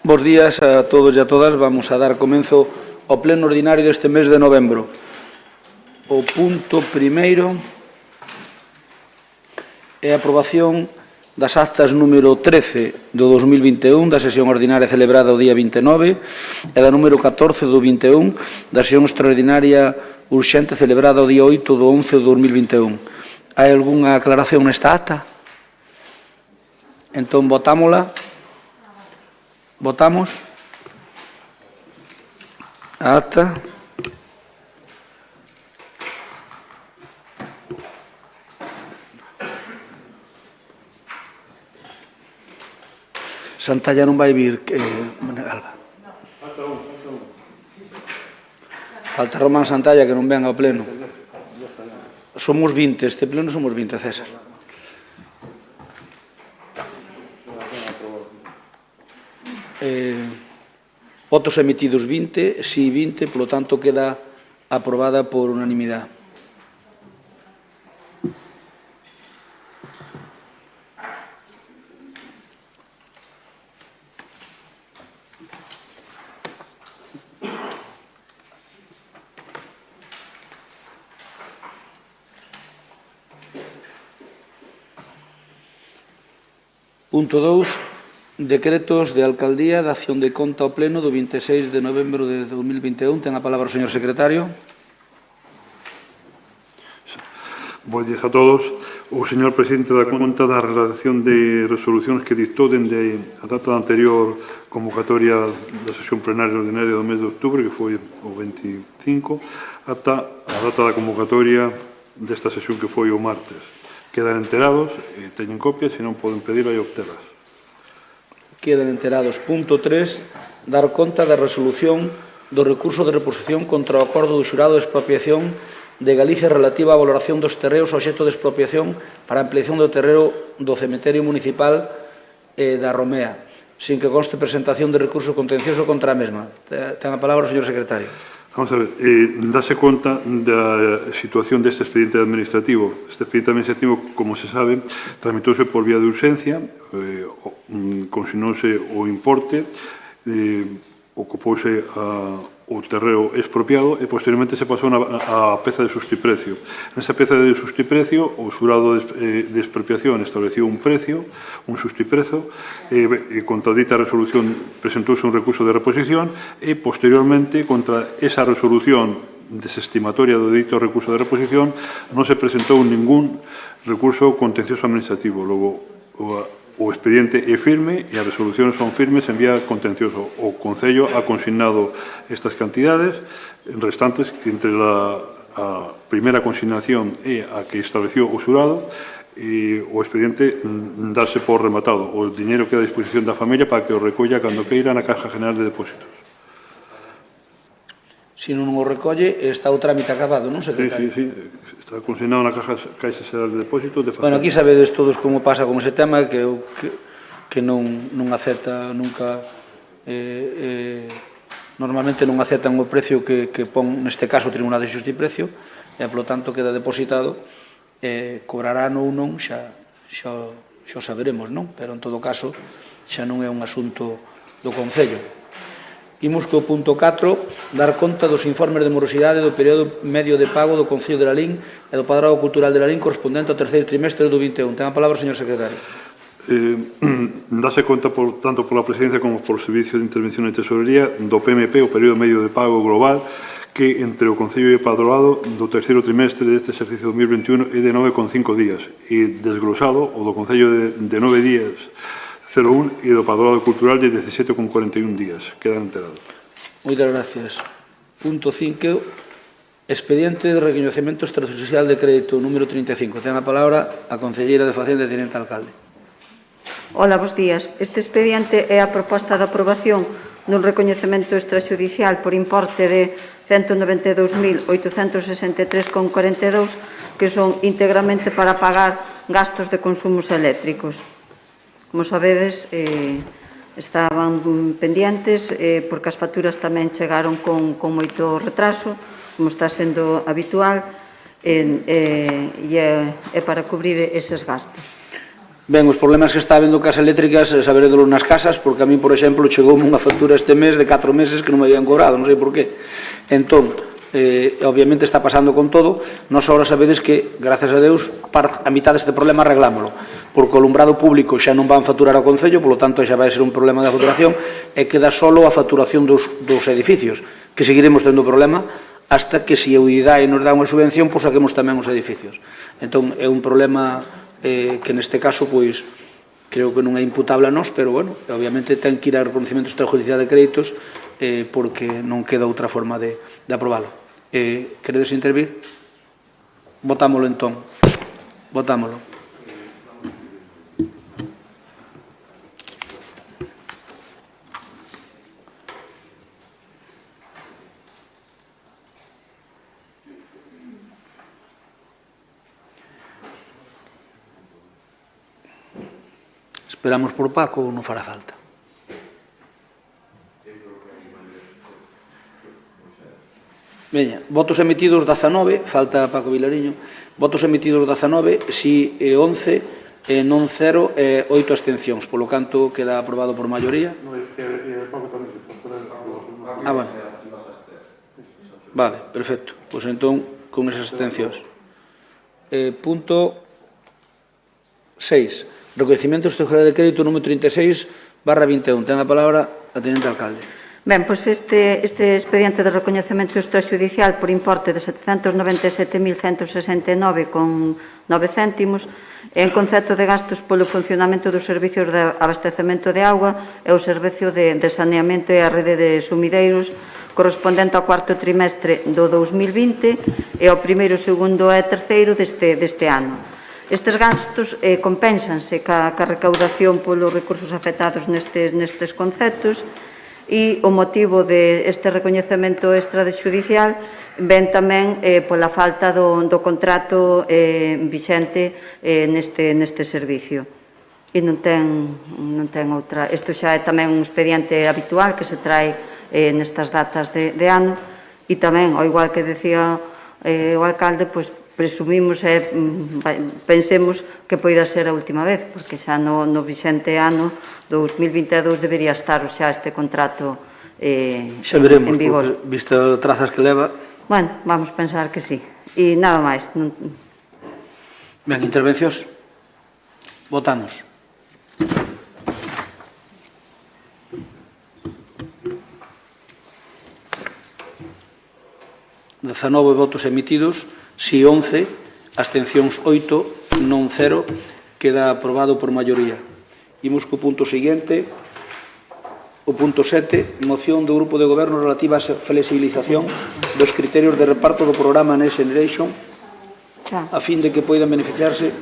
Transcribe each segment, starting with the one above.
Bos días a todos e a todas. Vamos a dar comenzo ao pleno ordinario deste mes de novembro. O punto primeiro é a aprobación das actas número 13 do 2021 da sesión ordinaria celebrada o día 29 e da número 14 do 21 da sesión extraordinaria urxente celebrada o día 8 do 11 do 2021. Hai algunha aclaración nesta acta? Entón, votámola. Votamos a acta. Santalla non vai vir, Alba. Falta Román Santalla, que non ven ao pleno. Somos 20, este pleno somos 20, César. Votos emitidos 20, sí 20, polo tanto queda aprobada por unanimidade. Punto 2. Decretos de alcaldía de acción de conta ao pleno do 26 de novembro de 2021. Ten a palabra o señor secretario. Bos días a todos. O señor presidente da conta da redacción de resolucións que dictou dende a data da anterior convocatoria da sesión plenaria ordinaria do mes de outubro, que foi o 25, ata a data da convocatoria desta sesión que foi o martes. Quedan enterados, teñen copias, se non poden pedir e obterlas. Quedan enterados. Punto 3. Dar conta da resolución do recurso de reposición contra o acordo do xurado de expropiación de Galicia relativa á valoración dos terreos obxecto de expropiación para a ampliación do terreo do cementerio municipal da Romea, sin que conste presentación de recurso contencioso contra a mesma. Ten a palabra o señor secretario. Vamos a ver, dase conta da situación deste expediente administrativo. Este expediente administrativo, como se sabe, tramitouse por vía de urxencia, consignouse o importe, ocupouse o terreo expropiado e posteriormente se pasou a peza de sustiprecio. Nesa peza de sustiprecio, o xurado de expropiación estableciu un precio, un sustiprezo, e contra dita resolución presentouse un recurso de reposición e posteriormente contra esa resolución desestimatoria do dito recurso de reposición non se presentou ningún recurso contencioso administrativo. Logo, o expediente é firme e as resolucións son firmes en vía contencioso. O Concello ha consignado estas cantidades restantes entre a primeira consignación e a que estableció o xurado, e o expediente darse por rematado. O diñeiro queda a disposición da familia para que o recolla cando queira na Caja General de Depósitos. Se non o recolle, está o trámite acabado, non, secretario? Sí. Está consignado na Caixa Xeral de Depósitos. Bueno, aquí sabedes todos como pasa con ese tema, que non acepta nunca, normalmente non aceptan o precio que pon, neste caso, o Tribunal de Xustiprecio, e, polo tanto, queda depositado, cobrarán ou non, xa saberemos, non? Pero, en todo caso, xa non é un asunto do Concello. Imos co punto 4, dar conta dos informes de morosidade do período medio de pago do Concello de Lalín e do Padrado Cultural de Lalín correspondente ao terceiro trimestre do 21. Ten a palabra o señor secretario. Dase conta tanto pola Presidencia como por Servicio de Intervención e Tesorería do PMP, o período medio de pago global, que entre o Concello e o Padrado do terceiro trimestre deste exercicio 2021 é de 9,5 días, e desglosado o do Concello de 9 días 01 e do Padrado Cultural de 17,41 días. Quedan enterados. Moitas gracias. Punto 5. Expediente de recoñecemento extrajudicial de crédito número 35. Ten a palabra a concelleira de Facenda e Tinente Alcalde. Hola, bos días. Este expediente é a proposta de aprobación dun recoñecemento extrajudicial por importe de 192.863,42 que son íntegramente para pagar gastos de consumos eléctricos. Como sabedes, estaban pendientes porque as facturas tamén chegaron con moito retraso, como está sendo habitual, e é para cubrir eses gastos. Ben, os problemas que está habendo cas eléctricas, saberedolo nas casas, porque a mí, por exemplo, chegoume unha factura este mes de 4 meses que non me habían cobrado, non sei por qué. Entón, obviamente está pasando con todo. Nos ahora sabedes que, gracias a Deus, a mitad deste problema arreglámoslo, porque o alumbrado público xa non van facturar ao Concello, polo tanto xa vai ser un problema de facturación, e queda solo a facturación dos edificios, que seguiremos tendo problema hasta que, se a UIDAE nos dá unha subvención, pois saquemos tamén os edificios. Entón, é un problema que neste caso, pois, creo que non é imputable a nós, pero, bueno, obviamente ten que ir a reconocimiento extrajudicial de créditos, porque non queda outra forma de aprobalo. Queredes intervir? Votámolo entón. Votámolo. Esperamos por Paco ou non fará falta? Veña, votos emitidos 19, falta Paco Vilariño. Votos emitidos 19, si 11, non 0 e 8 abstencións. Polo canto, queda aprobado por maioría. Bueno. Vale, perfecto. Pois entón, con esas abstencións. Punto 6. Recoñecemento extrajudicial de crédito número 36/21. Ten a palabra a Tenente Alcalde. Ben, pois este expediente de recoñecemento extrajudicial por importe de 797.169,9 céntimos en concepto de gastos polo funcionamento dos servicios de abastecemento de auga e o servicio de saneamento e a rede de sumideiros correspondente ao cuarto trimestre do 2020 e ao primeiro, segundo e terceiro deste ano. Estes gastos compénsanse ca recaudación polos recursos afectados nestes conceptos e o motivo deste recoñecemento extrajudicial ven tamén pola falta do contrato vixente neste servicio. E non ten outra. Isto xa é tamén un expediente habitual que se trae nestas datas de ano e tamén, ao igual que decía o alcalde, pois presumimos e pensemos que poida ser a última vez, porque xa no vixente ano 2022 debería estar xa este contrato en vigor. Xa veremos, visto as trazas que leva. Bueno, vamos pensar que sí. E nada máis. Ben, intervencións. Votamos. ...19 votos emitidos, si 11, abstencións 8, non 0, queda aprobado por maioría. Imos co punto seguinte, o punto 7, moción do Grupo de Goberno relativa á flexibilización dos criterios de reparto do programa Next Generation a fin de que poidan beneficiarse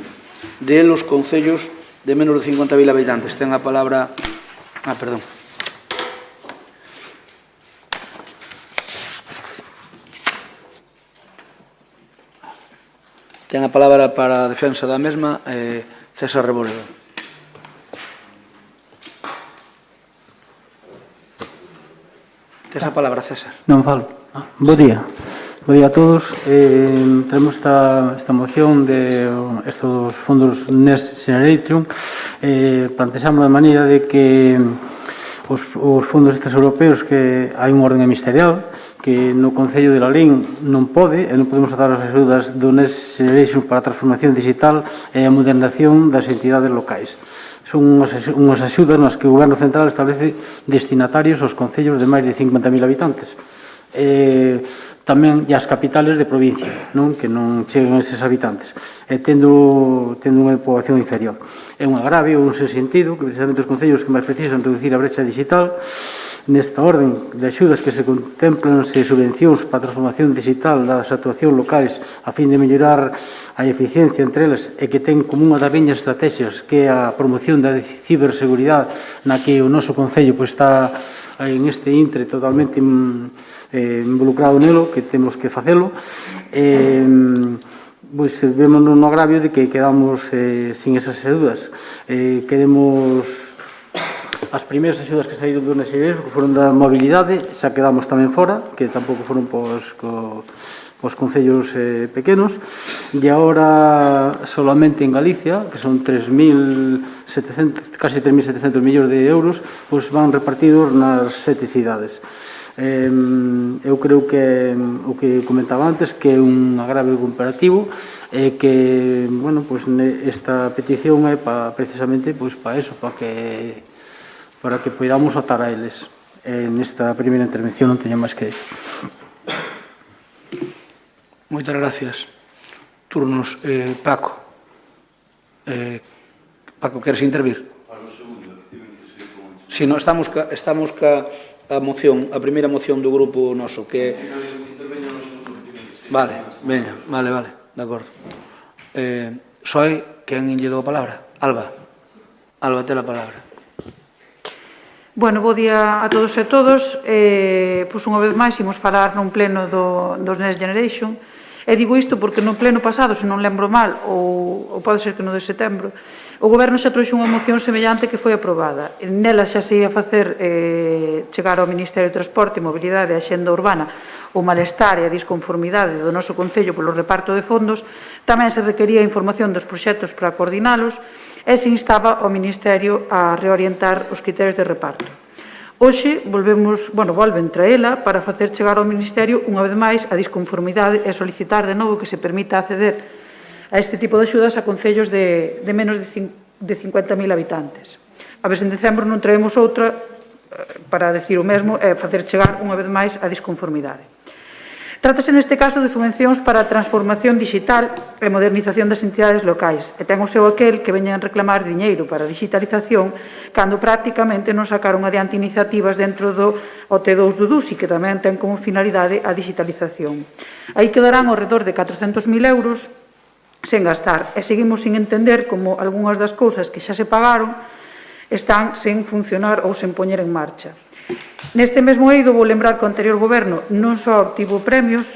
de él os concellos de menos de 50.000 habitantes. Ten a palabra... perdón. Ten a palabra para a defensa da mesma César Reboredo. Tes a palabra, César. Non falo. Bo día. Bo día a todos. Tenemos esta moción de estos fondos Next Generation. Plantexamos de maneira de que os fondos estes europeos, que hai un orden ministerial que no Concello de Lalín non pode e non podemos dar as axudas do Next Generation para a transformación digital e a modernización das entidades locais. Son unhas axudas nas que o Goberno Central establece destinatarios aos concellos de máis de 50.000 habitantes. Tamén as capitales de provincia, que non chegan a eses habitantes, tendo unha poboación inferior. É un agravio, un sentido, que precisamente os concellos que máis precisan reducir a brecha digital. Nesta orden de axudas que se contemplanse subvencións para a transformación digital das actuacións locais a fin de mellorar a eficiencia entre elas e que ten como unha das liñas estrategias que é a promoción da ciberseguridade na que o noso Concello está en este intre totalmente involucrado nelo, que temos que facelo. Pois vemos no agravio de que quedamos sin esas axudas. Queremos... As primeiras axudas que saíron do Next Generation, que foron da mobilidade, xa quedamos tamén fora, que tampouco foron os concellos pequenos, e agora solamente en Galicia, que son 3.700, casi 3.700 millóns de euros, pois van repartidos nas 7 cidades. Eu creo que o que comentaba antes, que é un agravio comparativo, e que, bueno, pois esta petición é precisamente para eso, para que podamos atar a eles. Nesta primeira intervención non teño máis que decir. Moitas gracias. Turnos. Paco. Paco, queres intervir? Si, non, estamos ca a moción, a primeira moción do grupo noso, que... Vale, veña, vale, de acordo. Soy, quen lle dou a palabra? Alba. Alba, te a palabra. Bueno, bo día a todos e todos. Pois unha vez máis imos falar nun pleno dos Next Generation. E digo isto porque no pleno pasado, se non lembro mal, ou pode ser que no de setembro, o Goberno xa trouxe unha moción semellante que foi aprobada. Nela xa se ia facer chegar ao Ministerio de Transporte, Mobilidade e Axenda Urbana o malestar e a disconformidade do noso Concello polo reparto de fondos. Tamén se requería información dos proxectos para coordinalos e se instaba ao Ministerio a reorientar os criterios de reparto. Hoxe volven traela para facer chegar ao Ministerio unha vez máis a disconformidade e solicitar de novo que se permita acceder a este tipo de axudas a concellos de menos de 50.000 habitantes. A ver se en decembro non traemos outra para decir o mesmo e facer chegar unha vez máis a disconformidade. Trátase neste caso de subvencións para a transformación digital e modernización das entidades locais e ten o seu aquel que veñen reclamar diñeiro para a digitalización cando prácticamente non sacaron adiante iniciativas dentro do OT2 do DUSI que tamén ten como finalidade a digitalización. Aí quedarán ao redor de 400.000 euros sen gastar e seguimos sin entender como algunhas das cousas que xa se pagaron están sen funcionar ou sen poñer en marcha. Neste mesmo eido vou lembrar que o anterior goberno non só obtivo premios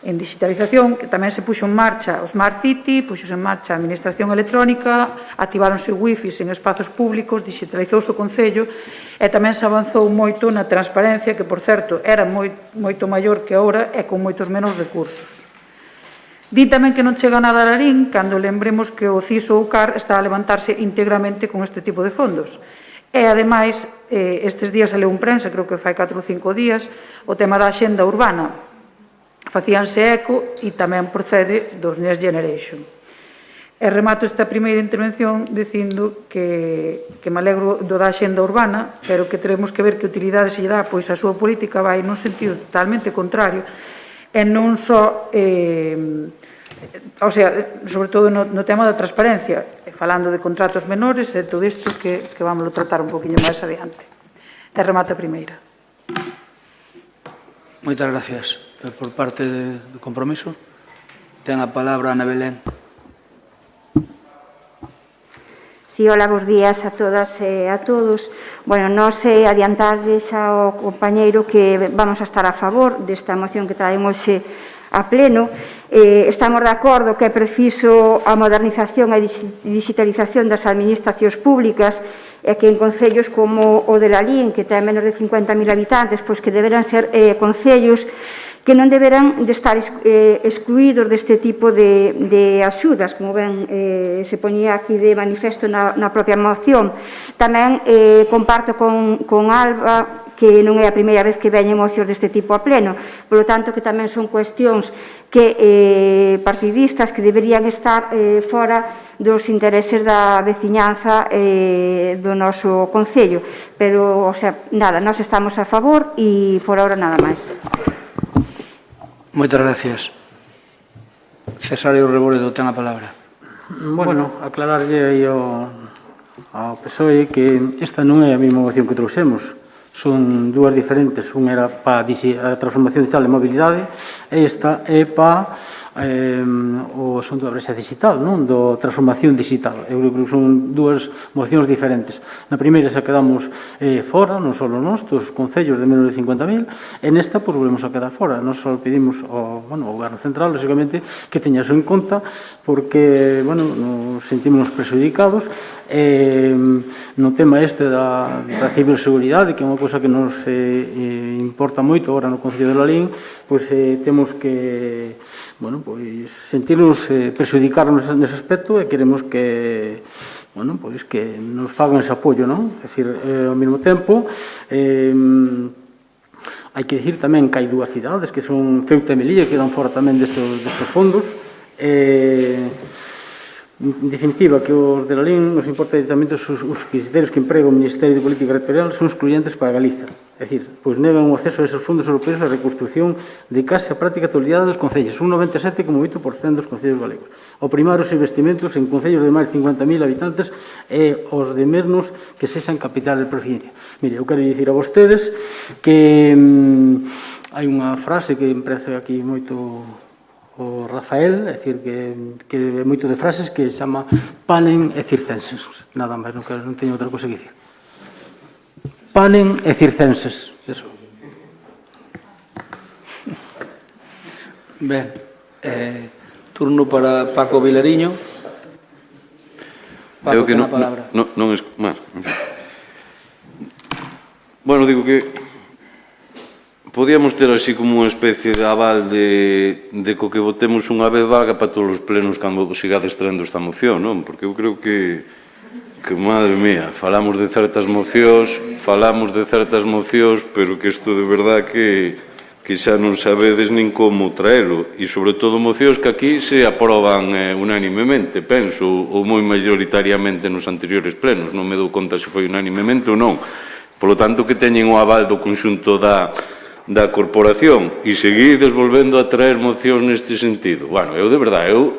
en digitalización, que tamén se puxo en marcha o Smart City, puxose en marcha a administración electrónica, activáronse wifis en espazos públicos, digitalizouse o Concello e tamén se avanzou moito na transparencia, que, por certo, era moito maior que agora e con moitos menos recursos. Di tamén que non chega nada a Larín cando lembremos que o CISO ou CAR está a levantarse íntegramente con este tipo de fondos. E, ademais, estes días saleu un prensa, creo que fai 4 ou 5 días, o tema da axenda urbana. Facíanse eco e tamén procede dos Next Generation. E remato esta primeira intervención dicindo que me alegro do da axenda urbana, pero que teremos que ver que utilidade se lle dá, pois a súa política vai nun sentido totalmente contrario, e non só, sobre todo no tema da transparencia, falando de contratos menores e todo isto que vamos a tratar un poquinho máis adiante. E remata a primeira. Moitas gracias. Por parte do compromiso, ten a palabra Ana Belén. Sí, hola, bons días a todas e a todos. Bueno, nós adiantarles ao compañeiro que vamos a estar a favor desta moción que traemos a pleno. Estamos de acordo que é preciso a modernización e digitalización das administracións públicas e que en concellos como o de Lalín, que ten menos de 50.000 habitantes, pois que deberán ser concellos que non deberán de estar excluídos deste tipo de axudas, como ben se poñía aquí de manifesto na propia moción. Tamén comparto con Alba que non é a primeira vez que veñen mocións deste tipo a pleno, polo tanto que tamén son cuestións que partidistas que deberían estar fora dos intereses da veciñanza do noso concello. Pero, nada, nós estamos a favor e por ahora nada máis. Moitas gracias. Cesario Reboredo, ten a palabra. Bueno, aclararlle aí ao PSOE que esta non é a mesma moción que trouxemos. Son dúas diferentes. Unha era para a transformación digital e mobilidade e esta é para o asunto da brecha digital, non? Do transformación digital. Eu creo que son dúas mocións diferentes. Na primeira xa quedamos fora, non só nós, dos concellos de menos de 50.000, e nesta pues, volvemos a quedar fora. Nós só pedimos ao Goberno Central, lógicamente, que teña eso en conta, porque, nos sentimos prexudicados. No tema este da ciberseguridade, que é unha cousa que nos importa moito agora no Concello de Lalín, pois temos que sentirnos prexudicarnos nese aspecto e queremos que que nos fagan ese apoio, non? É dicir, ao mesmo tempo hai que dicir tamén que hai dúas cidades que son Ceuta e Melilla, que quedan fora tamén destes fondos. En definitiva, que os de Lalín nos importa directamente os criterios que emprega o Ministerio de Política Territorial son excluyentes para Galiza. É dicir, pois negan o acceso a esos fondos europeos a reconstrucción de case a práctica totalidade dos concellos, un 97,8% dos concellos galegos. Ao primar os investimentos en concellos de máis de 50.000 habitantes e os de menos que sexan capital de provincia. Mire, eu quero dicir a vostedes que hai unha frase que empreza aquí moito o Rafael, é dicir, que é moito de frases, que se chama panem e circenses. Nada máis, non teño outra cosa que dicir. Panem e circenses. Eso. Ben, turno para Paco Vilariño. Paco, ten a palabra. Non es máis. Bueno, digo que podíamos ter así como unha especie de aval de co que votemos unha vez vaga para todos os plenos cando sigades traendo esta moción, non? Porque eu creo que madre mía, falamos de certas mocións, pero que isto de verdad que xa non sabedes nin como traelo, e sobre todo mocións que aquí se aproban unanimemente, penso, ou moi mayoritariamente nos anteriores plenos, non me dou conta se foi unanimemente ou non. Polo tanto, que teñen o aval do conxunto da corporación e seguides volvendo a traer mocións neste sentido. Bueno, eu de verdade, eu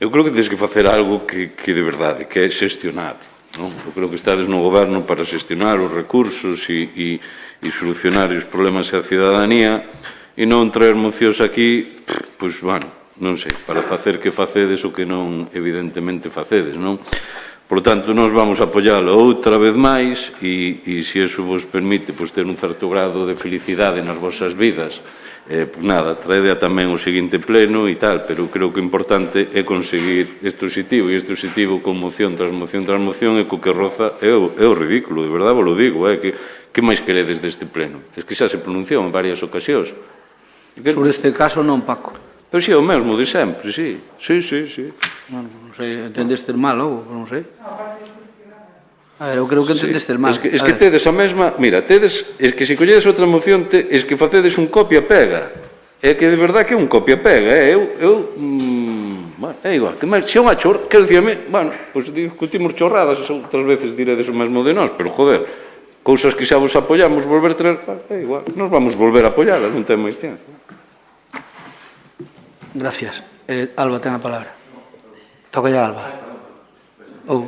creo que tens que facer algo que de verdade, que é xestionar, non? Eu creo que estades no goberno para xestionar os recursos e solucionar os problemas da cidadanía e non traer mocións aquí, pois, bueno, non sei, para facer que facedes o que non evidentemente facedes, non? Por tanto, nós vamos a apoiálo outra vez máis e se iso vos permite ter un certo grado de felicidade nas vosas vidas, pois nada, traedea tamén o seguinte pleno e tal, pero creo que o importante é conseguir este objetivo, e este objetivo con moción tras moción tras moción é co que roza, é o ridículo, de verdade vos lo digo, que máis queredes deste pleno? É que xa se pronunciou en varias ocasións. Sobre este caso non, Paco. Pero si é o mesmo de sempre, si. Sí. Bueno, non sei, entendeste mal ou non sei. A ver, eu creo que entendeste mal. Es que tedes a mesma... Mira, es que se colledes outra moción, es que facedes un copia-pega. É que de verdad que é un copia-pega, bueno, é igual. Se é unha chorrada, quero dicirme, bueno, pois discutimos chorradas, outras veces diredes o mesmo de nós, pero, joder, cousas que xa vos apoiamos, volver a traer, é igual. Nos vamos volver a apoialas, non ten máis ciencia. Gracias. Alba, ten a palabra. Toca ya, Alba. O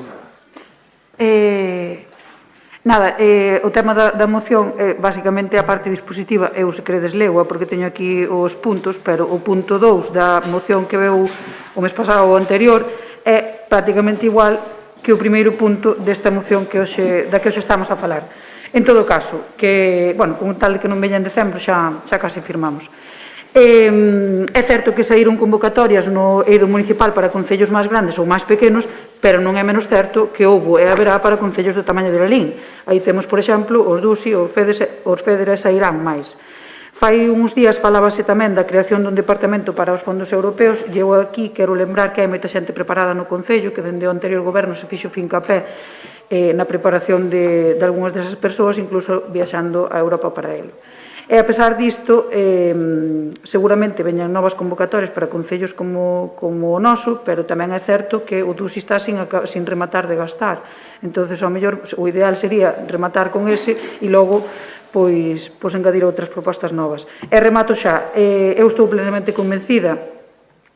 tema da moción, basicamente a parte dispositiva, eu se queredes leua, porque teño aquí os puntos, pero o punto 2 da moción que veu o mes pasado ou anterior é prácticamente igual que o primeiro punto desta moción da que hoxe estamos a falar. En todo caso, que, bueno, con tal de que non veña en decembro, xa case firmamos. É certo que saíron convocatorias no eido municipal para concellos máis grandes ou máis pequenos, pero non é menos certo que houbo e haberá para concellos do tamaño de Lalín. Aí temos, por exemplo, os DUSI, os FEDER sairán máis. Fai uns días falábase tamén da creación dun departamento para os fondos europeos, e eu aquí quero lembrar que hai moita xente preparada no Concello, que dende o anterior goberno se fixo fincapé na preparación de algunhas desas persoas, incluso viaxando a Europa para ele. E, a pesar disto, seguramente veñan novas convocatorias para concellos como o noso, pero tamén é certo que o DUSI está sin rematar de gastar. Entón, ao mellor, o ideal sería rematar con ese e logo pois engadir outras propostas novas. E remato xa. Eu estou plenamente convencida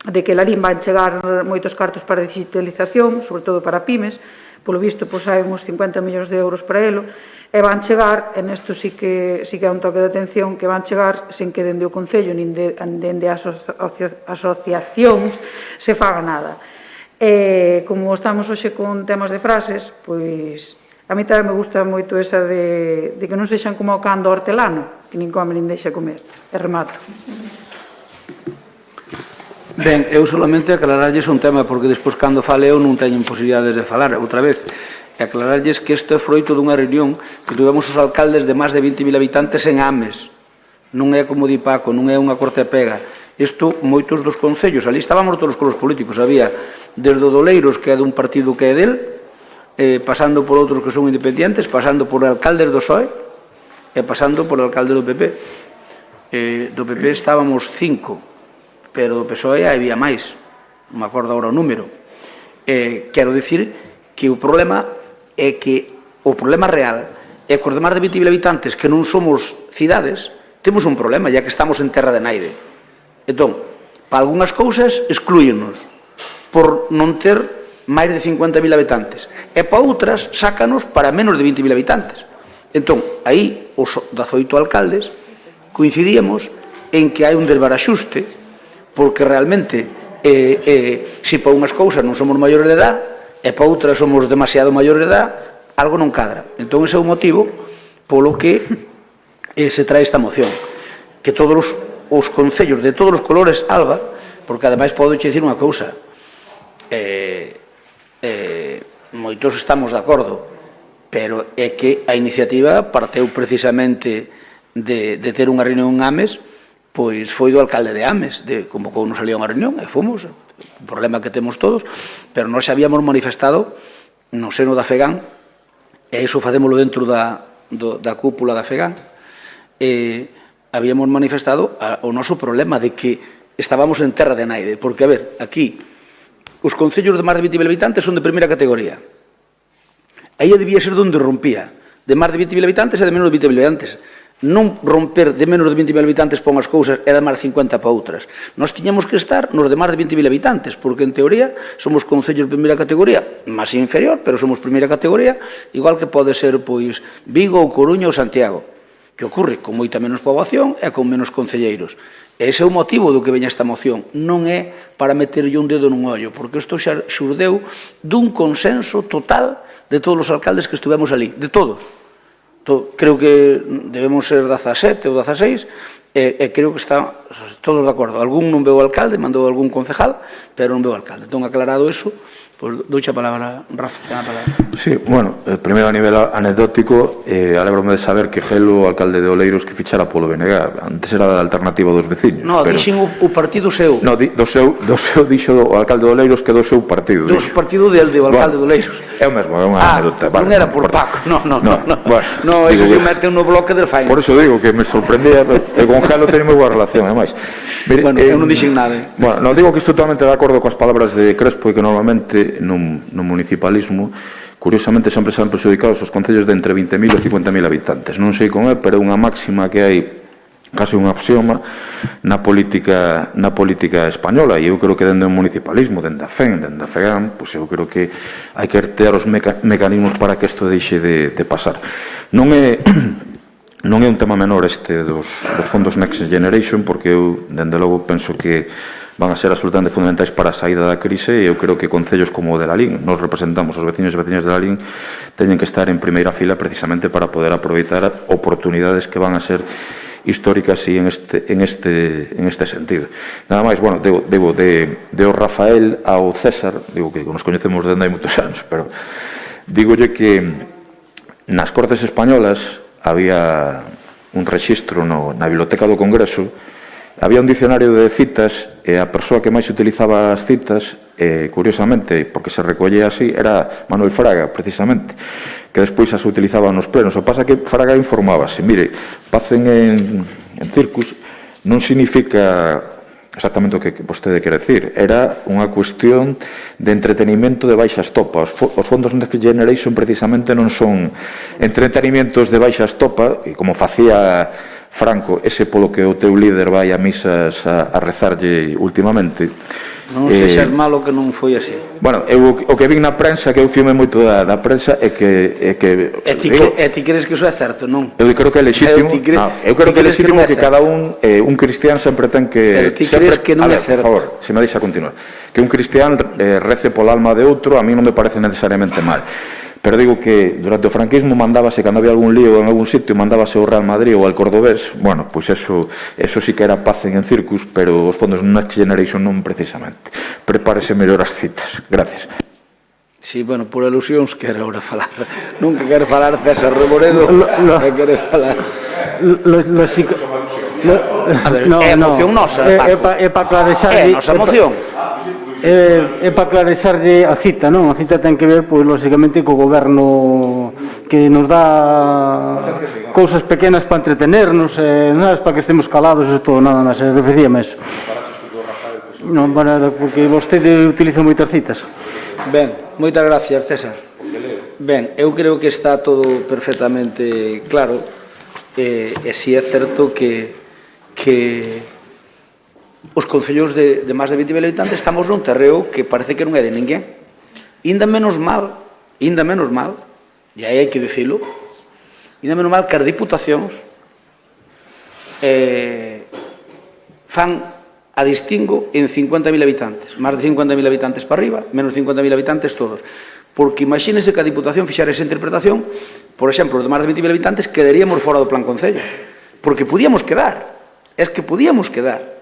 de que Lalín vai chegar moitos cartos para a digitalización, sobre todo para pymes, polo visto, hai uns 50 millóns de euros para elo, e van chegar, e nesto sí que é un toque de atención, que van chegar sen que dende o Concello nin dende as asociacións se faga nada. Como estamos hoxe con temas de frases, pois a mí tamén me gusta moito esa de que non sexan como o can do hortelano, que nin come nin deixa comer. E remato. Ben, eu solamente aclararlles un tema, porque despois cando fale eu non teñen posibilidades de falar outra vez. E aclararlles que isto é froito dunha reunión que tivemos os alcaldes de máis de 20.000 habitantes en Ames. Non é como di Paco, non é unha corte pega. Isto, moitos dos concellos, ali estábamos todos os colos políticos, había desde o Doleiros, que é dun partido que é del, pasando por outros que son independientes, pasando por alcaldes do PSOE e pasando por alcalde do PP. Do PP estábamos 5, pero do PSOE había máis, non me acordo agora o número. Quero dicir que o problema é que o problema real é que os demais de 20.000 habitantes que non somos cidades temos un problema, ya que estamos en terra de naide. Entón, para algunhas cousas exclúyenos por non ter máis de 50.000 habitantes e para outras sácanos para menos de 20.000 habitantes. Entón, aí os 18 alcaldes coincidíamos en que hai un desbaraxuste porque realmente se para unhas cousas non somos maiores de edad e para outras somos demasiado maiores de edad, algo non cadra. Entón, ese é o motivo polo que se trae esta moción. Que todos os concellos de todos os colores alba, porque ademais podo dicir unha cousa, moitos estamos de acordo, pero é que a iniciativa parteu precisamente de ter unha reunión en Ames, pois foi do alcalde de Ames, convocou-nos ali a unha reunión e fomos, un problema que temos todos, pero nós habíamos manifestado no seno da FEGAN, e iso facémoslo dentro da cúpula da FEGAN, habíamos manifestado o noso problema de que estábamos en terra de naide, porque, a ver, aquí, os concellos de máis de 20.000 habitantes son de primeira categoría. Aí debía ser onde rompía, de máis de 20.000 habitantes e de menos de 20.000 habitantes. Non romper de menos de 20.000 habitantes para unhas cousas e de máis de 50 para outras. Nós tiñamos que estar nos de máis de 20.000 habitantes, porque en teoría somos concellos de primeira categoría, máis inferior, pero somos primeira categoría, igual que pode ser pois Vigo ou Coruña ou Santiago, que ocorre con moita menos poboación e con menos concelleiros. E ese é o motivo do que veña esta moción. Non é para meterlle un dedo nun ollo, porque isto xa xurdeu dun consenso total de todos os alcaldes que estuvemos ali, de todos. Creo que debemos ser 17 ou 16 e creo que están todos de acordo. Algún non veo alcalde, mandou algún concejal, pero non veo alcalde. Entón, aclarado eso, pois douche a palabra, Rafa, ten a palabra. Sí, bueno, primeiro a nivel anecdótico, alégrome de saber que Gelo, alcalde de Oleiros, que fichara polo BNG. Antes era da alternativa dos veciños. No, dixen o partido seu. No, do seu dixo o alcalde de Oleiros que do seu partido. Do partido del alcalde de Oleiros. É o mesmo, é unha anécdota. Non era por Paco, non. No, ese se mete no bloque del Faino. Por eso digo que me sorprendía, e con Gelo teño moi boa relación, ademais. Bueno, eu non dixen nada. Bueno, non digo que estou totalmente de acordo coas palabras de Crespo e que normalmente no municipalismo curiosamente sempre se han perxudicados os concellos de entre 20.000 e 50.000 habitantes. Non sei con é, pero é unha máxima que hai case un axioma na política española, e eu creo que dende o municipalismo, dende a FEN, dende a FEGAN, pois eu creo que hai que ter os mecanismos para que isto deixe de pasar. Non é un tema menor este dos fondos Next Generation, porque eu, dende logo, penso que van a ser absolutamente fundamentais para a saída da crise, e eu creo que concellos como o de Lalín, nos representamos os veciños e veciñas de Lalín, teñen que estar en primeira fila precisamente para poder aproveitar oportunidades que van a ser históricas e en este sentido. Nada máis, bueno, debo de o Rafael ao César, digo que nos coñecemos dende hai moitos anos, pero dígolle que nas Cortes Españolas había un rexistro na Biblioteca do Congreso, había un dicionario de citas, e a persoa que máis utilizaba as citas, curiosamente, porque se recollía así, era Manuel Fraga, precisamente, que despois as utilizaba nos plenos. O pasa que Fraga informábase, mire, pacen en circus non significa exactamente o que vostede quere decir, era unha cuestión de entretenimento de baixa estopa. Os fondos Next Generation precisamente non son entretenimentos de baixa estopa, e como facía Franco, ese polo que o teu líder vai a misas a rezarlle últimamente, Non sexas malo que non foi así. Bueno, o que vin na prensa, que eu fiome moito da prensa, é que... E ti crees que iso é certo, non? Eu creo que é legítimo. Eu creo que é legítimo que cada un cristián sempre ten que... Pero ti crees que non é certo? Por favor, se me deixa continuar. Que un cristián rece pola alma de outro, a mí non me parece necesariamente mal. Pero digo que durante o franquismo mandábase, cando había algún lío en algún sitio, mandábase o Real Madrid ou al Cordobés. Bueno, pois eso sí que era paz en circus, pero os fondos Next Generation non precisamente. Prepárese mellor as citas. Gracias. Sí, bueno, por alusións quero agora falar. Nunca quero falar César Reboredo. Quero falar. A ver, é a moción nosa, Paco. É para clarecerlle... É a nosa moción. É para clarecerlle a cita, non? A cita ten que ver, pois, lógicamente, co goberno que nos dá cousas pequenas para entretenernos, nada, para que estemos calados, e todo, nada máis, referíame a eso. Non, porque vostede utiliza moitas citas. Ben, moitas gracias, César. Ben, eu creo que está todo perfectamente claro, e si é certo que os concellos de máis de 20.000 habitantes estamos nun terreo que parece que non é de ninguén. Inda menos mal, e aí hai que dicilo, inda menos mal que as diputacións fan a distingo en 50.000 habitantes, máis de 50.000 habitantes para arriba, menos 50.000 habitantes todos. Porque imagínese que a Diputación fixara esa interpretación, por exemplo, de máis de 20.000 habitantes, quedaríamos fora do Plan Concello. Porque podíamos quedar, podíamos quedar.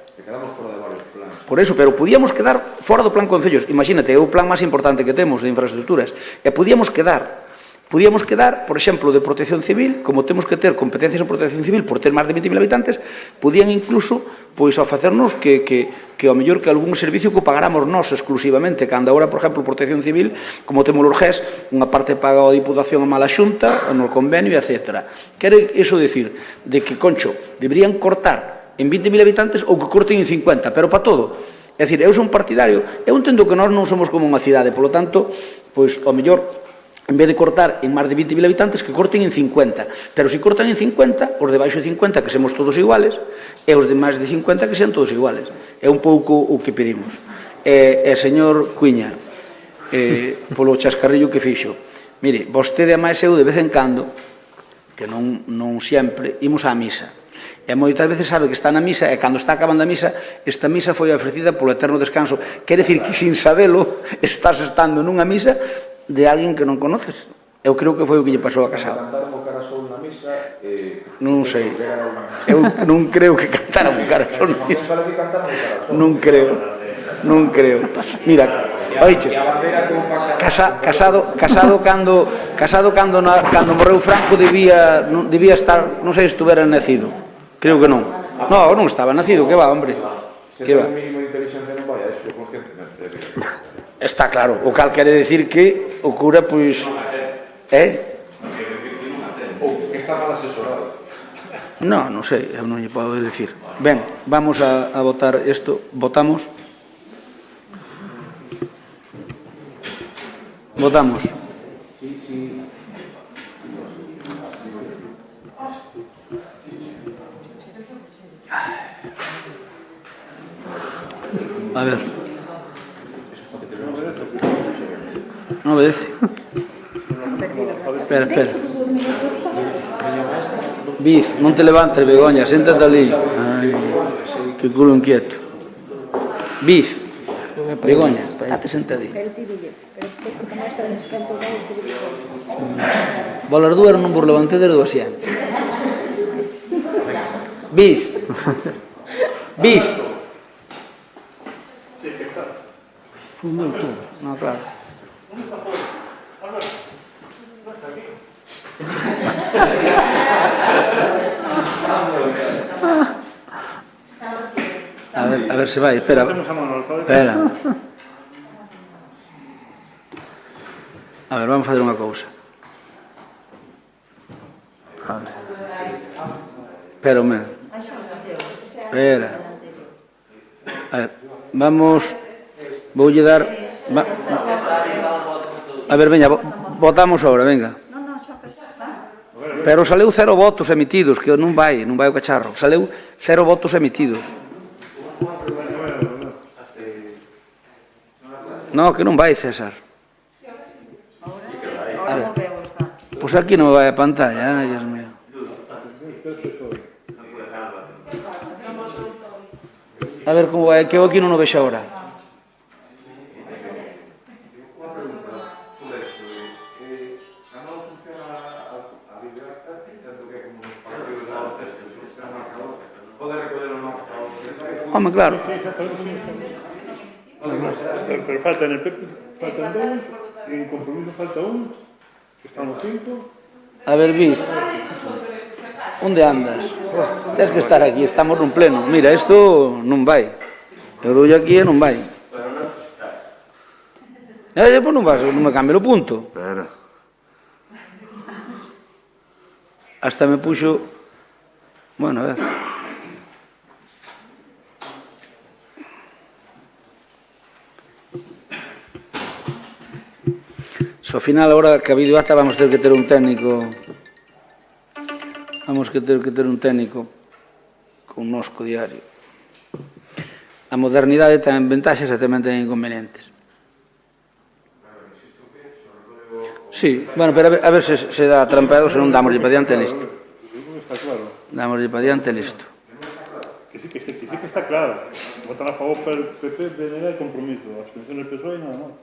Por eso, pero podíamos quedar fora do Plan Concellos. Imagínate, é o plan máis importante que temos de infraestructuras. E podíamos quedar, por exemplo, de protección civil, como temos que ter competencias en protección civil por ter máis de 20.000 habitantes, podían incluso pois ofrecernos que ao mellor que algún servicio que o pagáramos nós exclusivamente, cando agora, por exemplo, protección civil, como temos os GES, unha parte paga a Diputación a mala xunta, no convenio, etc. Quere iso dicir de que, concho, deberían cortar en 20.000 habitantes ou que corten en 50, pero para todo. É dicir, eu son partidario, eu entendo que nós non somos como unha cidade, polo tanto, pois, ao mellor, en vez de cortar en máis de 20.000 habitantes, que corten en 50. Pero se cortan en 50, os de baixo de 50 que semos todos iguales, e os de máis de 50 que sean todos iguales. É un pouco o que pedimos. Señor Cuiña, polo chascarrillo que fixo, mire, vostede a máis eu de vez en cando, que non sempre, imos á misa. E moitas veces sabe que está na misa, e cando está acabando a misa, esta misa foi ofrecida polo eterno descanso. Quere dicir que, sin sabelo, estás estando nunha misa de alguén que non conoces. Eu creo que foi o que lle pasou a Casado. Non sei. Eu non creo que cantaran o Carasol na misa. Non creo. Mira, oiche, Casado cando morreu Franco debía estar, non sei se estuvera nacido. Creo que non. Non estaba nacido, que va, hombre. Que va. Está claro, o cal quere decir que o cura, pois, ou que está mal asesorado. Non sei, eu non lle podo decir. Ben, vamos a votar isto. Votamos. Votamos. A ver. Non obedece. Espera. Biz, non te levantes, Begoña, séntate ali. Ai, que culo inquieto. Biz, Begoña, estate sentadí. Bolas dúas non vos levantedes do asiento. Biz. Fumou todo, non, claro. A ver se vai, espera. A ver, vamos fazer unha cousa. Espera. A ver, vamos... Voulle dar... A ver, veña, votamos agora, venga. Pero saleu 0 votos emitidos, que non vai o cacharro. Saleu 0 votos emitidos. No, que non vai, César. Pois aquí non me vai a pantalla, ai, Dios mío. A ver como vai, que eu aquí non o vexo agora. Home, claro. Pero falta en el PP, faltan dos, y en compromiso falta uno, que están los 5. A ver, Viz, onde andas? Tens que estar aquí, estamos nun pleno. Mira, isto non vai. Eu dou aquí e non vai. Pois non vas, non me cambia o punto. Hasta me puxo... Bueno, a ver... Ao final, agora que a videoacta, vamos ter que ter un técnico. Vamos que ter un técnico connosco diario. A modernidade ten ventaxas e tamén ten inconvenientes. Sí, bueno, pero a ver se dá trampeado, se non damoslle para diante e listo. Damoslle para diante e listo. Que sí que está claro. Votan a favor pel PP, BNG e compromiso. Abstención del PSOE e nada máis.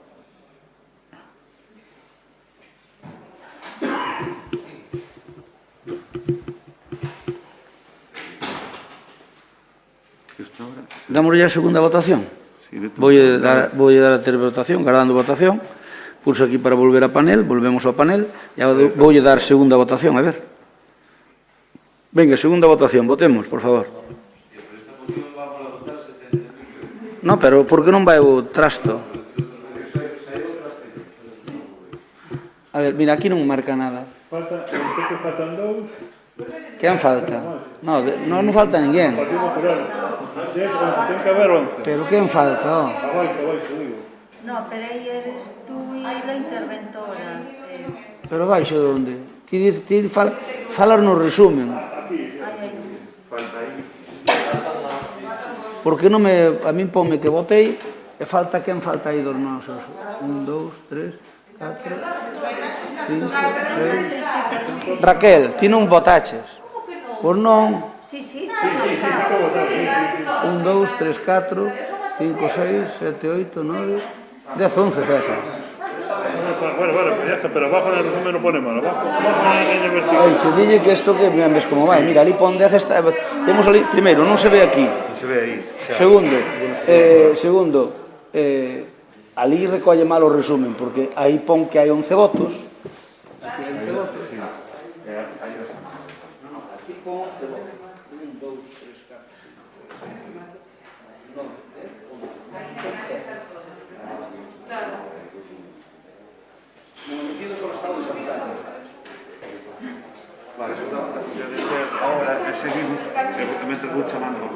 Dámoslle a segunda votación. Voulle dar a ter votación, guardando votación. Pulso aquí para volver a panel, volvemos ao panel, e voulle dar segunda votación, a ver. Venga, segunda votación, votemos, por favor. No, pero por que non vai o trasto? A ver, mira, aquí non marca nada. Faltan dos. Quen falta? Non falta ninguén. Ten que haber 11. Pero quen falta? Abaixo, digo. No, pero aí eres tú e a interventora. Pero baixo de onde? Ti falar no resumen. Porque non me... A min ponme que votei e falta quen falta aí dos nosos. 1, 2, 3, 4, 5, 6... Raquel, ti non votaches. Pois non. Sí. 1, 2, 3, 4, 5, 6, 7, 8, 9, 10, 11, César. Bueno, ya está, pero abajo en el resumen no pone mal. Abajo en la investigación. Ai, se dille que isto que ves como vai. Mira, ali pon 10, temos ali, primeiro, non se ve aquí. Se ve aí. Segundo, ali recolle mal o resumen, porque aí pon que hai 11 votos. Aquí hai 11 votos. Aquí pon 11 votos. 1, 2, 3, 4, 5, 6, 7, 8, 9, 10, 11. Monometido por estado de sanitario. Vale, eso da ahora seguimos, mentre vou chamando.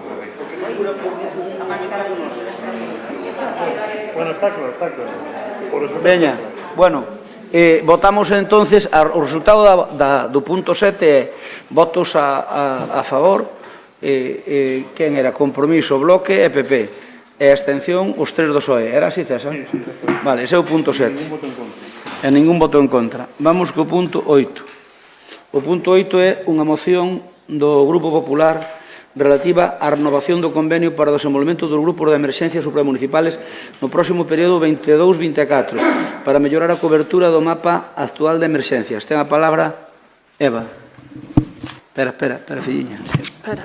Bueno, está claro. Veña, bueno, votamos entonces o resultado do punto 7 votos a favor, quen era Compromiso, Bloque e PP, e abstención os 3 do PSOE. Era así, César? Sí. Vale, ese é o punto 7. Ningún voto en contra. E ningún voto en contra. Vamos co punto 8. O punto 8 é unha moción do Grupo Popular relativa á renovación do convenio para o desenvolvemento dos grupos de emerxencias supramunicipales no próximo período 22-24 para mellorar a cobertura do mapa actual de emerxencias. Ten a palabra Eva. Espera, filliña. Espera.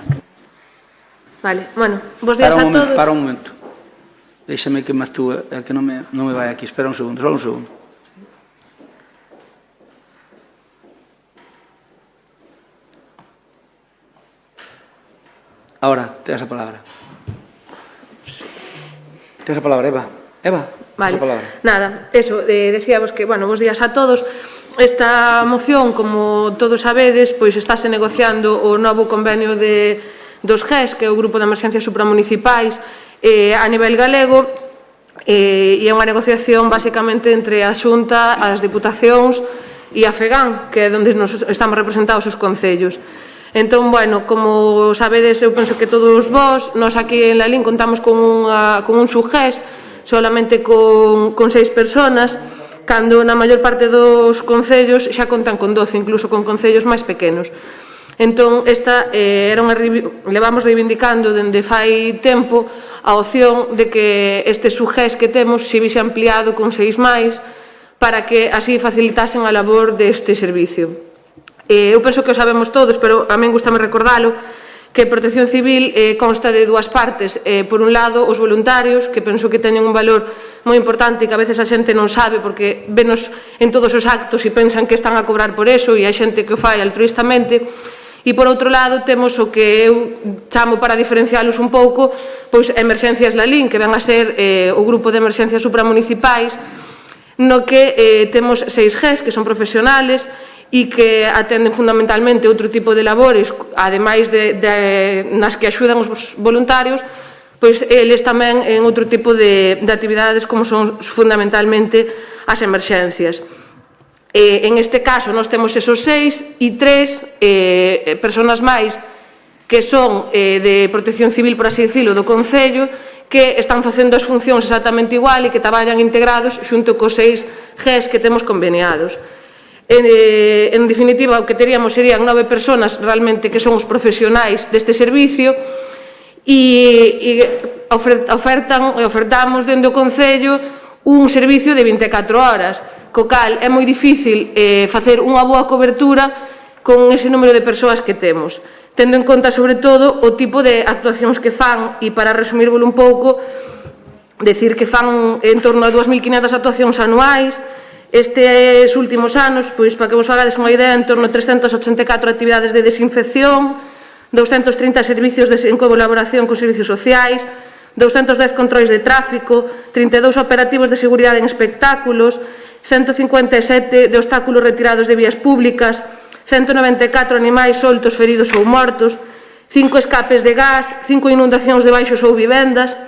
Vale, bueno, bos días a todos. Para un momento. Déxame que me actúe, que non me vai aquí. Espera un segundo, só un segundo. Ahora, tens a palabra. Tens a palabra, Eva. Vale, tens a palabra. Nada, eso, decíamos que, bueno, bos días a todos. Esta moción, como todos sabedes, pois estáse negociando o novo convenio dos GES, que é o Grupo de Emerxencias Supramunicipais, a nivel galego, e é unha negociación basicamente entre a Xunta, as Diputacións e a FEGAN, que é onde nos estamos representados os concellos. Entón, bueno, como sabedes, eu penso que todos vós, nos aquí en Lalín contamos con un subGES solamente con 6 personas, cando na maior parte dos concellos xa contan con 12, incluso con concellos máis pequenos. Entón, levamos reivindicando dende fai tempo a opción de que estes UGEs que temos se vise ampliado con 6 máis para que así facilitasen a labor deste servicio. Eu penso que o sabemos todos, pero a min gustame recordalo, que Protección Civil consta de dúas partes. Por un lado, os voluntarios, que penso que teñen un valor moi importante e que a veces a xente non sabe porque venos en todos os actos e pensan que están a cobrar por eso e hai xente que o fai altruistamente. E, por outro lado, temos o que eu chamo para diferencialos un pouco, pois Emerxencias Lalín, que ven a ser o grupo de emerxencias supramunicipais, no que temos 6 GEs que son profesionales e que atenden fundamentalmente outro tipo de labores, ademais nas que axudan os voluntarios, pois eles tamén en outro tipo de actividades como son fundamentalmente as emerxencias. En este caso, nós temos esos 6 e 3 persoas máis que son de Protección Civil, por así dicilo, do Concello, que están facendo as funcións exactamente igual e que traballan integrados xunto cos 6 GEs que temos conveniados. En definitiva, o que teríamos serían 9 persoas realmente que son os profesionais deste servicio e ofertamos dende o Concello un servicio de 24 horas, co cal é moi difícil facer unha boa cobertura con ese número de persoas que temos, tendo en conta sobre todo o tipo de actuacións que fan, e para resumírvolo un pouco, decir que fan en torno a 2.500 actuacións anuais. Estes últimos anos, pois, para que vos fagades unha idea, en torno a 384 actividades de desinfección, 230 servicios en colaboración con servicios sociais, 210 controis de tráfico, 32 operativos de seguridade en espectáculos, 157 de obstáculos retirados de vías públicas, 194 animais soltos, feridos ou mortos, 5 escapes de gas, 5 inundacións de baixos ou vivendas,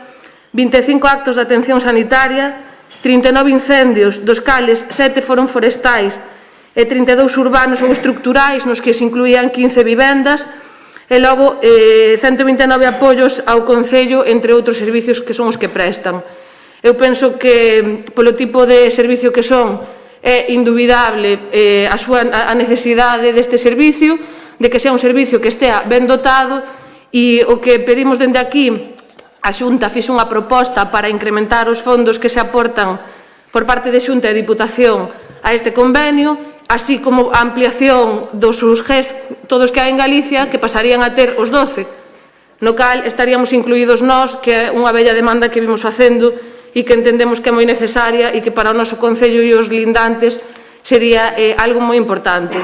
25 actos de atención sanitaria, 39 incendios, dos cales 7 foron forestais e 32 urbanos ou estructurais, nos que se incluían 15 vivendas, e logo 129 apoios ao Concello, entre outros servicios que son os que prestan. Eu penso que, polo tipo de servicio que son, é indubidable a necesidade deste servicio, de que sea un servicio que estea ben dotado, e o que pedimos dende aquí, a Xunta fixo unha proposta para incrementar os fondos que se aportan por parte de Xunta e Diputación a este convenio, así como a ampliación dos GEs, todos que hai en Galicia, que pasarían a ter os 12, no cal estaríamos incluídos nós, que é unha bella demanda que vimos facendo e que entendemos que é moi necesaria e que para o noso Concello e os lindantes sería algo moi importante.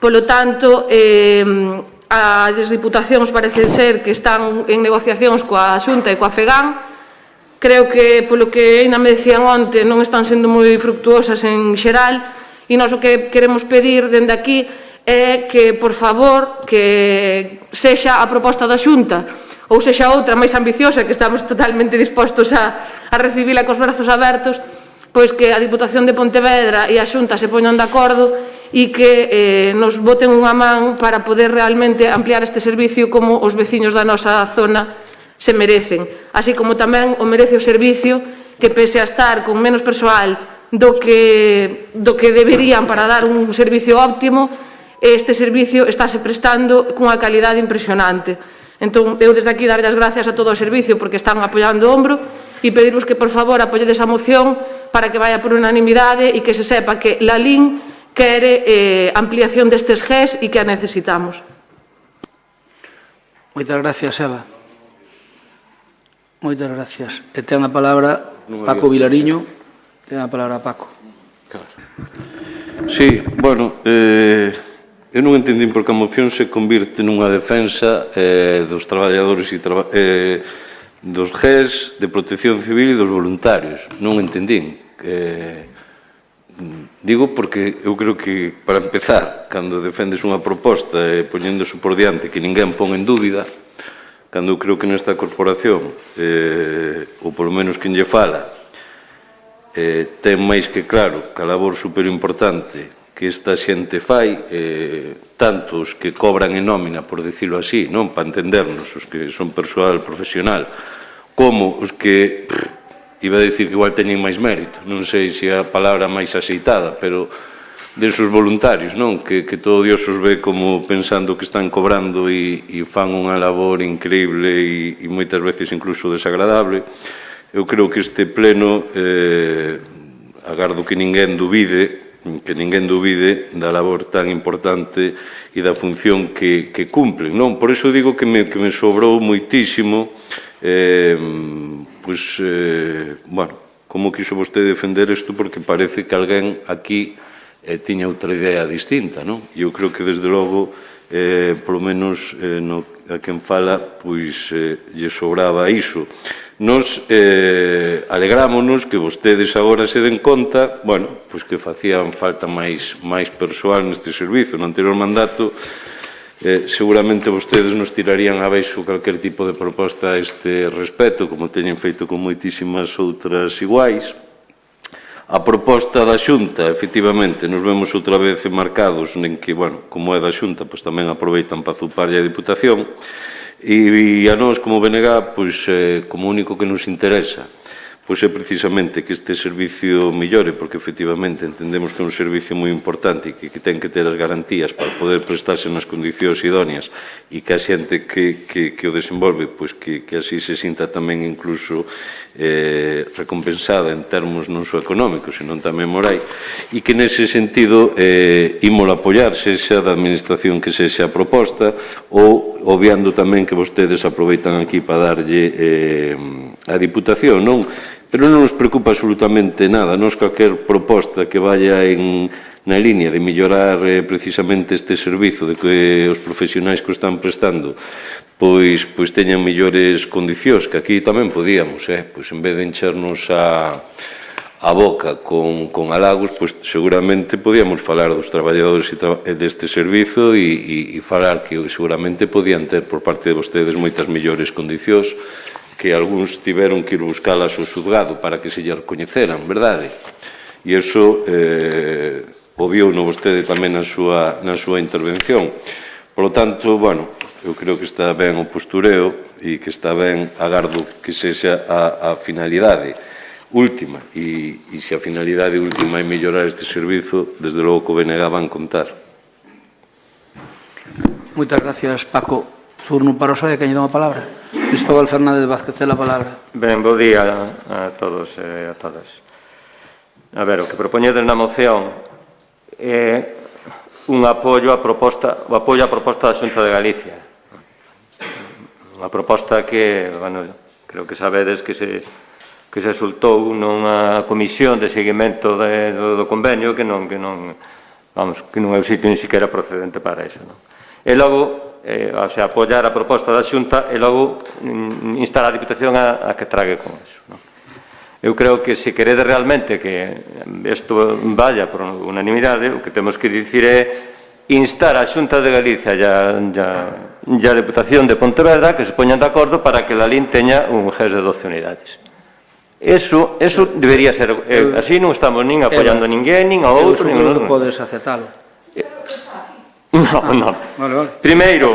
Polo tanto, as diputacións parece ser que están en negociacións coa Xunta e coa FEGAN. Creo que, polo que ainda me decían onte, non están sendo moi fructuosas en xeral, e nós o que queremos pedir dende aquí é que, por favor, que sexa a proposta da Xunta ou sexa outra máis ambiciosa, que estamos totalmente dispostos a recibila cos brazos abertos, pois que a Diputación de Pontevedra e a Xunta se poñan de acordo e que nos boten unha man para poder realmente ampliar este servicio como os veciños da nosa zona se merecen, así como tamén o merece o servicio, que pese a estar con menos persoal do que deberían para dar un servicio óptimo, este servicio estáse prestando cunha calidade impresionante. Entón, eu desde aquí darlle as gracias a todo o servicio porque están apoiando o ombro e pedirvos que, por favor, apoyedes a moción para que vaya por unanimidade e que se sepa que Lalín quere ampliación destes GEs e que a necesitamos. Moitas gracias, Eva. Moitas gracias. E ten a palabra Paco Vilariño. Ten a palabra Paco. Sí, bueno, eu non entendín porque a moción se convirte nunha defensa dos traballadores e dos GEs de Protección Civil e dos voluntarios. Non entendín. Digo porque eu creo que, para empezar, cando defendes unha proposta poñéndose por diante que ninguén pon en dúbida, cando eu creo que nesta corporación, ou polo menos quen lle fala, ten máis que claro que a labor superimportante que esta xente fai, tanto os que cobran en nómina, por dicilo así, non, para entendernos, os que son persoal profesional, como os que iba a dicir que igual teñen máis mérito, non sei se é a palabra máis aceitada, pero desos voluntarios, non? Que todo Dios os ve como pensando que están cobrando e fan unha labor increíble e moitas veces incluso desagradable. Eu creo que este pleno, agardo que ninguén dubide da labor tan importante e da función que cumplen, non? Por iso digo que me sobrou moitísimo, bueno, como quiso vostede defender isto, porque parece que alguén aquí tiña outra idea distinta, non? E eu creo que, desde logo, polo menos a quen fala, pois lle sobraba iso. Nos alegrámonos que vostedes agora se den conta, bueno, pois que facían falta máis persoal neste servizo. No anterior mandato, seguramente vostedes nos tirarían abaixo calquer tipo de proposta a este respecto, como teñen feito con moitísimas outras iguais. A proposta da Xunta, efectivamente, nos vemos outra vez enmarcados en que, bueno, como é da Xunta, pois tamén aproveitan para zuparlle a Diputación, e a nós, como BNG, pois, como único que nos interesa, pois é precisamente que este servicio millore, porque efectivamente entendemos que é un servicio moi importante e que ten que ter as garantías para poder prestarse nas condicións idóneas e que a xente que o desenvolve, pois que así se sinta tamén incluso recompensada en termos non só económicos, senón tamén morais, e que nese sentido ímola apoiar, sexa da administración que sexa a proposta, ou obviando tamén que vostedes aproveitan aquí para darlle a Diputación, non? Pero non nos preocupa absolutamente nada. Nos, calquer proposta que vaya na línea de mellorar precisamente este servizo, de que os profesionais que o están prestando pois teñan mellores condicións, que aquí tamén podíamos, pois en vez de enchernos a boca con halagos, pois seguramente podíamos falar dos traballadores deste servizo e falar que seguramente podían ter por parte de vostedes moitas mellores condicións, que algúns tiveron que ir buscalas ao xulgado para que se lle recoñeceran, verdade? E iso obviouno vostede tamén na súa intervención. Por lo tanto, bueno, eu creo que está ben o postureo e que está ben, agardo que sexa a finalidade última. E se a finalidade última é mellorar este servizo, desde logo que o BNG van contar. Moitas gracias, Paco. Turno para o SOE, que lle dá a palabra. Cristóbal Fernández Vázquez, ten a palabra. Ben, bo día a todos e a todas. A ver, o que propoñedes na moción é un apoio á proposta da Xunta de Galicia. Unha proposta que, bueno, creo que sabedes que se soltou nunha comisión de seguimento do convenio que non é o sitio ni siquiera procedente para iso, non? E logo, apoiar a proposta da Xunta e logo instar a Diputación a que trague con eso. Eu creo que se queredes realmente que isto vaya por unanimidade, o que temos que dicir é instar a Xunta de Galicia e a Diputación de Pontevedra que se poñan de acordo para que la LIN teña un GES de 12 unidades. Eso debería ser, así non estamos nin apoiando a ninguén, nin a outro, nin a outro. Non podes aceptalo. Non. Primeiro,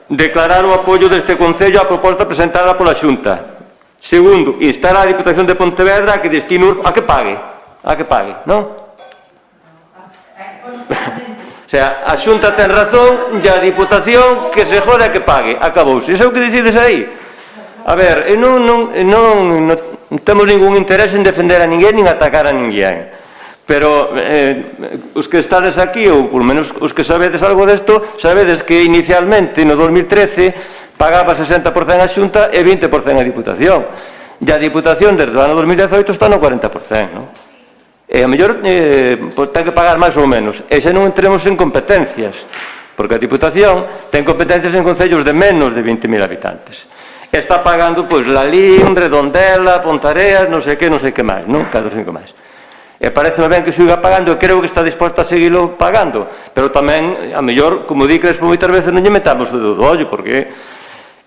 declarar o apoio deste Concello á proposta presentada pola Xunta. Segundo, instar a Diputación de Pontevedra a que destine a que pague, non? O sea, a Xunta ten razón e a Diputación que se jode a que pague, acabouse. Iso é o que decides aí. A ver, non temos ningún interés en defender a ninguén nin atacar a ninguén. Pero os que estades aquí, ou polo menos os que sabedes algo desto, sabedes que inicialmente no 2013 pagaba 60% a Xunta e 20% a Diputación. E a Diputación desde o ano 2018 está no 40%, non? E a mellor ten que pagar máis ou menos. E xa non entremos en competencias, porque a Diputación ten competencias en concellos de menos de 20.000 habitantes. E está pagando, pois, Lalín, Redondela, Pontareas, non sei que máis, non? 4 ou 5 máis. E pareceme ben que siga pagando, e creo que está disposta a seguilo pagando, pero tamén, a mellor, como di Crespo, moitas veces non lle metamos o dedo do ollo, porque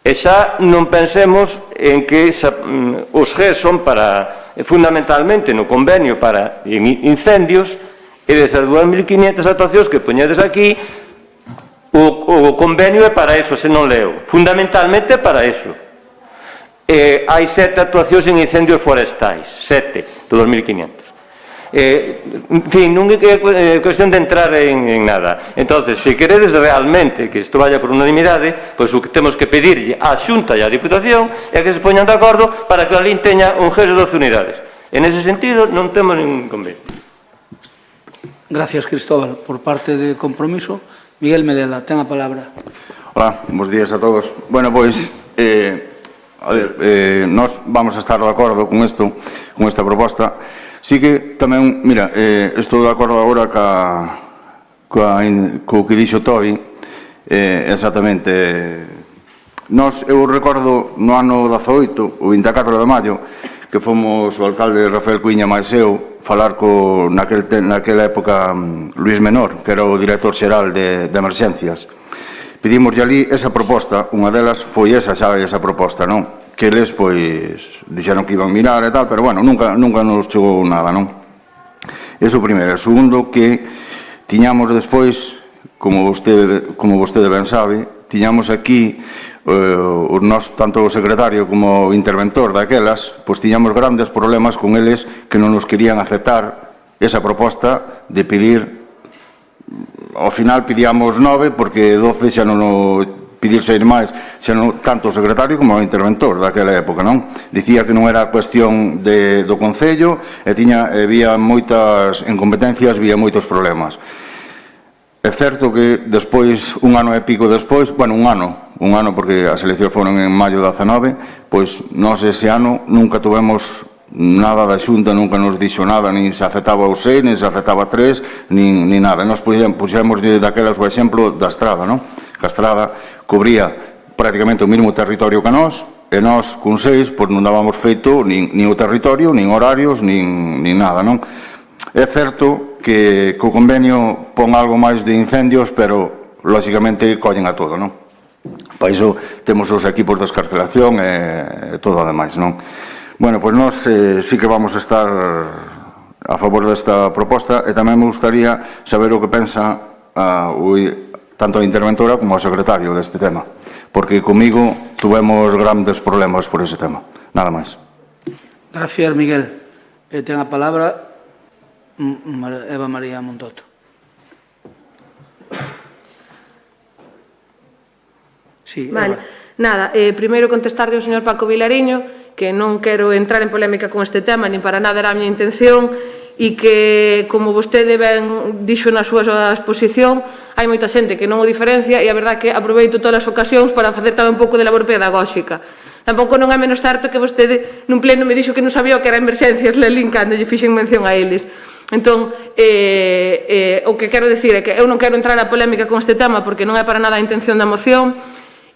xa non pensemos en que os GES son para, fundamentalmente no convenio para incendios, e desas 2.500 actuacións que poñedes aquí, o convenio é para eso, se non leo, fundamentalmente é para eso. hai 7 actuacións en incendios forestais, 7 do 2500. En fin, non é cuestión de entrar en nada. Entonces, se queredes realmente que isto vaya por unanimidade, pois o que temos que pedirlle á Xunta e á Diputación é que se poñan de acordo para que a Lalín teña un GES de 12 unidades. En ese sentido, non temos ningún convenio. Gracias, Cristóbal. Por parte de Compromiso, Miguel Medela, ten a palabra. Hola, bons días a todos. Bueno, pois, nós vamos a estar de acordo con isto, con esta proposta. Sí que tamén, mira, estou de acordo agora co que dixo Tobi, exactamente. Eu recordo no ano 18, o 24 de maio, que fomos o alcalde Rafael Cuiña máis eu falar naquela época Luís Menor, que era o director xeral de emerxencias. Pedimoslle ali esa proposta, unha delas foi esa proposta, non? Que eles, pois, dixeron que iban mirar e tal, pero, bueno, nunca nos chegou nada, non? Eso primeiro. O segundo, que tiñamos despois, como vostede ben sabe, tiñamos aquí, tanto o secretario como o interventor daquelas, pois tiñamos grandes problemas con eles que non nos querían aceptar esa proposta de pedir, ao final pedíamos 9, porque 12 xa non o pedir 6 máis, xa non tanto o secretario como o interventor daquela época, non? Dicía que non era cuestión do Concello e había moitas incompetencias, había moitos problemas. É certo que despois, un ano e pico despois, bueno, un ano porque as eleccións foron en maio 19, pois nós ese ano nunca tuvemos nada da Xunta, nunca nos dixo nada, nin se aceptaba o 6, nin se aceptaba 3, nin nada. Nós puxemos daquelas o exemplo da estrada, non? Que a estrada cubría prácticamente o mesmo territorio que nós, e nós, con 6, pois non dábamos feito nin o territorio, nin horarios, nin nada, non? É certo que o convenio pon algo máis de incendios, pero, lóxicamente, collen a todo, non? Para iso temos os equipos de escarcelación e todo o demais, non? Bueno, pois nós sí que vamos a estar a favor desta proposta e tamén me gustaría saber o que pensa tanto a interventora como o secretario deste tema, porque comigo tuvemos grandes problemas por ese tema. Nada máis. Gracias, Miguel. Ten a palabra Eva María Montoto. Sí, vale. Nada, primeiro contestarle ao señor Paco Vilariño que non quero entrar en polémica con este tema, nin para nada era a miña intención, e que, como vostede ben dixo na súa exposición, hai moita xente que non o diferencia, e a verdade que aproveito todas as ocasións para facer tamén un pouco de labor pedagóxica. Tampouco non é menos certo que vostede nun pleno me dixo que non sabía o que era emerxencias Lalín cando lle fixen mención a eles. Entón, o que quero dicir é que eu non quero entrar a polémica con este tema porque non é para nada a intención da moción.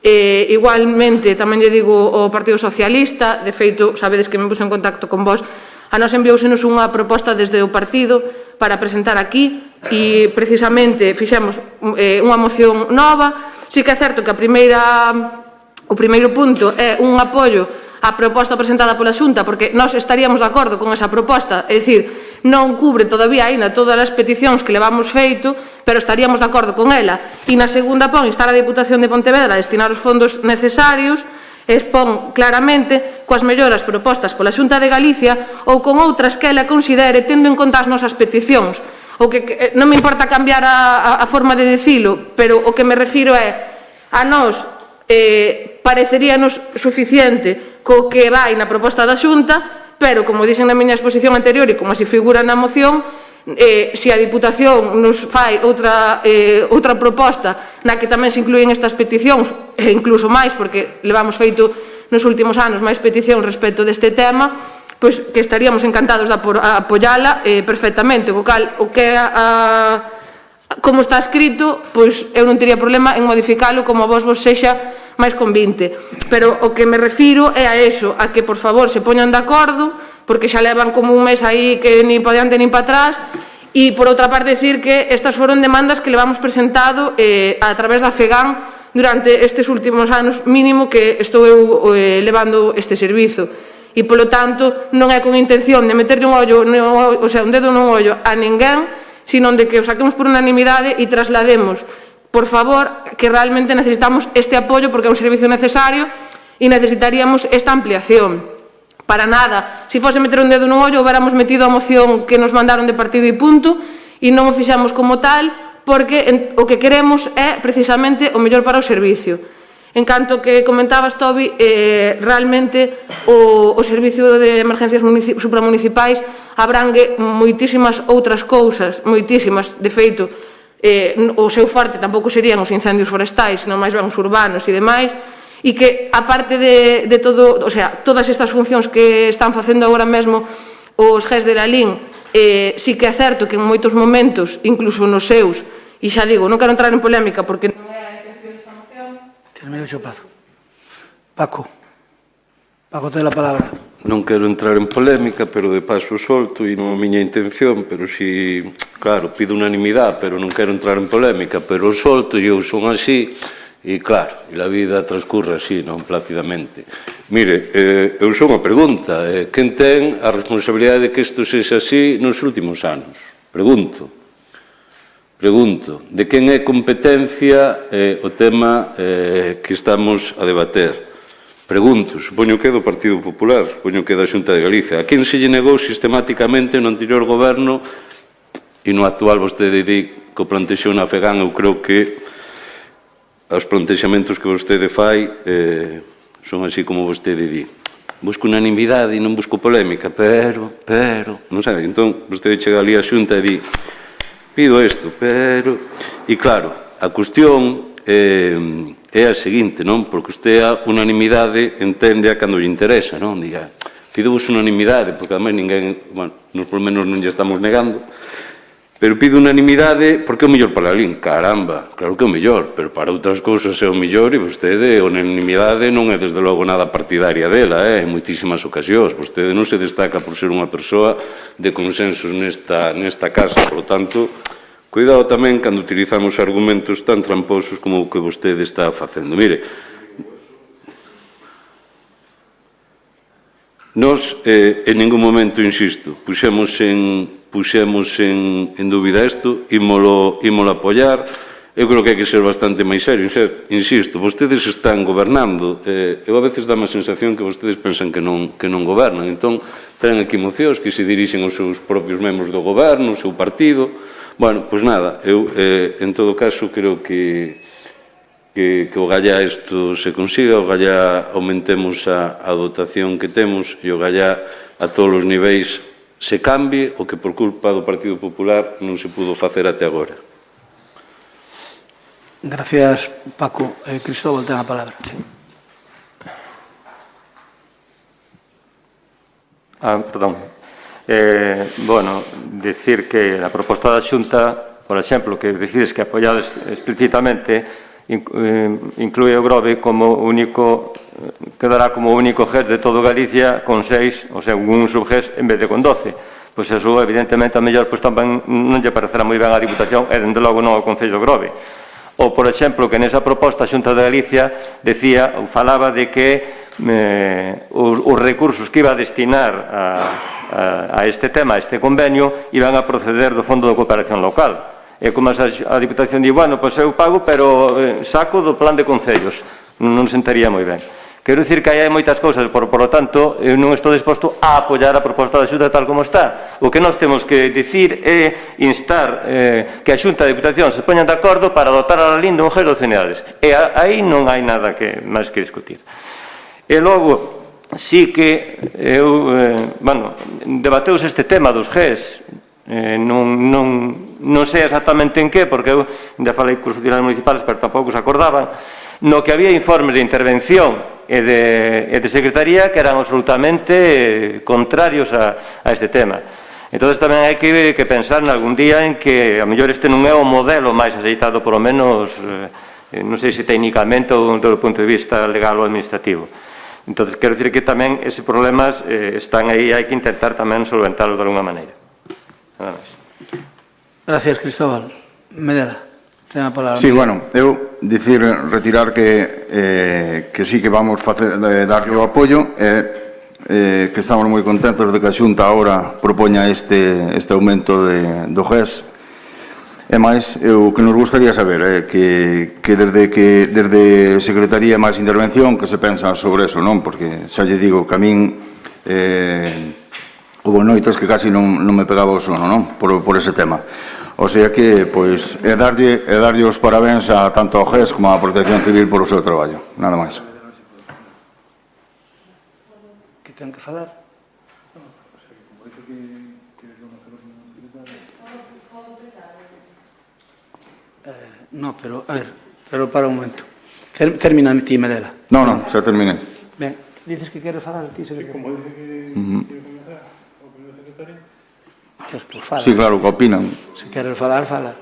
Igualmente, tamén lle digo ao Partido Socialista, de feito, sabedes que me puse en contacto con vos, a nos enviousenos unha proposta desde o partido para presentar aquí e precisamente fixemos unha moción nova. Sí que é certo que o primeiro punto é un apoio á proposta presentada pola Xunta, porque nós estaríamos de acordo con esa proposta, é dicir, non cubre todavía aínda todas as peticións que levamos feito, pero estaríamos de acordo con ela. E na segunda pon instar a Diputación de Pontevedra a destinar os fondos necesarios, expón claramente coas melloras propostas pola Xunta de Galicia ou con outras que ela considere tendo en conta as nosas peticións. O que non me importa cambiar a forma de dicilo, pero o que me refiro é a nós pareceríanos suficiente co que vai na proposta da Xunta, pero, como dixen na miña exposición anterior e como así figura na moción, se a Diputación nos fai outra proposta na que tamén se inclúen estas peticións, e incluso máis, porque levamos feito nos últimos anos máis peticións respecto deste tema, pois que estaríamos encantados de apoiala perfectamente, o cal, o que como está escrito, pois eu non teria problema en modificalo como a vos sexa máis convinte. Pero o que me refiro é a eso, a que, por favor, se poñan de acordo, porque xa levan como un mes aí que nin para diante nin para atrás, e, por outra parte, decir que estas foron demandas que levamos presentado a través da FEGAN durante estes últimos anos mínimo que estou eu levando este servizo. E, polo tanto, non é con intención de meterlle un ollo, o sea, un dedo nun ollo a ninguén, sino de que o saquemos por unanimidade e traslademos, por favor, que realmente necesitamos este apoio porque é un servicio necesario e necesitaríamos esta ampliación. Para nada, se fose meter un dedo nun ollo, hubiéramos metido a moción que nos mandaron de partido e punto, e non o fixamos como tal, porque o que queremos é precisamente o mellor para o servicio. En canto que comentabas, Tobi, realmente o servicio de emergencias supramunicipais abrangue moitísimas outras cousas, moitísimas, de feito, o seu forte tampouco serían os incendios forestais, senón máis ben os urbanos e demais, e que, aparte de todo, o sea, todas estas funcións que están facendo agora mesmo os GES de Lalín, sí que é certo que en moitos momentos, incluso nos seus, e xa digo, non quero entrar en polémica porque non é a intención desta moción. Termino o paso. Paco, ten a palabra. Non quero entrar en polémica, pero de paso solto, e non é a miña intención, pero si, claro, pido unanimidade, pero non quero entrar en polémica, pero solto e eu son así, e claro, e a vida transcurre así, non plácidamente. Mire, eu son unha pregunta, quen ten a responsabilidade de que isto sexa así nos últimos anos? Pregunto, de quen é competencia o tema que estamos a debater? Pregunto, supoño que é do Partido Popular, supoño que é da Xunta de Galicia. A quen se lle negou sistemáticamente no anterior goberno e no actual vostede di que o plantexou na FEGAN, eu creo que os plantexamentos que vostede fai son así como vostede di. Busco unanimidade e non busco polémica, pero, non sabe, entón vostede chega ali a Xunta e di pido isto, pero... E claro, a cuestión é a seguinte, non? Porque usted a unanimidade entende a cando lle interesa, non? Diga, pido-vos unanimidade, porque además ninguén, bueno, nos polo menos non lle estamos negando, pero pido unanimidade porque é o mellor para Lalín. Caramba, claro que é o mellor, pero para outras cousas é o mellor e vostede, a unanimidade non é desde logo nada partidaria dela, en moitísimas ocasións. Vostede non se destaca por ser unha persoa de consensos nesta casa, por lo tanto, cuidado tamén cando utilizamos argumentos tan tramposos como o que vostede está facendo. Mire, nós en ningún momento, insisto, puxemos en dúbida isto, ímolo apoiar. Eu creo que hai que ser bastante máis serio, insisto, vostedes están gobernando, eu a veces dá má sensación que vostedes pensan que non gobernan, entón traen aquí mocións que se dirixen aos seus propios membros do goberno, o seu partido. Bueno, pois nada, eu en todo caso creo que o gallá isto se consiga, o gallá aumentemos a dotación que temos e o gallá a todos os niveis se cambie o que por culpa do Partido Popular non se pudo facer até agora. Gracias, Paco. Cristóbal, ten a palabra. Sí. Perdón. Bueno, decir que a proposta da Xunta, por exemplo, que decides que apoiades explícitamente, inclúe o Grove como único, quedará como único GES de todo Galicia con 6, ou sea, un subGES en vez de con 12. Pois eso, evidentemente, a mellor tamén non lle parecerá moi ben a Diputación e, dende logo, non ao Concello de Grove. Ou, por exemplo, que nesa proposta a Xunta de Galicia decía, ou falaba de que os recursos que iba a destinar a este tema, a este convenio, iban a proceder do Fondo de Cooperación Local. E como a Diputación di, bueno, pois eu pago, pero saco do plan de concellos. Non sentaría moi ben. Quero dicir que hai moitas cousas, por lo tanto, eu non estou disposto a apoiar a proposta da Xunta tal como está. O que nós temos que dicir é instar que a Xunta e a Diputación se poñan de acordo para dotar a Lalín de un GES de Oceneades. E aí non hai nada máis que discutir. E logo, sí que debateuse este tema dos GES, non sei exactamente en que, porque eu ainda falei con os funcionarios municipales, pero tampouco se acordaban, no que había informes de intervención e de secretaría que eran absolutamente contrarios a este tema. Entón, tamén hai que pensar algún día en que a mellor este non é o modelo máis aceitado, por lo menos, non sei se técnicamente ou do punto de vista legal ou administrativo. Entón, quero dicir que tamén eses problemas están aí, hai que intentar tamén solventarlos de alguna maneira. Nada máis. Gracias, Cristóbal. Medela, ten a palabra. Sí, bueno, eu retirar que sí que vamos darlle o apoio que estamos moi contentos de que a Xunta agora propoña este aumento do GES. E máis, o que nos gustaría saber é que desde Secretaría máis intervención que se pensa sobre eso, non? Porque xa lle digo que a min houve noites que casi non me pegaba o sono, non? Por ese tema. O sea que, pois, é darlle os parabéns a tanto ao GES como á Protección Civil por o seu traballo. Nada máis. Que ten que falar? No, pero, a ver, pero para un momento. Termina ti, Medela. Non, xa terminei. Ben, dices que queres falar ti, secretario? Como dice que comenzar o primeiro secretario. Pues fala. Sí, claro, que opinan. Se queres falar, fala.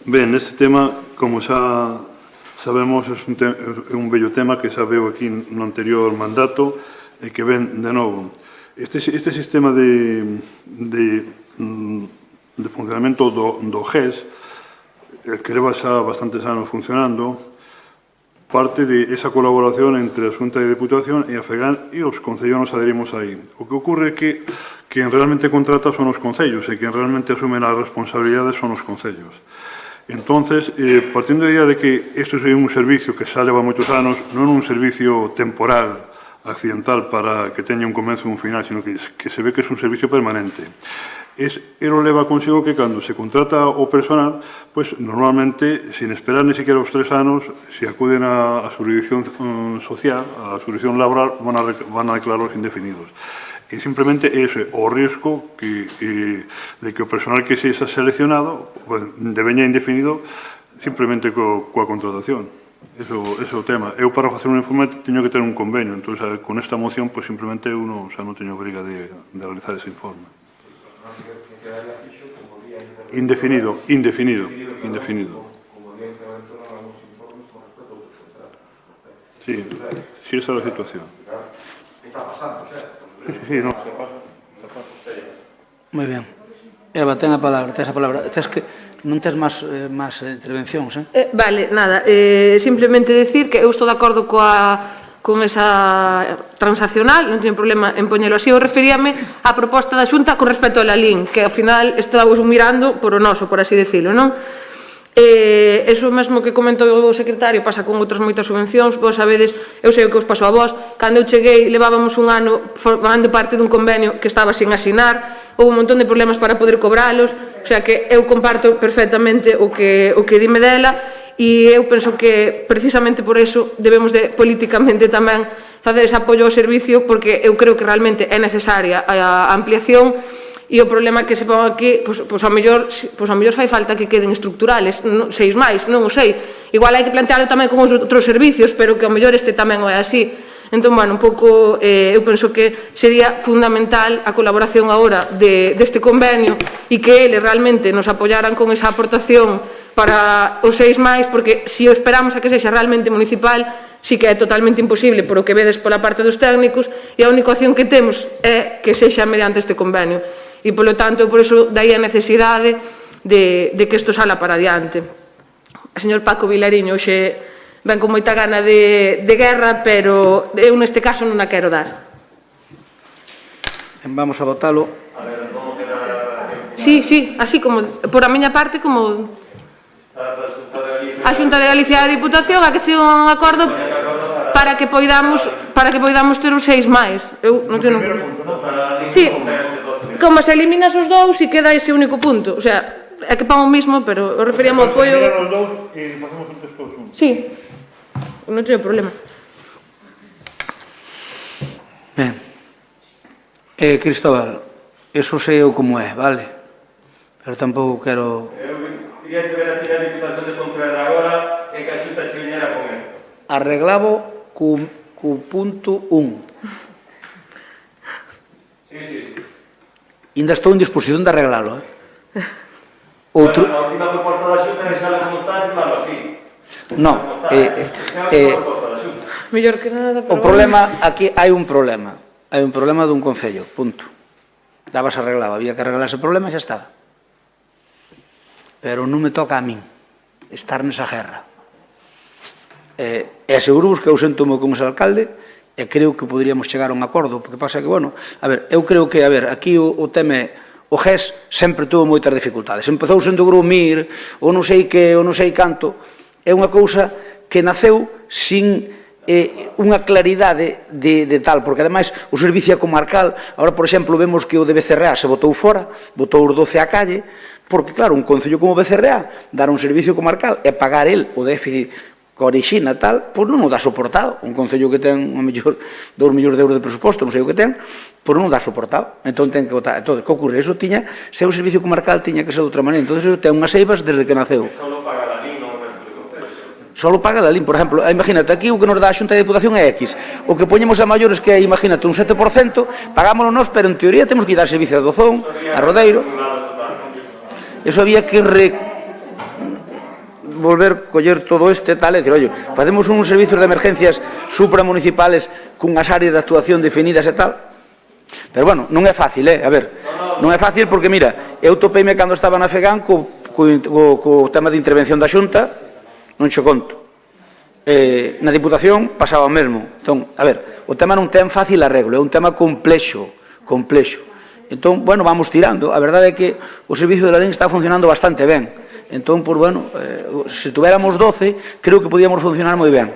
Ben, este tema, como xa sabemos, é un bello tema que xa veo aquí no anterior mandato e que ven de novo. Este sistema de funcionamento do GES, que leva xa bastantes anos funcionando, parte de esa colaboración entre a Xunta de Deputación e a FEGAN e os concellos nos adherimos aí. O que ocorre é que quen realmente contrata son os concellos e quen realmente asume as responsabilidades son os concellos. Entonces, partindo da idea de que isto é un servicio que xa leva moitos anos, non un servicio temporal, accidental, para que teña un comezo e un final, sino que se ve que é un servicio permanente. Ero leva consigo que cando se contrata o personal, pues normalmente, sin esperar ni siquiera os 3 anos, se acuden a xurisdicción social, a xurisdicción laboral, van a declarar os indefinidos. E simplemente ese o risco de que o personal que se xa seleccionado deveña indefinido simplemente coa contratación. Ese é o tema. Eu para facer un informe teño que ter un convenio, entón con esta moción pues simplemente eu non teño obriga de realizar ese informe. Indefinido. Sí, esa é a situación. Está pasando, xa. Sí, non. Moi ben. Eva, ten a palabra, non tes máis intervencións, Vale, nada, simplemente decir que eu estou de acordo con esa transaccional, non teño problema en poñelo así. Eu referíame á proposta da Xunta con respecto a LALIN, que ao final estábamos mirando por o noso, por así decirlo, non? Eso mesmo que comentou o secretario pasa con outras moitas subvencións. Vos sabedes, eu sei o que vos pasou a vos, cando eu cheguei levábamos un ano formando parte dun convenio que estaba sin asinar, houve un montón de problemas para poder cobralos, o sea que eu comparto perfectamente o que dime dela, e eu penso que precisamente por eso debemos de políticamente tamén facer ese apoio ao servicio, porque eu creo que realmente é necesaria a ampliación. E o problema que se pon aquí, pois a mellor fai falta que queden estructurales, 6 máis, non o sei. Igual hai que plantearlo tamén con outros servicios, pero que ao mellor este tamén é así. Entón, bueno, un pouco, eu penso que sería fundamental a colaboración agora deste convenio e que eles realmente nos apoyaran con esa aportación para os 6 máis, porque se o esperamos a que sexa realmente municipal, sí que é totalmente imposible por o que vedes pola parte dos técnicos, e a única opción que temos é que sexa mediante este convenio. E, polo tanto, por iso, daí a necesidade de que isto sala para adiante. O señor Paco Vilariño hoxe ven con moita gana de guerra, pero eu neste caso non a quero dar. Vamos a votalo. Sí, así como, por a miña parte, como a Xunta de Galicia e a Diputación a que cheguen a un acordo para que poidamos ter os 6 máis. Eu non teño problema. Sí, como se eliminas os dous e queda ese único punto. O sea, é que pon o mismo, pero eu referíame ao apoio... Os dous e facemos un texto xunto. Sí, non teño problema. Ben. Cristóbal, eso sei eu como é, vale? Pero tampouco quero... Eu quería ver a tirar a Diputación de Pontevedra agora e que a Xunta se viñera con esto. Arreglavo cu punto 1. Sí. Ainda estou en disposición de arreglalo, Outro... A última proposta da Xunta é deixalo como está e firmalo así. Non, Mellor que nada... o problema, aquí hai un problema. Hai un problema dun concello, punto. Dabas arreglado, había que arreglar ese problema e xa estaba. Pero non me toca a min estar nesa guerra. E aseguro-vos que eu sento-me con ese alcalde e creo que poderíamos chegar a un acordo, porque pasa que, bueno, a ver, eu creo que, aquí o tema é o GES sempre tuvo moitas dificultades. Empezou sendo Grumir, ou non sei que, ou non sei canto. É unha cousa que naceu sin unha claridade de tal, porque ademais o servicio comarcal, agora por exemplo vemos que o de Becerreá se botou fora, botou os 12 á calle, porque claro, un concello como Becerreá dar un servicio comarcal e pagar el o déficit que orixina tal, pois non o dá soportado. Un concello que ten a mellor 2 millóns de euros de presuposto, non sei o que ten, pois non o dá soportado. Entón ten que votar. Entón, que ocurre? Eso tiña, se é un servicio comarcal, tiña que ser de outra maneira. Entón, eso ten unhas eivas desde que naceu. Solo paga la LIN, por exemplo, imagínate, aquí o que nos dá a Xunta de Diputación é X, o que poñemos a maiores que é, imagínate, un 7%, pagámoslo nós, pero en teoría temos que dar servicio a Dozón, a Rodeiro. Eso había que volver coller todo tal, e dicir, oye, facemos uns servicios de emergencias supramunicipales cunhas áreas de actuación definidas e tal. Pero bueno, non é fácil, a ver, non é fácil porque, mira, eu topeime cando estaba na FEGAN co tema de intervención da Xunta, non xo conto. Na Diputación pasaba o mesmo. Entón, a ver, o tema non ten fácil arreglo, é un tema complexo. Entón, bueno, vamos tirando. A verdade é que o servicio de la LIN está funcionando bastante ben. Entón, pues bueno, se tuviéramos 12, creo que podíamos funcionar moi ben.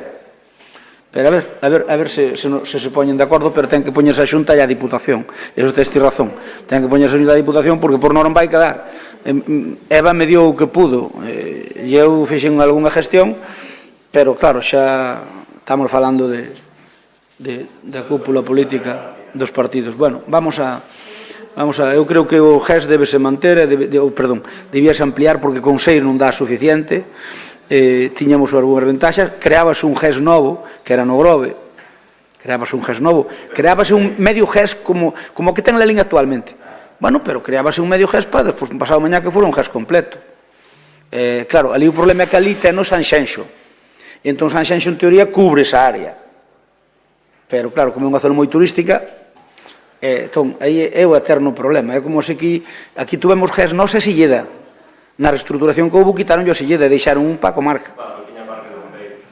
Pero a ver se se poñen de acordo, pero ten que poñerse a Xunta e a Diputación. Eso tes razón. Ten que poñerse a Xunta e a Diputación porque por non vai quedar. Eva me dio o que pudo e eu fixen algunha gestión, pero claro, xa estamos falando da cúpula política dos partidos. Bueno, vamos a eu creo que o GES debese manter, debíase ampliar porque con 6 non dá suficiente. Tiñamos algunhas ventaxas, creábase un GES novo que era no Grove, creábase un medio GES como que ten a LIN actualmente. Bueno, pero creábase un medio GES para despois, pasado mañá, que fora un GES completo. Claro, ali o problema é que ali ten o Sanxenxo. E entón Sanxenxo, en teoría, cubre esa área. Pero, claro, como é unha zona moi turística, entón, aí é o eterno problema. É como se aquí tuvemos GES, non sei se lle dá. Na reestruturación que houve, quitaron o Silleda e deixaron un pa comarca.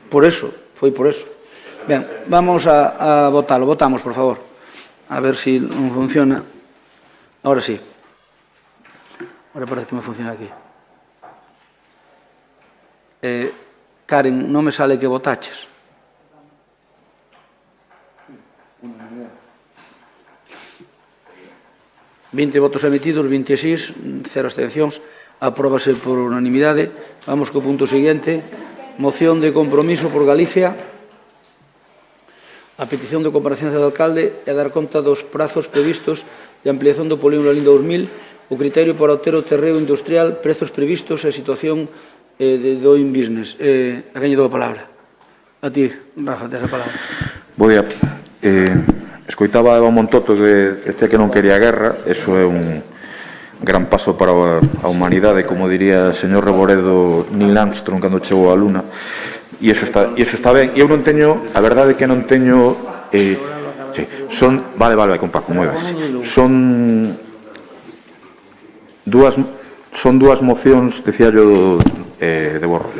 Por eso, foi por eso. Ben, vamos a votalo. Votamos, por favor. A ver se non funciona. Ahora sí. Ahora parece que me funciona aquí. Karen, non me sale que votaches. 20 votos emitidos, 26, 0 abstencións. Apróbase por unanimidade. Vamos co punto seguinte. Moción de compromiso por Galicia. A petición de comparecencia do alcalde e dar conta dos prazos previstos de ampliación do polígono LIN 2000, o criterio para obter o terreo industrial, prezos previstos e situación de doing business. A quen lle dou a palabra? A ti, Rafa, tes a palabra. Bo día. Escoitaba a Eva Montoto que decía que non quería guerra. Eso é un gran paso para a humanidade, como diría o señor Reboredo Neil Armstrong cando chegou á Luna. E iso está ben. E eu non teño, a verdade é que non teño Vale, con Paco, moi ben. Son dúas mocións, decía yo de borro.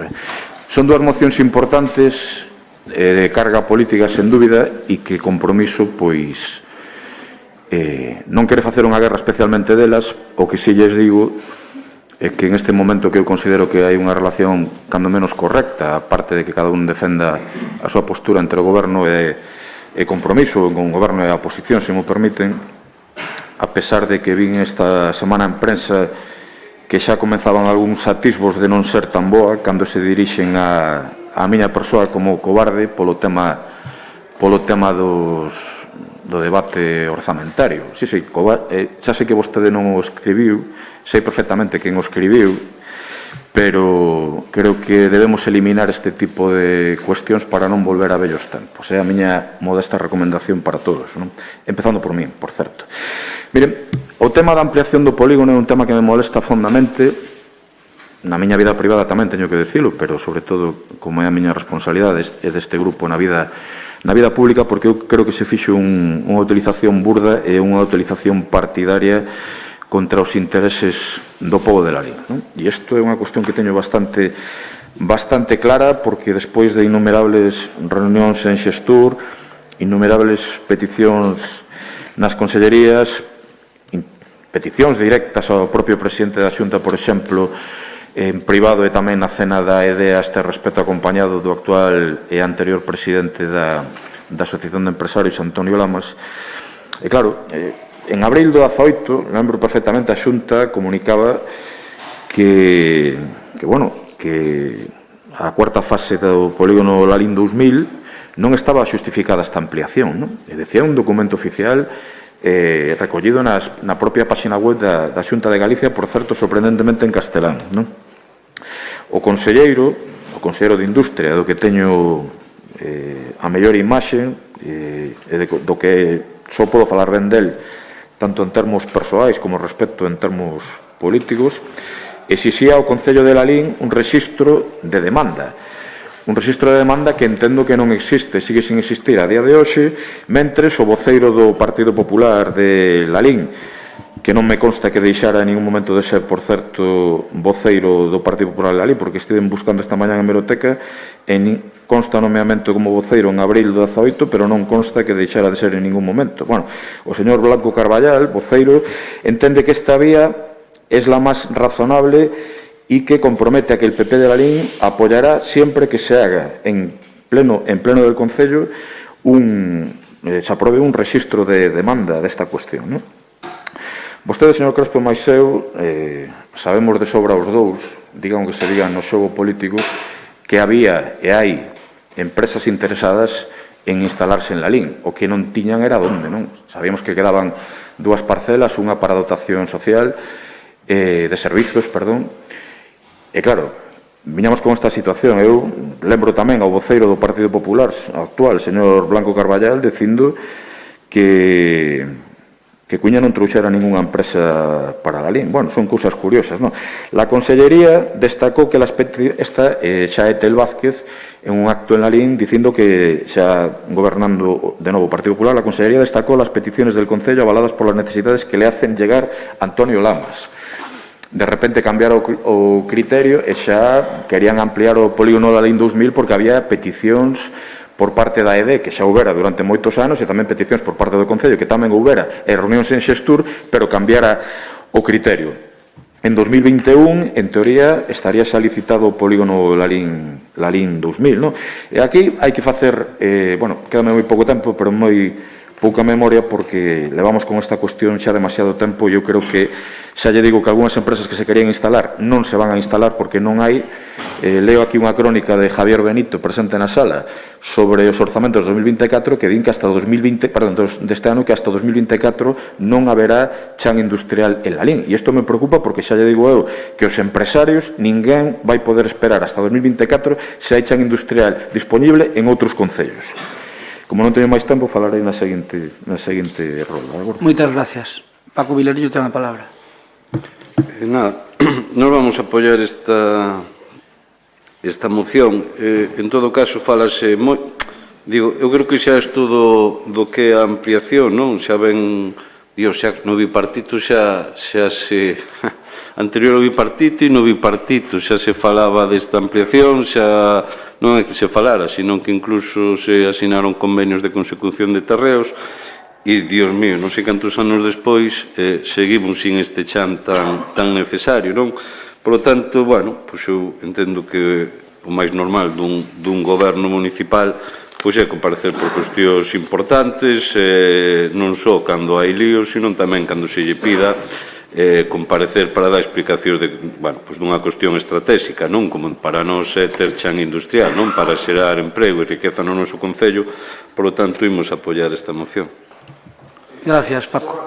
Son dúas mocións importantes de carga política, sen dúbida, e que Compromiso, pois, non quere facer unha guerra especialmente delas. O que si lles digo é que en este momento que eu considero que hai unha relación cando menos correcta, aparte de que cada un defenda a súa postura entre o goberno e Compromiso, con o goberno e a oposición, se mo permiten, a pesar de que vin esta semana en prensa que xa comenzaban algúns atisbos de non ser tan boa cando se dirixen a miña persoa como cobarde polo tema do debate orzamentario. Xa sei que vostede non o escribiu, sei perfectamente quen o escribiu, pero creo que debemos eliminar este tipo de cuestións para non volver a vellos tempos. É a miña modesta recomendación para todos, non? Empezando por min, por certo. Miren, o tema da ampliación do polígono é un tema que me molesta fondamente. Na miña vida privada tamén teño que dicilo, pero sobre todo, como é a miña responsabilidade e deste grupo na vida pública, porque eu creo que se fixo unha utilización burda e unha utilización partidaria contra os intereses do pobo de Lalín. E isto é unha cuestión que teño bastante clara, porque despois de innumerables reunións en Xestur, innumerables peticións nas consellerías, peticións directas ao propio presidente da Xunta, por exemplo, en privado e tamén na cena da EDEA a este respecto, acompañado do actual e anterior presidente da Asociación de Empresarios, Antonio Lamas. E claro, en abril do 18, lembro perfectamente, a Xunta comunicaba que a cuarta fase do polígono Lalín 2000 non estaba xustificada esta ampliación, non? E decía un documento oficial recollido na propia página web da Xunta de Galicia, por certo, sorprendentemente en castelán, non? O conselleiro de Industria, do que teño a mellor imaxe, do que só podo falar ben del, tanto en termos persoais como respecto en termos políticos, exixía ao Concello de Lalín un rexistro de demanda. Un rexistro de demanda que entendo que non existe, sigue sin existir a día de hoxe, mentres o voceiro do Partido Popular de Lalín, que non me consta que deixara en ningún momento de ser, por certo, voceiro do Partido Popular de Lalín, porque estive buscando esta mañá en hemeroteca, consta o nomeamento como voceiro en abril do 18, pero non consta que deixara de ser en ningún momento. Bueno, o señor Blanco Carballal, voceiro, entende que esta vía es la más razonable y que compromete a que el PP de Lalín apoyará siempre que se haga en pleno del Concello se apruebe un rexistro de demanda desta cuestión, non? Vostede, señor Crespo, máis eu, sabemos de sobra os dous, digan o que se diga no xogo político, que había e hai empresas interesadas en instalarse en Lalín. O que non tiñan era onde, non? Sabíamos que quedaban dúas parcelas, unha para dotación social, de servizos, perdón. E claro, viñamos con esta situación. Eu lembro tamén ao voceiro do Partido Popular actual, señor Blanco Carballal, dicindo que Cuña non trouxera ningunha empresa para Lalín. Bueno, son cousas curiosas, non? La Consellería destacou que esta xa é Tel Vázquez en un acto en Lalín dicindo que xa gobernando de novo o Partido Popular, la Consellería destacou las peticiones del Concello avaladas por las necesidades que le hacen llegar Antonio Lamas. De repente cambiaron o criterio e xa querían ampliar o polígono Lalín 2000 porque había peticións por parte da ED, que xa houbera durante moitos anos, e tamén peticións por parte do Concello, que tamén houbera, e reunións en Xestur, pero cambiara o criterio. En 2021, en teoría, estaría xa licitado o polígono Lalín 2000, non? E aquí hai que facer, quédame moi pouco tempo, pero moi pouca memoria, porque levamos con esta cuestión xa demasiado tempo, e eu creo que xa lle digo que algunhas empresas que se querían instalar non se van a instalar porque non hai. Leo aquí unha crónica de Javier Benito presente na sala sobre os orzamentos de 2024 que din que hasta 2020, perdón, deste ano, que hasta 2024 non haberá chan industrial en Lalín. E isto me preocupa porque xa lle digo eu que os empresarios ninguén vai poder esperar hasta 2024 se hai chan industrial disponible en outros concellos. Como non teño máis tempo, falarei na seguinte rolda. Moitas gracias. Paco Vilarillo ten a palabra. Nada, nos vamos a apoiar esta moción. En todo caso, falase digo, eu creo que xa estudo do que é a ampliación, non? Xa ven, dios, xa no bipartito xa se anterior ao bipartito e no bipartito xa se falaba desta ampliación, xa non é que se falara, sino que incluso se asinaron convenios de consecución de terreos. E, dios mío, non sei cantos anos despois seguimos sin este chan tan necesario, non? Por lo tanto, bueno, pois eu entendo que o máis normal dun goberno municipal pois é comparecer por cuestións importantes, non só cando hai líos, sino tamén cando se lle pida comparecer para dar explicacións dunha cuestión estratégica, non? Como para nós ter chan industrial, non? Para xerar emprego e riqueza no noso concello. Por lo tanto, imos apoiar esta moción. Gracias, Paco.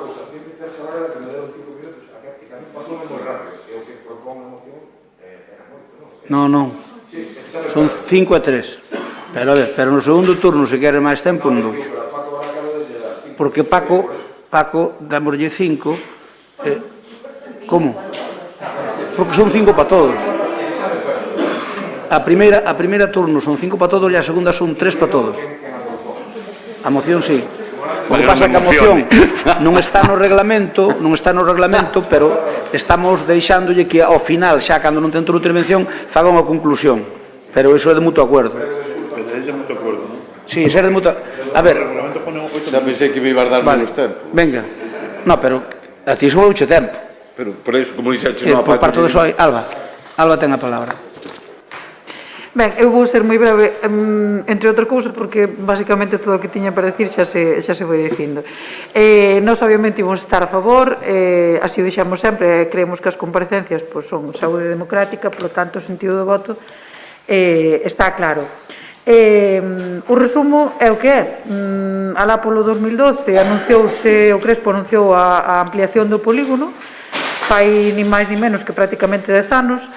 Non. Son 5 a 3. Pero a ver, no segundo turno, se quere máis tempo, non dou. Porque Paco, dámoslle 5. Como? Porque son 5 para todos. A primeira turno son 5 para todos e a segunda son 3 para todos. A moción, sí. O que pasa é que a moción non está no reglamento, pero estamos deixándolle que ao final, xa cando non ten turno de intervención, faga unha conclusión. Pero iso é de mutuo acordo. Pero é de mutuo acordo, non? Sí, é de mutuo... A ver... Xa pensei que me iba a dar menos tempo. Venga. No, pero A ti sumou mucho tempo. Pero por eso, como dixeches, non por parte do PSOE. Alba ten a palabra. Ben, eu vou ser moi breve, entre outras cousas, porque basicamente todo o que tiña para decir xa se foi dicindo. Nós, obviamente, íbamos estar a favor, así o dixemos sempre, creemos que as comparecencias son saúde democrática, polo tanto, o sentido do voto está claro. O resumo é o que é. Alá polo 2012 anunciouse, o Crespo anunciou a ampliación do polígono, fai ni máis ni menos que prácticamente 10 anos.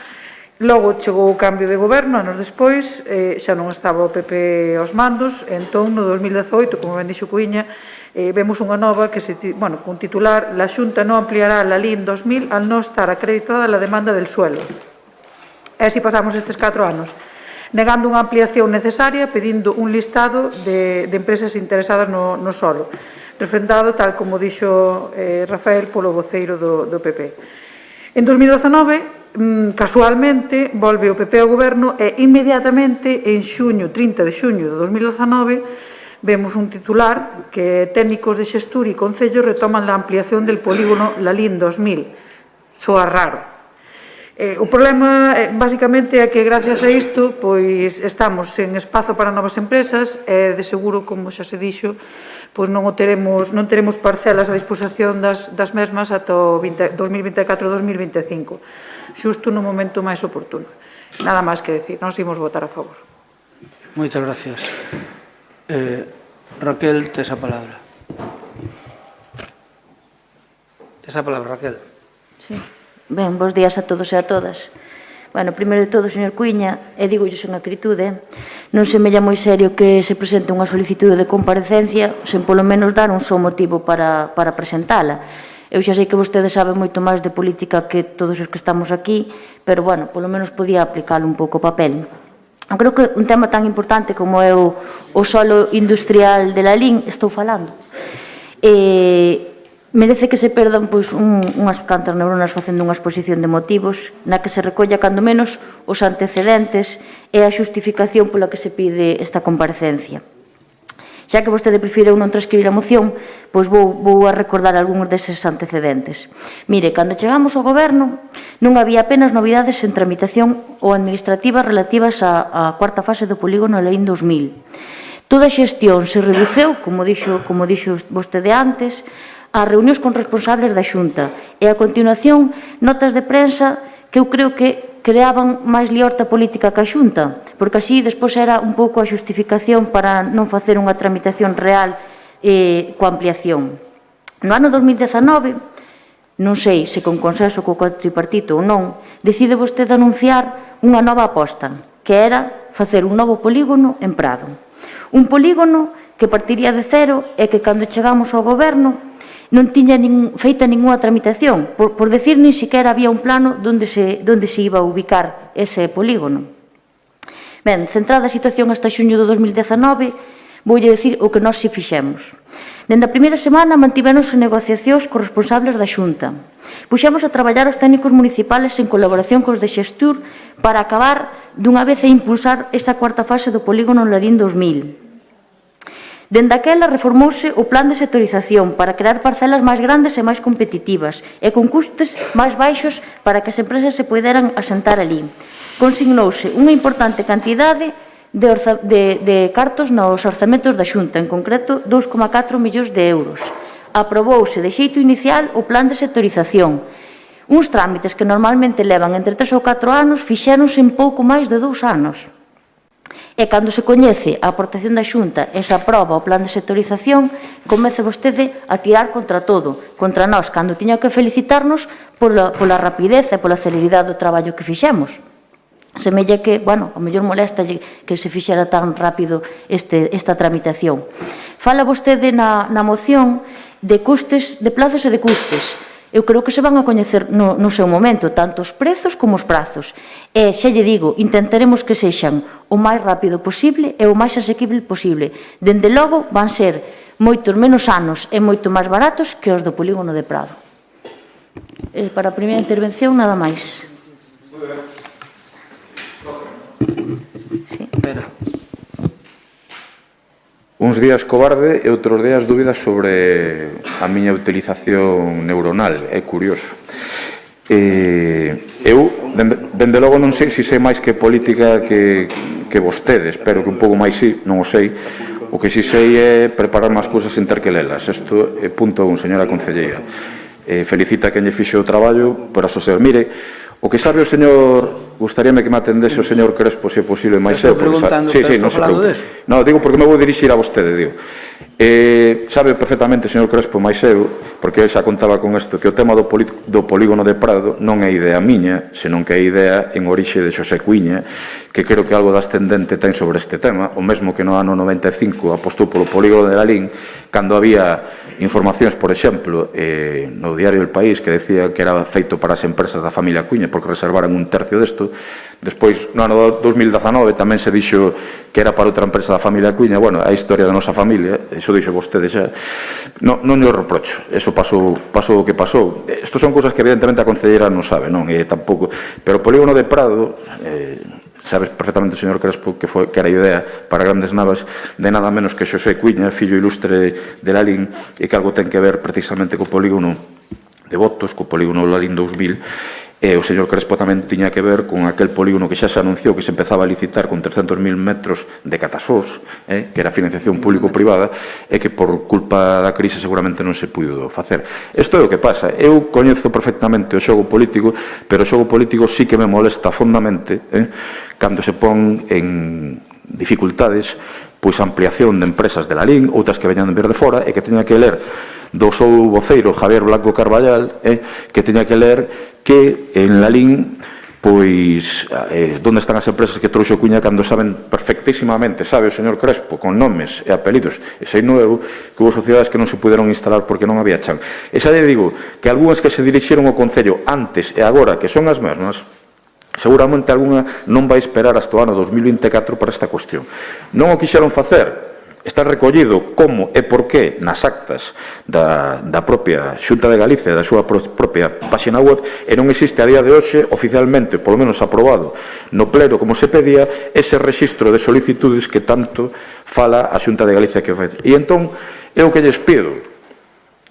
Logo chegou o cambio de goberno, anos despois, xa non estaba o PP aos mandos, entón no 2018, como ben dixo Cuíña, vemos unha nova que, con titular «La Xunta no ampliará la LIN 2000 al no estar acreditada la demanda del suelo». E así pasamos estes 4 anos, negando unha ampliación necesaria, pedindo un listado de empresas interesadas no solo, refrendado, tal como dixo Rafael, polo voceiro do PP. En 2019, casualmente, volve o PP ao goberno e inmediatamente, en xuño, 30 de xuño de 2019, vemos un titular que técnicos de Xestur e Concello retoman la ampliación del polígono La LIN 2000. Soa raro. O problema, basicamente, é que gracias a isto, pois estamos en espazo para novas empresas e, de seguro, como xa se dixo, pois non teremos parcelas a disposición das mesmas ata o 2024-2025. Xusto no momento máis oportuno. Nada máis que decir, nós imos votar a favor. Moitas gracias. Raquel, tes a palabra. Tes a palabra, Raquel. Sí. Ben, bons días a todos e a todas. Bueno, primeiro de todo, señor Cuíña, e digo yo sen acritude, non semella moi serio que se presente unha solicitude de comparecencia sen polo menos dar un só motivo para presentala. Eu xa sei que vostede sabe moito máis de política que todos os que estamos aquí, pero, bueno, polo menos podía aplicar un pouco o papel. Eu creo que un tema tan importante como é o solo industrial de la LIN, estou falando, merece que se perdan unhas cantas neuronas facendo unha exposición de motivos na que se recolla, cando menos, os antecedentes e a xustificación pola que se pide esta comparecencia. Xa que vostede prefireu non transcribir a moción, pois vou a recordar algúns deses antecedentes. Mire, cando chegamos ao goberno, non había apenas novidades en tramitación ou administrativas relativas á cuarta fase do polígono LIN 2000. Toda a xestión se reduceu, como dixo vostede antes, as reunións con responsables da Xunta e, a continuación, notas de prensa que eu creo que creaban máis liorta política que a Xunta, porque así despois era un pouco a xustificación para non facer unha tramitación real coa ampliación. No ano 2019, non sei se con consenso co tripartito ou non, decide vostede anunciar unha nova aposta, que era facer un novo polígono en Prado. Un polígono que partiría de cero e que, cando chegamos ao goberno, non tiña feita ninguna tramitación, por decir, nin siquiera había un plano onde se iba a ubicar ese polígono. Ben, centrada a situación hasta xuño do 2019, voulle dicir o que nós si fixemos. Dende a primeira semana mantivéronse negociacións cos responsables da Xunta. Puxemos a traballar os técnicos municipales en colaboración cos de Xestur para acabar dunha vez e impulsar esa cuarta fase do polígono LIN 2000. Dende aquela reformouse o plan de sectorización para crear parcelas máis grandes e máis competitivas e con custes máis baixos para que as empresas se poderan asentar ali. Consignouse unha importante cantidade de cartos nos orzamentos da Xunta, en concreto 2,4 millóns de euros. Aprobouse de xeito inicial o plan de sectorización. Uns trámites que normalmente levan entre 3 ou 4 anos fixéronse en pouco máis de 2 anos. E cando se coñece a aportación da Xunta e se aproba o plan de sectorización, comece vostede a tirar contra todo, contra nós, cando tiña que felicitarnos pola rapidez e pola celeridade do traballo que fixemos. Semella que, a mellor molesta que se fixera tan rápido esta tramitación. Fala vostede na moción de custes, de plazos e de custes. Eu creo que se van a coñecer no seu momento, tanto os prezos como os prazos. E, xa lle digo, intentaremos que sexan o máis rápido posible e o máis asequible posible. Dende logo, van ser moitos menos anos e moito máis baratos que os do polígono de Prado. Para a primeira intervención, nada máis. Uns días cobarde e outros días dúbidas sobre a miña utilización neuronal. É curioso. Eu, dende logo, non sei se sei máis que política que vostedes. Espero que un pouco máis sí, non o sei. O que si sei é preparar máis cousas sin ter que lelas. Isto é punto 1, señora concelleira. Felicita quen lle fixo o traballo por asociar. Mire, o que sabe o señor... Gustaríame que me atendese o señor Crespo, se é posible, máis eu. Estou preguntando, sí, non se preocupe. Non, digo porque me vou dirixir a vostede, digo. Sabe perfectamente, señor Crespo, máis eu, porque xa contaba con isto, que o tema do polígono de Prado non é idea miña, senón que é idea en orixe de Xosé Cuíña, que creo que algo de ascendente ten sobre este tema, o mesmo que no ano 95 apostou polo polígono de Lalín, cando había informacións, por exemplo, no diario El País, que decía que era feito para as empresas da familia Cuíña, porque reservaran un tercio desto. Despois, no ano 2019, tamén se dixo que era para outra empresa da familia Cuíña. Bueno, a historia da nosa familia, iso dixo vostede xa. Non o reprocho, eso pasou o que pasou. Isto son cousas que evidentemente a concelleira non sabe, non? E tampouco. Pero o polígono de Prado... Sabes perfectamente, señor Crespo, que era idea para grandes navas de nada menos que Xosé Cuíña, fillo ilustre de Lalín, e que algo ten que ver precisamente co polígono de Botos, co polígono Lalín 2000, e o señor Crespo tamén tiña que ver con aquel polígono que xa se anunciou que se empezaba a licitar con 300.000 metros de catasós, que era financiación público-privada, e que por culpa da crise seguramente non se puido facer. Isto é o que pasa. Eu coñezo perfectamente o xogo político, pero o xogo político sí que me molesta fondamente cando se pon en dificultades pois a ampliación de empresas de Lalín, outras que veñan de vir de fora, e que teña que ler do seu voceiro Javier Blanco Carballal, que teña que ler que en Lalín, pois, onde están as empresas que trouxo Cuña, cando saben perfectísimamente, sabe o señor Crespo, con nomes e apelidos, e sei no eu, que houve sociedades que non se puderon instalar porque non había chan. E xa lle digo que algunhas que se dirixeron ao Concello antes e agora, que son as mesmas, seguramente algunha non vai esperar hasta o ano 2024 para esta cuestión. Non o quixeron facer. Está recollido como e por qué nas actas da propia Xunta de Galicia, da súa propia páxina web, e non existe a día de hoxe oficialmente, polo menos aprobado no pleno como se pedía, ese rexistro de solicitudes que tanto fala a Xunta de Galicia que fai. E entón, eu que lles pido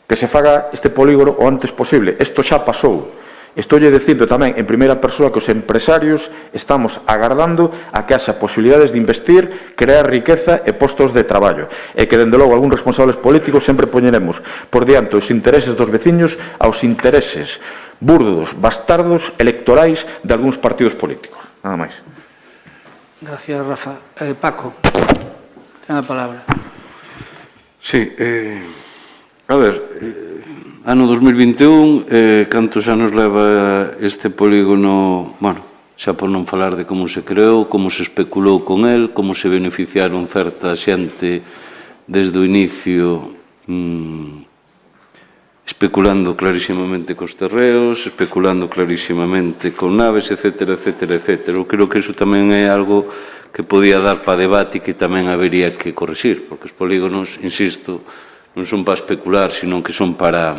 que se faga este polígono o antes posible. Isto xa pasou. Estou-lle dicindo tamén en primeira persoa que os empresarios estamos agardando a que haxa posibilidades de investir, crear riqueza e postos de traballo, e que, dende logo, algúns responsables políticos sempre poñeremos por diante os intereses dos veciños aos intereses burdos, bastardos, electorais de algúns partidos políticos. Nada máis. Gracias, Rafa. Paco, ten a palabra. Sí, a ver... Ano 2021, cantos anos leva este polígono, bueno, xa por non falar de como se creou, como se especulou con el, como se beneficiaron certa xente desde o inicio, especulando clarísimamente cos terreos, especulando clarísimamente con naves, etcétera, etcétera, etcétera. Eu creo que iso tamén é algo que podía dar para debate e que tamén habería que corrixir, porque os polígonos, insisto, non son para especular, sino que son para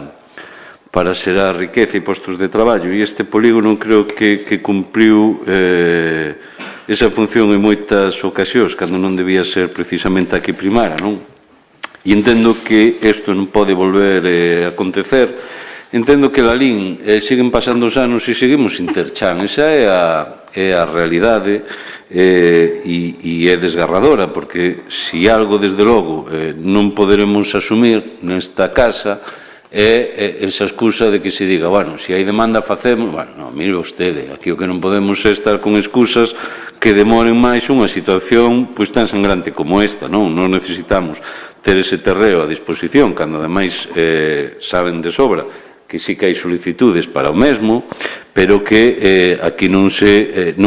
xerar riqueza e postos de traballo. E este polígono creo que cumpriu esa función en moitas ocasións, cando non debía ser precisamente a que primara, non? E entendo que isto non pode volver a acontecer. Entendo que Lalín siguen pasando os anos e seguimos sin ter chan. Esa é a realidade, e é desgarradora, porque se algo, desde logo, non poderemos asumir nesta casa é esa excusa de que se diga, bueno, se hai demanda facemos, bueno, non, mire vostede, aquí o que non podemos é estar con excusas que demoren máis unha situación pois tan sangrante como esta, non? Non necesitamos ter ese terreo a disposición, cando ademais saben de sobra que sí que hai solicitudes para o mesmo, pero que aquí non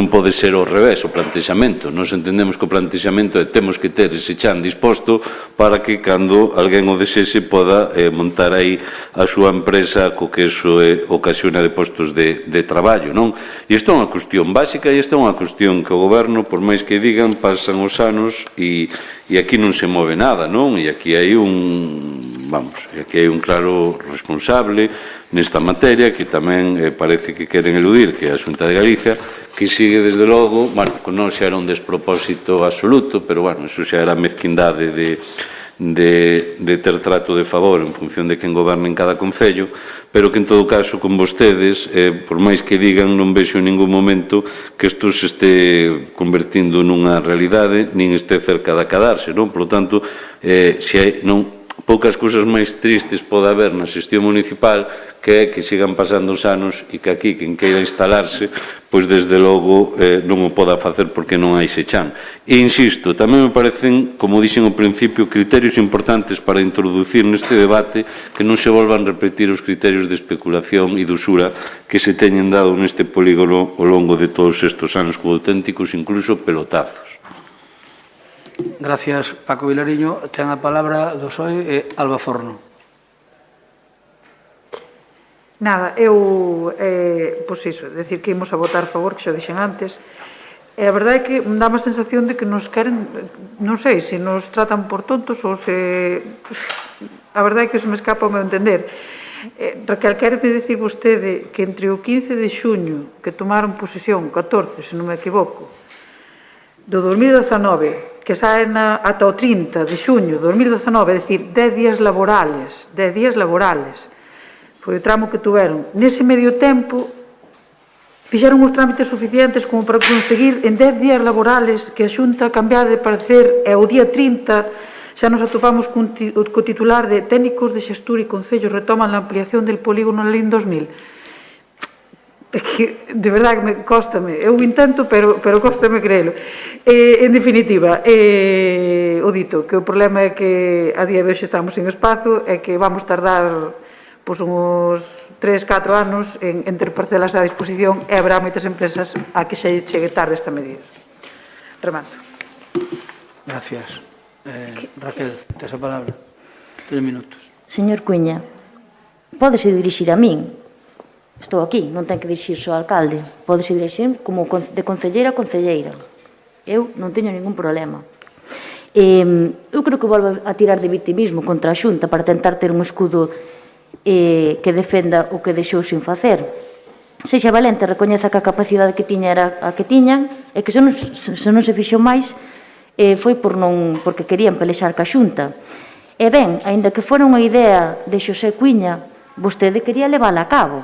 pode ser ao revés o plantexamento. Nos entendemos que o plantexamento é temos que ter ese chan disposto para que cando alguén o desexe poda montar aí a súa empresa co que iso ocasiona de postos de traballo, non? E isto é unha cuestión básica e isto é unha cuestión que o goberno, por máis que digan, pasan os anos e aquí non se move nada, non? E aquí hai un claro responsable nesta materia que tamén parece que queren eludir, que é a Xunta de Galicia, que sigue desde logo, bueno, con nós xa era un despropósito absoluto, pero bueno, eso xa era a mezquindade de ter trato de favor en función de quen goberna en cada concello, pero que en todo caso con vostedes, por máis que digan, non vexo en ningún momento que isto se este convertindo nunha realidade, nin este cerca de acadarse, non? Por lo tanto, poucas cousas máis tristes pode haber na xestión municipal que é que sigan pasando os anos e que aquí, quen queira instalarse, pois desde logo non o poda facer porque non hai se chan. E insisto, tamén me parecen, como dixen ao principio, criterios importantes para introducir neste debate que non se volvan a repetir os criterios de especulación e de usura que se teñen dado neste polígono ao longo de todos estes anos con auténticos, incluso pelotazos. Gracias, Paco Vilariño. Ten a palabra do PSOE Alba Forno. Nada, eu, pois iso, decir que imos a votar a favor, que xa dixen antes, e a verdade é que me dá má sensación de que nos queren, non sei, se nos tratan por tontos ou se... A verdade é que se me escapa o meu entender. Raquel, quéreme dicir vostede que entre o 15 de xuño, que tomaron posesión, 14, se non me equivoco, do 2019, que saen ata o 30 de xuño de 2019, é dicir, 10 días laborales, foi o tramo que tuveron. Nese medio tempo, fixeron os trámites suficientes como para conseguir en 10 días laborales que a Xunta cambiara de parecer e o día 30 xa nos atopamos co titular de técnicos de xestura e concellos retoman a ampliación del polígono na LIN 2000. É que, de verdade, cóstame, eu intento, pero cóstame creelo. En definitiva, o dito, que o problema é que a día de hoxe estamos sin espazo e que vamos tardar uns 3-4 anos en ter parcelas a disposición e habrá moitas empresas a que xa chegue tarde esta medida. Remato. Gracias. Raquel, tes a palabra. 3 minutos. Señor Cuíña, pódese dirixir a min. Estou aquí, non ten que dirixirse ao alcalde. Pódese dirixir como de concelleira a concelleira. Eu non teño ningún problema. Eu creo que volvo a tirar de victimismo contra a Xunta para tentar ter un escudo que defenda o que deixou sin facer. Sexa valente, recoñeza que a capacidade que tiña era a que tiñan e que se non se fixou máis foi porque querían pelexar ca Xunta. E ben, aínda que fora unha idea de Xosé Cuíña, vostede quería levála a cabo.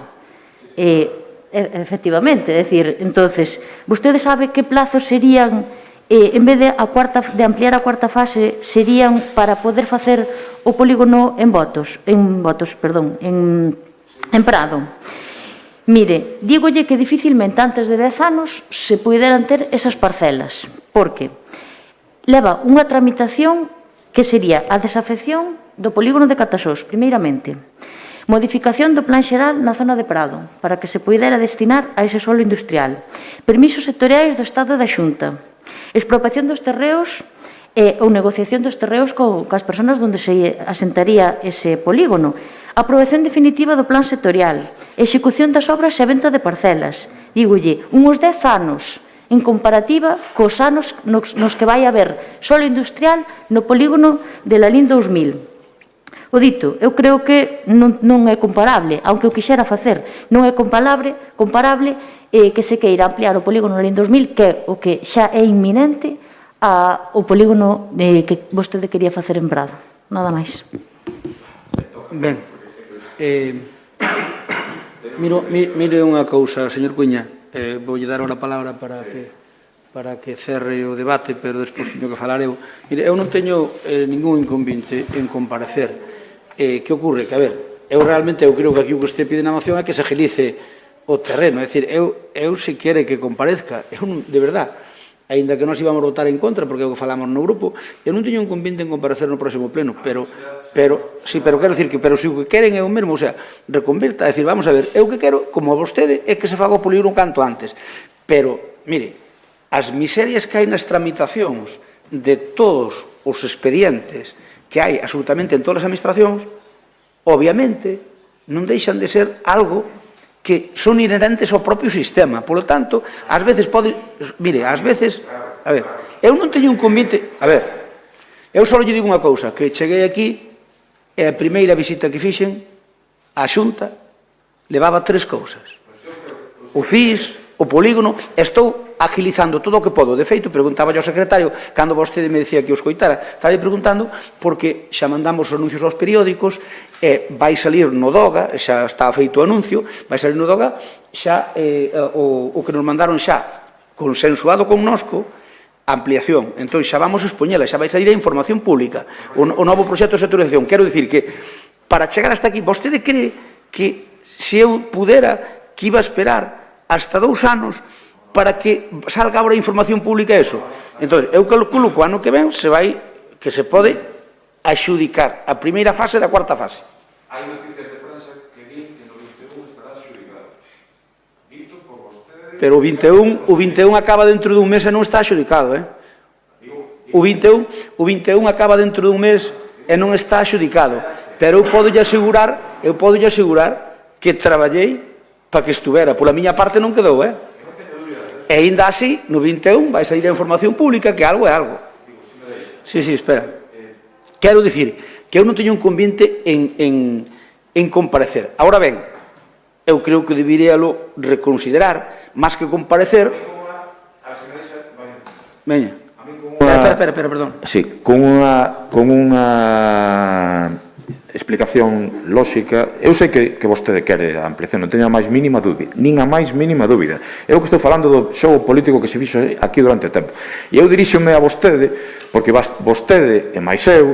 Efectivamente, é dicir, entonces, vostede sabe que plazos serían, en vez de ampliar a cuarta fase, serían para poder facer o polígono en Prado. Mire, dígolle que dificilmente antes de 10 anos se puderan ter esas parcelas, porque leva unha tramitación que sería a desafección do polígono de Catasós, primeiramente. Modificación do plan xeral na zona de Prado, para que se pudera destinar a ese solo industrial. Permisos sectoriais do Estado da Xunta. Expropiación dos terreos ou negociación dos terreos coas persoas onde se asentaría ese polígono. Aprobación definitiva do plan sectorial. Execución das obras e venta de parcelas. Dígolle, uns 10 anos en comparativa cos anos nos que vai haber solo industrial no polígono de la LIN 2000. O dito, eu creo que non é comparable, aunque o quixera facer, non é comparable que se queira ampliar o polígono LIN 2000, que é o que xa é inminente, ao polígono que vostede quería facer en Prado. Nada máis. Ben, mire unha cousa, señor Cuíña, voulle dar a palabra para que cerre o debate, pero despois teño que falar eu. Mire, eu non teño ningún inconveniente en comparecer. Que ocorre? Que, a ver, eu creo que aquí o que este pide na moción é que se agilice o terreno. É dicir, eu se quere que comparezca, de verdad, aínda que nós íbamos a votar en contra, porque é o que falamos no grupo, eu non teño un inconveniente en comparecer no próximo pleno, pero quero dicir que, se o que queren é o mesmo, o sea, reconvirta, é dicir, vamos a ver, eu que quero, como a vostede, é que se faga o polígono canto antes. Pero, mire, as miserias que hai nas tramitacións de todos os expedientes que hai absolutamente en todas as administracións, obviamente, non deixan de ser algo que son inherentes ao propio sistema. Por lo tanto, ás veces pode... Mire, ás veces... A ver, eu non teño un convite... A ver, eu só lle digo unha cousa, que cheguei aquí e a primeira visita que fixen á Xunta levaba 3 cousas. O CIS, o polígono, estou agilizando todo o que podo. De feito, preguntaba ao secretario, cando vostede me decía que o escoitara, estaba preguntando porque xa mandamos os anuncios aos periódicos, vai salir no DOGA, xa está feito o anuncio, vai salir no DOGA, xa o que nos mandaron xa consensuado connosco, ampliación. Entón, xa vamos a expoñela, xa vai salir a información pública, o novo proxecto de sectorización. Quero dicir que, para chegar hasta aquí, vostede cree que se eu pudera, que iba a esperar hasta 2 anos para que salga agora a información pública eso? Entón, eu calculo que o ano que ven que se pode axudicar a primeira fase da cuarta fase. Hai noticias de prensa que din que no 21 estará axudicado. Dito por vostede... Pero o 21 acaba dentro dun mes e non está axudicado, O 21 acaba dentro dun mes e non está axudicado. Pero eu podo asegurar que traballei para que estuvera. Pola miña parte non quedou, E ainda así, no 21 vai sair a información pública que algo é algo. Sí, espera. Quero dicir que eu non teño un convite en comparecer. Ahora ben, eu creo que deberíalo reconsiderar, máis que comparecer... Veña. Espera, perdón. Sí, con unha explicación lóxica. Eu sei que vostede quere a ampliación, non teño a máis mínima dúbida, nin a máis mínima dúbida. Eu que estou falando do xogo político que se fixo aquí durante o tempo. E eu diríxome a vostede, porque vostede e máis eu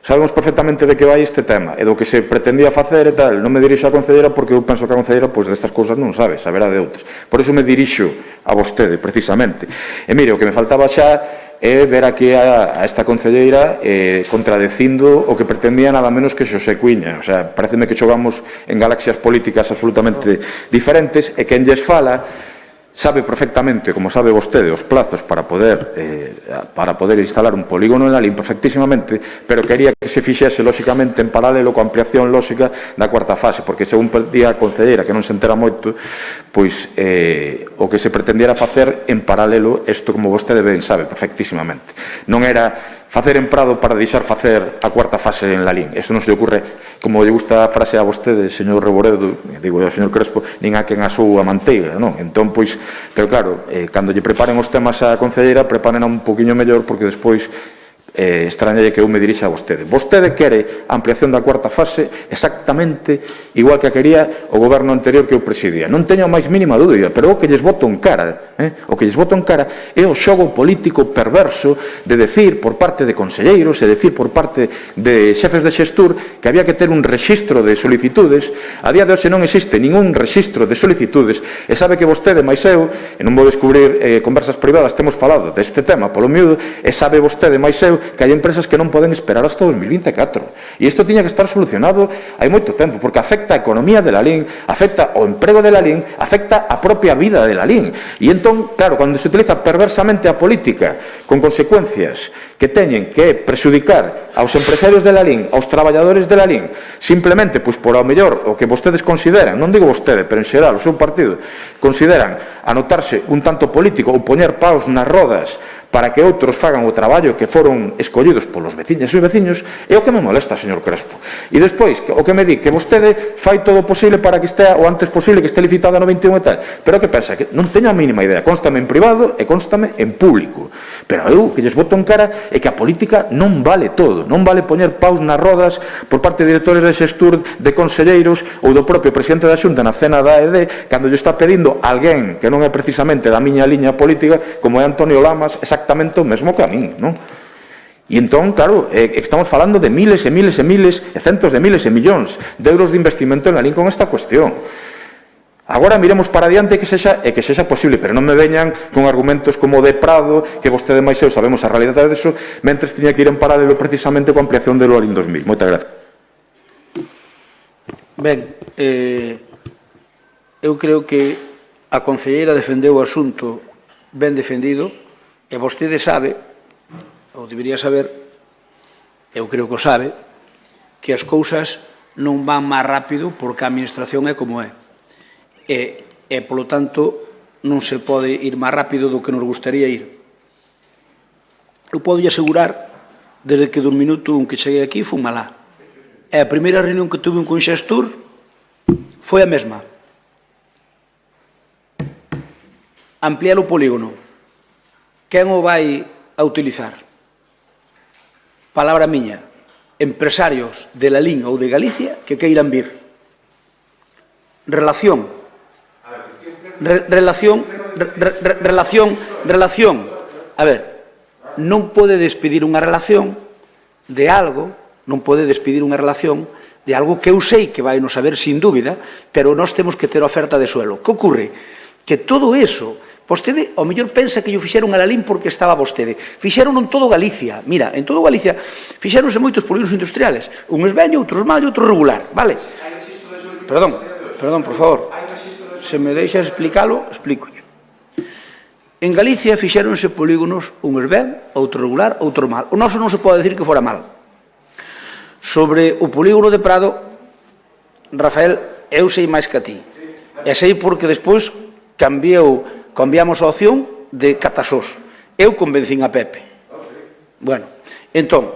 sabemos perfectamente de que vai este tema e do que se pretendía facer e tal. Non me dirixo á concelleira porque eu penso que a concelleira destas cousas non sabe, saberá de outras. Por iso me dirixo a vostede, precisamente. E mire, o que me faltaba xa é ver aquí a esta concelleira contradecindo o que pretendía nada menos que Xosé Cuíña. O sea, pareceme que xogamos en galaxias políticas absolutamente diferentes e quen lles fala sabe perfectamente, como sabe vostede, os plazos para poder instalar un polígono en Lalín perfectísimamente, pero quería que se fixese lóxicamente en paralelo coa ampliación lóxica da cuarta fase, porque según pedía a concelleira, que non se entera moito, pois o que se pretendiera facer en paralelo, isto como vostede ben sabe perfectísimamente. Non era facer en Prado para deixar facer a cuarta fase en Lalín. Isto non se lle ocurre, como lle gusta a frase a vostede, señor Reboredo, digo ao señor Crespo, nin a quen asou a manteiga, non? Entón, pois, pero claro, cando lle preparen os temas á concelleira, preparen un poquinho mellor, porque despois extrañalle que eu me dirixa a vostede. Vostede quere a ampliación da cuarta fase exactamente igual que a quería o goberno anterior que eu presidía. Non teño a máis mínima dúbida, pero o que lles boto en cara, o que lles boto en cara é o xogo político perverso de decir por parte de conselleiros e decir por parte de xefes de xestur que había que ter un rexistro de solicitudes. A día de hoxe non existe ningún rexistro de solicitudes e sabe que vostede, máis eu, e non vou descubrir conversas privadas, temos falado deste tema polo miúdo, e sabe vostede, máis eu, que hai empresas que non poden esperar hasta 2024. E isto tiña que estar solucionado hai moito tempo, porque afecta a economía de Lalín, afecta o emprego de Lalín, afecta a propia vida de Lalín. E entón, claro, cando se utiliza perversamente a política con consecuencias que teñen que prexudicar aos empresarios de Lalín, aos traballadores de Lalín, simplemente, pois por ao mellor, o que vostedes consideran, non digo vostede, pero en xeral, o seu partido, consideran anotarse un tanto político ou poñer paus nas rodas para que outros fagan o traballo que foron escollidos polos veciñas e veciños, é o que me molesta, señor Crespo. E despois, o que me di, que vostede fai todo o posible para que estea o antes posible que este licitada no 21 e tal, pero que pensa? Que non teño a mínima idea, constame en privado e constame en público, pero eu que lles boto en cara é que a política non vale todo, non vale poñer paus nas rodas por parte de directores de xestur, de conselleiros ou do propio presidente da Xunta na cena da AED, cando lle está pedindo alguén que non é precisamente da miña liña política, como é Antonio Lamas, exactamente o mesmo que a min, non? E entón, claro, estamos falando de miles e miles e miles, e centos de miles e millóns de euros de investimento en Lalín con esta cuestión. Agora miremos para adiante que sexa posible, pero non me veñan con argumentos como de Prado, que vostede máis eu sabemos a realidade deso, mentres tiña que ir en paralelo precisamente coa ampliación do Lalín 2000. Moitas gracias. Ben, eu creo que a concelleira defendeu o asunto ben defendido, e vostede sabe, ou debería saber, eu creo que o sabe, que as cousas non van máis rápido porque a administración é como é. E, polo tanto, non se pode ir máis rápido do que nos gustaría ir. Eu podo asegurar, desde que do minuto un que cheguei aquí, fui malá. E a primeira reunión que tuve con Xestur foi a mesma. ampliar o polígono. Quen o vai a utilizar? Palabra miña, empresarios de Lalín ou de Galicia que queiran vir. Relación. A ver, non pode despedir unha relación de algo, non pode despedir unha relación de algo que eu sei que vai nos saber sin dúbida, pero nós temos que ter oferta de suelo. Que ocorre? Que todo eso, vostede, ao mellor pensa que yo fixeron a Lalín porque estaba vostede. Fixeron en todo Galicia. Mira, en todo Galicia fixeronse moitos polígonos industriales. Uns ben, outros mal e outros regular. Vale? Perdón, por favor. Se me deixa explicalo, explico. En Galicia fixeronse polígonos uns ben, outro regular, outro mal. O noso non se pode decir que fora mal. Sobre o polígono de Prado, Rafael, eu sei máis que a ti. E sei porque despois cambiamos a opción de Catasós. Eu convencín a Pepe. Bueno, entón,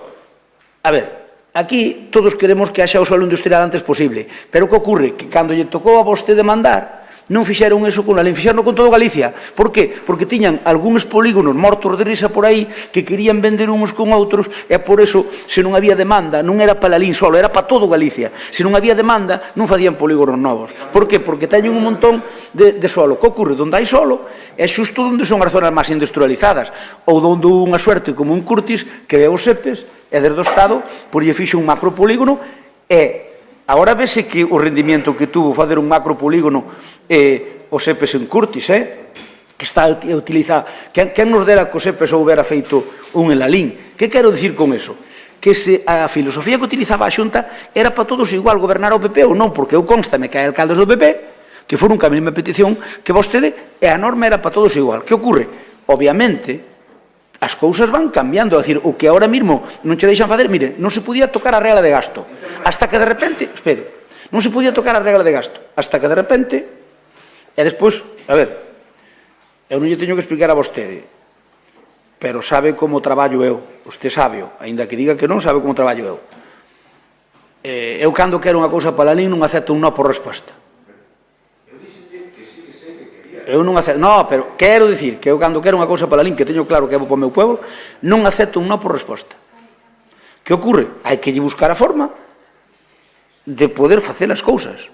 a ver, aquí todos queremos que haxa o suelo industrial antes posible, pero que ocorre? Que cando lle tocou a vostede mandar, non fixeron eso con Lalín, fixeron con todo Galicia. Por qué? Porque tiñan algúns polígonos mortos de risa por aí que querían vender uns con outros e por eso, se non había demanda, non era para Lalín solo, era para todo Galicia. Se non había demanda, non facían polígonos novos. Por qué? Porque teñen un montón de solo. Que ocorre? Donde hai solo é xusto onde son as zonas máis industrializadas ou onde unha suerte como un Curtis que ve os sepes e desde o Estado por lle fixe un macropolígono e agora vese que o rendimiento que tuvo facer un macropolígono os sepes en Curtis, que está utilizado. Quen nos dera que os sepes houbera feito un en Lalín? Que quero dicir con eso? Que se a filosofía que utilizaba a Xunta era para todos igual, gobernar o PP ou non, porque eu constame que hai alcaldes do PP que foron que a mesma petición que vostede e a norma era para todos igual. Que ocorre? Obviamente, as cousas van cambiando, é dicir, o que ahora mesmo non che deixan fazer, mire, non se podía tocar a regla de gasto, hasta que de repente, non se podía tocar a regla de gasto, hasta que de repente, e despois, a ver, eu non lle teño que explicar a vostede, pero sabe como traballo eu, usted sabe, aínda que diga que non, sabe como traballo eu. Eu cando quero unha cousa para Lalín non acepto un no por resposta. Eu non acepto, non, pero quero dicir que eu cando quero unha cousa para Lalín, que teño claro que é para o meu pueblo, non acepto un no por resposta. Que ocorre? Hai que lle buscar a forma de poder facer as cousas.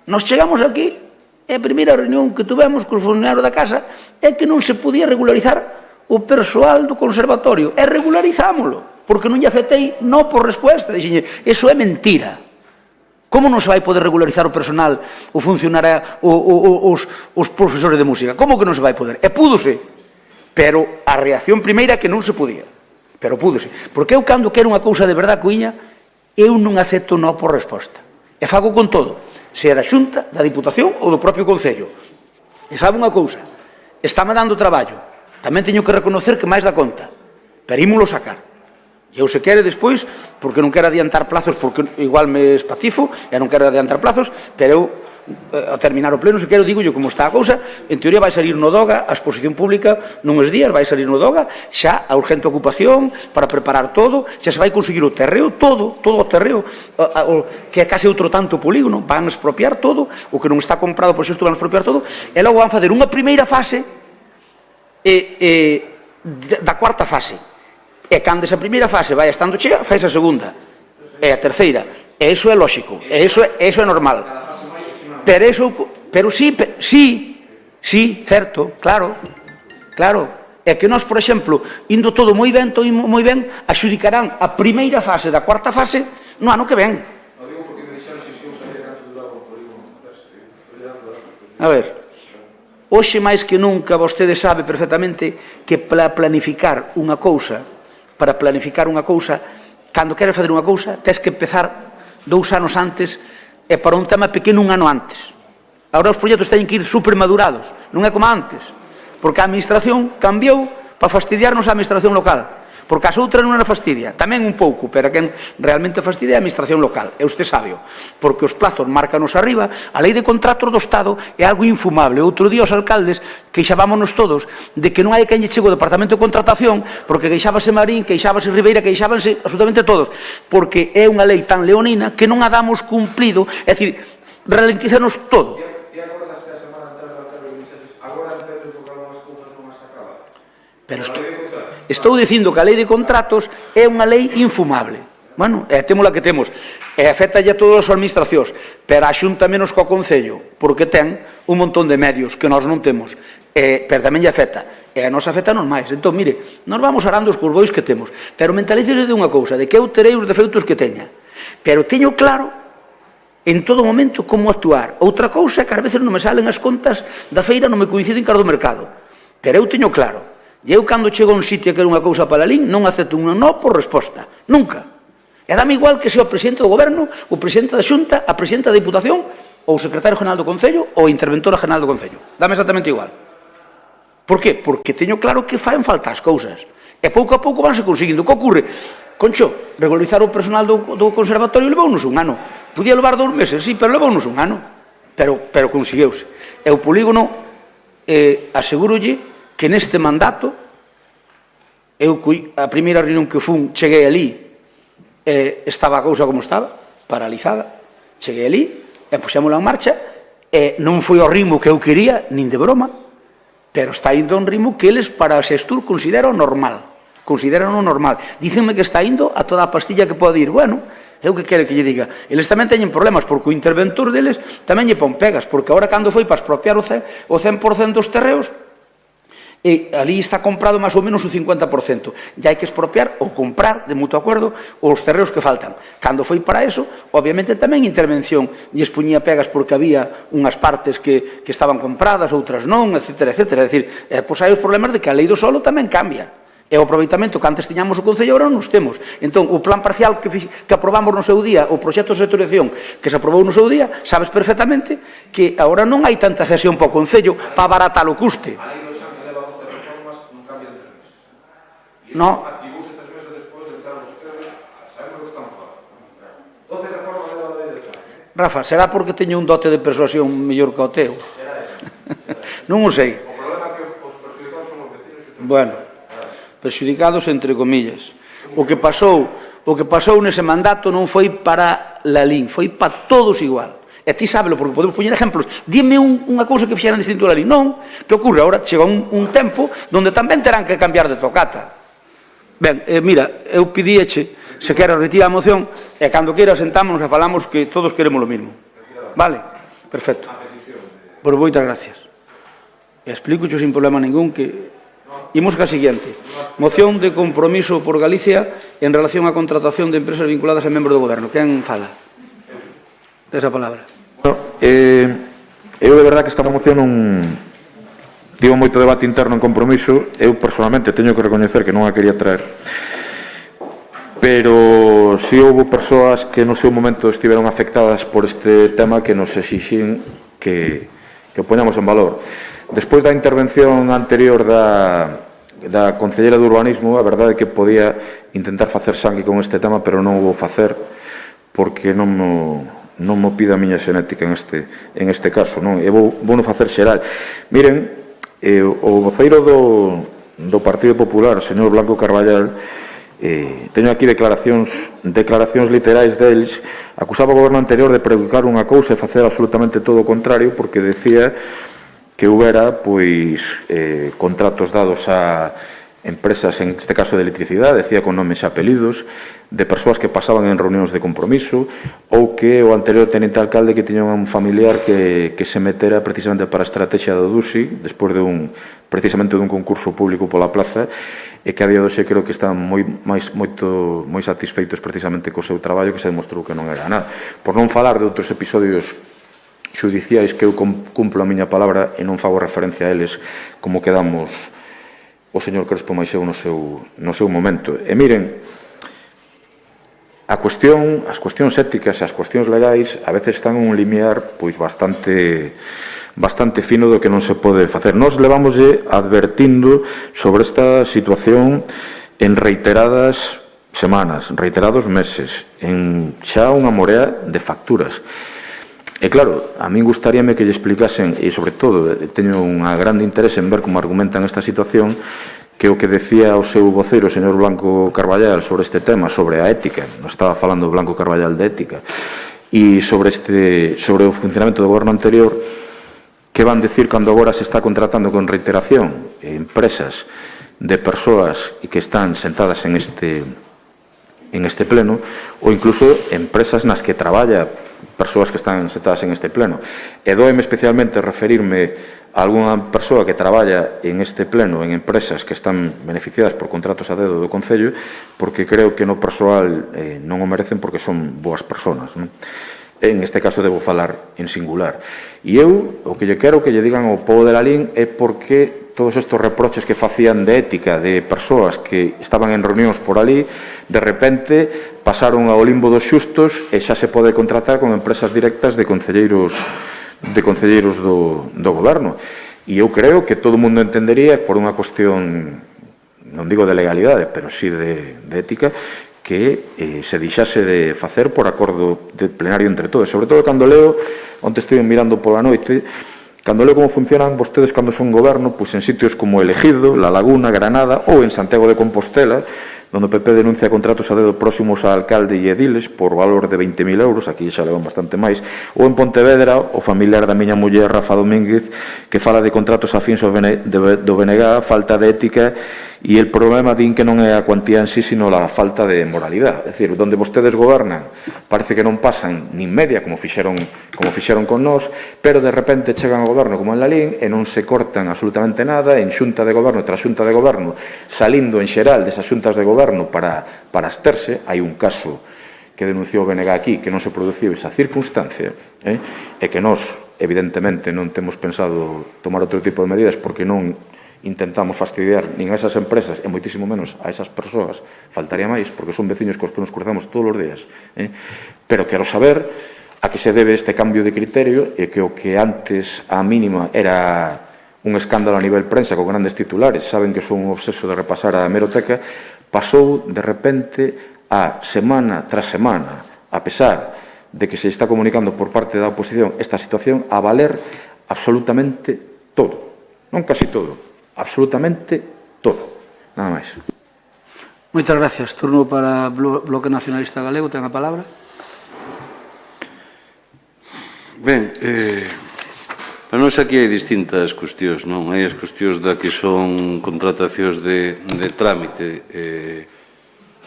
Nos chegamos aquí e a primeira reunión que tuvemos cos funcionarios da casa é que non se podía regularizar o persoal do conservatorio. E regularizámolo, porque non lle aceptei no por resposta. Dixenlle, eso é mentira. Como non se vai poder regularizar o personal, o funcionario, os profesores de música? Como que non se vai poder? E púdose. Pero a reacción primeira é que non se podía. Pero púdose. Porque eu cando quero unha cousa de verdad, Cuíña, eu non acepto no por resposta. E fago con todo. Sea da Xunta, da Diputación ou do propio Concello. E sabe unha cousa? Estáme dando traballo. Tamén teño que reconocer que máis da conta. Pero ímolo sacar. E eu se quere despois, porque non quero adiantar plazos, porque igual me espatifo, e non quero adiantar plazos, pero eu, ao terminar o pleno, se quero, digo yo como está a cousa, en teoría vai salir no DOGA, a exposición pública, nuns días vai salir no DOGA, xa a urgente ocupación, para preparar todo, xa se vai conseguir o terreo, todo o terreo, que é case outro tanto polígono, van expropiar todo, o que non está comprado, por xesto van expropiar todo, e logo van fazer unha primeira fase da cuarta fase. E cando esa primeira fase vai estando chea, fai a segunda, e a terceira. E iso é lóxico, e iso é normal. Pero sí, certo, claro. É que nós, por exemplo, indo todo moi ben, axudicarán a primeira fase da cuarta fase no ano que ven. A ver, hoxe máis que nunca vostede sabe perfectamente que para planificar unha cousa, cando queres fazer unha cousa, tens que empezar 2 anos antes e para un tema pequeno 1 ano antes. Agora os proxectos teñen que ir supermadurados, non é como antes, porque a administración cambiou para fastidiarnos a administración local, porque as outras non era fastidia, tamén un pouco, pero quen realmente fastidia é a administración local, e usted sabe, porque os plazos márcanos arriba, a lei de contratos do Estado é algo infumable. Outro día os alcaldes queixábamos todos de que non hai quen lle chego ao departamento de contratación, porque queixábase Marín, queixábase Ribeira, queixábanse absolutamente todos, porque é unha lei tan leonina que non a damos cumplido, é dicir, ralentízanos todo. Pero estou dicindo que a lei de contratos é unha lei infumable. Bueno, temos a que temos. E afecta a todas as administracións, pero a Xunta menos co Concello, porque ten un montón de medios que nós non temos. Pero tamén lle afecta. E a nos afecta non máis. Entón, mire, nós vamos arando os curbois que temos, pero mentalícese de unha cousa, de que eu terei os defeitos que teña. Pero teño claro en todo momento como actuar. Outra cousa é que ás veces non me salen as contas da feira, non me coinciden cas do mercado. Pero eu teño claro. E eu, cando chego a un sitio que era unha cousa para lín, non acepto un no por resposta. Nunca. E dame igual que sea o presidente do goberno, o presidente da Xunta, a presidenta da Diputación, ou o secretario general do Concello, ou a interventora general do Concello. Dame exactamente igual. Por qué? Porque teño claro que fan falta as cousas. E pouco a pouco vanse conseguindo. Que ocorre? Concho, regularizar o personal do conservatorio levounos un ano. Podía levar 2 meses, sí, pero levounos un ano. Pero conseguiuse. E o polígono, asegúrolle que neste mandato, eu a primeira reunión que fun, cheguei ali, estaba a cousa como estaba, paralizada. Cheguei ali, e puxémola en marcha, e non foi ao ritmo que eu quería, nin de broma, pero está indo a un ritmo que eles para a Xestur consideran normal. Consideran normal. Dícenme que está indo a toda a pastilla que pode ir. Bueno, eu que quere que lle diga. Eles tamén teñen problemas, porque o interventor deles tamén lle pon pegas, porque agora cando foi para expropiar o 100% dos terreos, e ali está comprado máis ou menos o 50%. E hai que expropiar ou comprar, de mutuo acordo, os terreos que faltan. Cando foi para eso, obviamente tamén intervención lles puñía pegas porque había unhas partes que estaban compradas, outras non, etc. É dicir, pois hai os problemas de que a lei do solo tamén cambia. E o aproveitamento que antes tiñamos o Concello, agora non os temos. Entón, o plan parcial que aprobamos no seu día, o proxecto de sectorización que se aprobou no seu día, sabes perfectamente que agora non hai tanta cesión para o Concello para abaratar o custe. No. Activouse 3 meses despois de entrar os terreos, sabemos que están fora. 12 reformas leva a lei de chanque. Rafa, será porque teño un dote de persuasión mellor que o teu? Non o sei. O problema é que os perxudicados son os vecinos e os... Bueno, perxudicados entre comillas. O que pasou nese mandato non foi para Lalín, foi para todos igual. E ti sábelo, porque podemos poñer exemplos. Dime unha cousa que fixeran distinto a Lalín. Non, que ocorre? Agora chega un tempo onde tamén terán que cambiar de tocata. Ben, mira, eu pidíeche, se queres retira a moción, e cando queira sentámonos e falamos que todos queremos lo mismo. Vale? Perfecto. Pois moitas gracias. E explícocho sin problema ningún que... Imos ca seguinte. Moción de compromiso por Galicia en relación á contratación de empresas vinculadas a membros do goberno. Quen fala? Esa palabra. Eu de verdad que esta moción non... Digo moito debate interno en compromiso. Eu personalmente teño que recoñecer que non a quería traer, pero si houve persoas que no seu momento estiveron afectadas por este tema que nos exixín que poñamos en valor. Despois da intervención anterior da Concellera de Urbanismo, a verdade é que podía intentar facer sangue con este tema, pero non o vou facer porque non mo pide a miña xenética en este caso, non? E vou non facer xeral. Miren, o voceiro do Partido Popular, o señor Blanco Carballal, teño aquí declaracións literais deles, acusaba o goberno anterior de predicar unha cousa e facer absolutamente todo o contrario, porque decía que houbera contratos dados a empresas, en este caso de electricidade, decía con nomes e apelidos, de persoas que pasaban en reunións de compromiso, ou que o anterior tenente alcalde que tiña un familiar que se metera precisamente para a estrategia do DUSI, despois precisamente dun concurso público pola plaza, e que a día de hoxe creo que están moi satisfeitos precisamente co seu traballo, que se demostrou que non era nada. Por non falar de outros episodios xudiciais que eu cumplo a miña palabra e non fago referencia a eles como quedamos o señor Crespo máis eu no seu momento. E miren, as cuestións éticas e as cuestións legais a veces están en un limiar bastante fino do que non se pode facer. Nós levamoslle advertindo sobre esta situación en reiteradas semanas, reiterados meses, en xa unha morea de facturas. E claro, a min gustaríame que lle explicasen, e sobre todo teño unha grande interese en ver como argumentan esta situación, que o que decía o seu voceiro, o señor Blanco Carballal, sobre este tema, sobre a ética, non estaba falando Blanco Carballal de ética, e sobre o funcionamento do goberno anterior, que van decir cando agora se está contratando con reiteración empresas de persoas que están sentadas en este pleno, ou incluso empresas nas que traballa persoas que están sentadas en este pleno. E doeme especialmente referirme a algunha persoa que traballa en este pleno en empresas que están beneficiadas por contratos a dedo do Concello, porque creo que no persoal non o merecen porque son boas persoas, non? En este caso debo falar en singular. E eu, o que lle quero que lle digan ao pobo de Lalín é porque todos estes reproches que facían de ética de persoas que estaban en reunións por ali, de repente pasaron ao limbo dos xustos e xa se pode contratar con empresas directas de concelleiros do goberno. E eu creo que todo o mundo entendería por unha cuestión, non digo de legalidade, pero sí de ética, que se deixase de facer por acordo de plenario entre todos. Sobre todo cando leo, onde estive mirando pola noite, cando leo como funcionan vostedes cando son goberno, pois en sitios como El Ejido, La Laguna, Granada ou en Santiago de Compostela, donde o PP denuncia contratos a dedo próximos a alcalde e ediles por valor de 20.000 euros, aquí xa levan bastante máis, ou en Pontevedra, o familiar da miña muller, Rafa Domínguez, que fala de contratos afíns do BNG, falta de ética, e el problema din que non é a cuantía en sí, sino a falta de moralidade. É dicir, onde vostedes gobernan, parece que non pasan nin media, como fixeron con nós, pero de repente chegan ao goberno como en Lalín e non se cortan absolutamente nada, en xunta de goberno tras xunta de goberno, salindo en xeral desas xuntas de goberno para absterse. Hai un caso que denunciou o BNG aquí, que non se produciu esa circunstancia, e que nós, evidentemente, non temos pensado tomar outro tipo de medidas porque non intentamos fastidiar nin a esas empresas e moitísimo menos a esas persoas, faltaría máis, porque son veciños cos que nos cruzamos todos os días. Pero quero saber a que se debe este cambio de criterio e que o que antes a mínima era un escándalo a nivel prensa con grandes titulares, saben que son un obseso de repasar a hemeroteca, pasou de repente a semana tras semana, a pesar de que se está comunicando por parte da oposición esta situación, a valer absolutamente todo, non casi todo, absolutamente todo. Nada máis. Moitas gracias. Turno para Bloque Nacionalista Galego. Ten a palabra. Ben, para nós aquí hai distintas cuestións, non? Hai as cuestións da que son contratacións de trámite,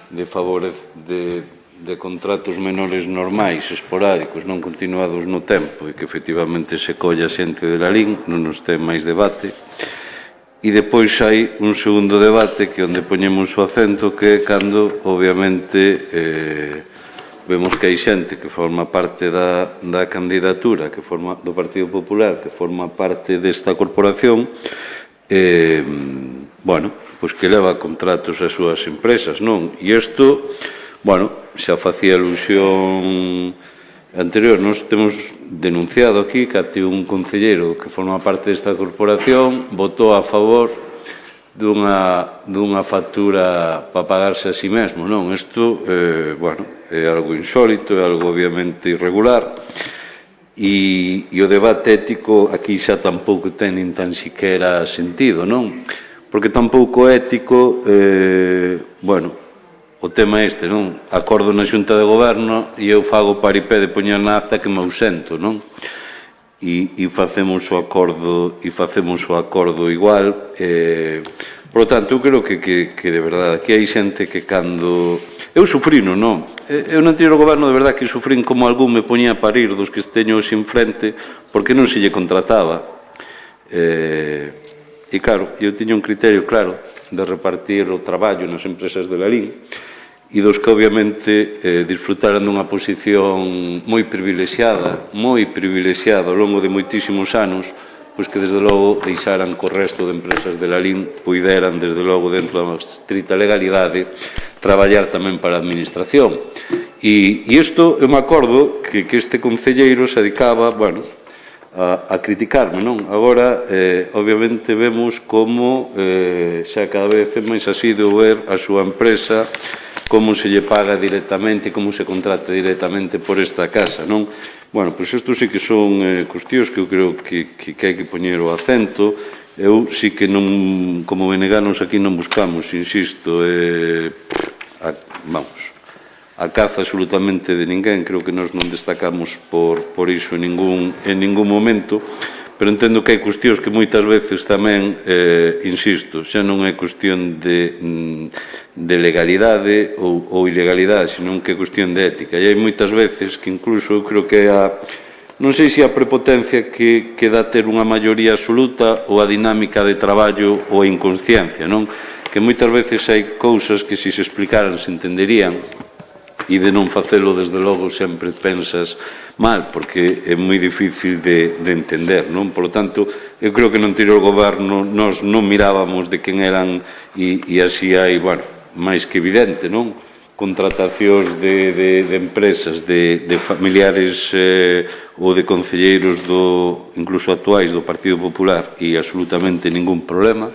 de favor de contratos menores normais, esporádicos, non continuados no tempo, e que efectivamente se colla xente de Lalín, non nos ten máis debate. E depois hai un segundo debate que onde poñemos o acento, que é cando, obviamente, vemos que hai xente que forma parte da candidatura, que forma do Partido Popular, que forma parte desta corporación, bueno, pois que leva contratos ás súas empresas, non? E isto, bueno, xa facía alusión anterior, nos temos denunciado aquí que até un concelleiro que forma parte desta corporación votou a favor dunha factura para pagarse a si mesmo, non? Isto, bueno, é algo insólito, é algo obviamente irregular, e o debate ético aquí xa tampouco ten nin tan siquera sentido, non? Porque tampouco ético, bueno, o tema este, non? Acordo na Xunta de Goberno e eu fago paripé de poñer na acta que me ausento, non? E facemos o acordo igual. Por lo tanto, eu creo que de verdade, aquí hai xente que cando... Eu sufrino, non? Eu no anterior goberno de verdade que sufrín como algún me poñía a parir dos que teño en frente porque non se lle contrataba. E claro, eu tiña un criterio claro de repartir o traballo nas empresas de Lalín e dos que obviamente disfrutaran dunha posición moi privilexiada ao longo de moitísimos anos, pois que desde logo deixaran que o resto de empresas de Lalín puideran, desde logo dentro da estrita legalidade, traballar tamén para a administración. E isto eu me acordo que este concelleiro se dedicaba, bueno, a criticarme, non? Agora, obviamente, vemos como xa cada vez é máis asiduo ver a súa empresa, como se lle paga directamente, como se contrata directamente por esta casa, non? Bueno, pois isto sí que son cuestións que eu creo que hai que poñer o acento. Eu sí que non, como veneganos aquí non buscamos, insisto, vamos, a caza absolutamente de ninguén, creo que nós non destacamos por iso en ningún momento, pero entendo que hai cuestións que moitas veces tamén, insisto, xa non é cuestión de legalidade ou ilegalidade, senón que é cuestión de ética. E hai moitas veces que incluso eu creo que non sei se a prepotencia que dá ter unha maioría absoluta ou a dinámica de traballo ou a inconsciencia, non? Que moitas veces hai cousas que se explicaran se entenderían e de non facelo, desde logo, sempre pensas mal, porque é moi difícil de entender, non? Por lo tanto, eu creo que no anterior goberno nós non mirábamos de quen eran e así hai, bueno, máis que evidente, non? Contratacións de empresas, de familiares ou de concelleiros incluso actuais do Partido Popular e absolutamente ningún problema,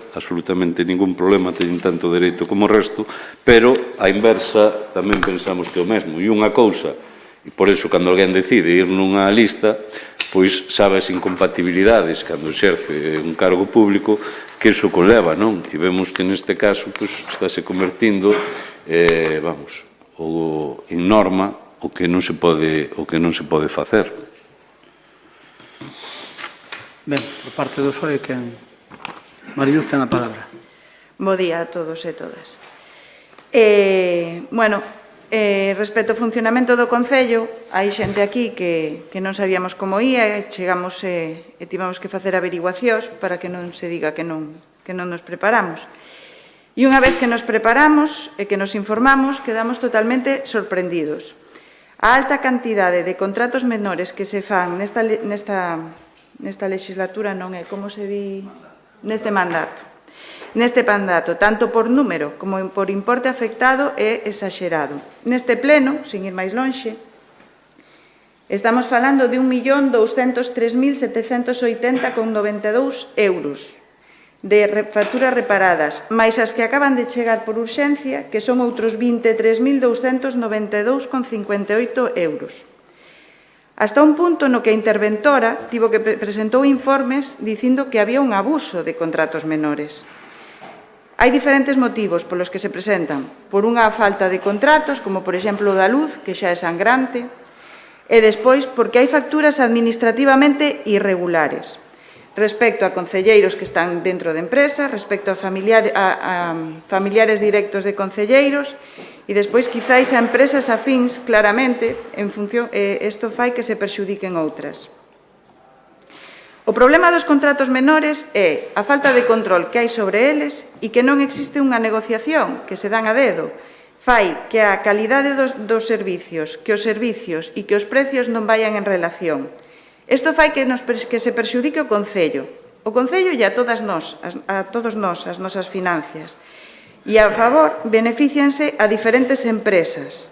teñen tanto dereito como o resto, pero a inversa tamén pensamos que é o mesmo. E unha cousa, e por iso cando alguén decide ir nunha lista, pois sabe as incompatibilidades cando exerce un cargo público que iso conleva, non? E vemos que neste caso estáse convertindo vamos, en norma o que non se pode facer. Ben, por parte do PSOE, Mariluz ten a palabra. Bo día a todos e todas. Respecto ao funcionamento do Concello, hai xente aquí que non sabíamos como ia, chegamos e tivemos que facer averiguacións para que non se diga que non nos preparamos. E unha vez que nos preparamos e que nos informamos, quedamos totalmente sorprendidos. A alta cantidade de contratos menores que se fan nesta legislatura non é, como se di, neste mandato, tanto por número como por importe afectado, é exagerado. Neste pleno, sin ir máis lonxe, estamos falando de 1.203.780,92 euros de facturas reparadas, máis as que acaban de chegar por urxencia, que son outros 23.292,58 euros. Hasta un punto no que a interventora presentou informes dicindo que había un abuso de contratos menores. Hai diferentes motivos polos que se presentan. Por unha falta de contratos, como por exemplo o da luz, que xa é sangrante, e despois porque hai facturas administrativamente irregulares respecto a concelleiros que están dentro de empresas, respecto a familiares directos de concelleiros e despois quizáis a empresas afíns, claramente, en función, isto fai que se perxudiquen outras. O problema dos contratos menores é a falta de control que hai sobre eles e que non existe unha negociación que se dan a dedo. Fai que a calidade dos servicios, que os servicios e que os precios non vayan en relación. Isto fai que se perxudique o Concello e a todos nós, as nosas finanzas. E a favor, beneficianse a diferentes empresas,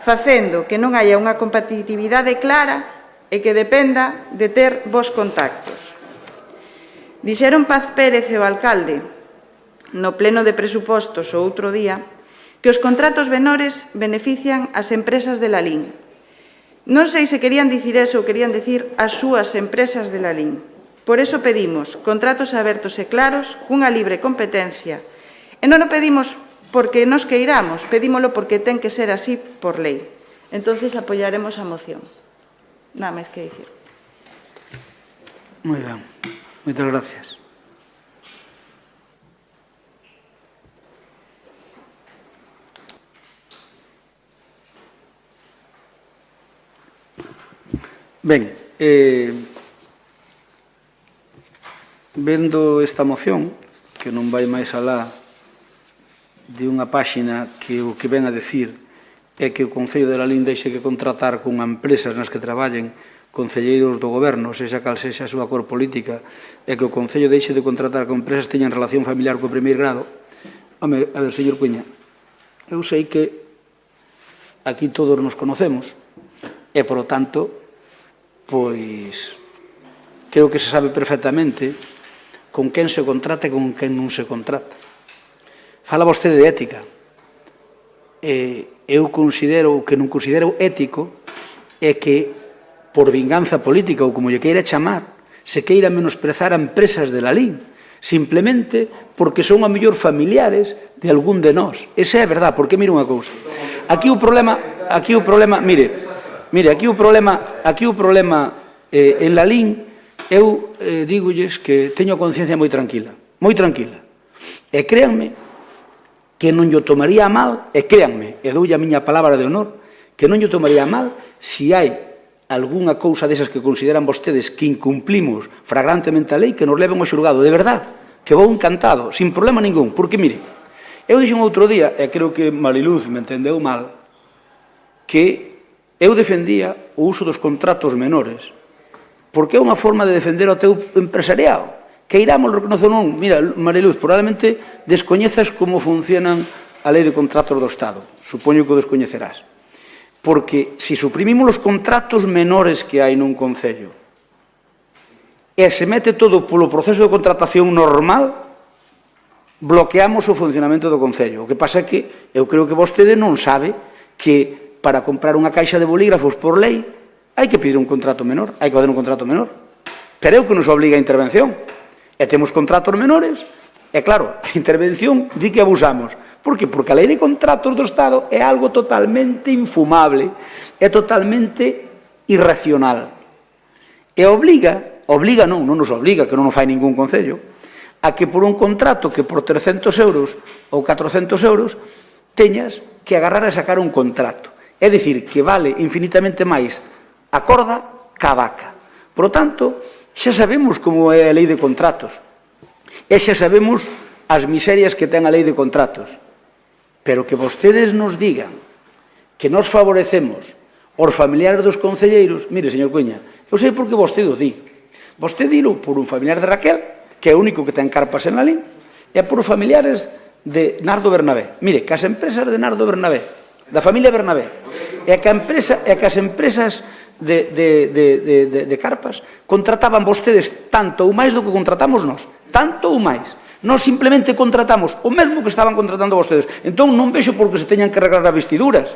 facendo que non haya unha competitividade clara e que dependa de ter bons contactos. Dixeron Paz Pérez e o alcalde no pleno de presupostos o outro día que os contratos menores benefician as empresas de Lalín. Non sei se querían dicir eso ou querían dicir as súas empresas de Lalín. Por eso pedimos contratos abertos e claros, cunha libre competencia. E non o pedimos porque nos queiramos, pedímolo porque ten que ser así por lei. Entonces apoiaremos a moción. Nada máis que dicir. Moi ben. Moitas gracias. Ben, vendo esta moción, que non vai máis alá de unha páxina que o que ven a decir é que o Concello de Lalín deixe que contratar con empresas nas que traballen concelleiros do goberno, sexa cal sexa a súa cor política, e que o Concello deixe de contratar con empresas que teñan relación familiar co primeiro grado. Home, a ver, señor Cuña, eu sei que aquí todos nos conocemos e, por lo tanto, pois creo que se sabe perfectamente con quen se contrata e con quen non se contrata. Fala vostede de ética. Eu considero, o que non considero ético, é que, por vinganza política ou como lle queira chamar, se queira menosprezar a empresas de Lalín, simplemente porque son a mellor familiares de algún de nós. Esa é a verdade, porque mire unha cousa. Aquí o problema, mire, aquí o problema en Lalín eu dígolles que teño a conciencia moi tranquila, e créanme que non yo tomaría mal, e créanme, e doulle a miña palabra de honor, que non yo tomaría mal se hai algunha cousa desas que consideran vostedes que incumplimos flagrantemente a lei, que nos leven ao xulgado, de verdad, que vou encantado, sin problema ningún, porque, mire, eu dixen outro día, e creo que Mariluz me entendeu mal, que eu defendía o uso dos contratos menores, porque é unha forma de defender o teu empresariado, que iramos reconocer non. Mira, Mariluz, probablemente descoñezas como funcionan a lei de contratos do Estado, supoño que o descoñecerás, porque se suprimimos os contratos menores que hai nun concello e se mete todo polo proceso de contratación normal, bloqueamos o funcionamento do concello. O que pasa é que eu creo que vostede non sabe que para comprar unha caixa de bolígrafos por lei hai que pedir un contrato menor, hai que fazer un contrato menor. Pero é o que nos obliga a intervención. E temos contratos menores, e claro, a intervención di que abusamos. Por que? Porque a lei de contratos do Estado é algo totalmente infumable, é totalmente irracional. E obliga non nos obliga, que non nos fai ningún concello, a que por un contrato que por 300 euros ou 400 euros teñas que agarrar a sacar un contrato. É dicir, que vale infinitamente máis a corda ca vaca. Por tanto, xa sabemos como é a lei de contratos e xa sabemos as miserias que ten a lei de contratos, pero que vostedes nos digan que nos favorecemos os familiares dos concelleiros. Mire, señor Cuña, eu sei por que vostede o di. Vostede dilo por un familiar de Raquel, que é o único que ten carpas en Lalín, e por os familiares de Nardo Bernabé. Mire, que as empresas de Nardo Bernabé, da familia Bernabé, e que as empresas de carpas contrataban vostedes tanto ou máis do que contratamos nós, tanto ou máis. Nós simplemente contratamos o mesmo que estaban contratando vostedes. Entón non vexo por que se teñan que arreglar as vestiduras.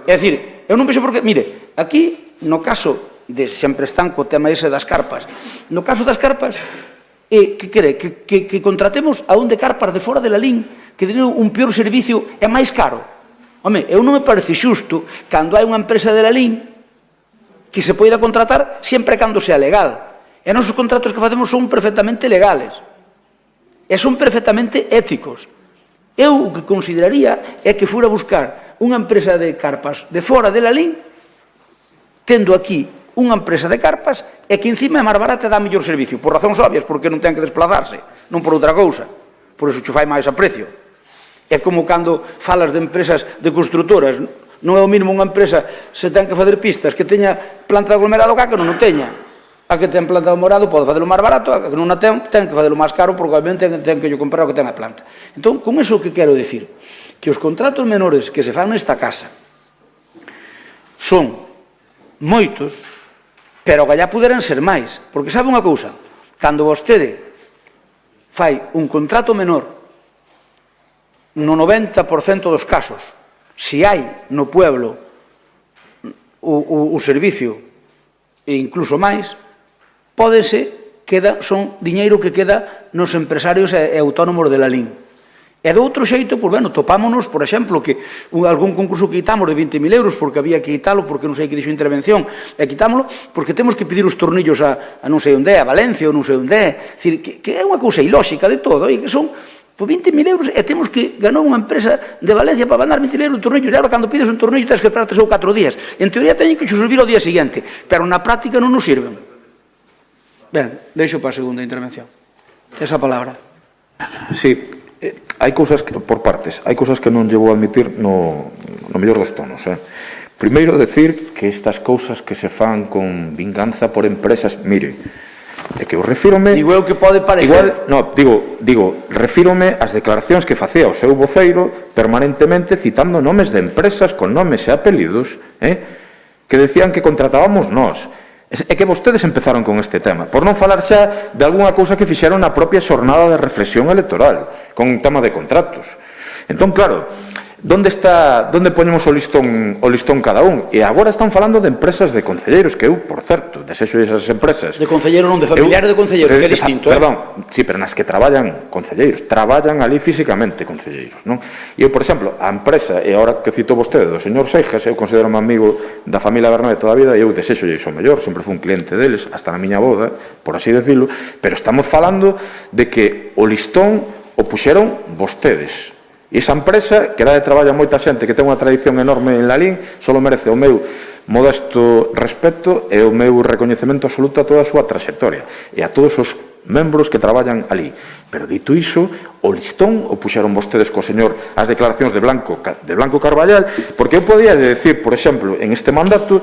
É dicir, eu non vexo por que... Mire, aquí, no caso de sempre están co tema ese das carpas, no caso das carpas, que quere? Que contratemos a un de carpas de fora de Lalín, que teñen un peor servicio e máis caro. Home, eu non me parece xusto cando hai unha empresa de Lalín que se poida contratar sempre cando sea legal. E nosos contratos que facemos son perfectamente legales. E son perfectamente éticos. Eu o que consideraría é que fora buscar unha empresa de carpas de fora de Lalín, tendo aquí unha empresa de carpas e que encima é máis barata e dá mellor servicio. Por razóns obvias, porque non ten que desplazarse, non por outra cousa. Por iso che fai máis a precio. É como cando falas de empresas de constructoras. Non é o mínimo unha empresa se ten que fazer pistas que teña planta de aglomerado que non teña. A que ten planta de aglomerado pode facelo máis barato, a que non a ten que facelo máis caro porque obviamente ten que comprar o que ten a planta. Entón, con iso que quero dicir? Que os contratos menores que se fan nesta casa son moitos, pero que allá puderan ser máis. Porque sabe unha cousa? Cando vostede fai un contrato menor no 90% dos casos, se hai no pueblo o servicio e incluso máis, son diñeiro que queda nos empresarios e autónomos de Lalín. E do outro xeito, pois, bueno, topámonos, por exemplo, que algún concurso que quitamos de 20.000 euros porque había que quitalo, porque non sei que dixo intervención, e quitámoslo, porque temos que pedir os tornillos a non sei onde, a Valencia ou non sei onde. É dicir, que é unha cousa ilóxica de todo, e que son por 20.000 euros e temos que ganar unha empresa de Valencia para mandar 20.000 euros un tornillo. E agora, cando pides un tornillo, tens que esperar 3 ou 4 días. En teoría, teñen que servir ao día seguinte, pero na práctica non nos sirven. Ben, deixo para a segunda intervención. Esa palabra. Sí, hai cousas por partes. Hai cousas que non llevo a admitir no mellor dos tonos. Primeiro, decir que estas cousas que se fan con vinganza por empresas, mire, é que eu refírome... Digo eu que pode parecer... Digo, refírome ás declaracións que facía o seu voceiro permanentemente citando nomes de empresas con nomes e apelidos que decían que contratábamos nós. É que vostedes empezaron con este tema, por non falar xa de algunha cousa que fixeron na propia xornada de reflexión electoral, con un tema de contratos. Entón, claro, Onde poñemos o listón cada un? E agora están falando de empresas de concelleiros, que eu, por certo, desexo esas empresas. De concelleiro non, de familiares de concelleiro, que é distinto. Perdón, sí, pero nas que traballan concelleiros, traballan ali físicamente concelleiros, non? E eu, por exemplo, a empresa, e agora que cito vostede, do señor Seijas, eu considero-me amigo da familia Bernabé toda a vida, e eu desexo iso mellor, sempre fui un cliente deles, hasta na miña boda, por así decirlo, pero estamos falando de que o listón o puxeron vostedes. E esa empresa, que era de traballa moita xente, que ten unha tradición enorme en Lalín, só merece o meu modesto respeto e o meu recoñecemento absoluto a toda a súa traxectoria e a todos os membros que traballan ali. Pero dito iso, o listón o puxeron vostedes co señor as declaracións de Blanco Carballal, porque eu podía decir, por exemplo, en este mandato,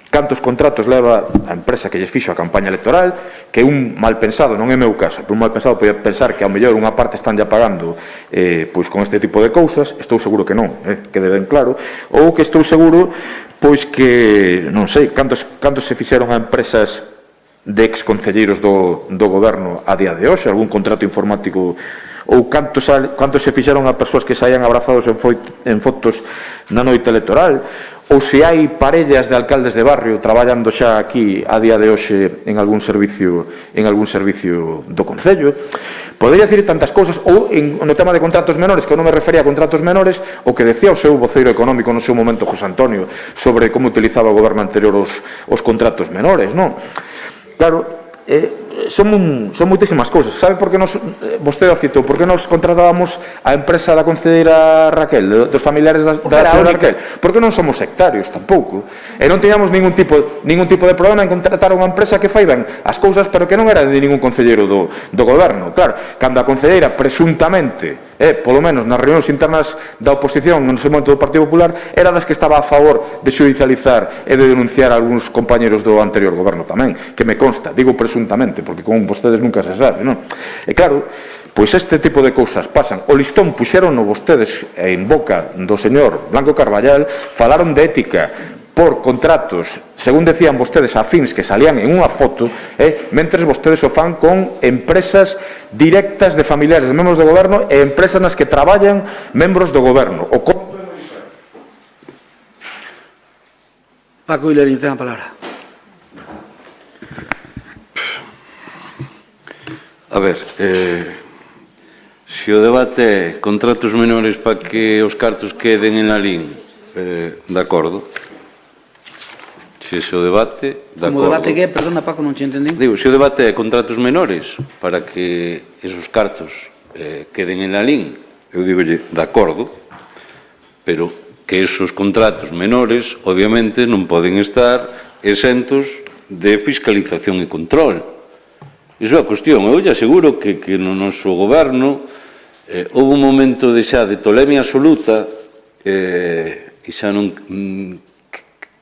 cantos contratos leva a empresa que lles fixo a campaña electoral, que un mal pensado, non é meu caso, pero un mal pensado podía pensar que ao mellor unha parte están ya pagando pois con este tipo de cousas, estou seguro que non, quede ben claro, ou que estou seguro pois que, non sei, cantos se fixeron a empresas de exconcelleiros do goberno a día de hoxe, algún contrato informático, ou cantos se fixeron a persoas que saían abrazados en fotos na noite electoral, ou se hai parellas de alcaldes de barrio traballando xa aquí a día de hoxe en algún servicio do Concello. Podería dicir tantas cousas, ou no tema de contratos menores, que eu non me refería a contratos menores, o que decía o seu voceiro económico no seu momento, José Antonio, sobre como utilizaba o goberno anterior os contratos menores, non? Claro, son moitísimas cousas. Sabe por que vostede o citou, por que nos contratábamos a empresa da concelleira Raquel, dos familiares da señora Raquel? Porque non somos sectarios tampouco, e non teníamos ningún tipo de problema en contratar unha empresa que fai ben as cousas, pero que non era de ningún concelleiro do goberno. Claro, cando a concelleira presuntamente, polo menos nas reunións internas da oposición no seu momento do Partido Popular, era das que estaba a favor de xudicializar e de denunciar a algúns compañeros do anterior goberno tamén, que me consta, digo presuntamente, porque con vostedes nunca se sabe, non? E claro, pois este tipo de cousas pasan. O listón puxeron vostedes en boca do señor Blanco Carballal, falaron de ética por contratos, según decían vostedes, afíns que salían en unha foto, mentres vostedes o fan con empresas directas de familiares de membros do goberno e empresas nas que traballan membros do goberno. Paco Hilarín, ten a palabra. A ver, se o debate é contratos menores para que os cartos queden en Lalín, de acordo. Se ese o debate, de acordo. Como debate que é, perdona Paco, non te entendín. Digo, se o debate é contratos menores para que esos cartos queden en Lalín, eu digolle, de acordo, pero que esos contratos menores, obviamente, non poden estar exentos de fiscalización e control. Iso é a cuestión. Eu lle aseguro que no noso goberno houve un momento xa de tolemia absoluta e xa non...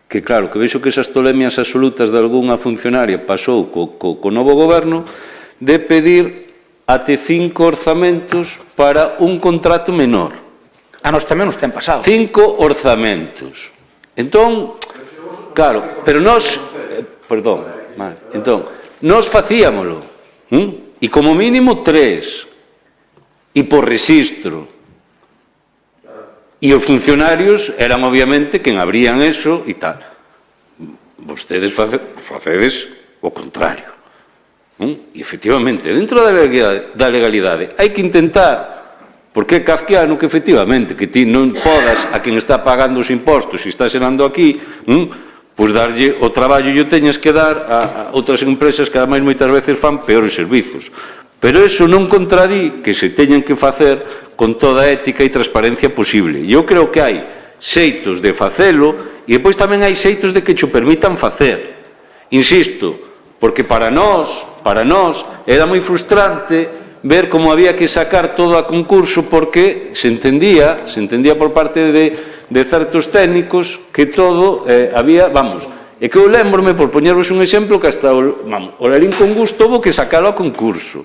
que claro, que vexo que esas tolemias absolutas de algunha funcionaria pasou co novo goberno de pedir até 5 orzamentos para un contrato menor. A nos tamén nos ten pasado. 5 orzamentos. Entón, claro, pero nós... Perdón, entón, nós facíamolo. E como mínimo 3. E por rexistro. E os funcionarios eran obviamente quen abrían eso e tal. Vostedes facedes o contrario. E efectivamente, dentro da legalidade, hai que intentar, porque é kafkiano que efectivamente, que ti non podas a quen está pagando os impostos e está xerando aquí, pois darlle o traballo e o teñas que dar a outras empresas que ademais moitas veces fan peores servizos. Pero eso non contradí que se teñan que facer con toda a ética e transparencia posible. E eu creo que hai xeitos de facelo e depois tamén hai xeitos de que xo permitan facer. Insisto, porque para nós era moi frustrante ver como había que sacar todo a concurso porque se entendía por parte de certos técnicos que todo había, vamos, e que eu lembrome, por poñervos un exemplo, que hasta o Lalín con gusto houve que sacalo a concurso.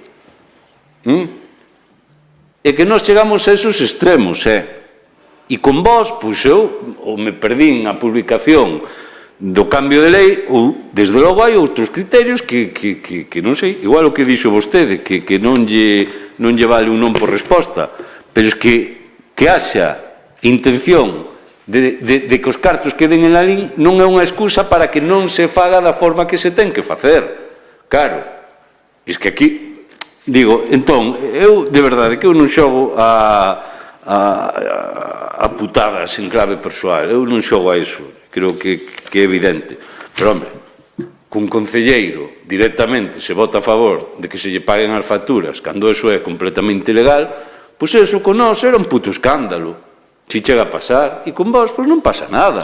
E que nós chegamos a esos extremos, e con vos, pois eu ou me perdín a publicación do cambio de lei, ou, desde logo, hai outros criterios que non sei, igual o que dixo vostede, que non lle vale un non por resposta, pero é que haxa intención de que os cartos queden en la LIN non é unha excusa para que non se faga da forma que se ten que facer. Claro, é que aquí, digo, entón, eu, de verdade, que eu non xogo a putadas en clave persoal, eu non xogo a iso, creo que é evidente, pero, hombre, cun concelleiro directamente se vota a favor de que se lle paguen as facturas cando eso é completamente ilegal, pois eso con nós era un puto escándalo, si chega a pasar, e con vos, pois non pasa nada,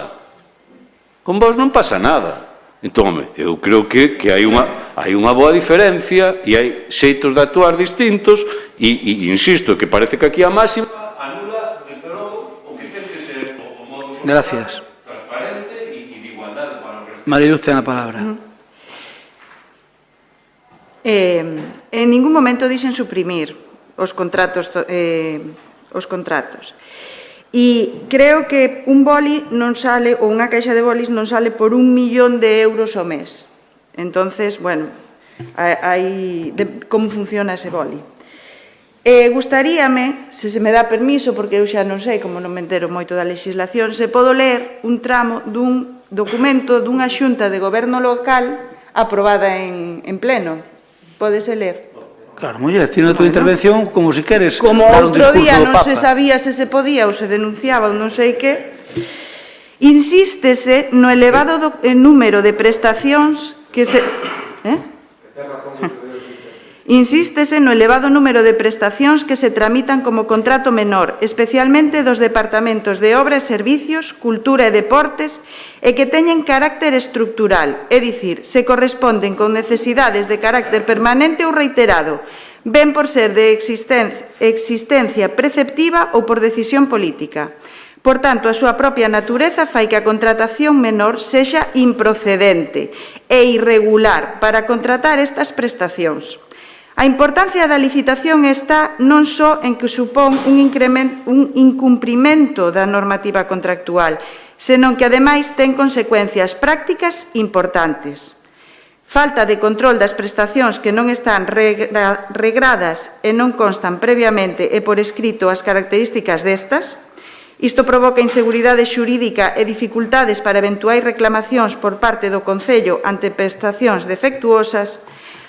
con vos non pasa nada. Entón, home, eu creo que hai unha boa diferencia e hai xeitos de actuar distintos e insisto, que parece que aquí a máxima anula, desde logo, o que ten que ser o modo transparente e de igualdade para o resto. Mariluz ten a palabra. En ningún momento dixen suprimir os contratos. E creo que un boli non sale, ou unha caixa de bolis non sale por 1 millón de euros ao mes. Entonces, bueno, como funciona ese boli. Gustaríame, se me dá permiso, porque eu xa non sei, como non me entero moito da legislación, se podo ler un tramo dun documento dunha xunta de goberno local aprobada en pleno. Pódese ler? Claro, muller, tiene a tua intervención como se queres como dar un outro discurso día do non Papa. se sabía se se podía ou se denunciaba ou non sei que, insístese no elevado número de prestacións que se... Insístese no elevado número de prestacións que se tramitan como contrato menor, especialmente dos departamentos de Obra e Servicios, Cultura e Deportes, e que teñen carácter estructural, é dicir, se corresponden con necesidades de carácter permanente ou reiterado, ben por ser de existencia preceptiva ou por decisión política. Por tanto, a súa propia natureza fai que a contratación menor sexa improcedente e irregular para contratar estas prestacións. A importancia da licitación está non só en que supón un incumprimento da normativa contractual, senón que, ademais, ten consecuencias prácticas importantes. Falta de control das prestacións que non están regradas e non constan previamente e por escrito as características destas. Isto provoca inseguridade xurídica e dificultades para eventuais reclamacións por parte do Concello ante prestacións defectuosas.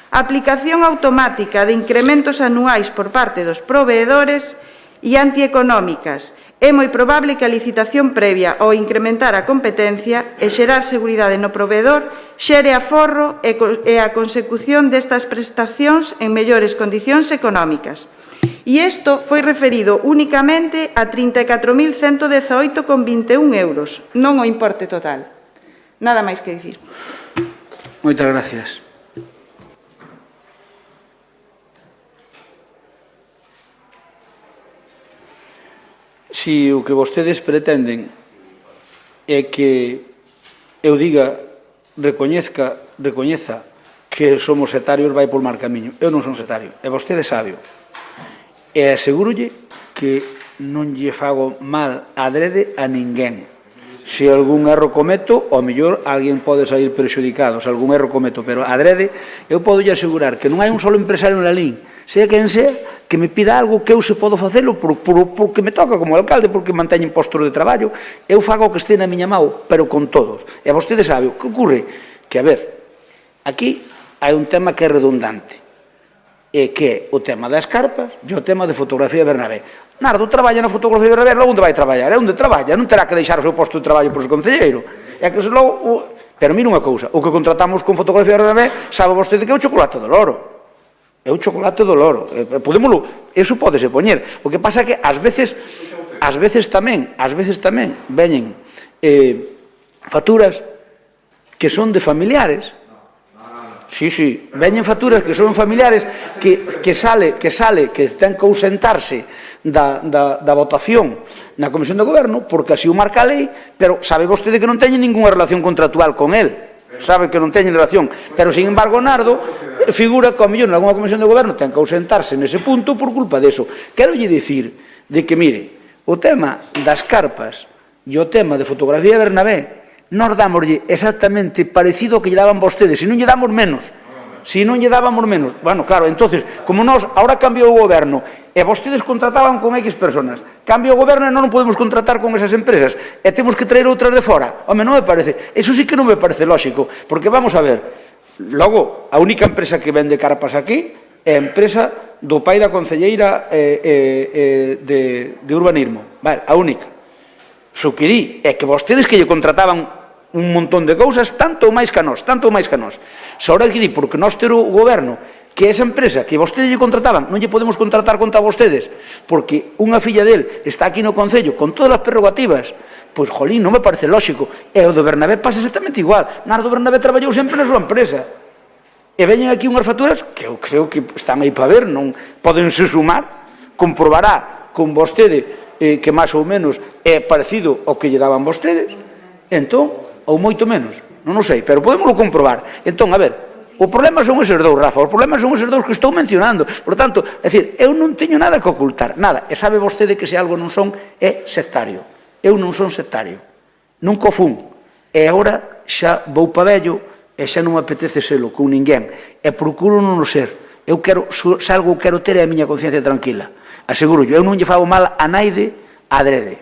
Aplicación automática de incrementos anuais por parte dos proveedores e antieconómicas. É moi probable que a licitación previa ao incrementar a competencia e xerar seguridade no proveedor xere aforro e a consecución destas prestacións en mellores condicións económicas. E isto foi referido únicamente a 34.118,21 euros, non o importe total. Nada máis que dicir. Moitas gracias. Si o que vostedes pretenden é que eu diga, recoñeza que somos etarios, vai por mal camiño. Eu non son setario, e vostede sabio. E asegurolle que non lle fago mal adrede a ninguén. Se algún erro cometo, ao mellor alguén pode sair perxudicado, se algún erro cometo, pero adrede, eu podo lle asegurar que non hai un solo empresario na LIN, sea quen sea, que me pida algo que eu se podo facelo porque me toca como alcalde, porque manteñen postos de traballo, eu fago o que este na miña mão, pero con todos. E vostede sabe, o que ocurre? Que, a ver, aquí hai un tema que é redundante, e que é o tema das carpas e o tema de fotografía de Bernabé. Nardo traballa na fotografía de Bernabé, logo onde vai traballar? É onde traballa, non terá que deixar o seu posto de traballo por ese concelleiro. É que logo... Pero mira unha cousa, o que contratamos con fotografía de Bernabé, sabe vostede que é o chocolate do loro. É o chocolate do loro. Podémolo, eso pódese poñer. O que pasa é que ás veces tamén veñen facturas que son de familiares. Sí, veñen facturas que son familiares que sale que ten que ausentarse da votación na Comisión de Goberno porque así o marca a lei, pero sabe vostede que non teñen ninguna relación contractual con el. Sabe que non teñen relación, pero sin embargo Nardo figura que ao mellor nalgúna Comisión de Goberno ten que ausentarse nese punto por culpa deso. Quero lle dicir de que, mire, o tema das carpas e o tema de fotografía de Bernabé nos dámoslle exactamente parecido ao que lle daban vostedes, e non lle damos menos. Si non lle dábamos menos. Bueno, claro, entonces, como nós, ahora cambiou o goberno, e vostedes contrataban con X personas, cambia o goberno e non podemos contratar con esas empresas, e temos que traer outras de fora. Home, non me parece, eso sí que non me parece lógico, porque vamos a ver, logo, a única empresa que vende carpas aquí é a empresa do pai da concelleira de urbanismo, vale, a única. O que di é que vostedes que lle contrataban un montón de cousas, tanto ou máis que a nós, tanto ou máis que a nós. Se ahora que di, porque nós ter o goberno, que esa empresa que vostedes lle contrataban, non lle podemos contratar contra vostedes, porque unha filla del está aquí no Concello con todas as prerrogativas, pois, jolín, non me parece lógico. E o do Bernabé pasa exactamente igual. Nardo Bernabé traballou sempre na súa empresa. E veñen aquí unhas facturas que eu creo que están aí para ver, non podense sumar, comprobará con vostede que máis ou menos é parecido ao que lle daban vostedes, entón, ou moito menos, non o sei, pero podémoslo comprobar. Entón, a ver, o problema son eses dous, Rafa, os problemas son eses dous que estou mencionando. Por tanto, é dicir, eu non teño nada que ocultar, nada, e sabe vostede que se algo non son é sectario. Eu non son sectario, nunca o fun, e agora xa vou pa vello e xa non me apetece selo con ninguén, e procuro non o ser. Eu quero, se algo quero ter é a miña conciencia tranquila. Aseguro yo, eu non lle fago mal a naide adrede.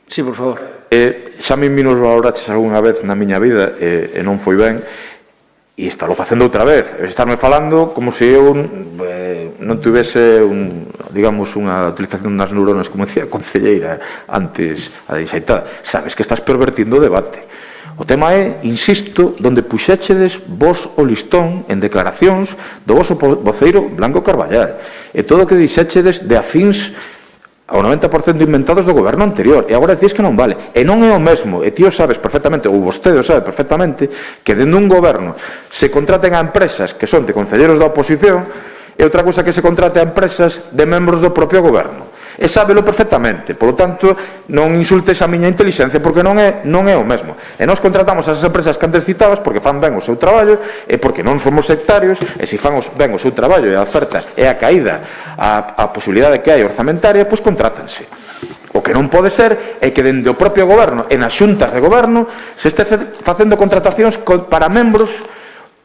Sí, por favor. Xa me minos valoraches algunha vez na miña vida e non foi ben, e estálo facendo outra vez. Estarme falando como se eu non tivese digamos, unha utilización das neuronas, como decía a concelleira antes, a deixaitada. Sabes que estás pervertindo o debate. O tema é, insisto, donde puxéchedes vos o listón en declaracións do voso voceiro Blanco Carballal. E todo o que dixéchedes de afíns ao 90% inventados do goberno anterior. E agora decís que non vale. E non é o mesmo, e ti o sabes perfectamente, ou vostede o sabe perfectamente, que dentro dun goberno se contraten a empresas que son de concelleros da oposición e outra cousa que se contrate a empresas de membros do propio goberno. E sábelo perfectamente, polo tanto, non insultes a miña inteligencia porque non é o mesmo. E nós contratamos as empresas que antes citabas porque fan ben o seu traballo e porque non somos sectarios, e se fan ben o seu traballo e a oferta e a caída a posibilidade que hai orzamentaria, pois contrátanse. O que non pode ser é que dende o propio goberno e nas xuntas de goberno se este facendo contratacións para membros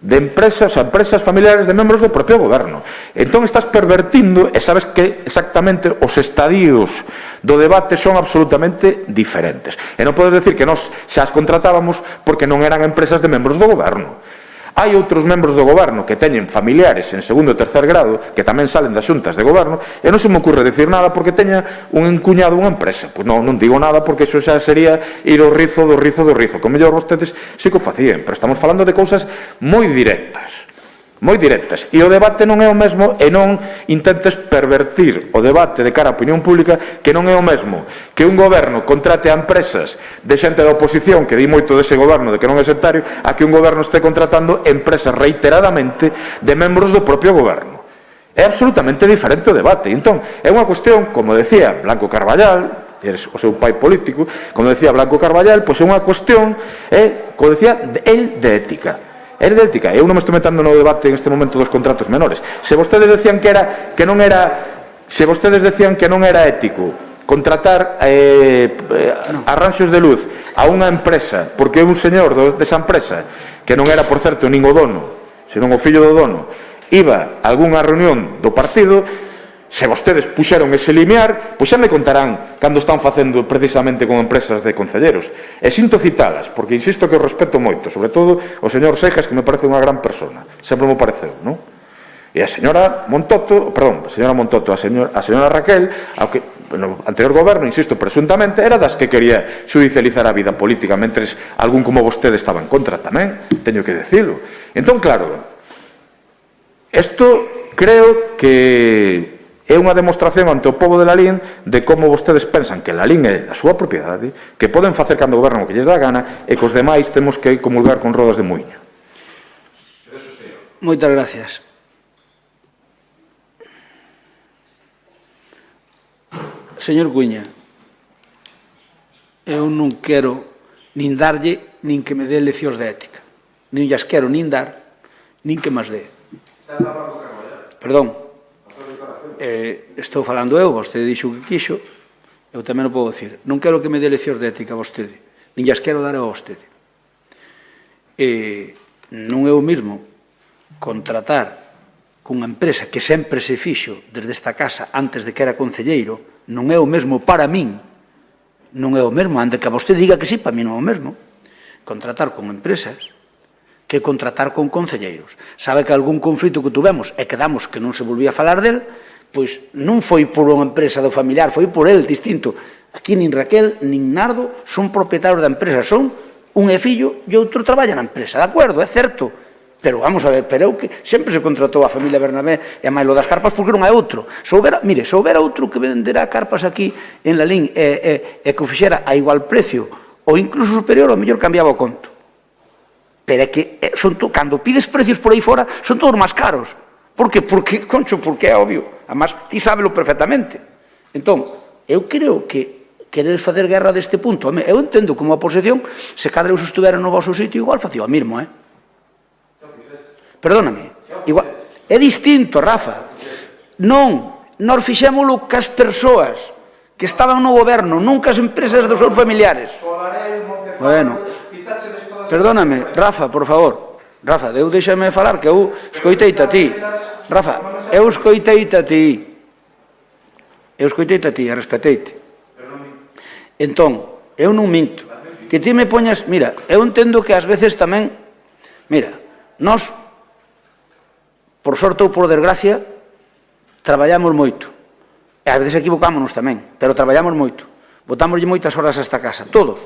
de empresas familiares de membros do propio goberno. Entón estás pervertindo e sabes que exactamente os estadios do debate son absolutamente diferentes. E non podes decir que nós xa as contratábamos porque non eran empresas de membros do goberno. Hai outros membros do goberno que teñen familiares en segundo e tercer grado que tamén salen das xuntas de goberno e non se me ocurre decir nada porque teña un encuñado unha empresa. Pois non digo nada porque iso xa sería ir ao rizo do rizo do rizo. Con mellor vostedes sí que o facían, pero estamos falando de cousas moi directas. Moi directas. E o debate non é o mesmo e non intentes pervertir o debate de cara á opinión pública, que non é o mesmo que un goberno contrate a empresas de xente da oposición que di moito dese goberno de que non é sectario, a que un goberno este contratando empresas reiteradamente de membros do propio goberno. É absolutamente diferente o debate. Entón, é unha cuestión, como decía Blanco Carballal, o seu pai político, como decía Blanco Carballal, pois é unha cuestión, como decía, el de ética. É de ética. Eu non me estou metendo no debate en este momento dos contratos menores. Se vostedes decían que non era ético contratar arranxos de luz a unha empresa porque un señor desa empresa, que non era, por certo, nin o dono, senón o fillo do dono, iba a algunha reunión do partido, se vostedes puxeron ese limiar, pois xa me contarán cando están facendo precisamente con empresas de concelleros. E sinto citalas, porque insisto que o respeto moito, sobre todo o señor Seijas, que me parece unha gran persona, sempre me pareceu, non? E a señora Montoto, a señora Raquel, aunque no anterior goberno, insisto, presuntamente, era das que quería judicializar a vida política, mentres algún como vostede estaba en contra tamén, teño que decirlo. Entón, claro, isto creo que é unha demostración ante o pobo de Lalín de como vostedes pensan que Lalín é a súa propiedade, que poden facer cando gobernan o que lles dá gana e que os demais temos que comulgar con rodas de muiño. Moitas gracias. Señor Cuña, eu non quero nin darlle nin que me dé leccións de ética. Nin llas quero nin dar, nin que máis dé. Perdón. Estou falando eu, vostede dixo o que quixo, eu tamén o podo dicir. Non quero que me dé leccións de ética a vostede, nin llas quero dar a vostede. non é o mesmo contratar cunha empresa que sempre se fixo desde esta casa antes de que era concelleiro, non é o mesmo para min, non é o mesmo, antes que vostede diga que sí, para mí non é o mesmo, contratar con empresas que contratar con concelleiros. Sabe que algún conflito que tuvemos e quedamos que non se volvía a falar del, pois non foi por unha empresa do familiar, foi por el, distinto. Aquí nin Raquel, nin Nardo son propietarios da empresa, son un é fillo e outro traballa na empresa, de acordo, é certo. Pero vamos a ver, pero que sempre se contratou a familia Bernabé e a Mailo das Carpas porque non é outro. Mire, se houbera outro que venderá carpas aquí en Lalín e que o fixera a igual precio ou incluso superior, ao mellor cambiaba o conto. Pero é que cando pides precios por aí fora son todos máis caros. Por que? Porque, concho, porque é obvio. Además, ti sábelo perfectamente. Entón, eu creo que queredes facer guerra deste punto. Eu entendo como a oposición, se cada eu estuvera no vosso sitio, igual facía o mismo, Perdóname, igual, é distinto, Rafa. Non, nós fixémolo cas persoas que estaban no goberno, non cas empresas dos seus familiares. Bueno, perdóname, Rafa, por favor. Rafa, déixame falar, que eu escoiteite a ti. Rafa, eu escoiteite a ti. Eu escoiteite a ti, e respeteite. Entón, eu non minto. Que ti me poñas... Mira, eu entendo que ás veces tamén... Mira, nós... por sorte ou por desgracia, traballamos moito. E ás veces equivocámonos tamén, pero traballamos moito. Botámoslle moitas horas a esta casa, todos,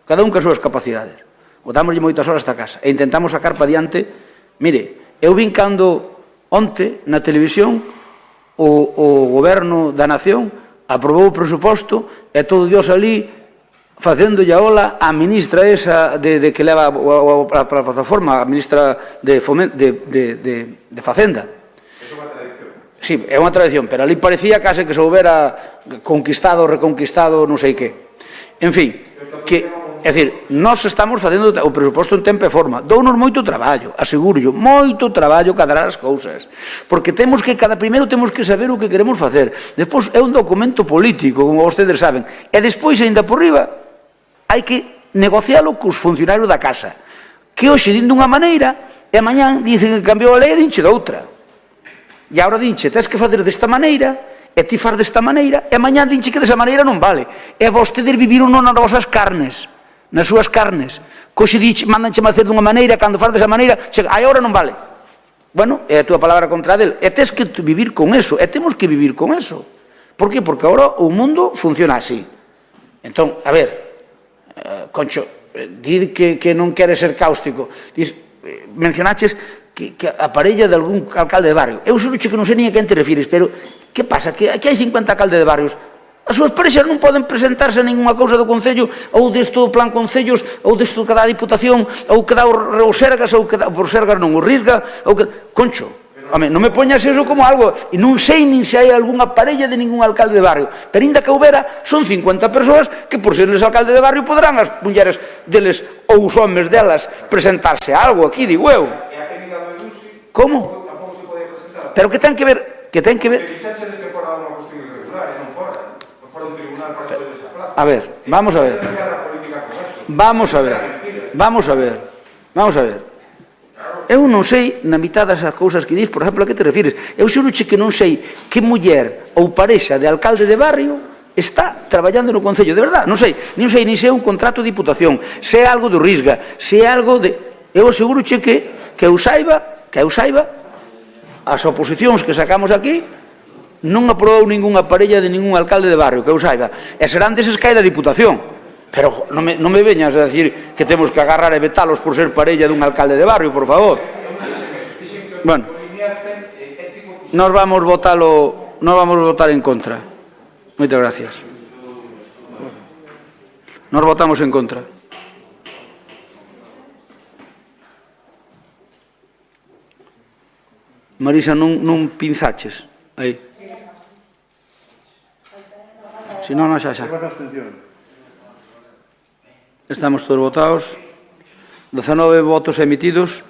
cada un que as súas capacidades. Botámoslle moitas horas a esta casa e intentamos sacar para diante. Mire, eu vin cando onte na televisión o goberno da nación aprobou o presuposto e todo Dios ali facendo a ola a ministra esa de que leva a plataforma, a ministra de Facenda. É unha tradición. Sí, é unha tradición, pero ali parecía case que se houbera conquistado, reconquistado, non sei que. En fin, é dicir, nós estamos facendo o presuposto en tempo e forma. Dounos moito traballo, aseguro, moito traballo cadrar as cousas. Porque primeiro temos que saber o que queremos facer. Despois é un documento político, como vostedes saben. E despois, ainda por riba, hai que negociálo cos funcionarios da casa, que hoxe din dunha maneira e mañán dicen que cambiou a lei e dinche doutra. E agora dinche, tens que fazer desta maneira e ti faz desta maneira e mañán dinche que desa maneira non vale. E vostedes viviron nas vosas carnes, nas súas carnes. Coxe dinche, mandanche facer dunha maneira, cando faz desa maneira, chega, aí agora non vale. Bueno, é a túa palabra contra del. E tens que vivir con eso, e temos que vivir con eso. Por que? Porque agora o mundo funciona así. Entón, a ver, Concho, di que non quere ser cáustico. Mencionaches que a parella de algún alcalde de barrio. Eu xuroche que non sei ni a quen te refires, pero que pasa? Que aquí hai 50 alcaldes de barrios. As súas parexas non poden presentarse a ninguna cousa do Concello, ou desto do Plan Concellos, ou desto que dá a Diputación, ou que dá o Sergas, ou que dá por Sergas non o Risga, ou que... Concho, home, non me poñas eso como algo, e non sei nin se hai algunha parella de ningún alcalde de barrio, pero ainda que houbera, son 50 persoas que por serles alcalde de barrio poderán as mulleres deles ou os homes delas presentarse a algo aquí, digo eu. E a técnica do Edusi como? tampouco se podía presentar. Pero que ten que ver? Que ten que ver? Que dixécheles que fora unha cuestión irregular, e non fora. Non fora un tribunal para saber esa plaza. A ver, vamos a ver. Vamos a ver. Vamos a ver. Vamos a ver. Eu non sei, na mitad das cousas que dis, por exemplo, a que te refires. Eu xuroche que non sei que muller ou parexa de alcalde de barrio está traballando no Concello, de verdad, non sei nin se é un contrato de Diputación, se é algo do Risga, se é algo de... Eu aseguroche que eu saiba, as oposicións que sacamos aquí non aprobou ningunha parella de ningún alcalde de barrio, que eu saiba, e serán deses que hai da Diputación. Pero non me veñas a decir que temos que agarrar e vetalos por ser parella dun alcalde de barrio, por favor. Bueno, nos vamos votar en contra. Moitas gracias. Nos votamos en contra. Marisa, non pinzaches aí. Si non, xa. Estamos todos votados. 19 votos emitidos,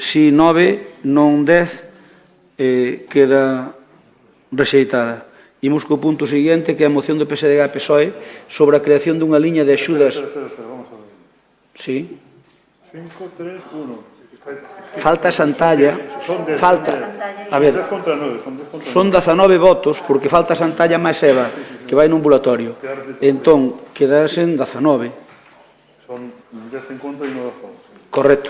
si 9, non 10, queda rexeitada. Imos co punto seguinte, que é a moción do PSDG e PSOE sobre a creación dunha liña de axudas. Espera, vamos a ver. Sí. 5, 3, 1. Falta Santalla. Falta. A ver, 10 contra 9. son 19 votos, porque falta Santalla máis Eva, que vai no ambulatorio. Entón, quedasen 19. Son 10 en contra e 9 a favor. Correcto.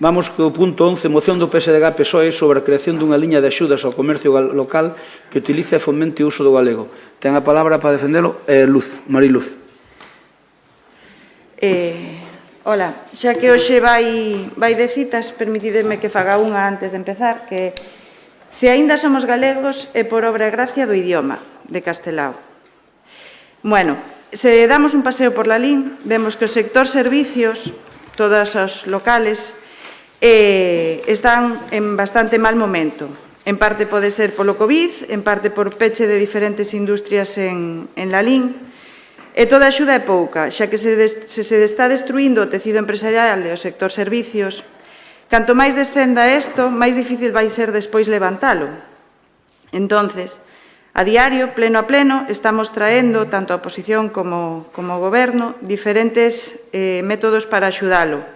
Vamos co punto 11, moción do PSDG-PSOE sobre a creación dunha liña de axudas ao comercio local que utilice e fomente o uso do galego. Ten a palabra para defendelo Mariluz. Ola, xa que hoxe vai de citas, permitideme que faga unha antes de empezar, que se aínda somos galegos é por obra e gracia do idioma, de Castelao. Bueno, se damos un paseo por la LIN, vemos que o sector servicios, todos os locales, están en bastante mal momento. En parte pode ser polo COVID, en parte por peche de diferentes industrias en la LIN, e toda a axuda é pouca, xa que se está destruindo o tecido empresarial e o sector servicios. Canto máis descenda isto, máis difícil vai ser despois levantalo. Entonces, a diario, pleno a pleno, estamos traendo, tanto a oposición como o goberno, diferentes métodos para axudalo,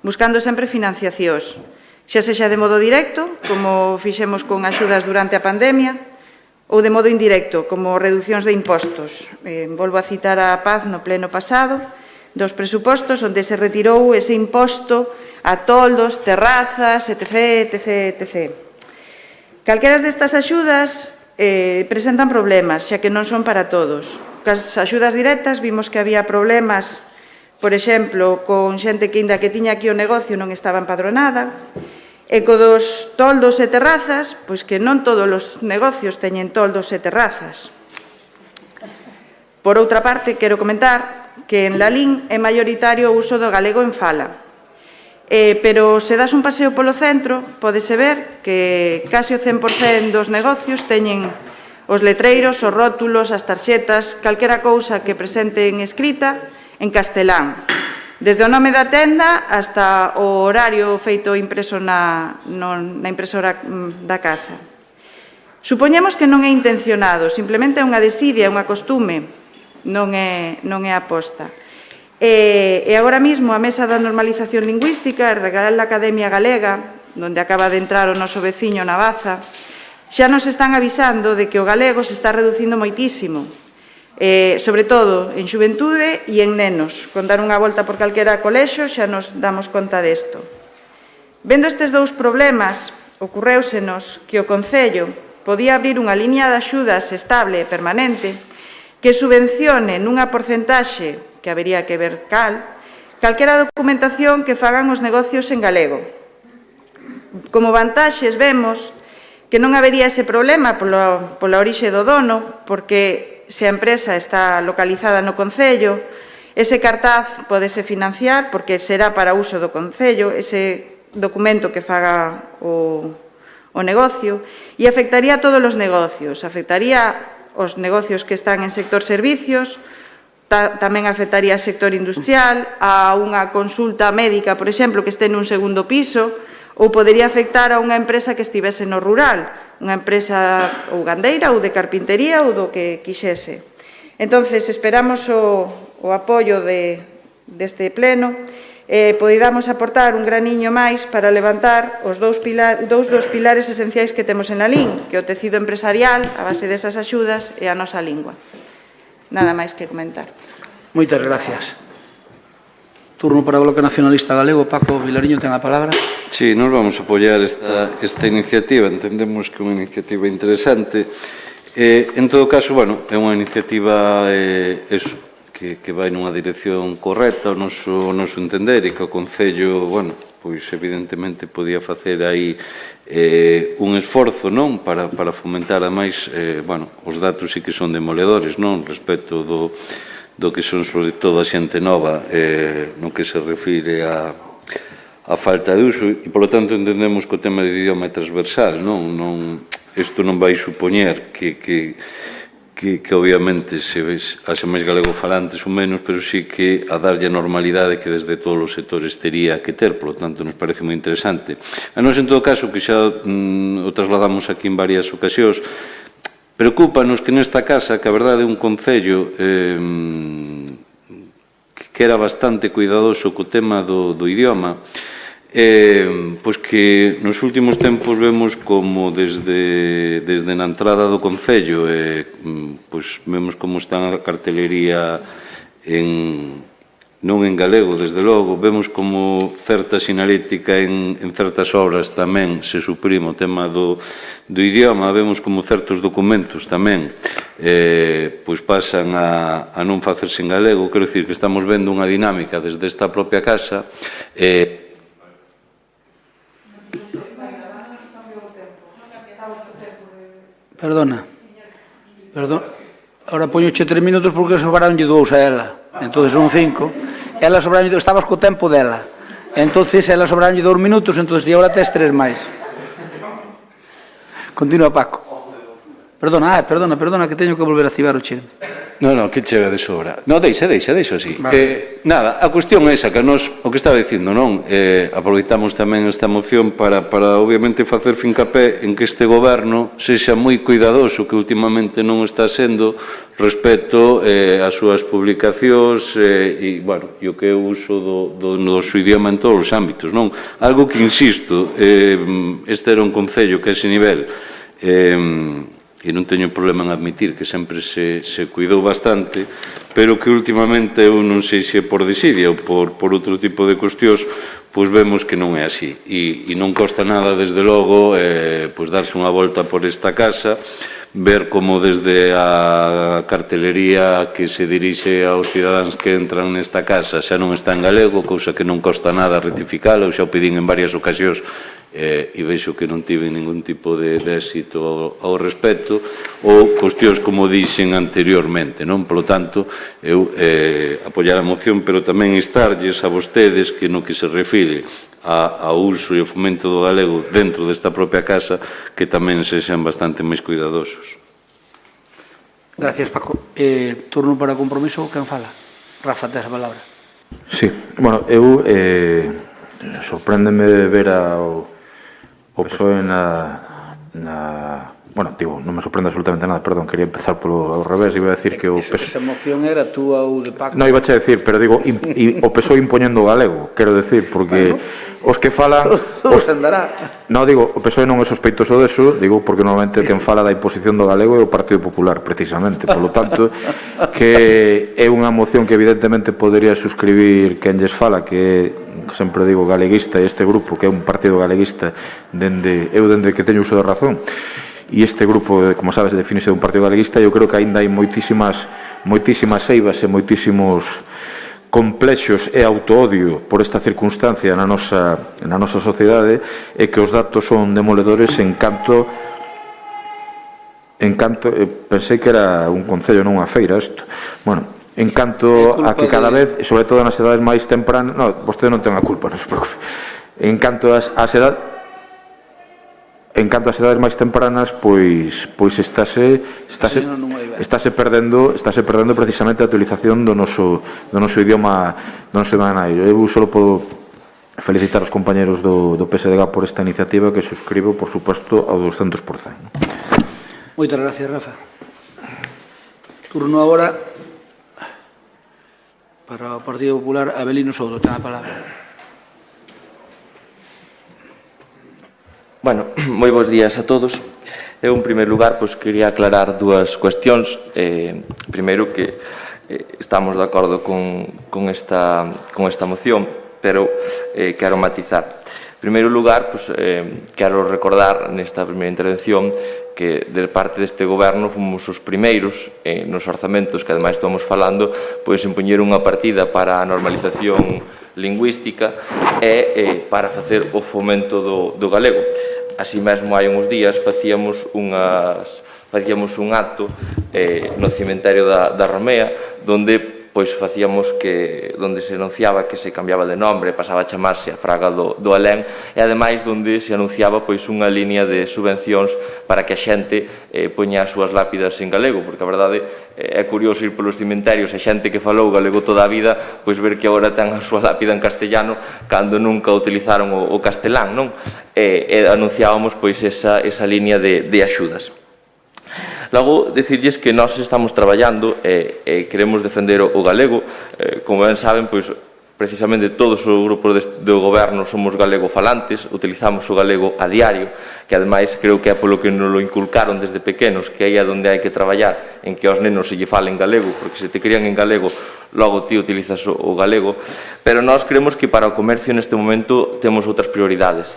buscando sempre financiacións, xa sexa de modo directo, como fixemos con axudas durante a pandemia, ou de modo indirecto, como reduccións de impostos. Volvo a citar a Paz no pleno pasado, dos presupostos onde se retirou ese imposto a toldos, terrazas, etc. Calqueras destas axudas presentan problemas, xa que non son para todos. Cas axudas directas vimos que había problemas, por exemplo, con xente que inda que tiña aquí o negocio non estaba empadronada, e co dos toldos e terrazas, pois que non todos os negocios teñen toldos e terrazas. Por outra parte, quero comentar que en la LIN é maioritario o uso do galego en fala. Pero se das un paseo polo centro, pódese ver que case o 100% dos negocios teñen os letreiros, os rótulos, as tarxetas, calquera cousa que presenten escrita en castelán. Desde o nome da tenda hasta o horario feito impreso na impresora da casa. Supoñemos que non é intencionado, simplemente é unha desidia, unha costume, non é aposta. E agora mesmo a Mesa da Normalización Lingüística, a Real Academia Galega, onde acaba de entrar o noso veciño Navaza, xa nos están avisando de que o galego se está reducindo moitísimo, sobre todo en xuventude e en nenos. Con dar unha volta por calquera colexo xa nos damos conta desto. Vendo estes dous problemas, ocorréusenos que o Concello podía abrir unha liña de axudas estable e permanente que subvencione nunha porcentaxe, que habería que ver calquera documentación que fagan os negocios en galego. Como vantaxes vemos que non habería ese problema pola orixe do dono, porque se a empresa está localizada no Concello, ese cartaz podese financiar porque será para uso do Concello, ese documento que faga o negocio, e afectaría a todos os negocios, afectaría os negocios que están en sector servicios, tamén afectaría ao sector industrial, a unha consulta médica, por exemplo, que este nun segundo piso, ou podería afectar a unha empresa que estivese no rural, unha empresa ou gandeira ou de carpintería ou do que quixese. Entón, esperamos o apoio deste pleno e podamos aportar un graniño máis para levantar os dous dos pilares esenciais que temos en a LIN, que é o tecido empresarial, a base desas axudas, e a nosa lingua. Nada máis que comentar. Moitas gracias. Turno para o Bloque Nacionalista Galego. Paco Vilariño ten a palabra. Sí, nos vamos a apoiar esta iniciativa. Entendemos que é unha iniciativa interesante. En todo caso, bueno, é unha iniciativa que vai nunha dirección correcta ao noso entender, e que o Concello, bueno, pois evidentemente podía facer aí un esforzo, non, para fomentar a máis, bueno, os datos sí que son demoledores, non, respecto do que son sobre todo a xente nova no que se refire a falta de uso, e polo tanto entendemos que o tema de idioma é transversal, non, isto non vai supoñer que obviamente se haxe máis galegofalantes ou menos, pero sí que a darlle a normalidade que desde todos os sectores tería que ter, polo tanto nos parece moi interesante. A nós, en todo caso, que xa o trasladamos aquí en varias ocasións, preocúpanos que nesta casa, que a verdade é un concello que era bastante cuidadoso co tema do idioma, pois que nos últimos tempos vemos como desde na entrada do Concello pois vemos como está a cartelería non en galego, desde logo, vemos como certa sinalética en certas obras tamén se suprime o tema do idioma, vemos como certos documentos tamén pois pasan a non facerse en galego. Quero dicir que estamos vendo unha dinámica desde esta propia casa Perdona. Ahora poñoche 3 minutos porque sobraronlle 2 a ela. Entonces son 5. Ela sobraronlle 2, estabas co tempo dela. Entonces ela sobraronlle 2 minutos, entonces e agora tes 3 máis. Continúa, Paco. Perdona, que teño que volver a activar o chile. Non, que chega de sobra. Non, deixa así. Nada, a cuestión é esa, que nos, o que estaba dicindo, non? Aproveitamos tamén esta moción para obviamente facer fincapé en que este goberno sexa moi cuidadoso, que últimamente non está sendo, respecto ás súas publicacións e o que é o uso do seu idioma en todos os ámbitos, non? Algo que, insisto, este era un concello que a ese nivel e non teño problema en admitir que sempre se cuidou bastante, pero que últimamente eu non sei se é por desidia ou por outro tipo de cuestións, pois vemos que non é así. E non costa nada, desde logo, pois darse unha volta por esta casa, ver como desde a cartelería que se dirixe aos cidadáns que entran nesta casa xa non está en galego, cousa que non costa nada rectificala, eu xa o pedín en varias ocasións e vexo que non tive ningún tipo de éxito ao respecto, ou cuestións como dixen anteriormente, non? Polo tanto, eu apoiar a moción, pero tamén instarlles a vostedes que no que se refire ao uso e ao fomento do galego dentro desta propia casa, que tamén sexan bastante máis cuidadosos. Gracias, Paco. Turno para compromiso, quen fala? Rafa, tes a palabra. Sí, bueno, eu sorpréndeme ver ao PSOE bueno, digo, non me sorprende absolutamente nada, perdón, quería empezar polo ao revés, iba a decir que o PSOE... Esa moción era tú ou de Paco? Non, iba a decir, pero digo, o PSOE impoñendo o galego, quero decir, porque os que falan... andará. Non, digo, o PSOE non é sospeitoso deso, digo, porque normalmente quen fala da imposición do galego é o Partido Popular, precisamente, polo tanto, que é unha moción que evidentemente podería suscribir quen lles fala, que sempre digo galeguista, e este grupo, que é un partido galeguista, dende que teño uso de razón, e este grupo, como sabes, defínese un partido galeguista, eu creo que aínda hai moitísimas eivas e moitísimos complexos e autoodio por esta circunstancia na nosa sociedade, e que os datos son demoledores en canto pensei que era un concello, non unha feira isto, bueno, en canto a que cada vez, sobre todo nas edades máis tempranas, non, vostede non ten a culpa, non se preocupe, en canto ás edades máis tempranas, pois estáse perdendo precisamente a utilización do noso idioma nairo. Eu só podo felicitar os compañeros do PSDG por esta iniciativa, que suscribo, por suposto, ao 200%. Moitas gracias, Rafa. Turno agora para o Partido Popular. Abelino Souto, ten a palabra. Bueno, moi bons días a todos. Eu, en primeiro lugar, quería aclarar dúas cuestións. Primeiro, que estamos de acordo con esta moción, pero quero matizar. En primeiro lugar, quero recordar nesta primeira intervención que de parte deste goberno fomos os primeiros nos orzamentos, que ademais estamos falando, en poñer unha partida para a normalización lingüística e para facer o fomento do galego. Así mesmo, hai uns días facíamos un acto no cemiterio da Romea, onde onde se anunciaba que se cambiaba de nombre, pasaba a chamarse a Fraga do Alén, e ademais onde se anunciaba unha liña de subvencións para que a xente poña as súas lápidas en galego, porque a verdade é curioso ir polos cementerios e xente que falou galego toda a vida, ver que agora ten a súa lápida en castellano cando nunca utilizaron o castelán, non? E anunciábamos esa liña de axudas. Logo, dicirlles que nós estamos traballando e queremos defender o galego. Como ben saben, pois, precisamente todos o grupo do goberno somos galego-falantes, utilizamos o galego a diario, que ademais creo que é polo que nos lo inculcaron desde pequenos, que aí é onde hai que traballar, en que aos nenos se lle falen galego, porque se te crían en galego, logo ti utilizas o galego, pero nós creemos que para o comercio neste momento temos outras prioridades.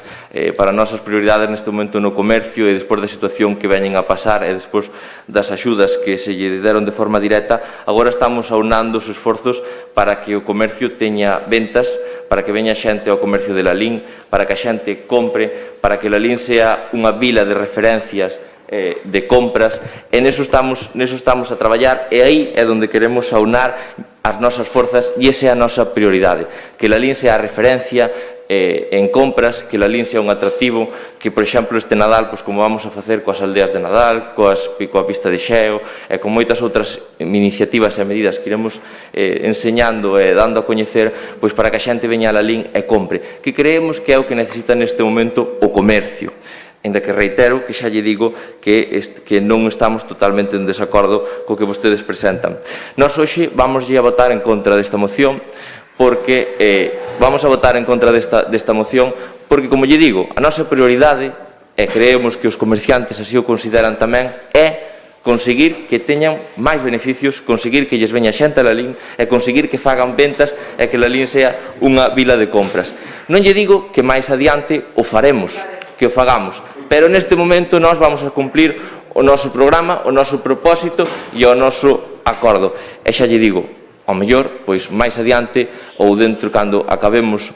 Para nós as prioridades neste momento no comercio e despois da situación que veñen a pasar e despois das axudas que se lle deron de forma directa, agora estamos aunando os esforzos para que o comercio teña ventas, para que veña xente ao comercio de Lalín, para que a xente compre, para que Lalín sea unha vila de referencias de compras, e neso estamos a traballar, e aí é onde queremos aunar as nosas forzas, e esa é a nosa prioridade, que Lalín sea a referencia en compras, que Lalín sea un atractivo, que, por exemplo, este Nadal, pois, como vamos a facer coas aldeas de Nadal, coa pista de xeo, e con moitas outras iniciativas e medidas que iremos enseñando e dando a coñecer, pois, para que a xente veña a Lalín e compre, que creemos que é o que necesita neste momento o comercio. Ainda que reitero que xa lle digo que non estamos totalmente en desacordo co que vostedes presentan. Nós hoxe vamos a votar en contra desta moción, porque vamos a votar en contra desta moción, porque, como lle digo, a nosa prioridade, e creemos que os comerciantes así o consideran tamén, é conseguir que teñan máis beneficios, conseguir que lles veña xente a Lalín e conseguir que fagan ventas e que Lalín sea unha vila de compras. Non lle digo que máis adiante o faremos, que o fagamos, pero neste momento nós vamos a cumplir o noso programa, o noso propósito e o noso acordo. E xa lle digo, ao mellor, pois máis adiante ou dentro cando acabemos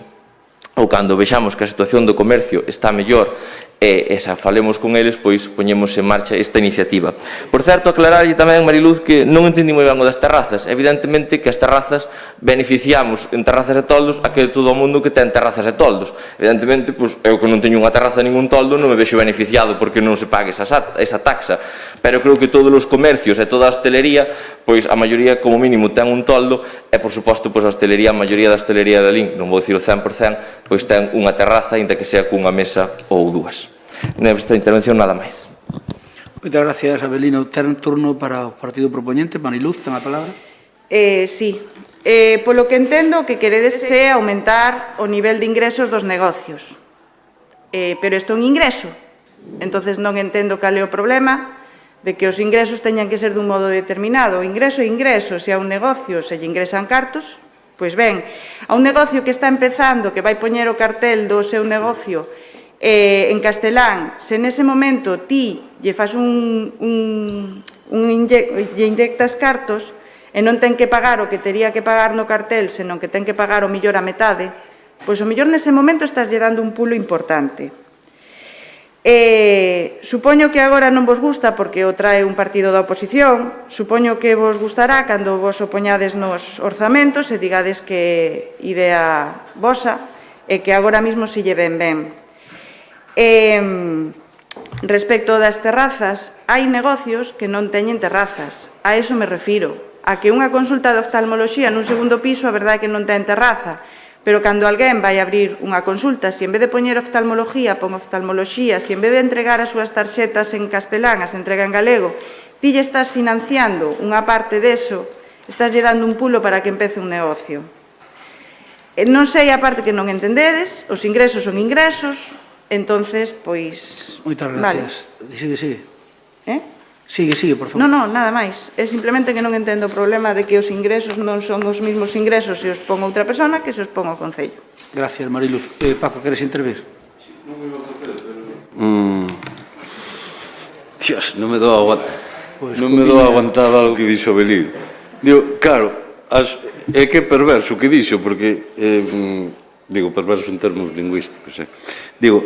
ou cando vexamos que a situación do comercio está mellor e xa falemos con eles, pois poñemos en marcha esta iniciativa. Por certo, aclararlle tamén, Mariluz, que non entendi moi ben o das terrazas. Evidentemente que as terrazas beneficiamos en terrazas e toldos a que todo o mundo que ten terrazas e toldos. Evidentemente, pois, eu que non teño unha terraza ningún toldo non me vexo beneficiado porque non se pague esa taxa. Pero creo que todos os comercios e toda a hostelería, pois a maioría como mínimo ten un toldo e, por suposto, pois a hostelería, a maioría da hostelería de Lalín, non vou dicir o 100%, pois ten unha terraza, ainda que sea cunha mesa ou dúas. Nesta intervención nada máis. Moitas gracias, Abelino. Ten turno para o partido propoñente. Mariluz, ten a palabra. Sí. Polo que entendo, o que queredes é aumentar o nivel de ingresos dos negocios. Pero isto é un ingreso. Entonces non entendo cal é o problema de que os ingresos teñan que ser dun modo determinado. O ingreso é ingreso. Se a un negocio se lle ingresan cartos, pois ben, a un negocio que está empezando, que vai poñer o cartel do seu negocio en castelán, se nese momento ti lle fas lle inyectas cartos e non ten que pagar o que tería que pagar no cartel, senón que ten que pagar o millor a metade, pois o millor nese momento estás lle dando un pulo importante. Supoño que agora non vos gusta porque o trae un partido da oposición, supoño que vos gustará cando vos opoñades nos orzamentos e digades que idea vosa e que agora mesmo se lle ven ben. Respecto das terrazas, hai negocios que non teñen terrazas, a eso me refiro, a que unha consulta de oftalmoloxía nun segundo piso a verdade é que non ten terraza, pero cando alguén vai abrir unha consulta, se en vez de poñer oftalmoloxía, pon oftalmoloxía, se en vez de entregar as súas tarxetas en castelán, as entrega en galego, ti lle estás financiando unha parte deso, estás lle dando un pulo para que empece un negocio. Non sei a parte que non entendedes, os ingresos son ingresos. Entonces, pois... Moitas gracias. Vale. Sigue. Sigue, por favor. Non, nada máis. É simplemente que non entendo o problema de que os ingresos non son os mesmos ingresos se os pon outra persona que se os pon ao Concello. Gracias, Mariluz. Paco, queres intervir? Dios, non me dou a aguantar algo que dixo Abelino. Digo, claro, é que é perverso o que dixo, porque... digo, perverso en termos lingüísticos, digo,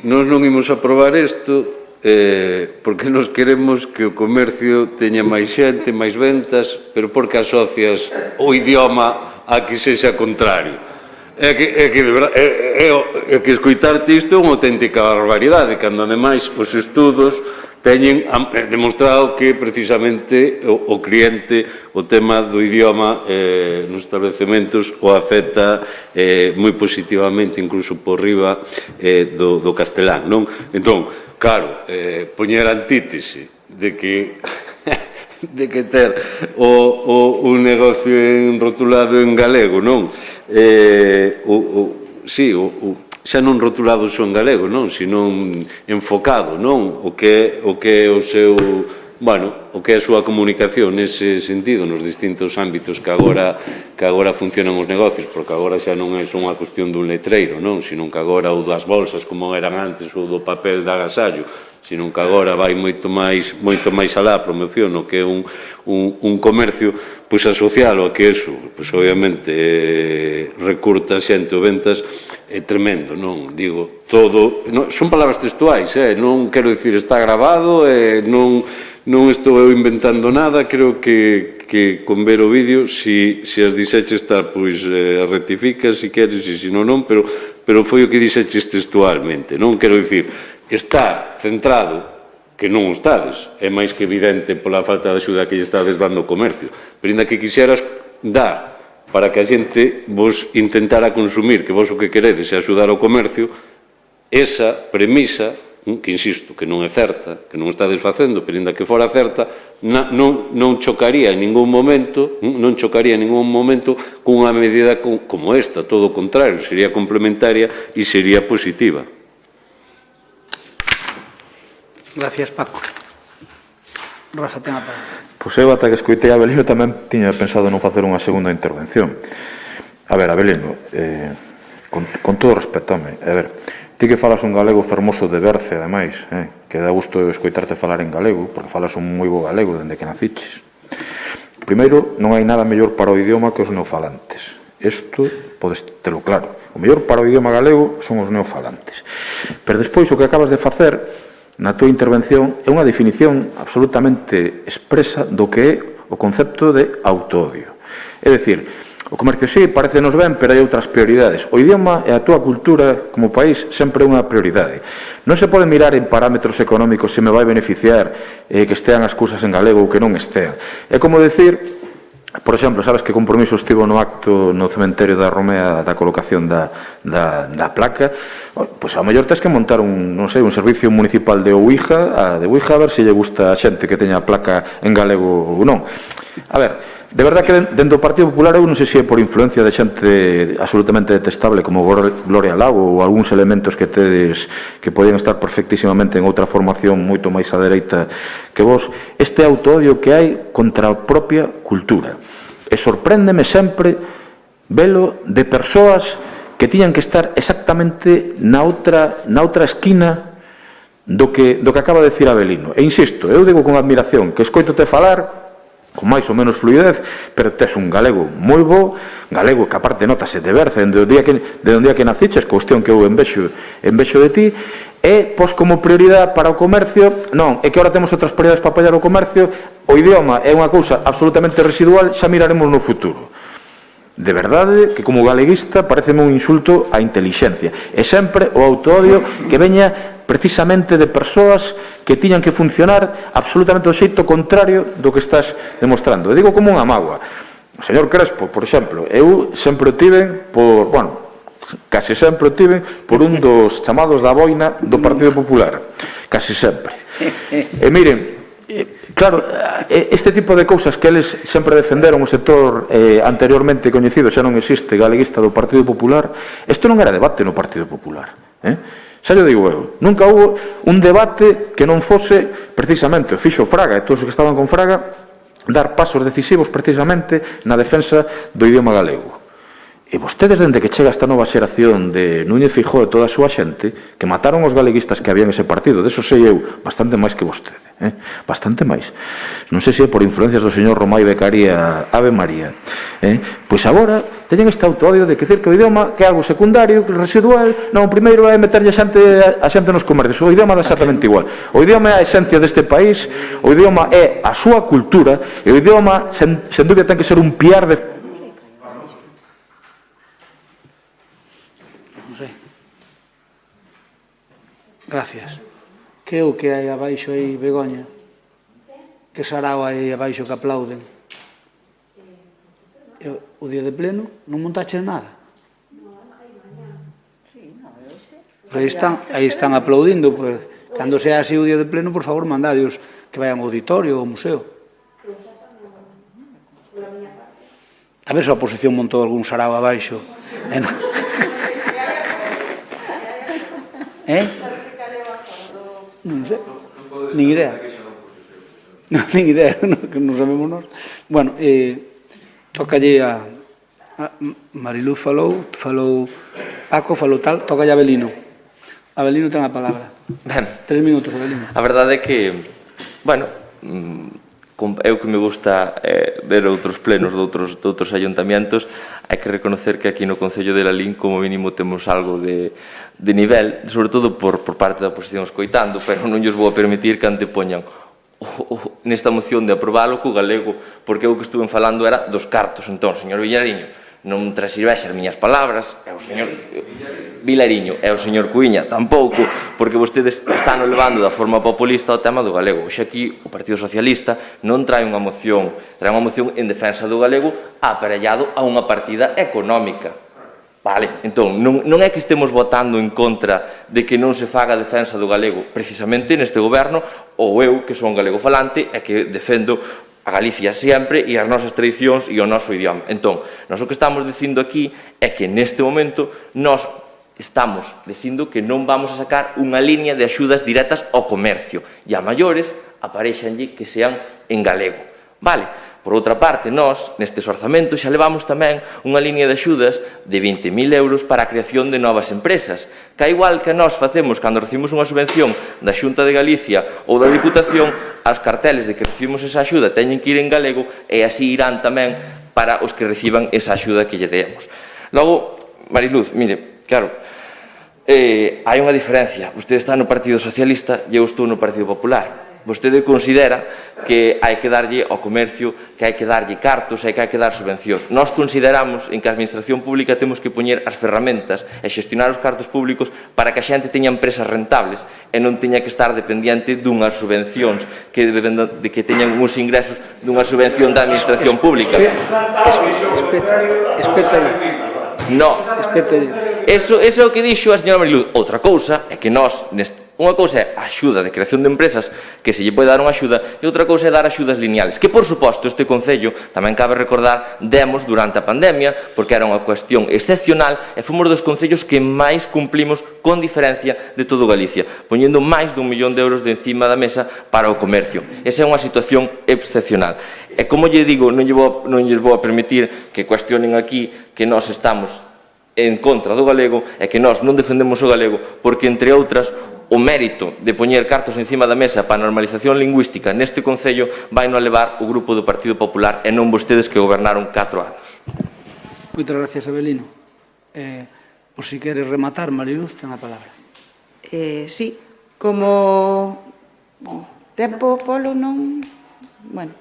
nós non imos aprobar isto porque nos queremos que o comercio teña máis xente, máis ventas, pero porque asocias o idioma a que sexa contrario. É que, de verdade, é que escoitarte isto é unha auténtica barbaridade, cando, ademais, os estudos teñen demostrado que, precisamente, o cliente, o tema do idioma nos establecementos o afecta moi positivamente, incluso por riba do castelán, non? Entón, claro, poñer a antítese de que ter un negocio rotulado en galego, non? Xa non rotulado só en galego, non? Sino enfocado, non? O que é o seu, bueno, o que é a súa comunicación nese sentido, nos distintos ámbitos que agora funcionan os negocios, porque agora xa non é só unha cuestión dun letreiro, non? Sino que agora o das bolsas, como eran antes, ou do papel de agasallo, sino que agora vai moito máis alá a promoción, o que é un comercio, pois asocialo a que eso, pois obviamente recurta xente ou ventas, é tremendo, non? Digo, todo, son palabras textuais, non quero dicir, está grabado, non estou eu inventando nada, creo que con ver o vídeo, se as dixeches estar, pois rectificas se queres e se non, pero foi o que dixeches textualmente, non quero dicir, está centrado, que non o estades, é máis que evidente pola falta de axuda que lle estades dando ao comercio, pero ainda que quixeras dar para que a xente vos intentara consumir, que vos o que queredes é axudar ao comercio, esa premisa, que insisto, que non é certa, que non estades facendo, pero ainda que fora certa, non chocaría en ningún momento, cunha medida como esta, todo o contrario, sería complementaria e sería positiva. Gracias, Paco. Rafa, ten a palabra. Pois eu, ata que escoitei a Abelino, tamén tiña pensado non facer unha segunda intervención. A ver, Abelino, con todo respeto, home, a ver, ti que falas un galego fermoso de Berce, ademais, que dá gusto escoitarte falar en galego, porque falas un moi bo galego dende que naciches. Primeiro, non hai nada mellor para o idioma que os neofalantes. Isto podes telo claro. O mellor para o idioma galego son os neofalantes. Pero despois, o que acabas de facer na túa intervención é unha definición absolutamente expresa do que é o concepto de autoodio. É dicir, o comercio sí, parecenos ben, pero hai outras prioridades. O idioma e a túa cultura como país sempre é unha prioridade. Non se pode mirar en parámetros económicos se me vai beneficiar que estean as cousas en galego ou que non estean. É como decir, por exemplo, sabes que Compromiso estivo no acto no cementerio da Romea da colocación da placa, pois ao mellor tens que montar un servicio municipal de Ouija, a ver se lle gusta a xente que teña a placa en galego ou non. A ver, de verdad que dentro do Partido Popular eu non sei se é por influencia de xente absolutamente detestable como Gloria Lago ou algúns elementos que tedes que podían estar perfectísimamente en outra formación moito máis á dereita que vos, este autoodio que hai contra a propia cultura. E sorpréndeme sempre velo de persoas que tiñan que estar exactamente na outra esquina do que acaba de decir Abelino. E insisto, eu digo con admiración que escoitote falar con máis ou menos fluidez, pero tes un galego moi bo, galego que aparte notase de Berce, de un día que naciches, cuestión que eu envexo de ti, e, pois, como prioridade para o comercio, non, é que agora temos outras prioridades para apoiar o comercio, o idioma é unha cousa absolutamente residual, xa miraremos no futuro. De verdade que como galeguista pareceme un insulto á intelixencia, e sempre o autoodio que veña precisamente de persoas que tiñan que funcionar absolutamente do xeito contrario do que estás demostrando. E digo como unha mágoa. O señor Crespo, por exemplo, eu sempre o tiven por, casi sempre o tiven por un dos chamados da boina do Partido Popular. Casi sempre. E miren, claro, este tipo de cousas que eles sempre defenderon o sector anteriormente coñecido, xa non existe, galeguista do Partido Popular, isto non era debate no Partido Popular. Xa lle digo eu, nunca houve un debate que non fose precisamente, o fixo Fraga e todos os que estaban con Fraga, dar pasos decisivos precisamente na defensa do idioma galego. E vostedes, dende que chega esta nova xeración de Núñez Feijóo e toda a súa xente, que mataron os galeguistas que había en ese partido, deso sei eu, bastante máis que vostede, bastante máis. Non sei se é por influencias do señor Romai Becaría Ave María. Pois agora teñen este autoodio de que decir que o idioma que é algo secundario, residual, non, o primeiro é meterlle a xente nos comercios. O idioma é exactamente igual. O idioma é a esencia deste país, o idioma é a súa cultura, e o idioma, sen dúbida, ten que ser un piar de Gracias. Que é o que hai abaixo aí, Begoña? Que sarao hai abaixo que aplauden? O día de pleno non montaches nada? Aí están aplaudindo. Cando sea así o día de pleno, por favor, mandadios que vayan ao auditorio ou ao museo. A ver se a oposición montou algún sarao abaixo. Non sei. Nin idea. Nin idea, que non sabemos nós. Bueno, tocalle a Mariluz falou Paco, falou tal, tocalle a Abelino. Abelino ten a palabra. 3 minutos, Abelino. A verdade é que, bueno, é o que me gusta ver outros plenos de outros ayuntamientos. Hai que reconocer que aquí no Concello de Lalín como mínimo temos algo de nivel, sobre todo por parte da oposición escoitando, pero non lles vou a permitir que antepoñan nesta moción de aprobalo co galego, porque o que estuven falando era dos cartos. Entón, señor Villariño, non transirvexe as miñas palabras, é o señor Vilariño e o señor Cuíña tampouco, porque vostedes están levando da forma populista o tema do galego. Hoxe aquí o Partido Socialista non trae unha moción en defensa do galego aparellado a unha partida económica. Vale, entón, non é que estemos votando en contra de que non se faga a defensa do galego precisamente neste goberno, ou eu, que son galego falante, e que defendo a Galicia sempre e as nosas tradicións e o noso idioma. Entón, nós o que estamos dicindo aquí é que neste momento nós estamos dicindo que non vamos a sacar unha liña de axudas directas ao comercio e a maiores aparexanlle que sean en galego. Vale? Por outra parte, nós, nestes orzamentos, xa levamos tamén unha liña de axudas de 20.000 euros para a creación de novas empresas, que igual que nós facemos cando recibimos unha subvención da Xunta de Galicia ou da Diputación, as carteles de que recibimos esa axuda teñen que ir en galego e así irán tamén para os que reciban esa axuda que lle demos. Logo, Mariluz, mire, claro, hai unha diferencia. Vostede está no Partido Socialista e eu estou no Partido Popular. Vostede considera que hai que darlle ao comercio, que hai que darlle cartos e que hai que dar subvencións. Nós consideramos en que a administración pública temos que poñer as ferramentas e xestionar os cartos públicos para que a xente teña empresas rentables e non teña que estar dependiente dunhas subvencións que teñan uns ingresos dunha subvención da administración pública. No, eso é o que dixo a señora Mariluz. Outra cousa é que nós, unha cousa é a axuda de creación de empresas, que se lle pode dar unha axuda, e outra cousa é dar axudas lineales, que, por suposto, este Concello, tamén cabe recordar, demos durante a pandemia, porque era unha cuestión excepcional, e fomos dos concellos que máis cumplimos con diferencia de todo Galicia, poñendo máis de 1 millón de euros de encima da mesa para o comercio. Esa é unha situación excepcional. E como lle digo, non lles vou a permitir que cuestionen aquí que nós estamos en contra do galego e que nós non defendemos o galego, porque, entre outras, o mérito de poñer cartos encima da mesa para a normalización lingüística neste Concello vai non levar o Grupo do Partido Popular e non vostedes que gobernaron 4 anos. Moitas gracias, Abelino. Por si queres rematar, Mariluz, ten a palabra. Sí, como tempo polo non... Bueno,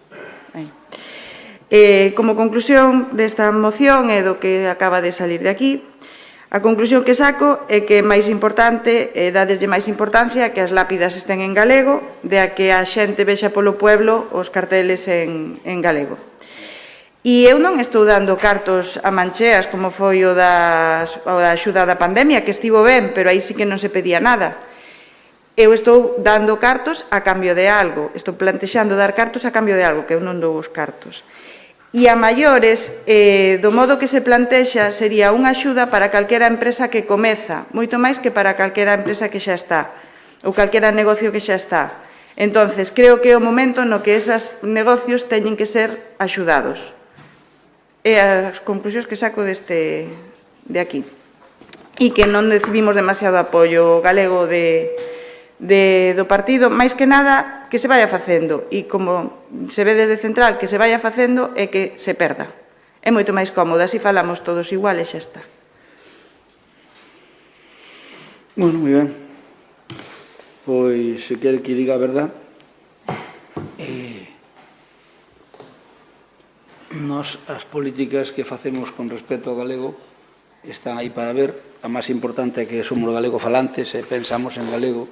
como conclusión desta moción e do que acaba de salir de aquí, a conclusión que saco é que é máis importante, dadeslle máis importancia que as lápidas estén en galego, de a que a xente vexa polo pueblo os carteles en galego. E eu non estou dando cartos a mancheas como foi o da axuda da pandemia, que estivo ben, pero aí sí que non se pedía nada. Eu estou dando cartos a cambio de algo, estou plantexando dar cartos a cambio de algo, que eu non dou os cartos. E a maiores, do modo que se plantexa, sería unha axuda para calquera empresa que comeza, moito máis que para calquera empresa que xa está, ou calquera negocio que xa está. Entonces, creo que é o momento no que esos negocios teñen que ser axudados. E as conclusións que saco de aquí. E que non recibimos demasiado apoio galego do partido, máis que nada que se vaya facendo, e como se ve desde Central que se vaya facendo é que se perda. É moito máis cómodo, así falamos todos igual e xa está. Bueno, moi ben. Pois, se quere que diga a verdad, nós as políticas que facemos con respecto ao galego están aí para ver. A máis importante é que somos galego-falantes e pensamos en galego,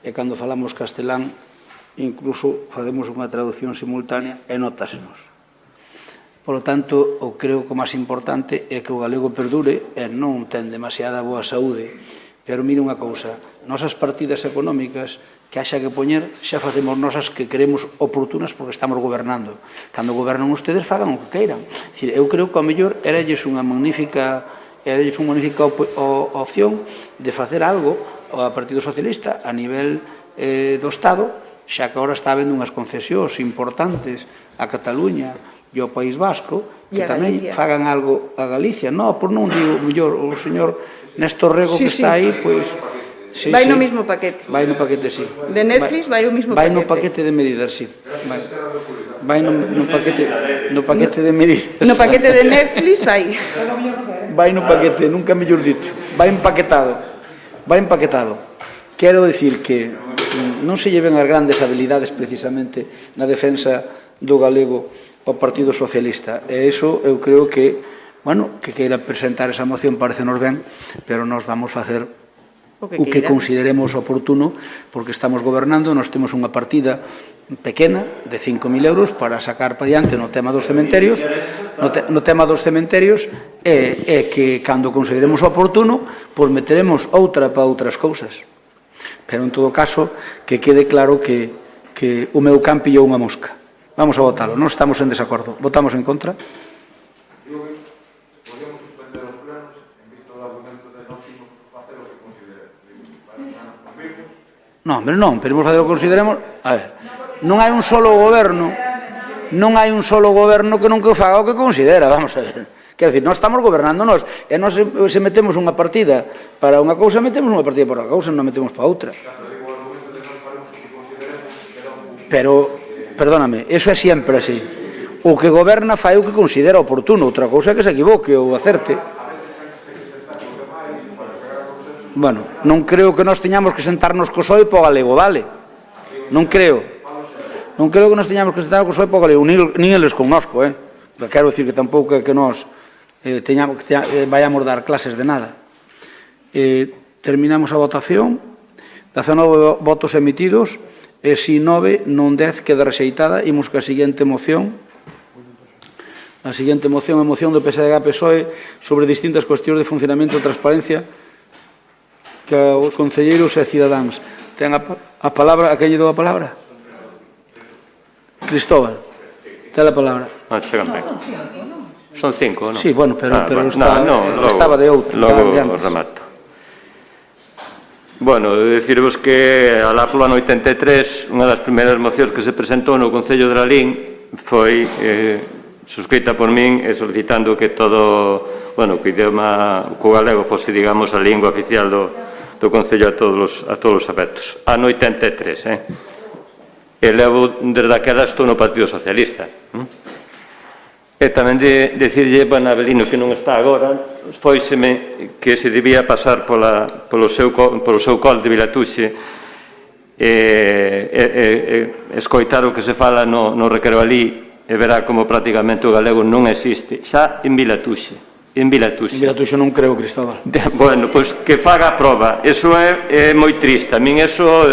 e cando falamos castelán, incluso facemos unha traducción simultánea e nótasenos. Por lo tanto, eu creo que o máis importante é que o galego perdure e non ten demasiada boa saúde. Pero mire unha cousa, nosas partidas económicas que haxa que poñer, xa facemos nosas que queremos oportunas porque estamos gobernando. Cando gobernan ustedes, fagan o que queiran. Eu creo que ao mellor eralles unha magnífica opción de facer algo ao Partido Socialista a nivel do Estado, xa que agora está habendo unhas concesións importantes a Cataluña e ao País Vasco, que tamén fagan algo a Galicia. Non, por non digo, mellor, o señor Néstor Rego que está aí, pois... Vai no mismo paquete. Vai no paquete, sí. De Netflix vai o mismo paquete. Vai no paquete de medidas, sí. Vai no paquete de medidas. No paquete de Netflix vai. Vai no paquete, nunca mellor dito. Vai empaquetado. Vai empaquetado. Quero dicir que non se lleven as grandes habilidades precisamente na defensa do galego ao Partido Socialista. E iso eu creo que, bueno, que queira presentar esa moción parecenos ben, pero nos vamos facer o que consideremos oportuno, porque estamos gobernando, nos temos unha partida pequena de 5.000 euros para sacar para diante no tema dos cementerios, e que cando consideremos oportuno, pois meteremos outra para outras cousas. Pero en todo caso, que quede claro que o meu can pillou unha mosca. Vamos a votalo, non estamos en desacordo. Votamos en contra? Non, pero non, queremos facer o que consideremos... A ver, non hai un solo goberno que non que faga o que considera, vamos a ver. Quer dizer, nós estamos gobernando nós, e nós se metemos unha partida para unha cousa, metemos unha partida para outra cousa, non metemos para outra. Pero, perdóname, eso é sempre así. O que goberna fai o que considera oportuno, outra cousa é que se equivoque ou acerte. Bueno, non creo que nós teñamos que sentarnos co PSOE para o galego, vale? Non creo. Non creo que nós teñamos que sentarnos co PSOE para o galego, nin eles connosco, Quero dicir que tampouco é que nós vayamos dar clases de nada. Terminamos a votación. 19 votos emitidos, e si 9, non 10, queda rexeitada. Imos ca seguinte moción. A seguinte moción é moción do PSDG-PSOE sobre distintas cuestións de funcionamento e transparencia que os concelleiros e cidadáns. Ten a palabra, a quen lle dou a palabra? Cristóbal, ten a palabra. Chegan ben. Son 5, non? Sí, bueno, pero estaba de outro. Logo remato. Bueno, decirvos que alá polo ano 83, unha das primeiras mocións que se presentou no Concello de Lalín foi suscrita por min solicitando que todo, bueno, que o idioma galego fose, digamos, a lingua oficial do Concello a todos os efectos. Ano 83, E levo, desde aquela, estou no Partido Socialista. E tamén decirlle a Abelino, que non está agora, foiseme que se debía pasar polo seu col de Vilatuxe e escoitar o que se fala no recreo ali, e verá como prácticamente o galego non existe, xa en Vilatuxe. En Vilatuxe. En Vilatuxe non creo, Cristóbal. Bueno, pois que faga a proba. Eso é moi triste. A min eso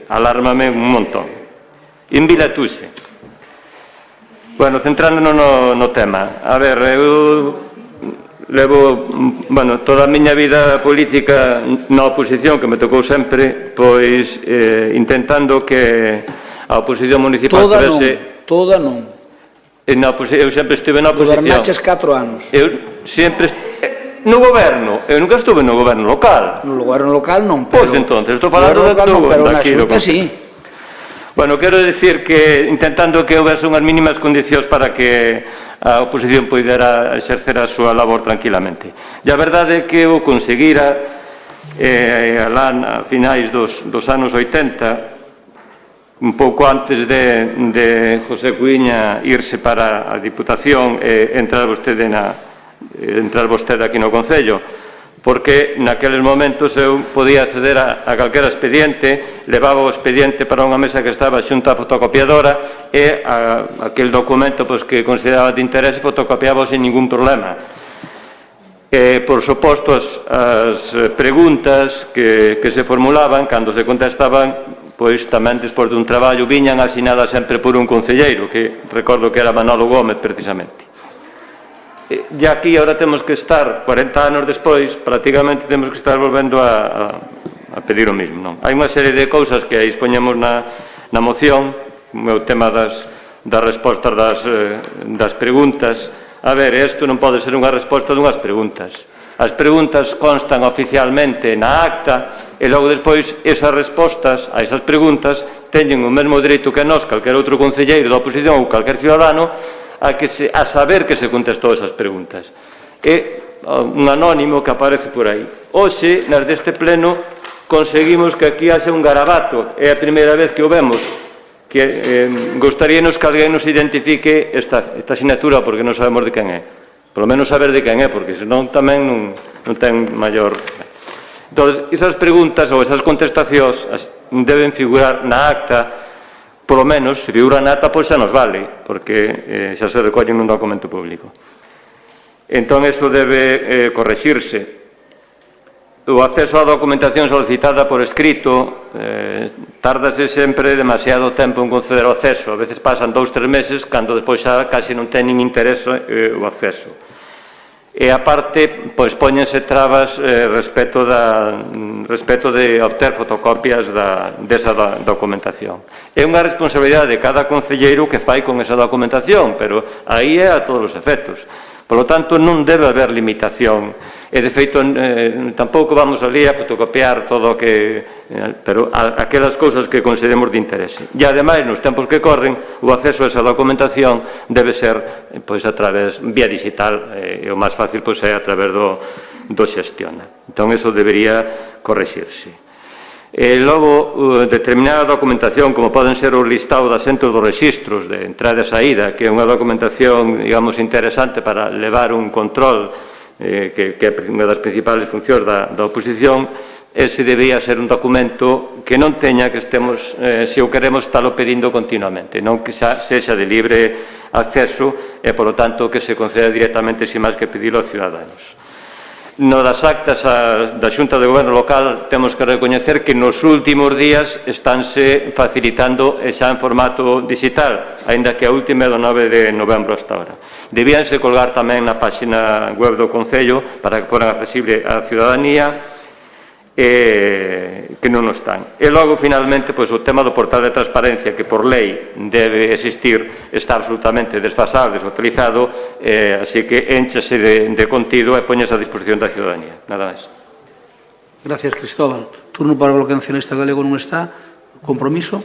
alármame un montón. En Vilatuxe. Bueno, centrándonos no tema. A ver, eu levo, bueno, toda a miña vida política na oposición, que me tocou sempre, pois intentando que a oposición municipal... Toda non. Eu sempre estive na oposición. Gobernaches 4 anos. Eu sempre... No goberno. Eu nunca estuve no goberno local. No goberno local non, pero... Pois entonces, estou falando daqui do Concello. Bueno, quero dicir que intentando que houvese unhas mínimas condicións para que a oposición poidera exercer a súa labor tranquilamente. E a verdade é que o conseguira alá a finais dos anos 80, un pouco antes de José Cuíña irse para a Diputación e entrar vostede aquí no Concello, porque naqueles momentos eu podía acceder a calquera expediente, levaba o expediente para unha mesa que estaba xunto á fotocopiadora e aquel documento que consideraba de interés fotocopiaba sen ningún problema. Por suposto, as preguntas que se formulaban, cando se contestaban, pois tamén despois dun traballo viñan asinadas sempre por un concelleiro, que recordo que era Manolo Gómez, precisamente. E aquí agora temos que estar, 40 anos despois, prácticamente temos que estar volvendo a pedir o mismo, non? Hai unha serie de cousas que expoñemos na moción, como é o tema das respostas das preguntas. A ver, isto non pode ser unha resposta dunhas preguntas. As preguntas constan oficialmente na acta e logo despois esas respostas a esas preguntas teñen o mesmo dereito que nós, calquer outro concelleiro da oposición ou calquer cidadano, a saber que se contestou esas preguntas. É un anónimo que aparece por aí. Hoxe, nas deste pleno, conseguimos que aquí haxe un garabato. É a primeira vez que o vemos. Que gostaríanos que alguén nos identifique esta asignatura, porque non sabemos de quen é. Polo menos saber de quen é, porque senón tamén non ten maior... Entón, esas preguntas ou esas contestacións deben figurar na acta, polo menos, se figura na acta, pois xa nos vale, porque xa se recollen nun documento público. Entón, eso debe correxirse. O acceso á documentación solicitada por escrito tárdase sempre demasiado tempo en conceder o acceso. A veces pasan 2 ou 3 meses cando despois xa casi non teñen interese o acceso. E aparte, pois póñense trabas respecto de obter fotocopias desa documentación. É unha responsabilidade de cada concelleiro que fai con esa documentación, pero aí é a todos os efectos. Por lo tanto, non debe haber limitación. E, de feito, tampouco vamos ali a fotocopiar todo o que... pero aquelas cousas que consideremos de interese. E, ademais, nos tempos que corren, o acceso a esa documentación debe ser, pois, a través vía digital, e o máis fácil, pois, é a través do Xestiona. Entón, eso debería correxirse. E logo, determinada documentación, como poden ser o listado de asentos dos rexistros de entrada e saída, que é unha documentación, digamos, interesante para levar un control, que é unha das principales funcións da oposición, ese debería ser un documento que non teña que estemos, se o queremos, estalo pedindo continuamente, non que sexa de libre acceso e, polo tanto, que se conceda directamente sin máis que pedilo aos ciudadanos. No das actas da Xunta de Goberno Local temos que recoñecer que nos últimos días estánse facilitando xa en formato digital, aínda que a última é do 9 de novembro hasta ahora. Debíanse colgar tamén na página web do Concello para que foran accesible á ciudadanía, que non o están. E logo, finalmente, o tema do portal de transparencia, que por lei debe existir, está absolutamente desfasado, desutilizado, así que énchase de contido e poñese a disposición da ciudadanía. Nada máis. Gracias, Cristóbal. Turno para o Bloque Nacionalista Galego non está. Compromiso?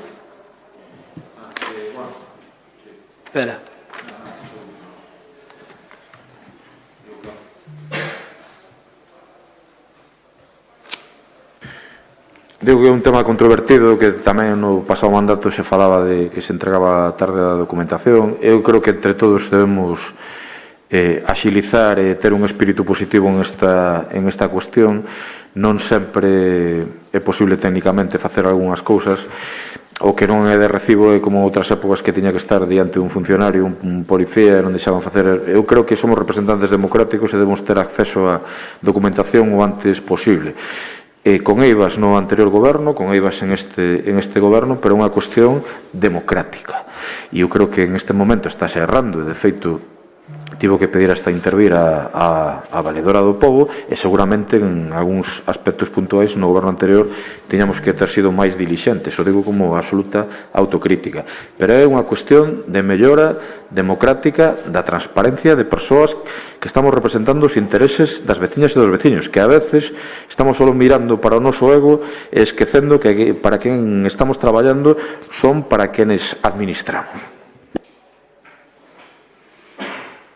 Espera. Digo que é un tema controvertido, que tamén no pasado mandato se falaba de que se entregaba tarde a documentación. Eu creo que entre todos debemos axilizar e ter un espírito positivo en esta cuestión. Non sempre é posible técnicamente facer algunhas cousas. O que non é de recibo é como outras épocas que tiña que estar diante un funcionario, un policía, e non deixaban facer. Eu creo que somos representantes democráticos e debemos ter acceso á documentación o antes posible. Con eivas no anterior goberno, con eivas en este goberno, pero é unha cuestión democrática. E eu creo que en este momento está se errando, e de feito tivo que pedir hasta intervir a valedora do pobo, e seguramente en algúns aspectos puntuais no goberno anterior tiñamos que ter sido máis dilixentes, o digo como absoluta autocrítica, pero é unha cuestión de mellora democrática da transparencia de persoas que estamos representando os intereses das veciñas e dos veciños, que a veces estamos só mirando para o noso ego e esquecendo que para quen estamos traballando son para quenes administramos.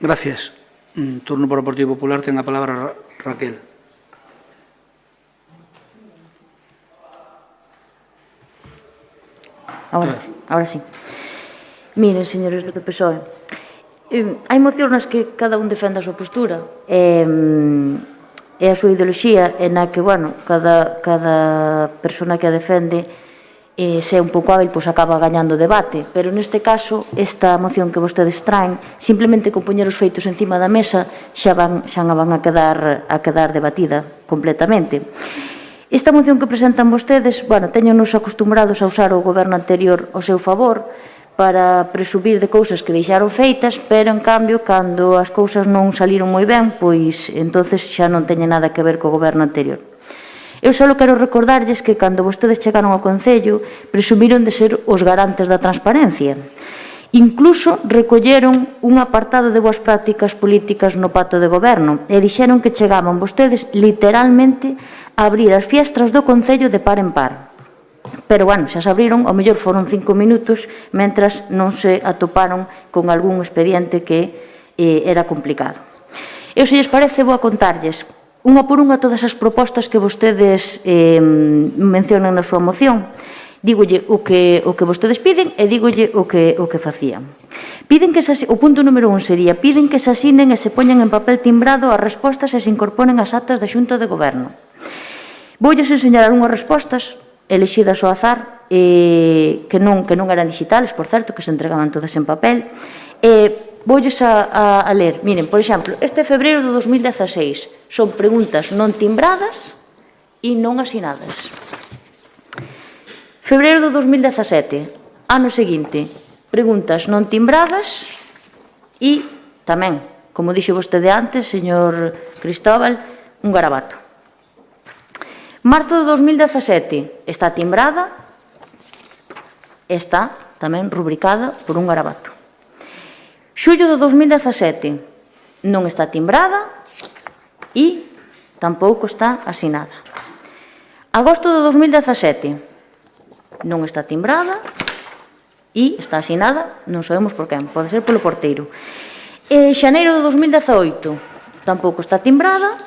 Gracias. Turno para o Partido Popular, ten a palabra Raquel. Ahora sí. Miren, señores do PSOE, hai mocións nas que cada un defende a súa postura e a súa ideoloxía, e na que, bueno, cada persona que a defende se é un pouco hábil, pois acaba gañando o debate, pero neste caso, esta moción que vostedes traen, simplemente con poñer os feitos encima da mesa, xa van a quedar debatida completamente. Esta moción que presentan vostedes, teñonos acostumbrados a usar o goberno anterior ao seu favor para presumir de cousas que deixaron feitas, pero, en cambio, cando as cousas non saliron moi ben, pois, entonces xa non teñen nada que ver co goberno anterior. Eu só quero recordarlles que cando vostedes chegaron ao Concello presumiron de ser os garantes da transparencia. Incluso recolleron un apartado de boas prácticas políticas no pacto de goberno e dixeron que chegaban vostedes literalmente a abrir as fiestras do Concello de par en par. Pero, xa se abriron, ao mellor foron 5 minutos, mentras non se atoparon con algún expediente que era complicado. Eu, se lles parece, vou a contarlles unha por unha todas as propostas que vostedes mencionan na súa moción. Dígolle o que vostedes piden e dígolle o que facían. Piden que o punto número 1 sería: piden que se asinen e se poñan en papel timbrado as respostas e se incorporen as actas da Xunta de Goberno. Voulles enseñar unhas respostas elexidas ao azar que non eran digitales, por certo, que se entregaban todas en papel. Voulles a ler. Miren, por exemplo, este febreiro de 2016 son preguntas non timbradas e non asinadas. Febreiro de 2017, ano seguinte, preguntas non timbradas e tamén, como dixo vostede antes, señor Cristóbal, un garabato. Marzo de 2017 está timbrada e está tamén rubricada por un garabato. Xullo de 2017 non está timbrada e tampouco está asinada. Agosto de 2017 non está timbrada e está asinada, non sabemos por quen, pode ser polo porteiro. Xaneiro de 2018 tampouco está timbrada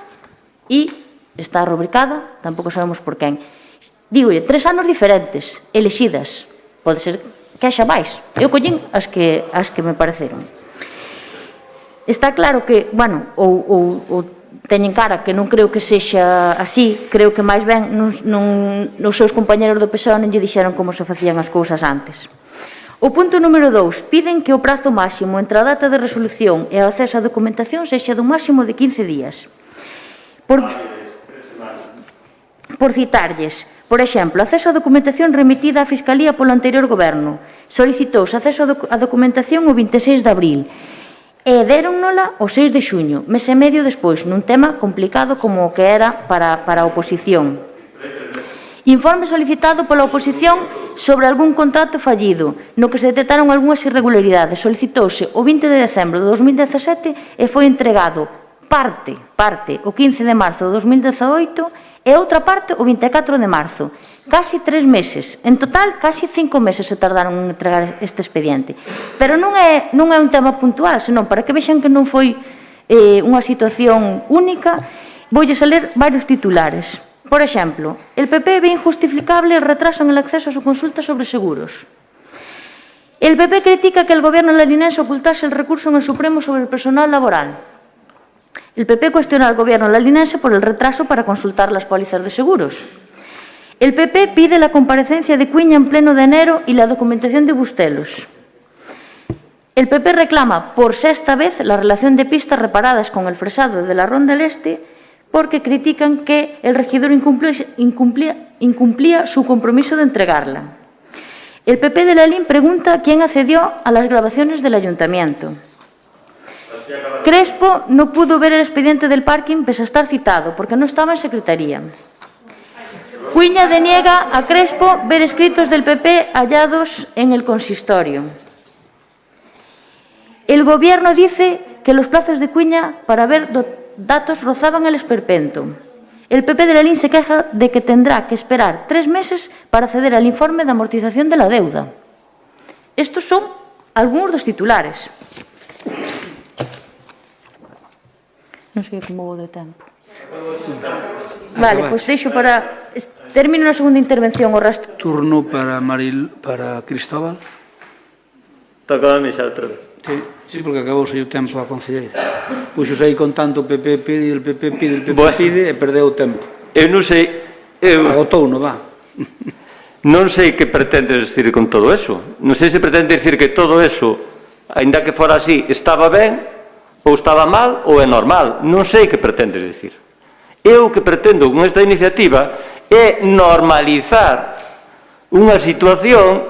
e está rubricada, tampouco sabemos por quen. Dígolle, 3 anos diferentes, elexidas, pode ser que haxa máis. Eu collín as que me pareceron. Está claro que, ou teñen cara que non creo que sexa así, creo que máis ben os seus compañeros do PSOE non lle dixeron como se facían as cousas antes. O punto número 2, piden que o prazo máximo entre a data de resolución e o acceso á documentación sexa dun máximo de 15 días. Por citarlles, por exemplo, acceso á documentación remitida á Fiscalía polo anterior goberno. Solicitouse acceso á documentación o 26 de abril e déronnola o 6 de xuño, mes e medio despois, nun tema complicado como o que era para a oposición. Informe solicitado pola oposición sobre algún contrato fallido, no que se detectaron algunhas irregularidades. Solicitouse o 20 de decembro de 2017 e foi entregado parte, o 15 de marzo de 2018 e outra parte o 24 de marzo. Casi 3 meses. En total, casi 5 meses se tardaron en entregar este expediente. Pero non é un tema puntual, senón para que vexan que non foi unha situación única, voulles a ler varios titulares. Por exemplo, el PP ve injustificable el retraso en el acceso a su consulta sobre seguros. El PP critica que el gobierno lalinense ocultase el recurso en el Supremo sobre el personal laboral. El PP cuestiona al gobierno lalinense por el retraso para consultar las pólizas de seguros. El PP pide la comparecencia de Cuiña en pleno de enero y la documentación de Bustelos. El PP reclama por sexta vez la relación de pistas reparadas con el fresado de la Ronda del Este porque critican que el regidor incumplía su compromiso de entregarla. El PP de Lalín pregunta quién accedió a las grabaciones del ayuntamiento. Crespo no pudo ver el expediente del parking pese a estar citado porque no estaba en secretaría. Cuiña deniega a Crespo ver escritos del PP hallados en el consistorio. El gobierno dice que los plazos de Cuiña para ver datos rozaban el esperpento. El PP de Lalín se queja de que tendrá que esperar 3 meses para acceder al informe de amortización de la deuda. Estos son algunos dos titulares. Non sei como vou de tempo. Vale, pois deixo para... Termino na segunda intervención o resto. Turno para Cristóbal. Toca a mí xa outra vez. Sí, porque acabou o tempo a concelleira. Puxos aí con tanto o PP pide, el PP pide e perdeu o tempo. Eu non sei... Agotou, non va? Non sei que pretende decir con todo eso. Non sei se pretende decir que todo eso, ainda que fora así, estaba ben, ou estaba mal, ou é normal. Non sei que pretende decir. Eu o que pretendo con esta iniciativa é normalizar unha situación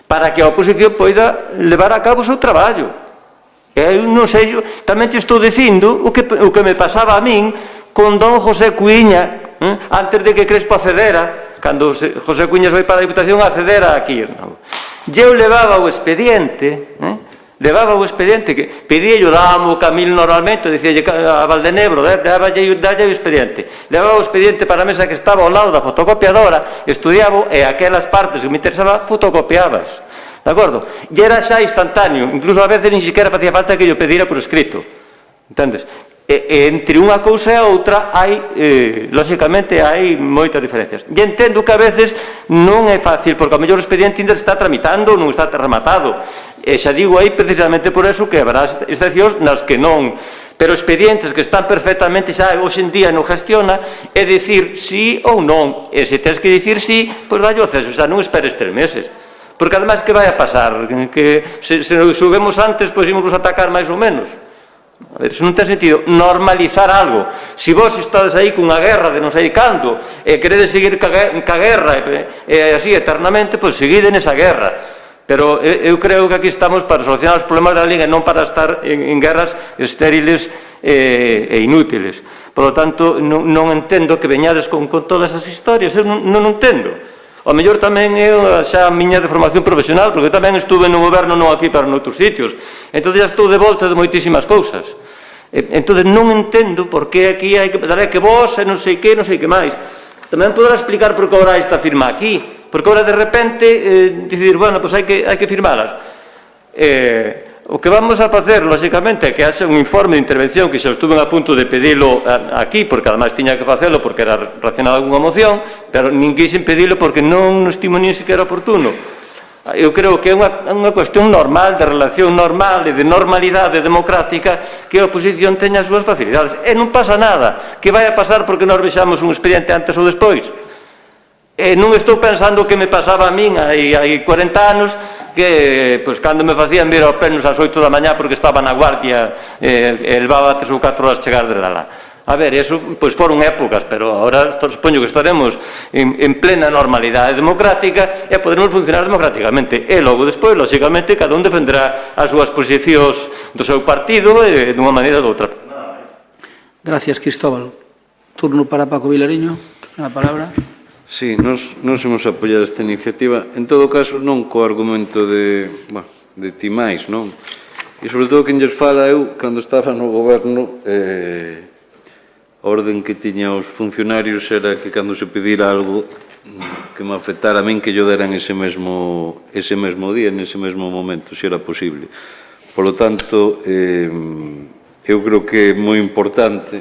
para que a oposición poida levar a cabo o seu traballo. Eu non sei, tamén te estou dicindo o que me pasaba a min con don José Cuíña, antes de que Crespo accedera, cando José Cuíñas vai para a Diputación, accedera aquí. Eu levaba o expediente, que pedíallo, dábamos o Camil normalmente, dicíalle a Valdenebro, dalle o expediente. Levaba o expediente para a mesa que estaba ao lado da fotocopiadora, estudiaba e aquelas partes que me interesaba, fotocopiabas. De acordo? E era xa instantáneo, incluso a veces nin siquiera facía falta que yo pedira por escrito. Entendes? Entre unha cousa e a outra lógicamente hai moitas diferencias. E entendo que a veces non é fácil, porque a mellor o expediente ainda se está tramitando, non está rematado. E xa digo aí precisamente por eso que habrá excepcións nas que non, pero expedientes que están perfectamente xa hoxe en día non gestiona, é dicir sí ou non, e se tens que dicir sí, pois dalle o acceso, xa non esperes 3 meses. Porque además que vai a pasar? Que se subemos antes, pois ímos atacar máis ou menos. A ver, iso non ten sentido. Normalizar algo. Se vos estades aí cunha guerra de non sei cando e queredes seguir ca guerra e así eternamente, pois seguide nesa guerra. Pero eu creo que aquí estamos para solucionar os problemas da liga e non para estar en guerras estériles e inútiles. Por lo tanto, non entendo que veñades con todas esas historias. Eu non entendo. O mellor tamén é xa a miña de formación profesional, porque tamén estuve no goberno non aquí pero noutros sitios. Entón já estou de volta de moitísimas cousas. Entón non entendo por que aquí hai que dar que vos e non sei que máis. Tamén poderá explicar por que ahora esta firma aquí, porque ahora de repente decidir, bueno, pois hai que firmalas. O que vamos a facer, lógicamente, é que haxe un informe de intervención que xa estuve a punto de pedilo aquí, porque además tiña que facelo porque era relacionado a alguna moción, pero nin quixen pedilo porque non estimo nin sequera oportuno. Eu creo que é unha cuestión normal, de relación normal e de normalidade democrática que a oposición teña as súas facilidades. E non pasa nada. Que vai a pasar porque nós vexamos un expediente antes ou despois? Non estou pensando que me pasaba a min hai 40 anos que, pois, cando me facían vir aos plenos ás 8 da mañá porque estaba na guardia e levaba 3 ou 4 horas chegar de lá. A ver, eso, pois, foron épocas, pero agora supoño que estaremos en plena normalidade democrática e poderemos funcionar democráticamente. E logo, despois, lógicamente, cada un defenderá as súas posicións do seu partido dunha maneira ou doutra. Gracias, Cristóbal. Turno para Paco Vilariño. A palabra. Sí, nos imos apoiar esta iniciativa, en todo caso non co argumento de ti máis, non? E sobre todo quen lles fala eu, cando estaba no goberno, a orden que tiña os funcionarios era que cando se pedira algo que me afectara a min, que yo deran ese mesmo día, nese mesmo momento, se era posible. Por lo tanto, eu creo que é moi importante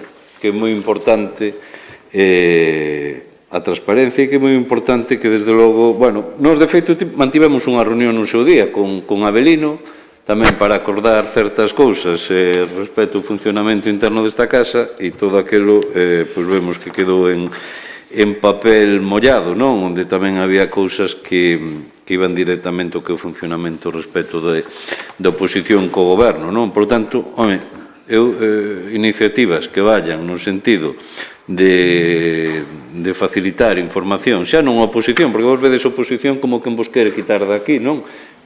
a transparencia, e que é moi importante que, desde logo, nos de feito mantivemos unha reunión no seu día con Avelino, tamén para acordar certas cousas respecto ao funcionamento interno desta casa, e todo aquilo, pois vemos que quedou en papel mollado, non? Onde tamén había cousas que iban directamente ao que o funcionamento respecto da oposición co goberno, non? Por tanto, iniciativas que vayan no sentido de facilitar información, xa non a oposición, porque vos vedes a oposición como quen vos quere quitar daqui, non?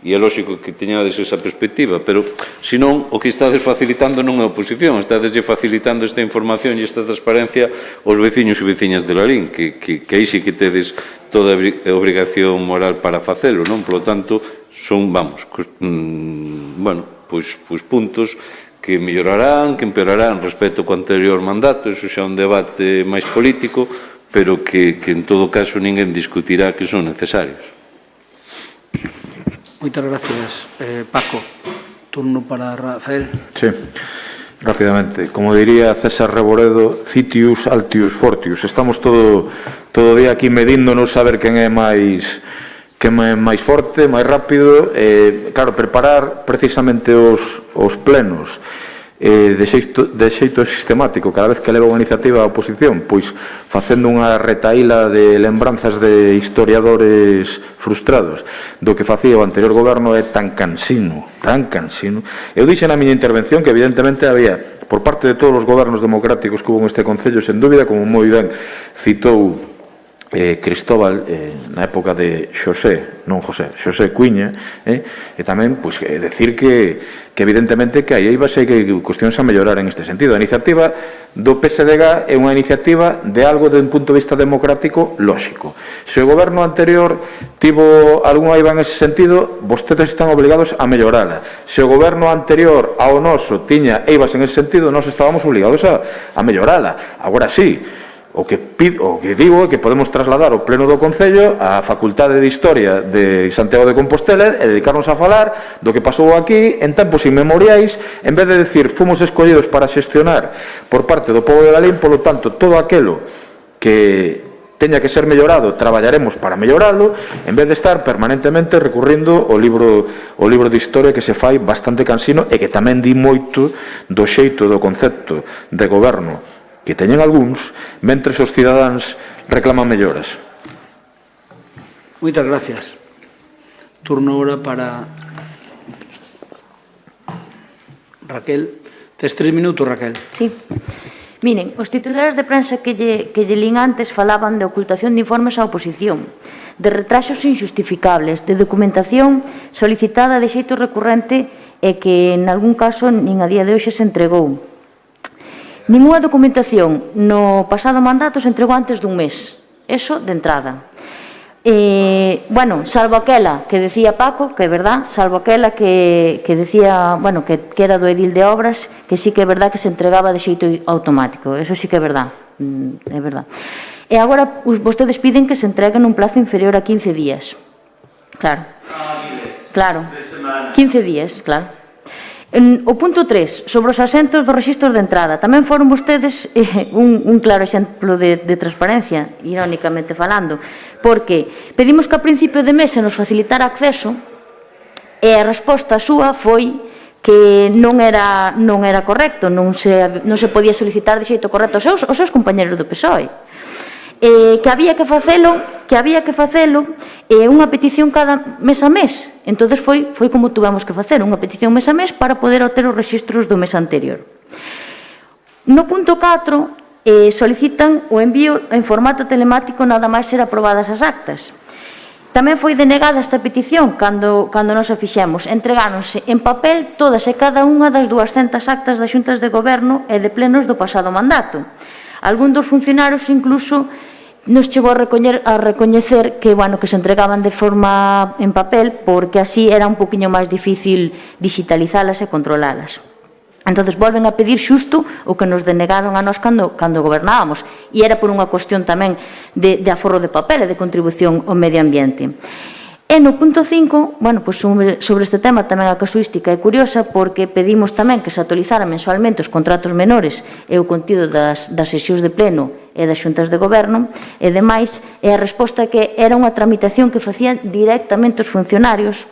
E é lógico que teñades esa perspectiva, pero senón o que estades facilitando non é a oposición, estades facilitando esta información e esta transparencia aos veciños e veciñas de Lalín, que aí sí que tedes toda a obrigación moral para facelo, non? Por lo tanto, son, pois puntos que mellorarán, que empeorarán respecto co anterior mandato, iso xa é un debate máis político, pero que en todo caso ninguén discutirá que son necesarios. Moitas gracias, Paco. Turno para Rafael. Sí, rápidamente. Como diría César Reboredo, citius altius fortius. Estamos todo día aquí medíndonos a ver quen é máis forte, máis rápido. Claro, preparar precisamente os plenos de xeito sistemático cada vez que leva unha iniciativa a oposición, pois facendo unha retaíla de lembranzas de historiadores frustrados do que facía o anterior goberno é tan cansino. Eu dixen na miña intervención que evidentemente había por parte de todos os gobernos democráticos que hubo neste Concello, sen dúbida, como moi ben citou Cristóbal na época de Xosé Cuíña, e tamén decir que evidentemente que hai eivas e que cuestións a mellorar en este sentido. A iniciativa do PSDG é unha iniciativa de algo de un punto de vista democrático lóxico. Se o goberno anterior tivo algunha eiva en ese sentido, vostedes están obligados a mellorala. Se o goberno anterior ao noso tiña eivas en ese sentido, nós estábamos obligados a mellorala. Agora sí, o que digo é que podemos trasladar ao Pleno do Concello a Facultade de Historia de Santiago de Compostela e dedicarnos a falar do que pasou aquí en tempos inmemoriais, en vez de decir fomos escollidos para xestionar por parte do pobo de Lalín, polo tanto, todo aquelo que teña que ser mellorado, traballaremos para melloralo, en vez de estar permanentemente recurrindo ao libro de historia que se fai bastante cansino e que tamén di moito do xeito do concepto de goberno que teñen algúns, mentres os cidadáns reclaman melloras. Moitas gracias. Turno ahora para Raquel. Tes 3 minutos, Raquel. Sí. Miren, os titulares de prensa que lle lín antes falaban de ocultación de informes á oposición, de retrasos injustificables, de documentación solicitada de xeito recurrente e que, en algún caso, nin a día de hoxe se entregou. Ninguna documentación no pasado mandato se entregou antes dun mes. Eso de entrada. Salvo aquela que decía Paco, que é verdad, salvo aquela que decía, que era do edil de obras, que sí que é verdad que se entregaba de xeito automático. Eso sí que é verdad. É verdad. E agora vostedes piden que se entreguen nun plazo inferior a 15 días. Claro. Claro. 15 días, claro. O punto 3, sobre os asentos dos rexistros de entrada. Tamén foron vostedes un claro exemplo de transparencia, irónicamente falando, porque pedimos que a principio de mes se nos facilitara acceso e a resposta súa foi que non era correcto, non se podía solicitar de xeito correcto aos seus compañeros do PSOE. Que había que facelo unha petición cada mes a mes. Entonces foi como tuvemos que facer unha petición mes a mes para poder obter os rexistros do mes anterior. No punto 4 solicitan o envío en formato telemático nada máis ser aprobadas as actas. Tamén foi denegada esta petición cando nos a fixemos. Entregáronse en papel todas e cada unha das 200 actas das xuntas de goberno e de plenos do pasado mandato. Algún dos funcionarios incluso nos chegou a recoñecer que se entregaban de forma en papel porque así era un poquinho máis difícil digitalizalas e controlalas. Entón, volven a pedir xusto o que nos denegaron a nós cando gobernábamos, e era por unha cuestión tamén de aforro de papel e de contribución ao medio ambiente. E no punto 5, sobre este tema tamén a casuística é curiosa porque pedimos tamén que se actualizaran mensualmente os contratos menores e o contido das sesións de pleno e das xuntas de goberno e demais, e a resposta que era unha tramitación que facían directamente os funcionarios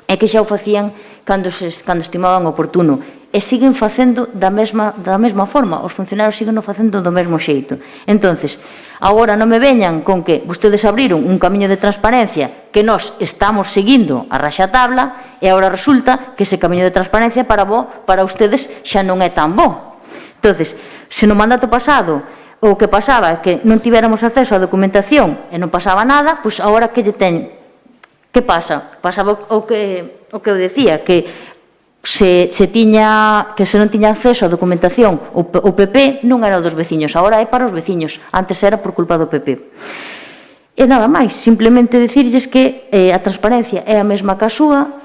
e que xa o facían cando estimaban oportuno. E siguen facendo da mesma forma, os funcionarios siguen facendo do mesmo xeito. Entonces, agora non me veñan con que vostedes abriron un camiño de transparencia que nós estamos seguindo a raxatabla e agora resulta que ese camiño de transparencia para ustedes xa non é tan bo. Entonces, se no mandato pasado o que pasaba é que non tivéramos acceso á documentación e non pasaba nada, pois agora que lle ten? Que pasa? Pasaba o que eu decía, que se non tiña acceso á documentación o PP non era dos veciños, agora é para os veciños, antes era por culpa do PP. E nada máis, simplemente dicirlles que a transparencia é a mesma que a súa,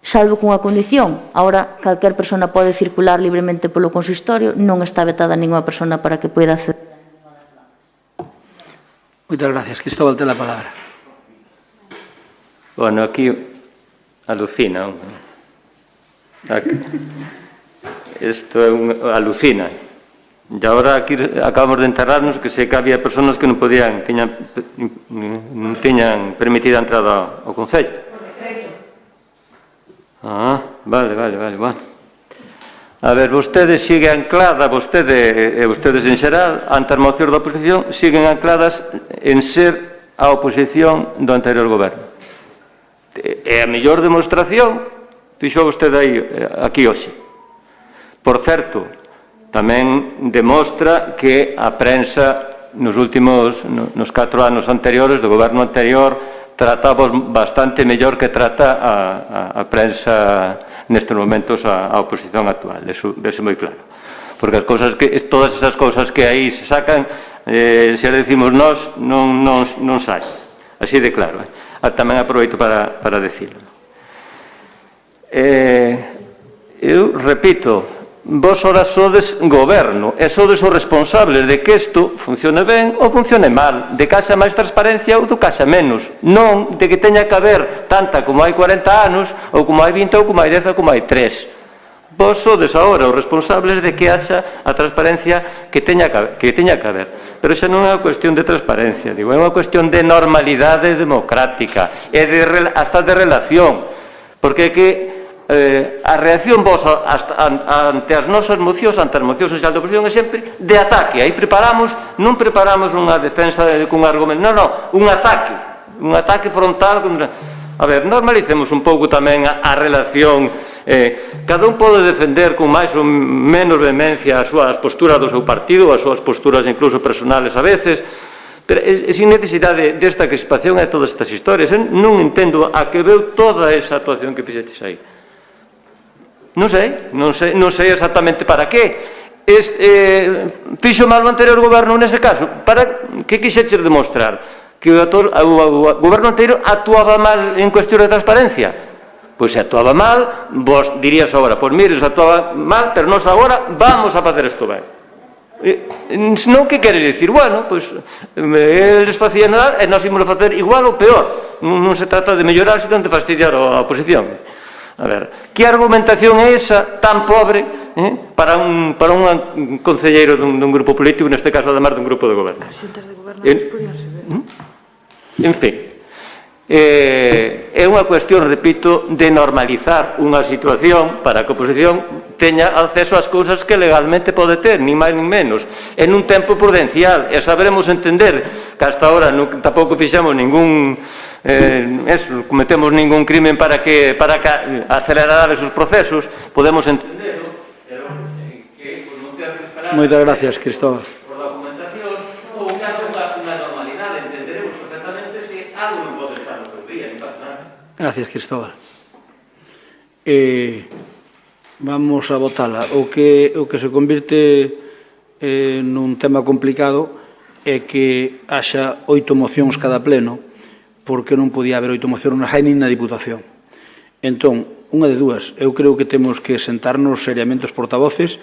salvo cunha condición. Agora, calquer persona pode circular libremente polo consistorio, non está vetada ninguna persona para que poida acceder. Moitas gracias. Cristóbal, ten a palabra. Bueno, aquí alucina. Isto alucina. E agora aquí acabamos de enterrarnos que sei que había personas que non tiñan permitida a entrada ao Concello. Vale. A ver, vostede sigue anclada, vostede e vostedes en xeral, ante as mocións da oposición, siguen ancladas en ser a oposición do anterior goberno. E a mellor demostración fixo vostede aí, aquí hoxe. Por certo, tamén demostra que a prensa nos 4 anos anteriores do goberno anterior tratamos bastante mellor que trata a prensa nestes momentos a oposición actual, vese moi claro. Porque as cousas todas esas cousas que aí se sacan, se as decimos nós, non sai. Así de claro. Tamén aproveito para decirlo. Eu repito, vos ora sodes goberno e sodes os responsables de que isto funcione ben ou funcione mal, de que haxa máis transparencia ou do que haxa menos, non de que teña que haber tanta como hai 40 anos ou como hai 20 ou como hai 10 ou como hai 3. Vos sodes agora os responsables de que haxa a transparencia que teña que haber. Pero xa non é unha cuestión de transparencia, digo, é unha cuestión de normalidade democrática e hasta de relación, porque é que a reacción vos ante as nosas mocións, ante as mocións social de oposición é sempre de ataque. Aí non preparamos unha defensa cun argumento, non, un ataque frontal. A ver, normalicemos un pouco tamén a relación. Cada un pode defender con máis ou menos vehemencia as súas posturas do seu partido, as súas posturas incluso personales a veces, pero sin necesidade desta crispación e todas estas historias. Non entendo a que veu toda esa actuación que fixeches aí. Non sei exactamente para que. Fixo mal o anterior goberno nese caso. Para que quixeches demostrar? Que o goberno anterior actuaba mal en cuestión de transparencia? Pois se actuaba mal, vos dirías agora, pois mire, se actuaba mal, pero nós agora vamos a facer isto ben. Non, que queres dicir? Bueno, pois eles facían nada e nós ímos a facer igual ou peor. Non se trata de mellorar, senón de fastidiar a oposición. A ver, que argumentación é esa tan pobre para un concelleiro dun grupo político, neste caso, además dun grupo de goberno? En fin, é unha cuestión, repito, de normalizar unha situación para que a oposición teña acceso ás cousas que legalmente pode ter, ni máis ni menos, en un tempo prudencial, e saberemos entender que hasta ahora tampouco fixemos ningún cometemos ningún crimen para que acelerar esos procesos, podemos entenderlo, pero que non ter que esperar. Moitas gracias, Cristóbal. Por documentación, ou que haxa unha normalidade, entenderemos perfectamente se algo non pode estar no seu día, ni pasa nada. Gracias, Cristóbal. Vamos a votala. O que se convirte nun tema complicado é que haxa 8 mocións cada pleno, porque non podía haber 8 mocións na JAI nin na Diputación. Entón, unha de dúas, eu creo que temos que sentarnos seriamente os portavoces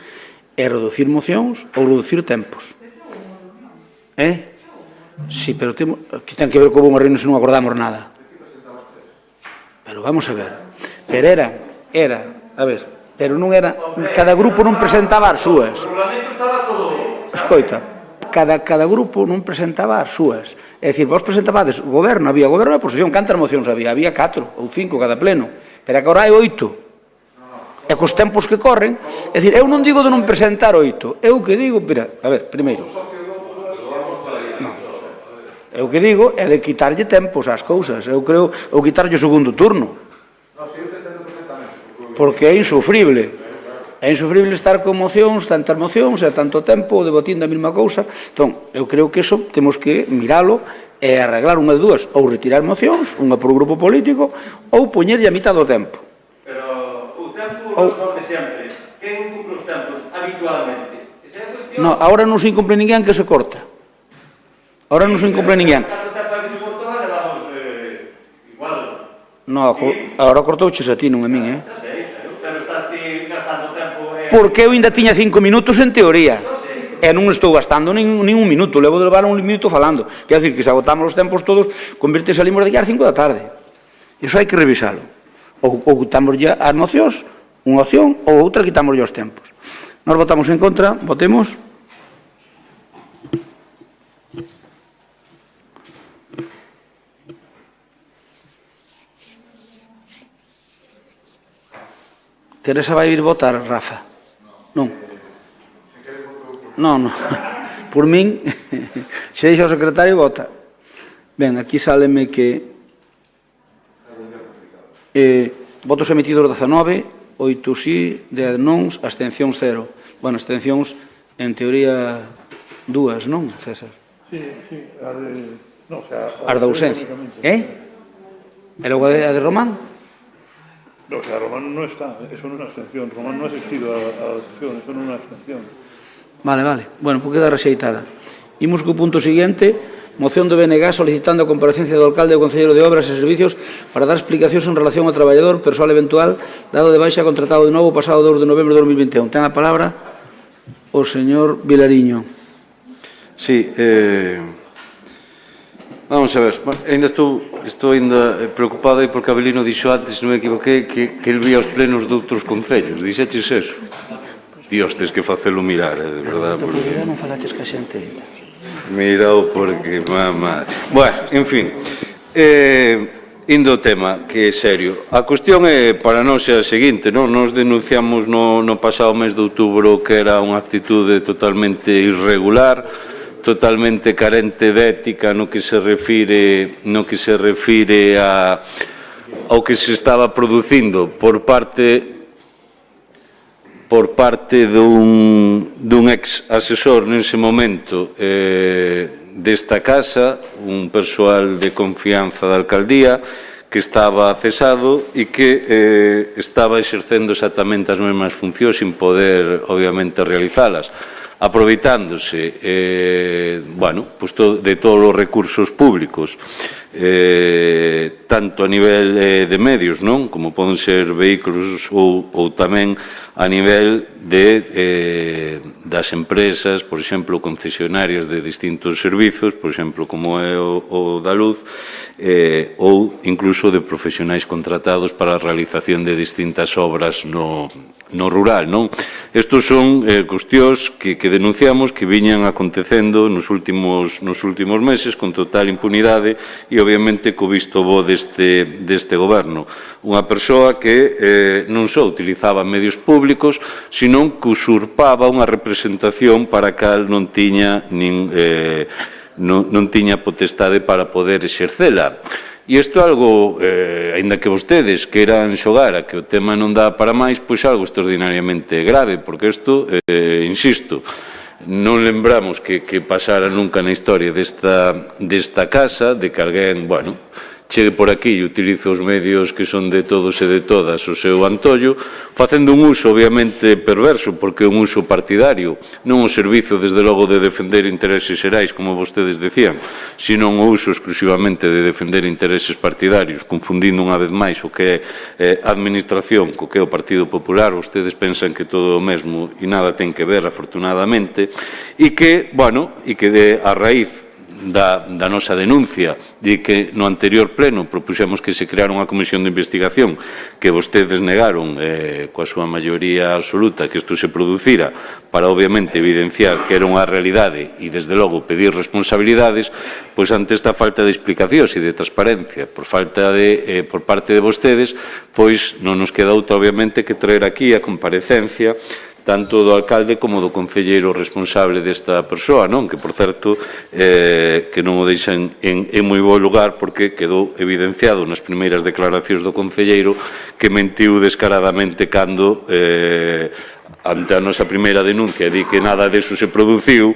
e reducir mocións ou reducir tempos. Sí, pero que ten que ver con unha reunión se non acordamos nada. Pero vamos a ver. Pero non era, cada grupo non presentaba as súas. Escoita, cada grupo non presentaba as súas. É dicir, vos presentabades o goberno, había goberno e oposición, cantas mocións había? Había 4 ou 5 cada pleno, pero agora hai 8. E cos tempos que corren, é dicir, eu non digo de non presentar 8, eu que digo, mira, a ver, primeiro, eu que digo é de quitarlle tempos ás cousas, eu creo, ou quitarlle o segundo turno, porque é insufrible. É insufrible estar con mocións, tantas mocións e tanto tempo debatindo a mesma cousa. Entón, eu creo que iso temos que miralo e arreglar unha de dúas, ou retirar mocións, unha por grupo político, ou poñerlle a mitad do tempo. Pero o tempo non son de sempre. Quen incumple os tempos habitualmente? No, agora non se incumple ninguén, que se corta. Agora non se incumple ninguén. Canto tempo que se cortou, levamos igual. No, agora cortouches a ti, non a min, porque eu ainda tiña 5 minutos en teoría e non estou gastando nin un minuto, levo de levar un minuto falando, quer dizer que se agotamos os tempos todos, convirte salimos de aquí ás 5 da tarde. Iso hai que revisalo, ou quitamos ya as mocións, unha opción, ou outra quitamos ya os tempos. Nós votamos en contra, votemos. Teresa vai ir votar, Rafa. Non. Non. Por min, se deixa o secretario, vota. Ben, aquí sáleme que votos emitidos 19, 8 sí, 10 nons, abstencións 0. Bueno, abstencións, en teoría, 2, non, César? Sí, as de ausencia. E logo a de Román? No, o sea, Román no está, eso no es una abstención. Román no ha asistido a la sesión, eso no es una abstención. Vale. Bueno, pues queda rexeitada. Imos co punto seguinte, moción do BNG solicitando a comparecencia do alcalde e do concelleiro de Obras e Servicios para dar explicacións en relación ao traballador persoal eventual dado de baixa contratado de novo pasado 2 de novembro de 2021. Ten a palabra o señor Vilariño. Sí, vamos a ver, ainda estou ainda preocupado porque Abelino dixo antes, non me equivoquei, que el vía os plenos de outros concellos. Dixeches eso? Dios, tens que facelo mirar, de verdade. Porque non falaches ca xente. Mirao porque, mamá... Bueno, en fin, indo ao tema, que é serio. A cuestión é, para nós, é a seguinte, non? Nos denunciamos no pasado mes de outubro que era unha actitude totalmente irregular, totalmente carente de ética no que se refire ao que se estaba producindo por parte dun ex asesor nese momento desta casa, un persoal de confianza da alcaldía que estaba cesado e que estaba exercendo exactamente as mesmas funcións sin poder, obviamente, realizalas, aproveitándose de todos os recursos públicos, tanto a nivel de medios, non, como poden ser vehículos ou tamén a nivel das empresas, por exemplo, concesionarias de distintos servizos, por exemplo, como é o da luz, ou incluso de profesionais contratados para a realización de distintas obras no rural, non? Estos son cuestións que denunciamos que viñan acontecendo nos últimos meses con total impunidade e, obviamente, co visto bo deste goberno. Unha persoa que non só utilizaba medios públicos, sino que usurpaba unha representación para a cal non tiña potestade para poder exercela. E isto é algo, aínda que vostedes queran xogar a que o tema non dá para máis, pois algo extraordinariamente grave, porque isto, insisto, non lembramos que pasara nunca na historia desta casa, de que alguén, chegue por aquí e utilice os medios que son de todos e de todas o seu antollo, facendo un uso obviamente perverso, porque é un uso partidario, non o servizo, desde logo, de defender intereses xerais, como vostedes decían, sino o uso exclusivamente de defender intereses partidarios, confundindo unha vez máis o que é a administración co que é o Partido Popular. Vostedes pensan que todo o mesmo e nada ten que ver, afortunadamente, e que, a raíz da nosa denuncia de que no anterior pleno propuxemos que se creara unha comisión de investigación que vostedes negaron coa súa maioría absoluta que isto se producira para, obviamente, evidenciar que era unha realidade e, desde logo, pedir responsabilidades, pois ante esta falta de explicacións e de transparencia por parte de vostedes, pois non nos queda outra, obviamente, que traer aquí a comparecencia tanto do alcalde como do concelleiro responsable desta persoa, non? Que, por certo, que non o deixan en moi bo lugar porque quedou evidenciado nas primeiras declaracións do concelleiro que mentiu descaradamente cando, ante a nosa primeira denuncia, di que nada deso se produciu.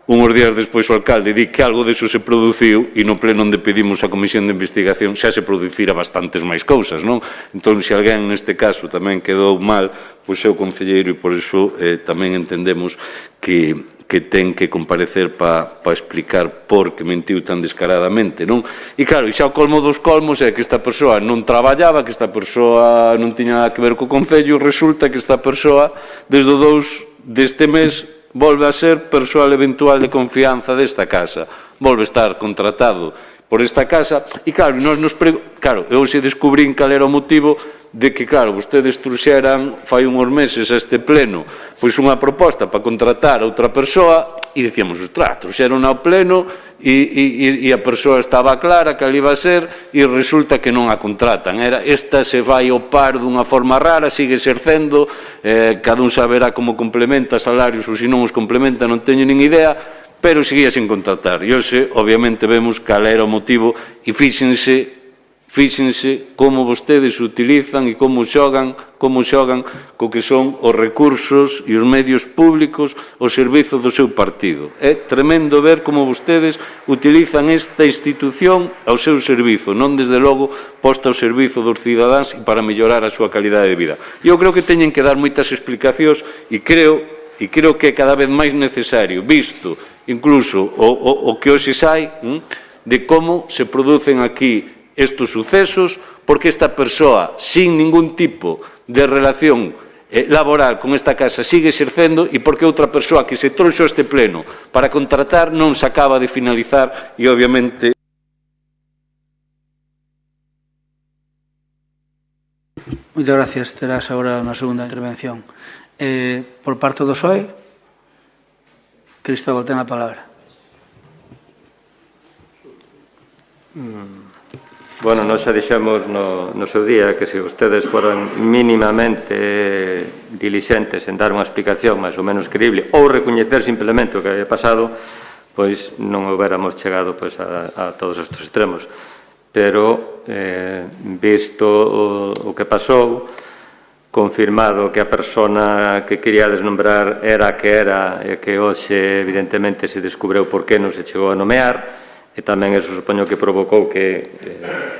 Unhos días despois o alcalde di que algo deso se produciu e no pleno onde pedimos a comisión de investigación xa se producira bastantes máis cousas, non? Entón, se alguén neste caso tamén quedou mal, pois é o concelleiro e por iso tamén entendemos que ten que comparecer para explicar por que mentiu tan descaradamente, non? E claro, xa o colmo dos colmos é que esta persoa non traballaba, que esta persoa non tiña nada que ver co concello, resulta que esta persoa, desde o 2 deste mes, volve a ser persoal eventual de confianza desta casa, volve a estar contratado por esta casa e, claro, eu se descubrín cal era o motivo de que, claro, vostedes trouxeran fai unhos meses a este pleno pois unha proposta para contratar a outra persoa e dicíamos, ostras, trouxeron ao pleno e a persoa estaba clara que ali iba a ser e resulta que non a contratan. Esta se vai ao par dunha forma rara, sigue exercendo, cada un saberá como complementa salarios ou se non os complementa, non teño nin idea, pero seguía sin contratar. E hoxe, obviamente, vemos cal era o motivo e fíxense como vostedes utilizan e como xogan co que son os recursos e os medios públicos ao servizo do seu partido. É tremendo ver como vostedes utilizan esta institución ao seu servizo, non desde logo posta ao servizo dos cidadáns e para mellorar a súa calidade de vida. Eu creo que teñen que dar moitas explicacións e creo que é cada vez máis necesario, visto incluso o que hoxe sai, de como se producen aquí estes sucesos, porque esta persoa, sin ningún tipo de relación laboral con esta casa, sigue exercendo e porque outra persoa que se trouxo a este pleno para contratar non se acaba de finalizar e, obviamente... Moitas gracias. Terás agora unha segunda intervención. Por parte do PSOE, Cristóbal ten a palabra. Bueno, nós xa dixemos no seu día que se vostedes foran mínimamente dilixentes en dar unha explicación máis ou menos creíble ou recoñecer simplemente o que había pasado, pois non houbéramos chegado a todos estes extremos. Pero, visto o que pasou, confirmado que a persona que quería desnombrar era a que era e que hoxe evidentemente se descubreu por que non se chegou a nomear, e tamén eso supoño que provocou que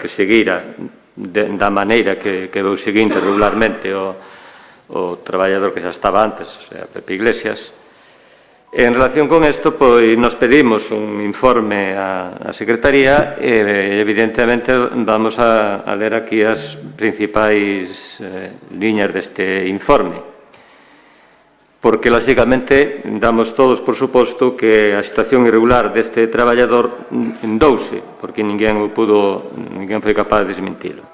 seguira da maneira que veu seguinte regularmente o traballador que xa estaba antes, o sea, Pepe Iglesias. En relación con isto, pois nos pedimos un informe á Secretaría e evidentemente vamos a ler aquí as principais liñas deste informe. Porque, lógicamente, damos todos por suposto que a situación irregular deste traballador endouse, porque ninguén foi capaz de desmentilo.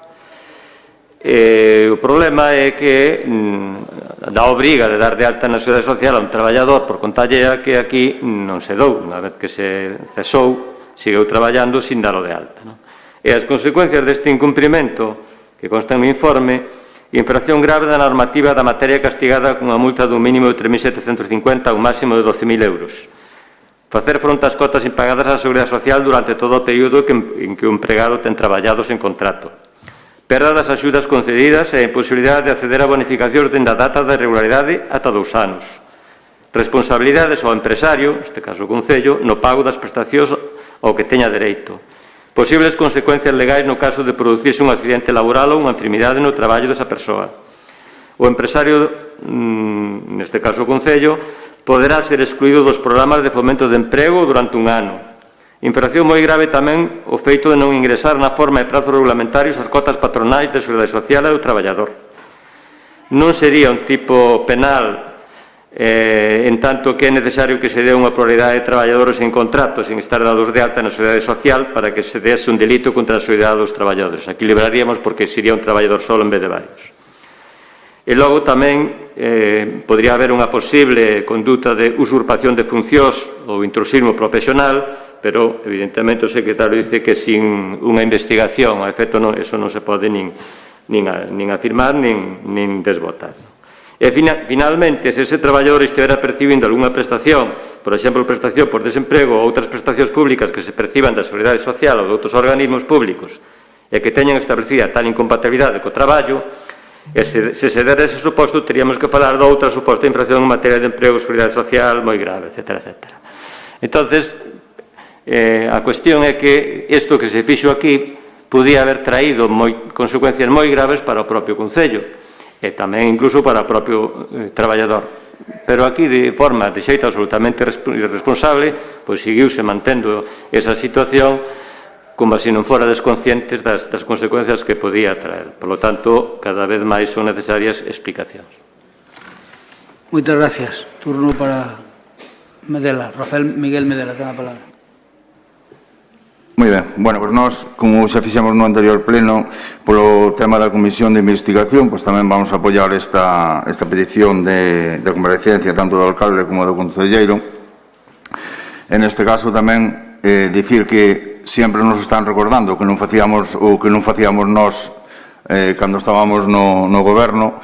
O problema é que da obriga de dar de alta na Seguridade Social a un traballador por conta allea que aquí non se dou, unha vez que se cesou, segueu traballando sin dalo de alta. E as consecuencias deste incumprimento que consta no informe, infracción grave da normativa da materia castigada cunha multa dun mínimo de 3.750 a un máximo de 12.000 euros. Facer fronte ás cotas impagadas á Seguridade Social durante todo o período en que o empregado ten traballado sen contrato. Perda das axudas concedidas e a imposibilidade de acceder a bonificacións dende a data da irregularidade ata 2 anos. Responsabilidades ao empresario, neste caso o Concello, no pago das prestacións ao que teña dereito. Posibles consecuencias legais no caso de producirse un accidente laboral ou unha enfermidade no traballo desa persoa. O empresario, neste caso o Concello, poderá ser excluído dos programas de fomento de emprego durante un ano. Infracción moi grave tamén o feito de non ingresar na forma e prazos regulamentarios as cotas patronais de Seguridade Social e do traballador. Non sería un tipo penal en tanto que é necesario que se dé unha pluralidade de traballadores en contrato sin estar dados de alta na Seguridade Social para que se dese un delito contra a seguridade dos traballadores. Aquí libraríamos porque sería un traballador solo en vez de varios. E logo tamén podría haber unha posible conduta de usurpación de funcións ou intrusismo profesional, pero evidentemente o secretario dice que sin unha investigación a efecto eso non se pode nin afirmar nin desbotar. E, finalmente, se ese traballador estivera percibindo algunha prestación, por exemplo, prestación por desemprego ou outras prestacións públicas que se perciban da Seguridade Social ou de outros organismos públicos e que teñan establecida tal incompatibilidade co traballo, e se dera ese suposto, teríamos que falar de outra suposta infracción en materia de emprego, Seguridade Social, moi grave, etc. Entonces, a cuestión é que isto que se fixo aquí podía haber traído consecuencias moi graves para o propio Concello e tamén incluso para o propio traballador. Pero aquí, de xeito absolutamente irresponsable, pois seguiuse mantendo esa situación como se non fora desconscientes das consecuencias que podía traer. Por lo tanto, cada vez máis son necesarias explicacións. Moitas gracias. Turno para Medela. Rafael Miguel Medela, ten a palabra. Moi ben, bueno, pois nós, como xa fixemos no anterior pleno, polo tema da Comisión de Investigación, pois tamén vamos a apoiar esta petición de comparecencia tanto do alcalde como do concelleiro, En este caso tamén dicir que sempre nos están recordando que non facíamos nós cando estábamos no goberno,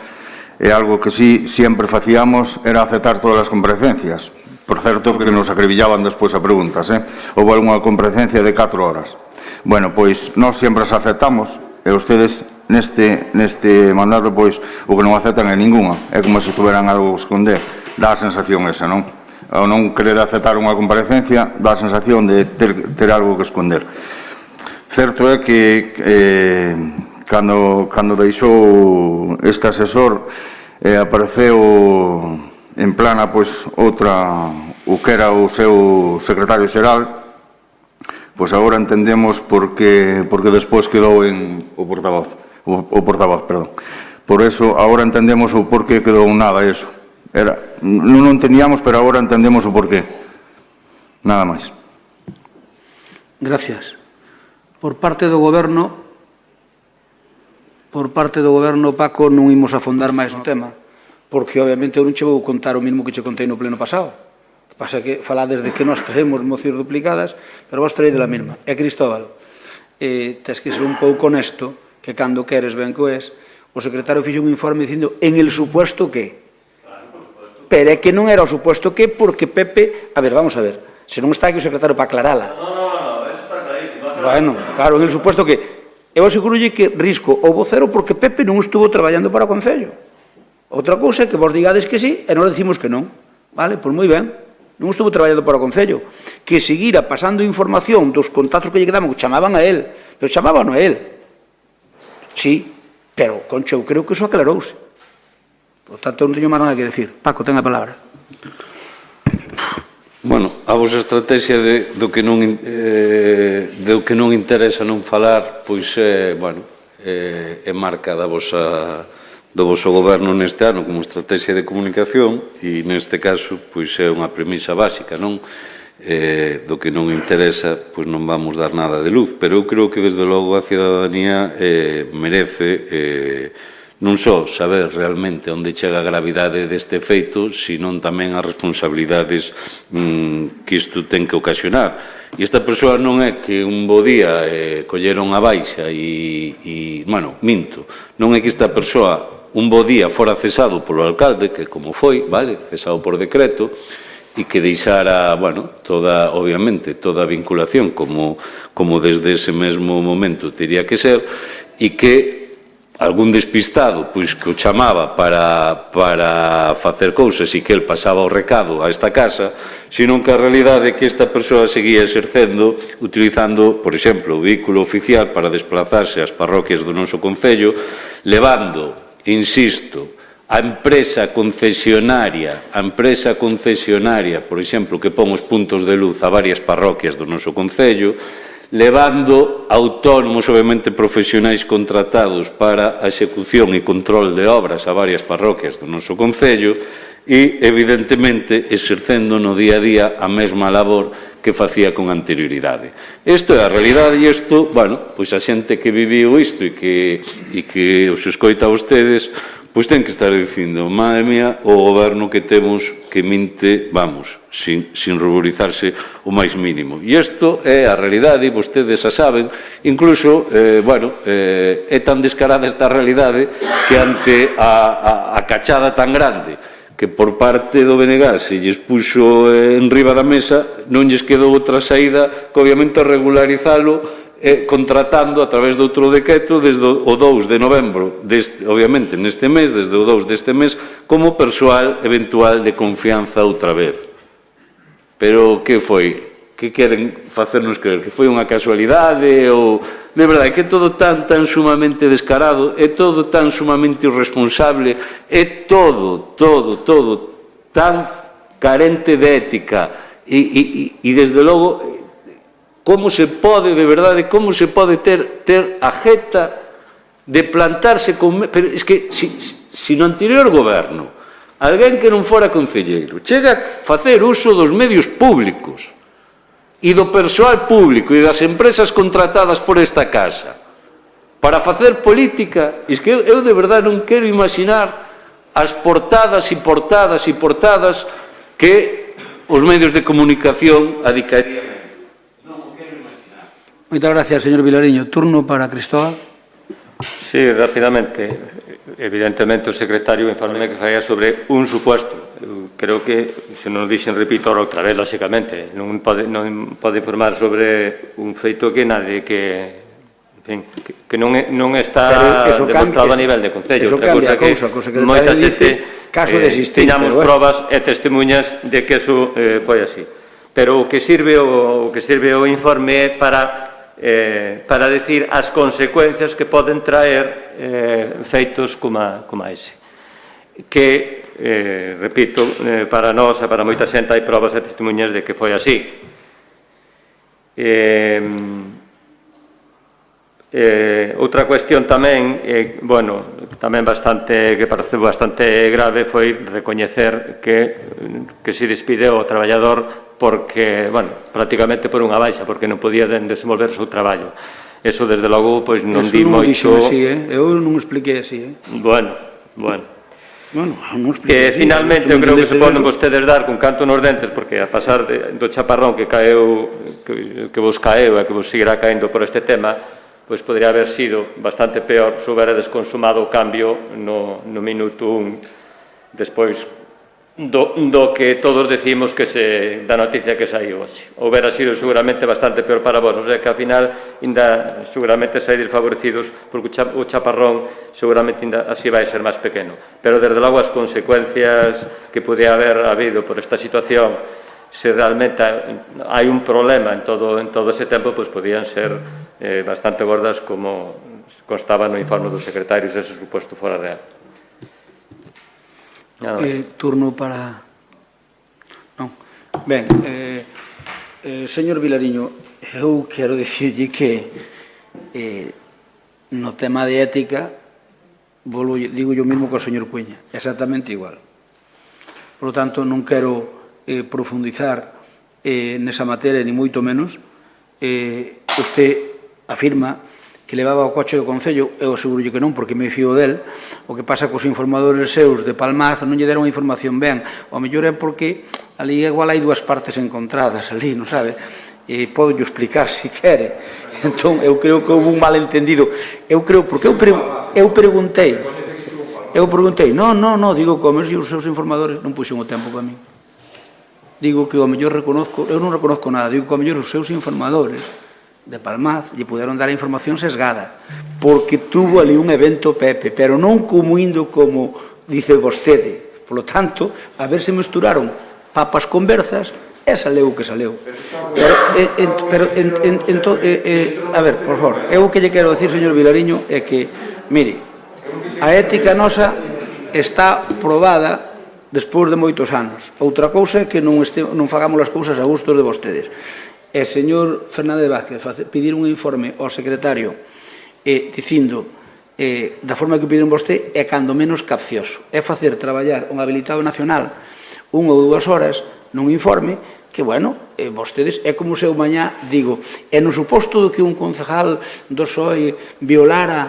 e algo que sí sempre facíamos era aceptar todas as comparecencias. Por certo, que nos acribillaban despois a preguntas. Houve unha comparecencia de 4 horas. Bueno, pois nós sempre as aceptamos, e ustedes neste mandato, pois, o que non aceptan é ninguna. É como se tuveran algo que esconder. Dá a sensación esa, non? Ao non querer aceptar unha comparecencia, dá a sensación de ter algo que esconder. Certo é que cando deixou este asesor, apareceu en plana, pois, outra, o que era o seu secretario xeral, pois agora entendemos por que despois quedou en o portavoz, perdón. Por eso, agora entendemos o porqué quedou nada eso. Non entendíamos, pero agora entendemos o porqué. Nada máis. Gracias. Por parte do Goberno, Paco, non imos afondar máis no tema, porque, obviamente, eu non che vou contar o mismo que che contei no pleno pasado. O que pasa é que falades de que nós traemos mocións duplicadas, pero vos traí de la mesma. E, Cristóbal, tens que ser un pouco honesto, que cando queres ben que es, o secretario fixo un informe dicindo en el supuesto que. Pero é que non era o supuesto que, porque Pepe... A ver, vamos a ver, se non está aquí o secretario para aclarala. No, eso está clarísimo. Bueno, claro, en el supuesto que... Eu asegurolle que risco o vocero porque Pepe non estuvo traballando para o Concello. Outra cousa é que vos digades que sí e non decimos que non. Vale, pois moi ben. Non estuvo traballando para o Concello. Que seguira pasando información dos contactos que lle quedaban, que chamaban a él. Pero chamaban a él. Sí, pero, Concha, eu creo que iso aclarouse. Por tanto, non teño máis nada que decir. Paco, ten a palabra. Bueno, a vosa estrategia do que non interesa non falar, pois é marca do voso goberno neste ano como estrategia de comunicación, e neste caso pois é unha premisa básica, non? Do que non interesa, pois non vamos dar nada de luz, pero eu creo que desde logo a cidadanía merece non só saber realmente onde chega a gravidade deste feito, senón tamén as responsabilidades que isto ten que ocasionar. E esta persoa non é que un bo día colleron a baixa bueno, minto, non é que esta persoa un bo día fora cesado polo alcalde, que como foi, vale, cesado por decreto, e que deixara, bueno, obviamente, toda a vinculación como desde ese mesmo momento teria que ser, e que algún despistado pois que o chamaba para facer cousas e que el pasaba o recado a esta casa, senón que a realidade é que esta persoa seguía exercendo, utilizando, por exemplo, o vehículo oficial para desplazarse ás parroquias do noso concello, levando, insisto, a empresa concesionaria, por exemplo, que pon os puntos de luz a varias parroquias do noso concello, levando autónomos, obviamente profesionais contratados para a execución e control de obras a varias parroquias do noso concello e, evidentemente, exercendo no día a día a mesma labor que facía con anterioridade. Isto é a realidade e isto, bueno, pois a xente que viviu isto e que os escoita a vostedes, pois ten que estar dicindo, madre mía, o goberno que temos que minte, vamos, sin ruborizarse o máis mínimo. E isto é a realidade, e vostedes a saben, incluso, bueno, é tan descarada esta realidade que ante a cachada tan grande que por parte do BNG se lles puxo en riba da mesa, non lles quedou outra saída que obviamente regularizalo contratando a través de outro decreto desde o 2 de novembro, obviamente neste mes, desde o 2 deste mes, como persoal eventual de confianza outra vez. Pero que foi? Que queren facernos creer? Que foi unha casualidade ou... De verdade, que é todo tan sumamente descarado, é todo tan sumamente irresponsable, é todo tan carente de ética e desde logo... Como se pode, de verdade, como se pode ter a jeta de plantarse con... Pero é que, se no anterior goberno, alguén que non fora concelleiro, chega a facer uso dos medios públicos e do persoal público e das empresas contratadas por esta casa para facer política, é que eu de verdade non quero imaginar as portadas que os medios de comunicación adicarían. Moitas gracias, señor Vilariño. Turno para Cristóbal. Sí, rápidamente. Evidentemente, o secretario informe que faía sobre un suposto. Eu creo que, se non dixen, repito outra vez, lóxicamente, non pode informar sobre un feito que nadie que non está demostrado a nivel de Concello. Eso cambia a cousa, que o secretario dice caso de existir. Tiñamos probas e testemunhas de que eso foi así. Pero o que sirve o informe é para decir as consecuencias que poden traer feitos como ese. Que, repito, para nós e para moita xente hai probas e testemunhas de que foi así. Outra cuestión tamén, tamén que parece bastante grave, foi recoñecer que se despideu o traballador porque, prácticamente por unha baixa, porque non podía desenvolver o seu traballo. Eso, desde logo, pois non di moito... Eso non dixo así, eu non expliquei así. Bueno. Finalmente, eu creo que se poden vostedes dar con canto nos dentes, porque a pasar do chaparrón que vos caeu e que vos seguirá caendo por este tema, pois podría haber sido bastante peor se houbera desconsumado o cambio no minuto 1 despois do que todos decimos que da noticia que saiu hoxe. Houbera sido seguramente bastante peor para vos, o sea que ao final ainda seguramente saides favorecidos porque o chaparrón seguramente ainda así vai ser máis pequeno. Pero desde logo as consecuencias que podía haber habido por esta situación, se realmente hai un problema en todo ese tempo, pois podían ser bastante gordas, como constaba no informe dos secretarios, ese suposto fora real. Turno para... Non. Ben, señor Vilariño, eu quero dicirlle que no tema de ética digo yo mesmo co señor Cuña, exactamente igual. Por lo tanto, non quero profundizar nesa materia, ni moito menos. Usted afirma que levaba o coche do Concello, eu aseguro que non, porque me fío del. O que pasa cos informadores seus de Palmaz non lle deron a información ben. O mellor é porque ali igual hai dúas partes encontradas ali, non sabe? Podo yo explicar, se quere. Entón, eu creo que houve un malentendido. Eu creo, porque eu preguntei, non, digo que os seus informadores non puxen o tempo para mí. Digo que o mellor reconozco, eu non reconozco nada, digo que o mellor os seus informadores de Palmaz lle puderon dar a información sesgada, porque tuvo ali un evento Pepe, pero non como indo como dice vostede. Por lo tanto, a ver se mesturaron papas con berzas e saleu o que saleu. Pero, a ver, por favor, eu o que lle quero decir, señor Vilariño, é que, mire, a ética nosa está probada despois de moitos anos. Outra cousa é que non fagamos as cousas a gustos de vostedes. E, señor Fernández Vázquez, pedir un informe ao secretario dicindo da forma que piden vostede é cando menos capcioso. É facer traballar un habilitado nacional 1 ou 2 horas nun informe que, vostedes, é como se eu mañá digo, e no suposto que un concejal do PSOE violara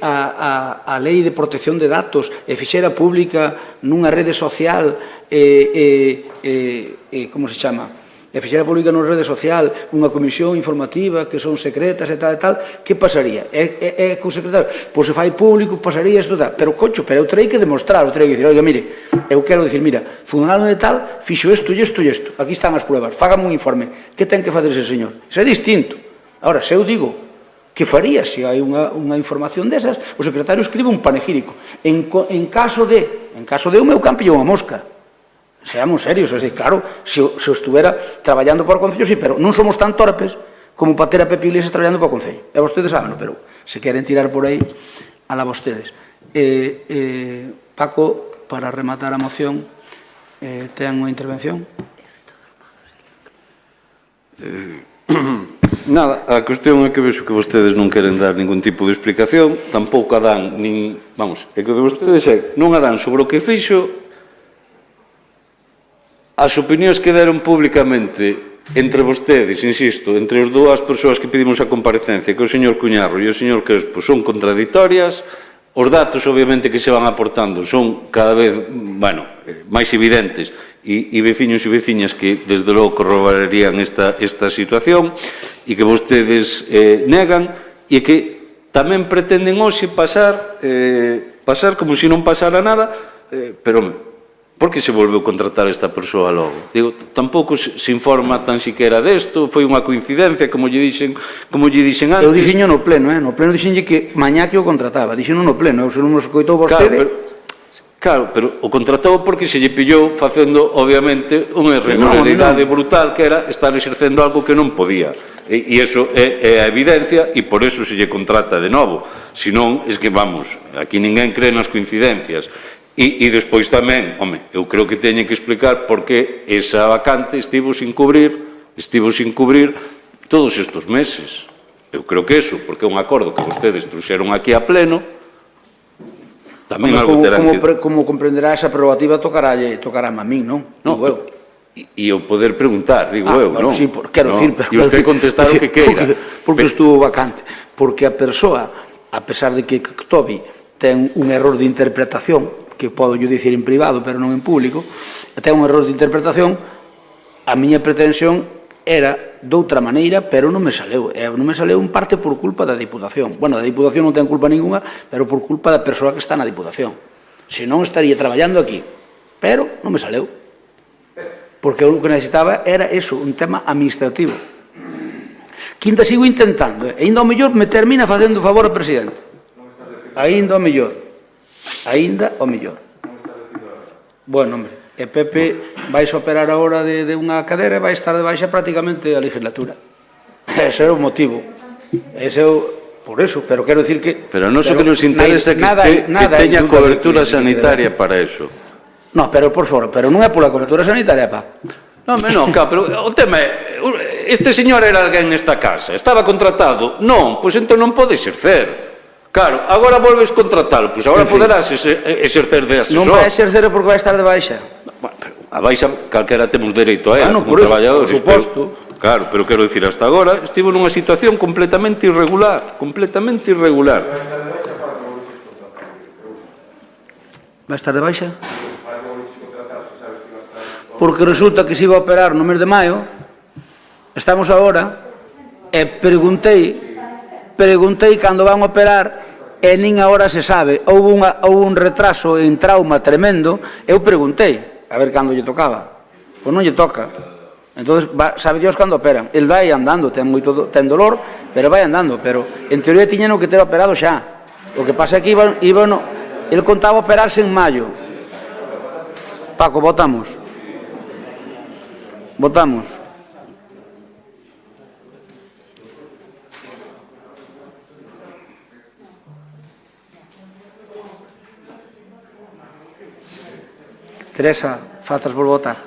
a lei de protección de datos e fixera pública nunha rede social como se chama? E fixera pública nunha rede social unha comisión informativa que son secretas e tal, que pasaría? É que o secretario, pois se fai público, pasaría isto tal, pero eu terei que demostrar, eu terei que dicir, oiga, mire, eu quero dicir, mira, fulano de tal, fixo isto e isto e isto, aquí están as pruebas, fágame un informe, que ten que facer ese señor? Isso é distinto. Agora, se eu digo que faría se hai unha información desas, o secretario escribe un panegírico. En caso de o meu campillo unha mosca. Seamos serios, é dicir, claro, se eu estuvera traballando por o Concello, sí, pero non somos tan torpes como para ter a Pepe Iglesias traballando por o Concello. E vostedes saben, pero se queren tirar por aí, ala vostedes. Paco, para rematar a moción, ten unha intervención? Nada, a cuestión é que vexo que vostedes non queren dar ningún tipo de explicación, tampouco a dan, é que de vostedes non a dan sobre o que fixo. As opinións que deron públicamente entre vostedes, insisto, entre as dúas persoas que pedimos a comparecencia, que o señor Cuñarro e o señor Crespo, son contradictorias, Os datos, obviamente, que se van aportando son cada vez, bueno, máis evidentes e veciños e veciñas que, desde logo, corroborarían esta situación e que vostedes negan e que tamén pretenden hoxe pasar como se non pasara nada, pero por que se volveu contratar esta persoa logo? Digo, tampouco se informa tan siquera desto, foi unha coincidencia, como lle dixen antes. Eu dixenho no pleno, no pleno dixenlle que mañá que o contrataba, dixenho no pleno, se non nos coitou vostede. Claro, pero o contratou porque se lle pillou facendo, obviamente, unha irregularidade brutal que era estar exercendo algo que non podía. E iso é a evidencia e por eso se lle contrata de novo. Senón, es que, vamos, aquí ninguén cree nas coincidencias. E despois tamén, eu creo que teñen que explicar por que esa vacante estivo sin cubrir todos estes meses. Eu creo que eso, porque é un acordo que vostedes trouxeron aquí a pleno, tamén algo terán que... Como comprenderá esa prerrogativa tocará a min, non? E o poder preguntar, digo eu, non? Sí, quero dicir... E usted contestar o que queira. Porque estuvo vacante. Porque a persoa, a pesar de que Tobi ten un error de interpretación, que podo yo dicir en privado, pero non en público, ten un error de interpretación, a miña pretensión era doutra maneira, pero non me saleu. Non me saleu en parte por culpa da Diputación. Bueno, da Diputación non ten culpa ninguna, pero por culpa da persoa que está na Diputación. Se non estaría traballando aquí. Pero non me saleu. Porque o que necesitaba era eso, un tema administrativo. Quinta, sigo intentando, e ainda ao mellor me termina facendo favor ao presidente. Ainda ao mellor. Bueno, hombre, e Pepe vais a operar agora de unha cadera e vai estar de baixa prácticamente a legislatura. Ese é o motivo. Por eso, pero quero dicir que... Pero non só que nos interesa que teña cobertura sanitaria para eso. No, pero por favor, pero non é pola cobertura sanitaria, Paco. Non, pero o tema é, este señor era alguén nesta casa, estaba contratado, non, pois entón non pode exercer. Claro, agora volves contratalo, pois agora poderás exercer de asesor. Non vai exercer porque vai estar de baixa. A baixa calquera temos dereito a ela, como traballadores. Por suposto. Claro, pero quero dicir, hasta agora estivo nunha situación completamente irregular. Vai estar de baixa? Porque resulta que se iba a operar no mes de maio, estamos agora, e preguntei cando van a operar e nin agora se sabe. Houve un retraso en trauma tremendo. Eu preguntei a ver cando lle tocaba. Pois non lle toca. Entón, sabe Dios cando operan. El vai andando, ten dolor, pero vai andando. Pero en teoría tiñeno que ter operado xa. O que pasa é que el contaba operarse en maio. Paco, votamos. Teresa, faltas por votar.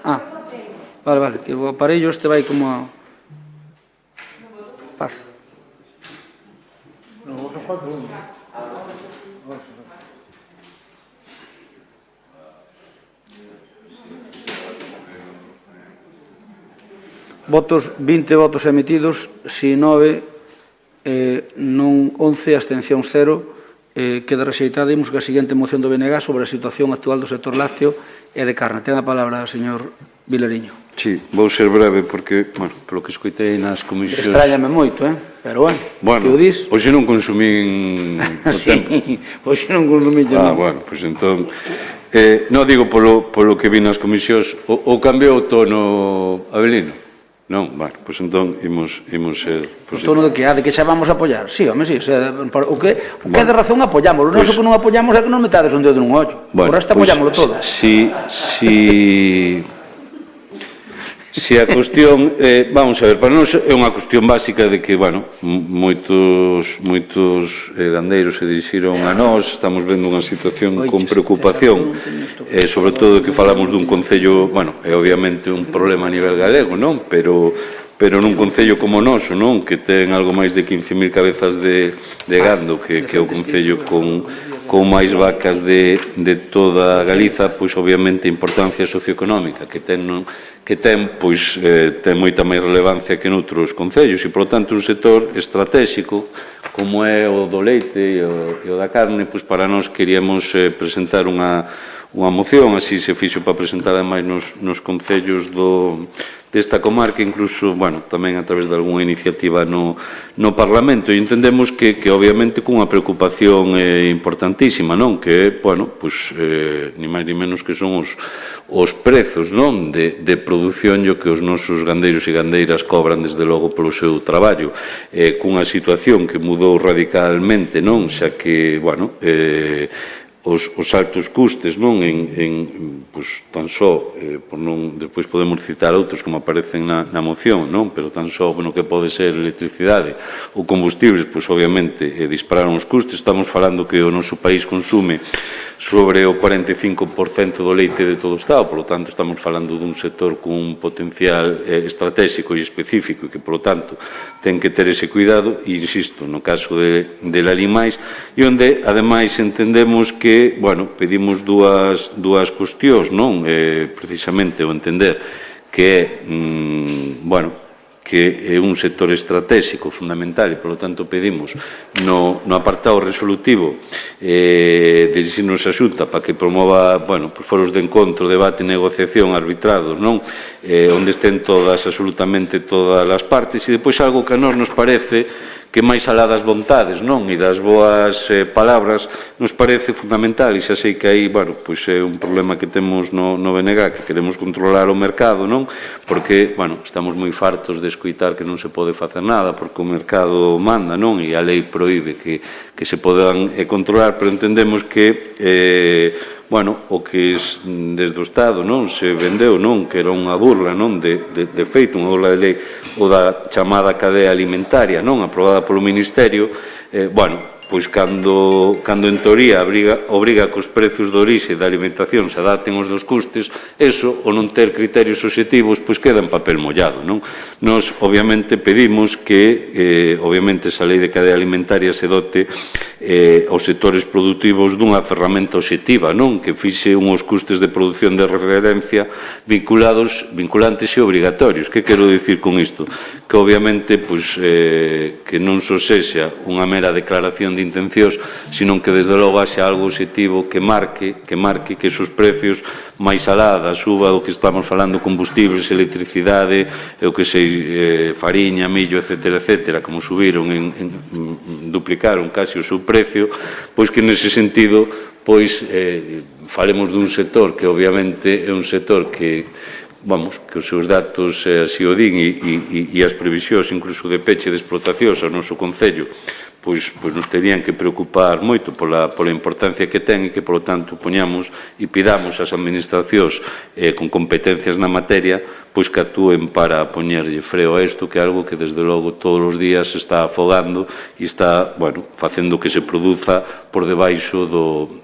Vale, que o aparello este vai como a... Paz. Non, vos falta un. Votos, 20 votos emitidos, si 9, non 11, abstencións 0, queda rexeitada. Imos que a seguinte moción do BNG sobre a situación actual do sector lácteo e de carne. Ten a palabra o señor Vilariño. Sí, vou ser breve porque, polo que escoitei nas comisións... Estráñame moito, pero que o dis? Hoxe non consumín o tempo. Hoxe non consumín non. Pois entón... Non digo polo que vi nas comisións, ou cambiou o tono Abelino? Non, pois entón imos ser... O tono de que xa vamos a apoiar? Sí, home, sí. O que é de razón apoiámoslo. Non que non apoiamos é que nos metades un dedo nun ollo. Por resto apoiámoslo todo. Si a cuestión, vamos a ver, para nós é unha cuestión básica de que, moitos gandeiros se dirixiron a nós, estamos vendo unha situación con preocupación, sobre todo que falamos dun concello, é obviamente un problema a nivel galego, non? Pero nun concello como o noso, non? Que ten algo máis de 15.000 cabezas de gando, que é o concello con con máis vacas de toda Galiza, pois obviamente a importancia socioeconómica que ten pois ten moita máis relevancia que noutros concellos e, polo tanto, un sector estratégico como é o do leite e o da carne, pois para nós queríamos presentar unha moción, así se fixo para presentar ademais nos concellos desta comarca, incluso, tamén a través de algunha iniciativa no Parlamento, e entendemos que obviamente cunha preocupación importantísima, non? Que é, ni máis ni menos que son os prezos, non? De produción e o que os nosos gandeiros e gandeiras cobran, desde logo, polo seu traballo, cunha situación que mudou radicalmente, non? Xa que, os altos custes, non, tan só, despois podemos citar outros como aparecen na moción, non, pero tan só no que pode ser electricidade ou combustibles, pois obviamente dispararon os custes. Estamos falando que o noso país consume sobre o 45% do leite de todo o Estado, polo tanto estamos falando dun sector cun potencial estratégico e específico e que, polo tanto, ten que ter ese cuidado, e insisto, no caso de Lalimais, e onde, ademais, entendemos que, pedimos dúas cuestións, non? Precisamente o entender que é, que é un sector estratégico fundamental e, polo tanto, pedimos no apartado resolutivo dirixirnos a Xunta para que promova foros de encontro, debate, negociación, arbitrados, non? Onde estén absolutamente todas as partes, e depois algo que a nós nos parece que máis alá das vontades, non? E das boas palabras nos parece fundamental, e xa sei que aí, é un problema que temos no BNG, que queremos controlar o mercado, non? Porque, estamos moi fartos de escoitar que non se pode facer nada porque o mercado manda, non? E a lei proíbe que se podan controlar, pero entendemos que o que desde o Estado non se vendeu, non, que era unha burla, non, de feito, unha burla de lei, ou da chamada cadea alimentaria, non, aprobada polo Ministerio, pois cando en teoría obriga que os precios de orixe da alimentación se adapten aos dos custes, eso, o non ter criterios obxectivos, pois queda en papel mollado, non? Nos, obviamente, pedimos que, obviamente, esa lei de cadea alimentaria se dote aos sectores productivos dunha ferramenta obxectiva, non? Que fixe unhos custes de produción de referencia vinculantes e obrigatorios. Que quero dicir con isto? Que, obviamente, que non só sexa unha mera declaración de intencións, sino que, desde logo, haxa algo obxectivo que marque que esos precios máis alá da suba do que estamos falando, combustibles, electricidade, o que sei, fariña, millo, etcétera, como subiron, duplicaron casi o seu precio, pois que nese sentido, falemos dun sector que obviamente é un sector que os seus datos así o din e as previsións incluso de peche de explotacións ao noso concello pois nos terían que preocupar moito pola importancia que ten e que, polo tanto, poñamos e pidamos ás administracións con competencias na materia pois que actúen para poñerlle freo a isto, que é algo que, desde logo, todos os días se está afogando e está, facendo que se produza por debaixo do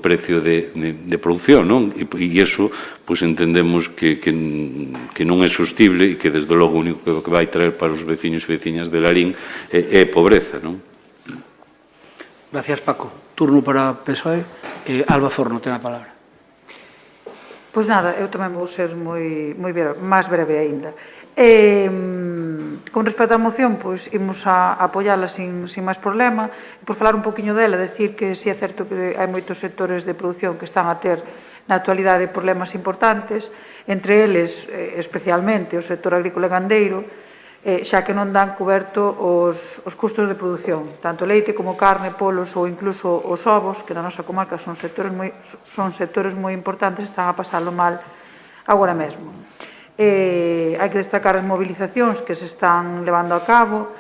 precio de produción, non? E iso, entendemos que non é sostible e que, desde logo, o único que vai traer para os veciños e veciñas de Larín é pobreza, non? Gracias, Paco. Turno para PSOE. Alba Forno ten a palabra. Pois nada, eu tamén vou ser máis breve aínda. Con respecto á moción, pois imos a apoiala sin máis problema. Por falar un poquinho dela, decir que si é certo que hai moitos sectores de produción que están a ter na actualidade problemas importantes, entre eles especialmente o sector agrícola e gandeiro, xa que non dan coberto os custos de produción, tanto leite como carne, polos ou incluso os ovos, que na nosa comarca son sectores moi importantes, están a pasalo mal agora mesmo. Hai que destacar as movilizacións que se están levando a cabo,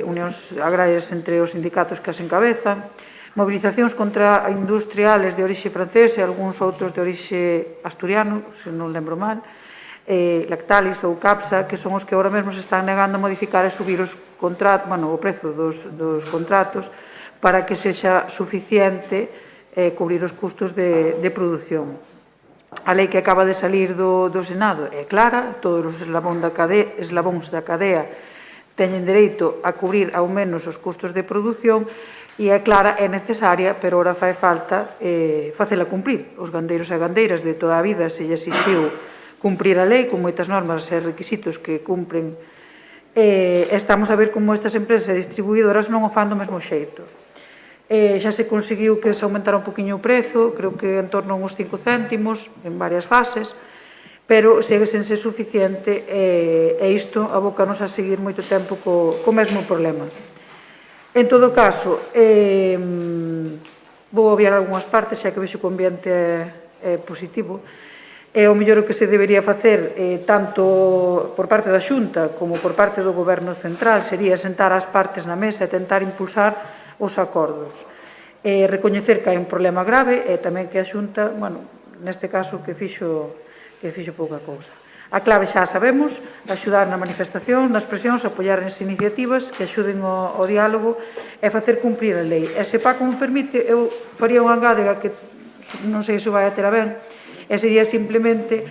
unións agrarias entre os sindicatos que as encabezan, movilizacións contra industriales de orixe francés e algúns outros de orixe asturiano, se non lembro mal, Lactalis ou Capsa, que son os que agora mesmo se están negando a modificar e subir o prezo dos contratos para que sexa suficiente cubrir os custos de produción. A lei que acaba de salir do Senado é clara, todos os eslabóns da cadea teñen dereito a cubrir ao menos os custos de produción E é clara, é necesaria, pero ora fai falta facela cumprir. Os gandeiros e gandeiras de toda a vida se lle exixiu cumprir a lei con moitas normas e requisitos que cumpren. Estamos a ver como estas empresas e distribuidoras non o fan do mesmo xeito. Xa se conseguiu que se aumentara un poquinho o prezo, creo que en torno a uns 5 céntimos en varias fases, pero segue sen ser suficiente e isto abócanos a seguir moito tempo co mesmo problema. En todo caso, vou obviar algunhas partes, xa que vexo que o ambiente é positivo. O mellor o que se debería facer, tanto por parte da Xunta como por parte do Goberno Central, sería sentar as partes na mesa e tentar impulsar os acordos. Recoñecer que hai un problema grave e tamén que a Xunta, bueno, neste caso, que fixo pouca cousa. A clave xa a sabemos, axudar na manifestación, nas presións, apoiar as iniciativas que axuden ao diálogo e facer cumprir a lei. E se Paco me permite, eu faría unha engádega que non sei se vai a ter a ben, e sería simplemente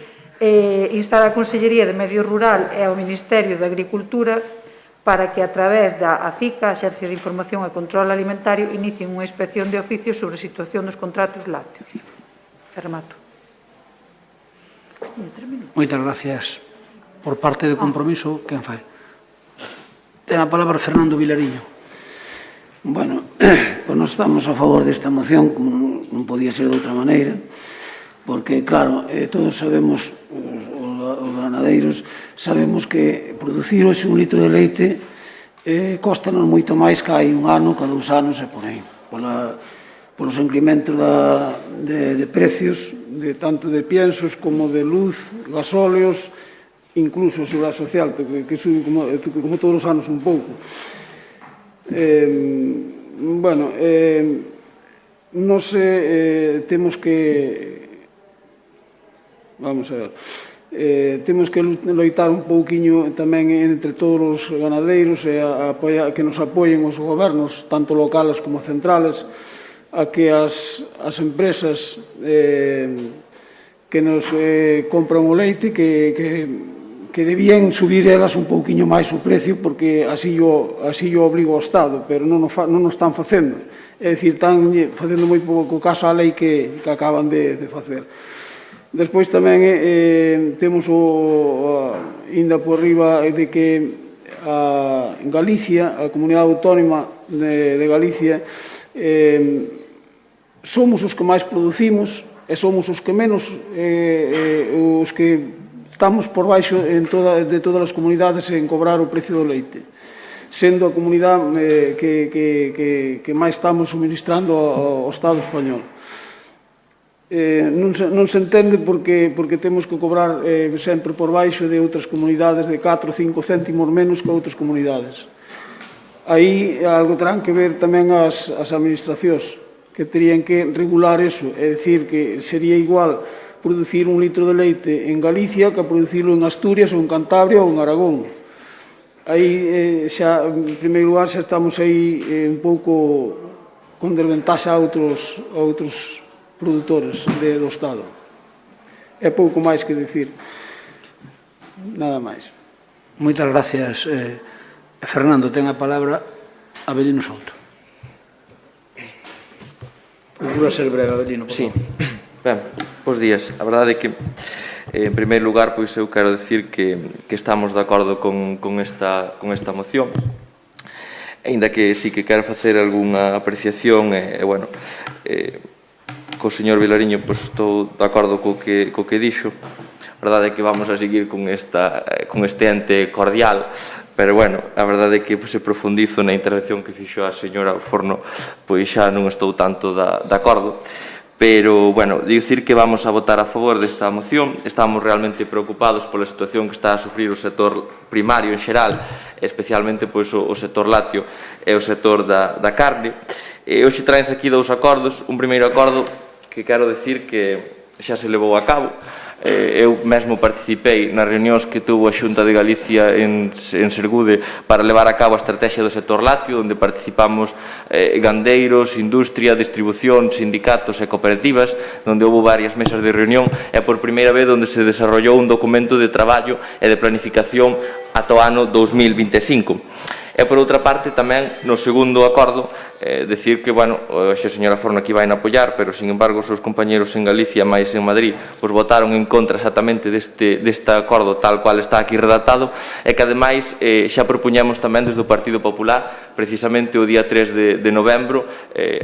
instar a Consellería de Medio Rural e ao Ministerio de Agricultura para que a través da ACICA, a Axencia de Información e Control Alimentario, inicien unha inspección de oficio sobre a situación dos contratos lácteos. E remato. Moitas gracias. Por parte do compromiso, quen fai? Ten a palabra Fernando Vilariño. Bueno, pues nós estamos a favor desta moción, como non podía ser de outra maneira, porque, claro, todos sabemos, os ganadeiros, sabemos que producir hoxe un litro de leite costanos moito máis que hai un ano, cada 2 anos e por aí, polos incrementos de precios, tanto de piensos como de luz, gasóleos, incluso a seguridade social, que sube como todos os anos un pouco. Bueno, nos temos que... Vamos a ver. Temos que loitar un pouquiño tamén entre todos os ganadeiros e que nos apoien os gobernos, tanto locales como centrales, a que as empresas que nos compran o leite que debían subir elas un pouquiño máis o precio, porque así o obriga o Estado, pero non o están facendo. É dicir, están facendo moi pouco caso á lei que acaban de facer. Despois tamén temos ainda por riba de que en Galicia, a Comunidade Autónoma de Galicia, somos os que máis producimos e somos os que menos, os que estamos por baixo de todas as comunidades en cobrar o precio do leite, sendo a comunidade que máis estamos suministrando ao Estado español. Non se entende porque temos que cobrar sempre por baixo de outras comunidades de 4 ou 5 céntimos menos que outras comunidades. Aí algo terán que ver tamén as administracións, que terían que regular eso, é dicir, que sería igual producir un litro de leite en Galicia que producirlo en Asturias ou en Cantabria ou en Aragón. Aí, xa, en primeiro lugar, xa estamos aí un pouco con desventaxa a outros produtores do Estado. É pouco máis que dicir. Nada máis. Moitas gracias. Fernando, ten a palabra Avelino Souto. Procura ser breve, Avelino, por favor. Sí. Ben, bons días. A verdade é que, en primeiro lugar, pois eu quero dicir que estamos de acordo con esta moción, aínda que sí que quero facer algunha apreciación, bueno, co señor Vilariño, pois estou de acordo co que dixo. A verdade é que vamos a seguir con este ente cordial, pero, bueno, a verdade é que se profundizo na intervención que fixo a señora Forno, pois xa non estou tanto de acordo. Pero, bueno, dicir que vamos a votar a favor desta moción. Estamos realmente preocupados pola situación que está a sufrir o sector primario en xeral, especialmente o sector lácteo e o sector da carne. Hoxe traense aquí 2 acordos. Un primeiro acordo que quero dicir que xa se levou a cabo. Eu mesmo participei nas reunións que tuvo a Xunta de Galicia en Sergude para levar a cabo a estrategia do sector lácteo, onde participamos gandeiros, industria, distribución, sindicatos e cooperativas, onde houve varias mesas de reunión e por primeira vez onde se desarrollou un documento de traballo e de planificación ata o ano 2025. E, por outra parte, tamén, no segundo acordo, decir que, bueno, hoxe a señora Forno aquí vai a apoiar, pero, sin embargo, os seus compañeros en Galicia máis en Madrid pois votaron en contra exactamente deste acordo tal cual está aquí redactado, e que, ademais, xa propuñamos tamén desde o Partido Popular, precisamente o día 3 de novembro,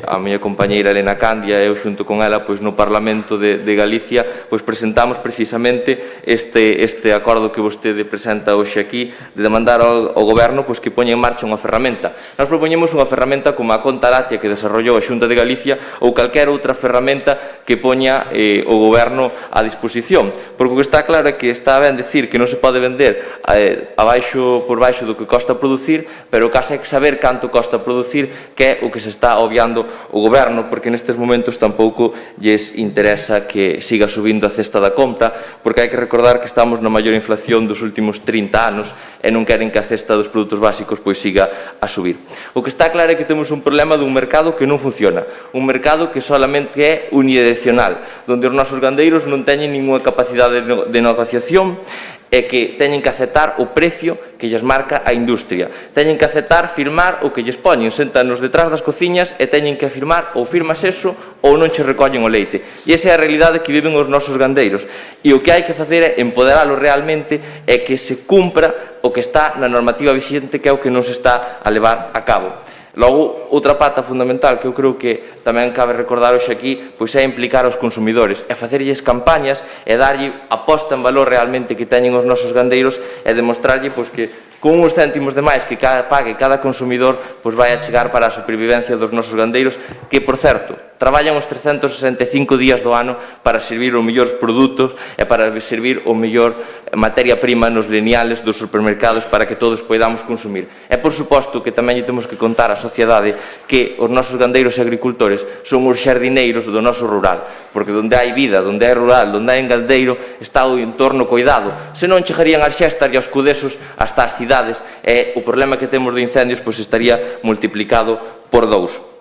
a miña compañeira Elena Candia e eu xunto con ela pois no Parlamento de Galicia pois presentamos precisamente este acordo que vostede presenta hoxe aquí, de demandar ao Goberno pois que poña en marcha unha ferramenta. Nós propoñemos unha ferramenta como a Conta Latia que desarrollou a Xunta de Galicia ou calquera outra ferramenta que poña o Goberno a disposición, porque o que está claro é que está ben decir que non se pode vender por baixo do que costa producir, pero o caso é que saber canto costa producir, que é o que se está obviando o Goberno, porque nestes momentos tampouco lles interesa que siga subindo a cesta da compra, porque hai que recordar que estamos na maior inflación dos últimos 30 anos e non queren que a cesta dos produtos básicos pois siga a subir. O que está claro é que temos un problema dun mercado que non funciona, un mercado que solamente é unidireccional, onde os nosos gandeiros non teñen ninguna capacidade de negociación e que teñen que aceptar o precio que lles marca a industria. Teñen que aceptar firmar o que lles poñen, séntanos detrás das cociñas e teñen que afirmar ou firmas eso ou non che recollen o leite. E esa é a realidade que viven os nosos gandeiros. E o que hai que facer é empoderalo realmente e que se cumpra o que está na normativa vixente, que é o que non se está a levar a cabo. Logo, outra pata fundamental que eu creo que tamén cabe recordar hoxe aquí pois é implicar aos consumidores e facerlles campañas e darlle a posta en valor realmente que teñen os nosos gandeiros e demostrarlle pois que con uns céntimos de máis que pague cada consumidor pois vai a chegar para a supervivencia dos nosos gandeiros, que, por certo, traballan os 365 días do ano para servir os mellores produtos e para servir o mellor materia prima nos lineales dos supermercados para que todos podamos consumir. E, por suposto, que tamén temos que contar á sociedade que os nosos gandeiros e agricultores son os xardineiros do noso rural, porque onde hai vida, onde hai rural, onde hai gandeiro, está o entorno coidado. Se non chegarían as xestas e aos cudesos hasta as cidades, e o problema que temos de incendios pois estaría multiplicado por 2.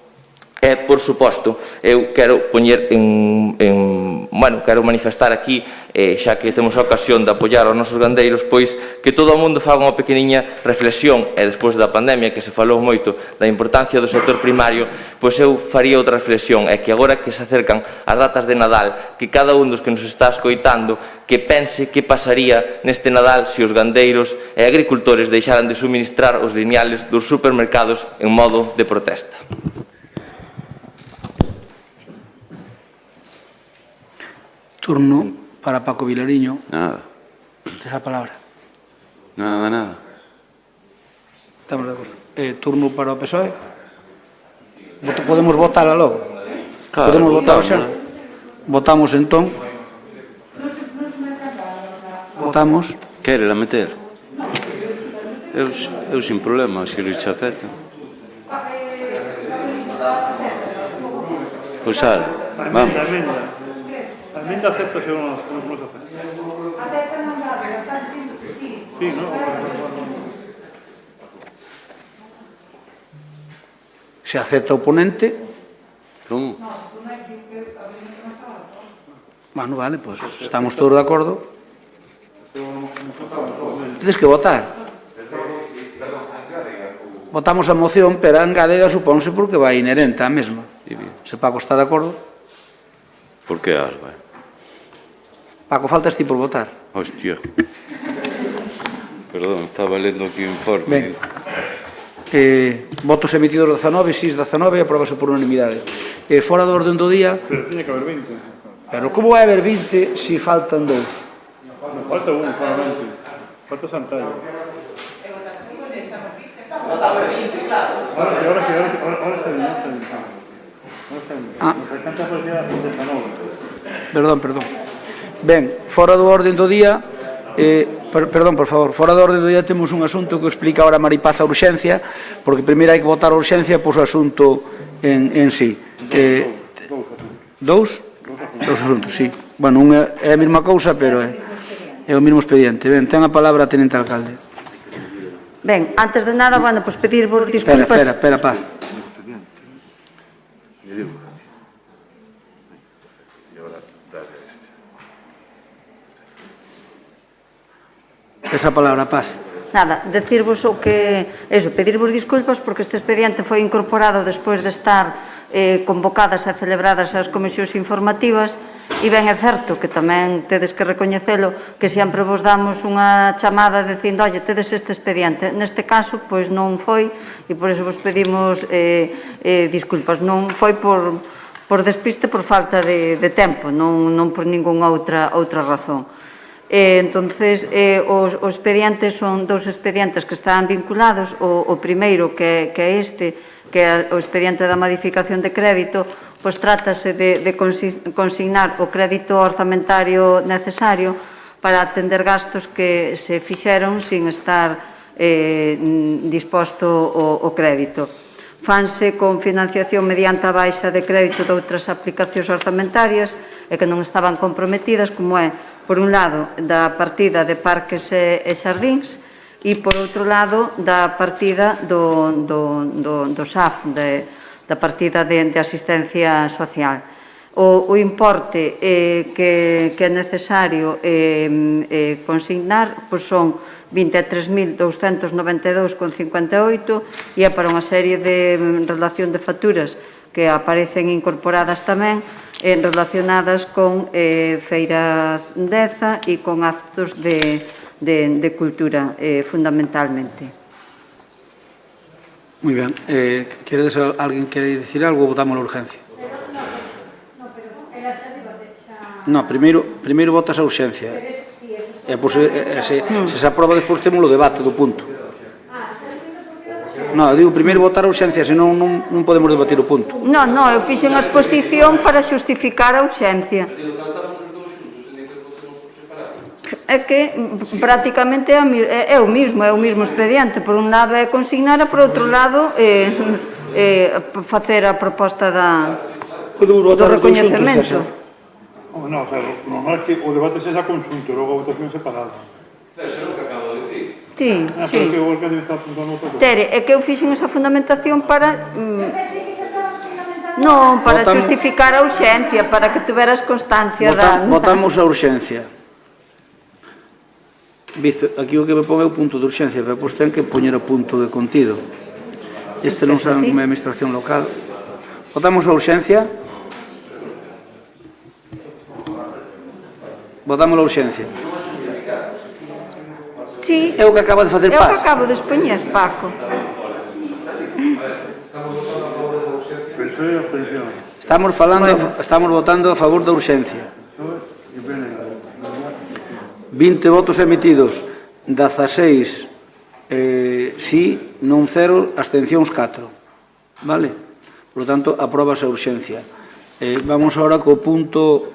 E, por suposto, eu quero poñer quero manifestar aquí, xa que temos a ocasión de apoiar aos nosos gandeiros, pois que todo o mundo faga unha pequeniña reflexión, e despois da pandemia que se falou moito da importancia do sector primario, pois eu faría outra reflexión, é que agora que se acercan as datas de Nadal, que cada un dos que nos está escoitando que pense que pasaría neste Nadal se os gandeiros e agricultores deixaran de suministrar os lineales dos supermercados en modo de protesta. Turno para Paco Vilariño. Nada. Tens a palabra. Nada. Estamos de acordo. Turno para o PSOE. Podemos votala logo. Claro, podemos votar xa. Votamos entón. Votamos. Quere la meter? Eu sin problema, se lhe acepto. Pois ala, vamos. A emenda acepta se non se acepta. Acepta mandar, está dicindo que sí. Sí, ¿no? Se acepta o ponente. Como? Bueno, vale, pois estamos todos de acordo. Tens que votar. Votamos a moción, pero a engadega supónse porque vai inherente á mesma. Se Paco está de acordo. Por que Alba? Paco, faltas ti por votar. Hostia. Perdón, estaba lendo aquí o informe. Ben. Votos emitidos 19, 6-19 e aprobase por unanimidade. Fora do orden do día... Pero tiña que haber 20. Pero como vai haber 20 se faltan 2? Falta un, claramente. Falta Santayo. Falta 20, claro. Ahora está bien. Perdón. Ben, fora do orden do día, perdón, por favor, fora do orden do día temos un asunto que explica ahora Maripaz a urxencia, porque primeiro hai que votar a urxencia pois o asunto en sí. Dous asuntos, sí. Bueno, unha é a mesma cousa, pero é o mesmo expediente. Ben, ten a palabra a tenente alcalde. Ben, antes de nada, bueno, pois pedirvos disculpas. Espera, paz. Esa palabra, Paz. Nada, decirvos o que... Eso, pedirvos disculpas porque este expediente foi incorporado despois de estar convocadas e celebradas as comisións informativas e ben é certo que tamén tedes que recoñecelo que sempre vos damos unha chamada dicindo, oye, tedes este expediente. Neste caso, pois non foi e por iso vos pedimos disculpas. Non foi por despiste, por falta de tempo, non por ningunha outra razón. Entonces, os expedientes son dous expedientes que están vinculados. O primeiro, que é este, que é o expediente da modificación de crédito, pois trátase de consignar o crédito orzamentario necesario para atender gastos que se fixeron sin estar disposto o crédito. Fanse con financiación mediante a baixa de crédito de outras aplicacións orzamentarias e que non estaban comprometidas, como é, por un lado, da partida de parques e xardíns, e, por outro lado, da partida do SAF, da partida de asistencia social. O importe que é necesario consignar son 23.292,58 e é para unha serie de relación de facturas que aparecen incorporadas tamén relacionadas con Feira Deza e con actos de cultura, fundamentalmente. Moi ben. Alguén quere dicir algo ou votamos a urgencia? Non, primeiro votas a urgencia. Se se aproba, despois temos o debate do punto. Non, digo, primeiro votar a urgencia, senón non podemos debatir o punto. Non, eu fixen a exposición para xustificar a urgencia. É que prácticamente é o mismo expediente. Por un lado é consignar e por outro lado facer a proposta do recoñecemento. Non, o normal é que o debate sexa conxunto e logo a votación separada. Debe ser o que acabo de dicir. Sí. Tere, é que eu fixen esa fundamentación para... Non, para xustificar a urxencia, para que tuveras constancia da... Votamos a urxencia. Aquí o que me pon é o punto de urxencia, pero depois ten que poñer o punto de contido. Este non sabe como é a administración local. Votamos a urxencia. Votamos a urxencia. Sí. É o que acaba de facer Paz. É o que acabo de expoñer, Paco. Estamos votando a favor da urxencia. 20 votos emitidos, 16 sí, non 0, abstencións 4. Vale? Por lo tanto, aprobase a urxencia. Vamos agora co punto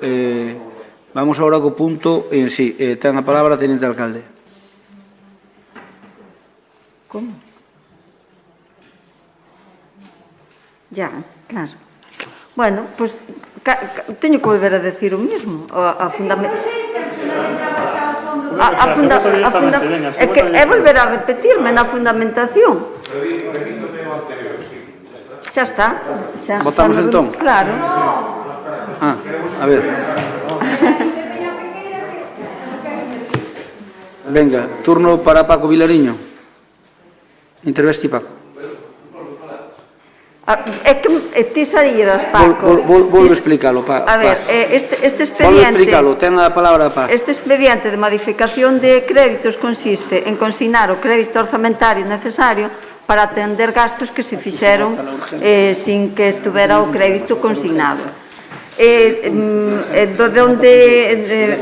en sí. Ten a palabra a teniente alcalde. Como? Ya, claro. Bueno, pois teño que volver a decir o mismo. É volver a repetirme na fundamentación. Xa está. Votamos entón? Claro. A ver. Venga, turno para Paco Vilariño. Intervesti, Paco. É que ti saíras, Paco. Volvo a explícalo, Paco. A ver, este expediente... Volvo a explícalo, ten a palabra, Paco. Este expediente de modificación de créditos consiste en consignar o crédito orzamentario necesario para atender gastos que se fixeron sin que estuvera o crédito consignado. De onde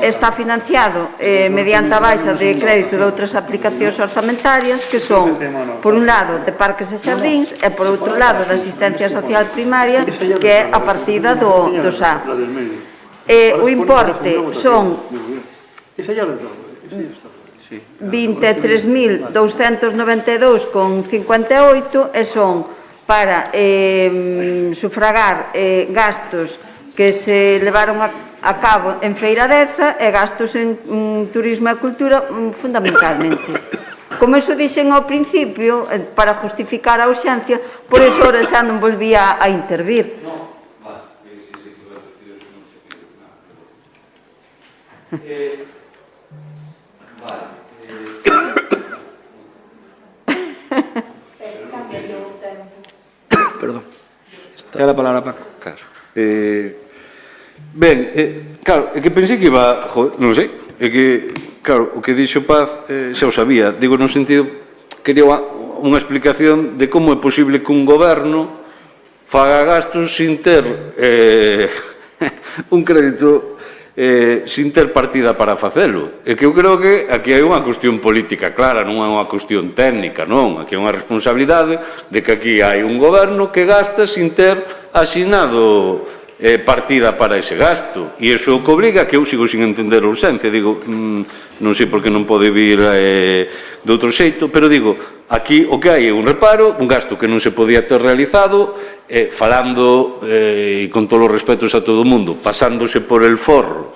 está financiado mediante a baixa de crédito de outras aplicacións orzamentarias que son, por un lado, de parques e xardíns e por outro lado, da asistencia social primaria, que é a partida do SAF. O importe son 23.292,58 e son para sufragar gastos que se levaron a cabo en Feira Deza e gastos en turismo e cultura fundamentalmente. Como iso dixen ao principio, para justificar a urxencia, por iso ahora xa non volvía a intervir. Ten a palabra, Paco. Claro. Ben, claro, é que pensei que iba... Non sei, é que, claro, o que dixo Paz xa o sabía. Digo, no sentido, quería unha explicación de como é posible que un goberno faga gastos sin ter un crédito sin ter partida para facelo. É que eu creo que aquí hai unha cuestión política clara, non é unha cuestión técnica, non. Aquí hai unha responsabilidade de que aquí hai un goberno que gasta sin ter asinado partida para ese gasto. E iso o que obriga que eu sigo sin entender a urxencia. Digo, non sei por que non pode vir de outro xeito, pero digo, aquí o que hai é un reparo, un gasto que non se podía ter realizado, falando, e con todos os respetos a todo o mundo, pasándose por el forro,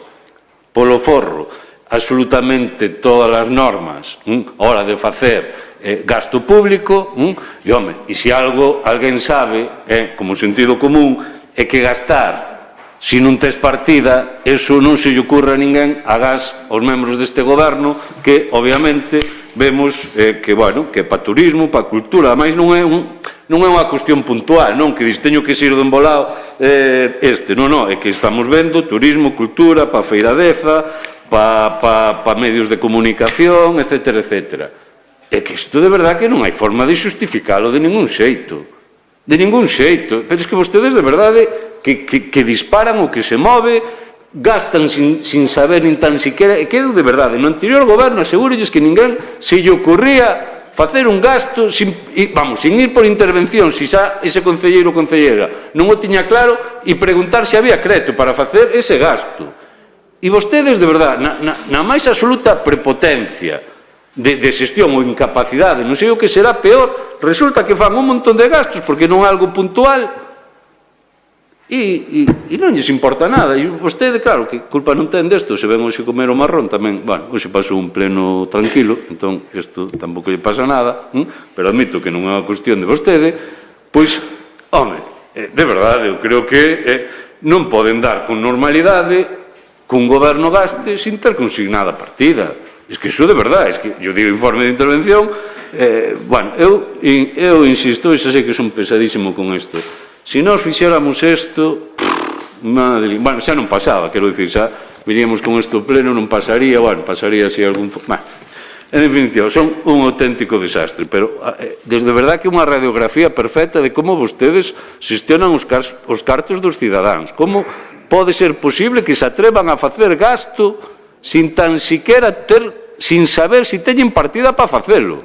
polo forro, absolutamente todas as normas a hora de facer gasto público, e, home, e se algo alguén sabe, como sentido común, é que gastar, se non tes partida, eso non se lle ocurre a ninguén, agás aos membros deste goberno, que, obviamente, vemos que, bueno, que para turismo, para cultura, ademais non é unha cuestión puntual, non, que dis, teño que ir do embolado non, é que estamos vendo turismo, cultura, para feiradeza, para medios de comunicación, etcétera, etcétera. É que isto de verdad que non hai forma de xustificalo de ningún xeito. De ningún xeito. Pero é que vostedes de verdade que disparan o que se move, gastan sin saber nin tan siquiera, e que de verdade, no anterior goberno asegúrolles que ninguén se lle ocurría facer un gasto sin ir por intervención, se xa ese concelleiro ou concellera non o tiña claro, e preguntar se había crédito para facer ese gasto. E vostedes de verdade, na máis absoluta prepotencia de xestión ou incapacidade, non sei o que será peor, resulta que fan un montón de gastos porque non é algo puntual e non lles importa nada. E vostede, claro, que culpa non ten desto, se ven hoxe comer o marrón tamén, bueno, hoxe pasou un pleno tranquilo, entón isto tampouco lle pasa nada, pero admito que non é unha cuestión de vostede, pois, home, de verdade, eu creo que non poden dar con normalidade que un goberno gaste sin ter consignada partida. Es que iso de verdade, es que eu digo informe de intervención, bueno, eu insisto, e xa sei que son pesadísimo con isto, se nós fixéramos isto, bueno, xa non pasaba, quero dicir, xa viríamos con isto pleno, non pasaría, bueno, pasaría así algún... En definitiva, son un auténtico desastre, pero desde verdad que é unha radiografía perfecta de como vostedes xestionan os cartos dos cidadáns, como pode ser posible que se atrevan a facer gasto sin tan siquiera sin saber se teñen partida para facelo.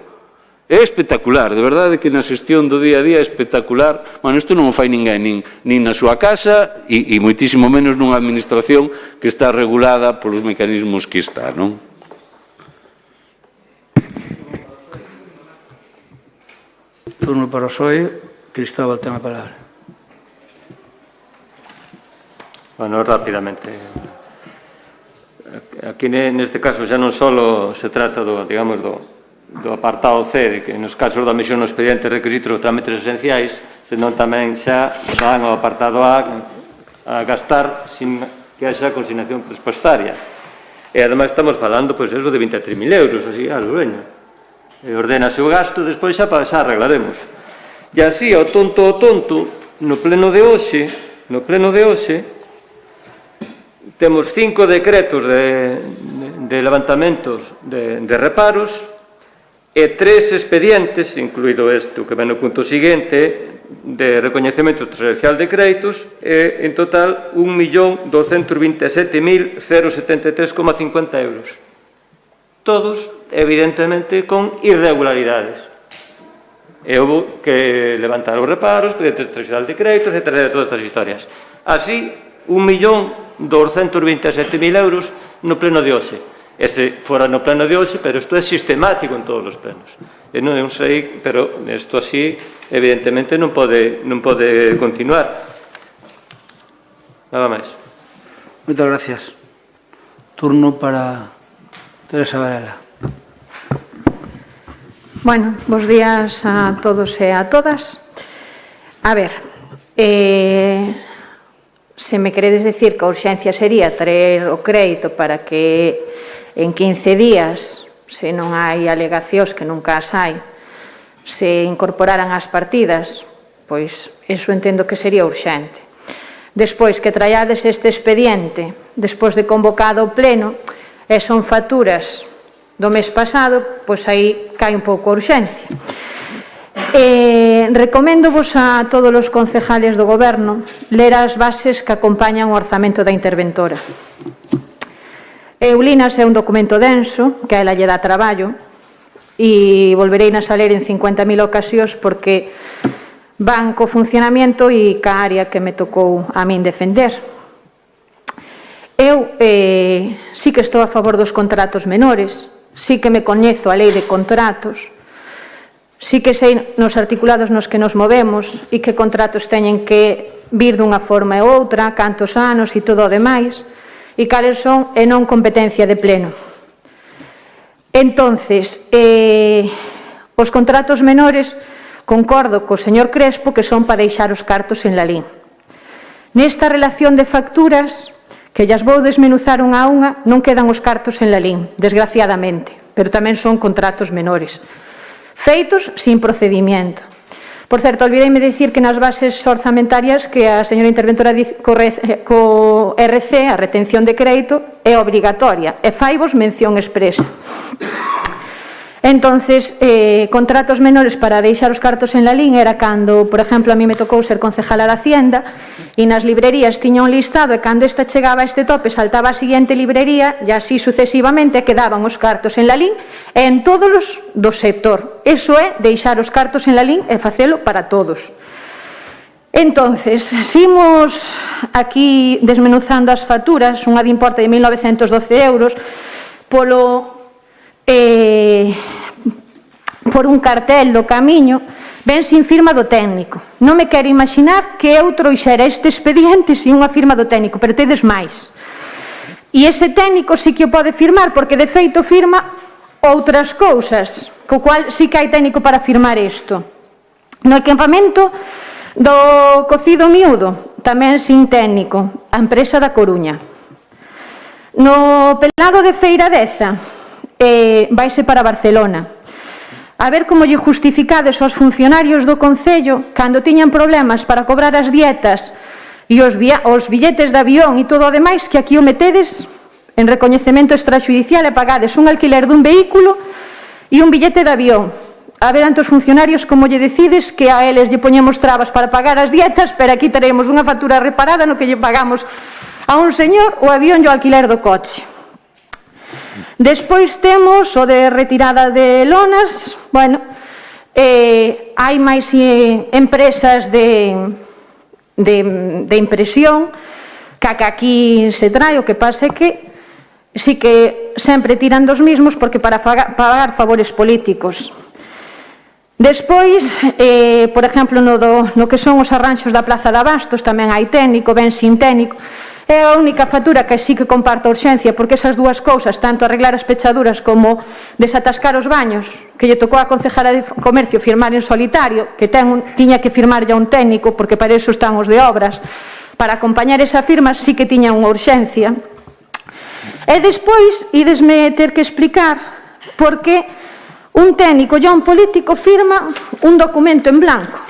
É espectacular, de verdade que na xestión do día a día é espectacular. Bueno, isto non o fai ninguén, nin na súa casa e moitísimo menos nunha administración que está regulada polos mecanismos que está, non? Turno para o PSOE, Cristóbal ten a palabra. Bueno, rápidamente. Aquí neste caso xa non só se trata do apartado C, de que nos casos da omisión no expediente requisitos dos trámites esenciais, senón tamén xa van ao apartado A gastar sin que haxa consignación presupuestaria. E ademais estamos falando, pois, eso de 23.000 euros, así, a lureño. E ordénase o gasto, despois xa arreglaremos. E así, ao tonto, no pleno de hoxe, temos 5 decretos de levantamentos de reparos e 3 expedientes, incluído este, o que ven no punto seguinte, de recoñecemento transversal de créditos, e, en total, 1.227.073,50 euros. Todos, evidentemente, con irregularidades. E houve que levantar os reparos, expedientes transversal de créditos, etc. Todas estas historias. Así, 1.227.000 euros no pleno de hoxe. Ese fora no pleno de hoxe, pero isto é sistemático en todos os plenos. E non sei, pero isto así, evidentemente, non pode continuar. Nada máis. Moitas gracias. Turno para Teresa Varela. Bueno, bos días a todos e a todas. A ver, se me queredes decir que a urxencia sería traer o crédito para que en 15 días, se non hai alegacións que nunca as hai, se incorporaran as partidas, pois Eso entendo que sería urxente. Despois que traiades este expediente, despois de convocado o pleno, e son facturas do mes pasado, pois aí cae un pouco a urxencia. Recoméndovos a todos os concejales do Goberno ler as bases que acompañan o orzamento da interventora. Eulinas é un documento denso, que a ela lle dá traballo, e volvereinas a ler en 50.000 ocasións porque van co funcionamento e ca área que me tocou a min defender. Eu sí que estou a favor dos contratos menores, sí que me coñezo a lei de contratos, sí que sei nos articulados nos que nos movemos e que contratos teñen que vir dunha forma e outra, cantos anos e todo o demais, e cales son e non competencia de pleno. Entonces, os contratos menores, concordo co señor Crespo que son para deixar os cartos en Lalín. Nesta relación de facturas, que llas vou desmenuzar unha a unha, non quedan os cartos en Lalín, desgraciadamente, pero tamén son contratos menores, feitos sin procedimiento. Por certo, olvideime dicir que nas bases orzamentarias que a señora interventora dice co RC, a retención de crédito, é obrigatoria e faivos mención expresa. Entonces, contratos menores para deixar os cartos en Lalín era cando, por exemplo, a mí me tocou ser concejala da Hacienda e nas librerías tiña un listado e cando esta chegaba a este tope saltaba a seguinte librería e así sucesivamente quedaban os cartos en Lalín e en todos os do sector. Eso é deixar os cartos en Lalín e facelo para todos. Entonces, simos aquí desmenuzando as facturas, unha de importe de 1.912 euros por un cartel do camiño, ven sin firma do técnico. Non me quero imaginar que eu trouxera este expediente sin unha firma do técnico, pero tedes máis. E ese técnico sí que o pode firmar, porque de feito firma outras cousas, co cual sí que hai técnico para firmar isto. No equipamento do cocido miúdo, tamén sin técnico, a empresa da Coruña. No pelado de Feiradeza, vaise para Barcelona. A ver como lle justificades aos funcionarios do Concello cando tiñan problemas para cobrar as dietas e os billetes de avión e todo o demais, que aquí o metedes en recoñecemento extrajudicial e pagades un alquiler dun vehículo e un billete de avión. A ver ante os funcionarios como lle decides que a eles lle poñemos trabas para pagar as dietas, pero aquí teremos unha factura reparada no que lle pagamos a un señor o avión e o alquiler do coche. Despois temos o de retirada de lonas. Bueno, hai máis empresas de impresión que aquí se trae. O que pasa é que sí que sempre tiran dos mismos porque para pagar favores políticos. Despois, por exemplo, no que son os arranxos da Plaza de Abastos tamén hai técnico, ben sin técnico. É a única factura que sí que comparto a urxencia, porque esas dúas cousas, tanto arreglar as pechaduras como desatascar os baños, que lle tocou a concejala de Comercio firmar en solitario, que tiña que firmar ya un técnico, porque para eso están os de obras, para acompañar esa firma sí que tiña unha urxencia. E despois, idesme ter que explicar por que un técnico e un político firma un documento en blanco.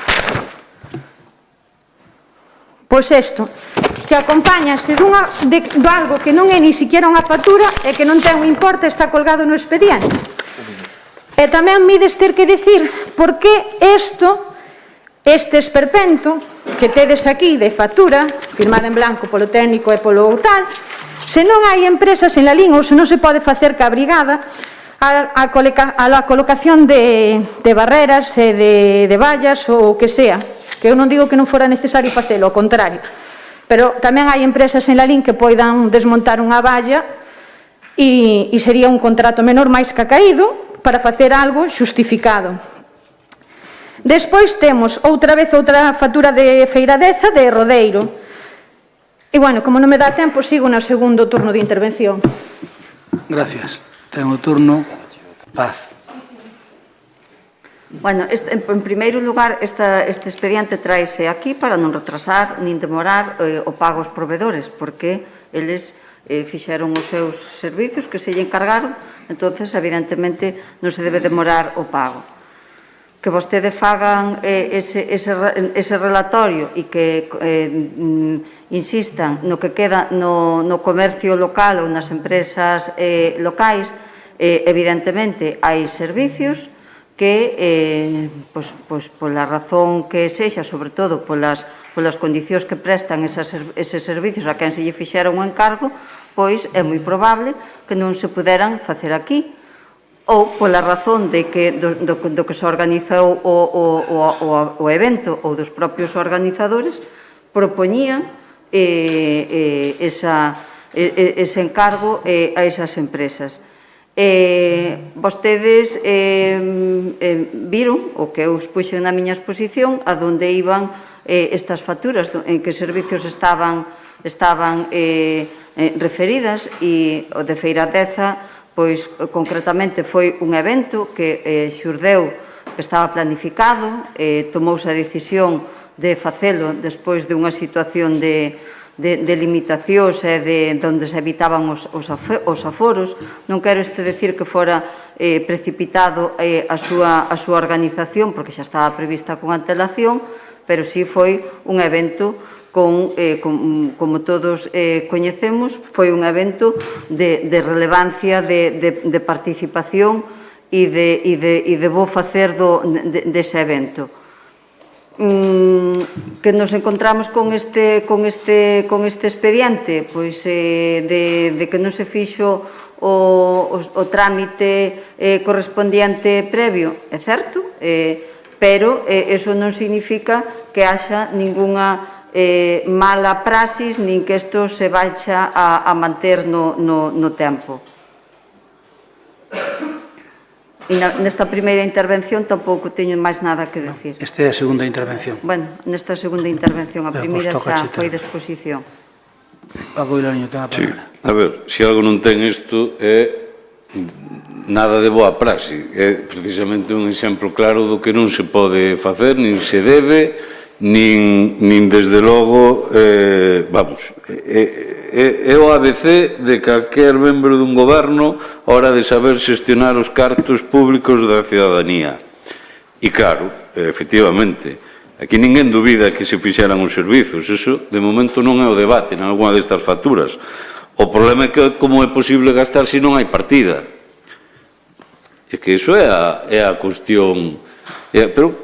Pois isto, que acompáñase de algo que non é ni siquiera unha factura e que non ten un importe, está colgado no expediente. E tamén mides ter que dicir por que este esperpento que tedes aquí de factura, firmada en blanco polo técnico e polo tal, se non hai empresas en Lalín ou se non se pode facer ca brigada a colocación de barreras e de vallas ou o que sea, que eu non digo que non fora necesario facelo, ao contrario. Pero tamén hai empresas en Lalín que poidan desmontar unha valla e sería un contrato menor máis que caído para facer algo xustificado. Despois temos outra factura de Feiradeza de Rodeiro. E, bueno, como non me dá tempo, sigo no segundo turno de intervención. Gracias. Ten o turno Paz. Bueno, en primeiro lugar, este expediente tráese aquí para non retrasar nin demorar o pago aos provedores, porque eles fixeron os seus servicios que se lle encargaron, entonces, evidentemente, non se debe demorar o pago. que vostede fagan ese relatorio e que insistan no que queda no comercio local ou nas empresas locais, evidentemente hai servicios que, pola razón que sexa, sobre todo polas condicións que prestan eses servicios a quen se lle fixera un encargo, pois é moi probable que non se puderan facer aquí, ou pola razón do que se organizou o evento ou dos propios organizadores propoñían ese encargo a esas empresas. Vostedes viron o que eu expuxen na miña exposición a donde iban estas facturas, en que servicios estaban referidas, e o de Feiradeza pois concretamente foi un evento que xurdeu, que estaba planificado, tomouse a decisión de facelo despois de unha situación de limitacións e de onde se evitaban os aforos. Non quero isto decir que fora precipitado a súa organización, porque xa estaba prevista con antelación, pero sí foi un evento como todos coñecemos, foi un evento de relevancia, de participación e de bo facer dese evento. Que nos encontramos con este expediente, pois de que non se fixo o trámite correspondiente previo, é certo, pero eso non significa que haxa ningunha mala praxis, nin que isto se vaixa a manter no tempo. E nesta primeira intervención tampouco teño máis nada que decir. Esta é a segunda intervención. Bueno, nesta segunda intervención, a primeira xa foi de exposición. Paco Vilariño, ten a palabra. A ver, se algo non ten isto é nada de boa praxe. É precisamente un exemplo claro do que non se pode facer, nin se debe, nin desde logo, vamos, é o ABC de calquer membro dun goberno a hora de saber xestionar os cartos públicos da cidadanía. E claro, efectivamente, aquí ninguén dubida que se fixeran os servizos, eso de momento non é o debate en alguna destas facturas. O problema é que como é posible gastar se non hai partida. É que iso é a cuestión. Pero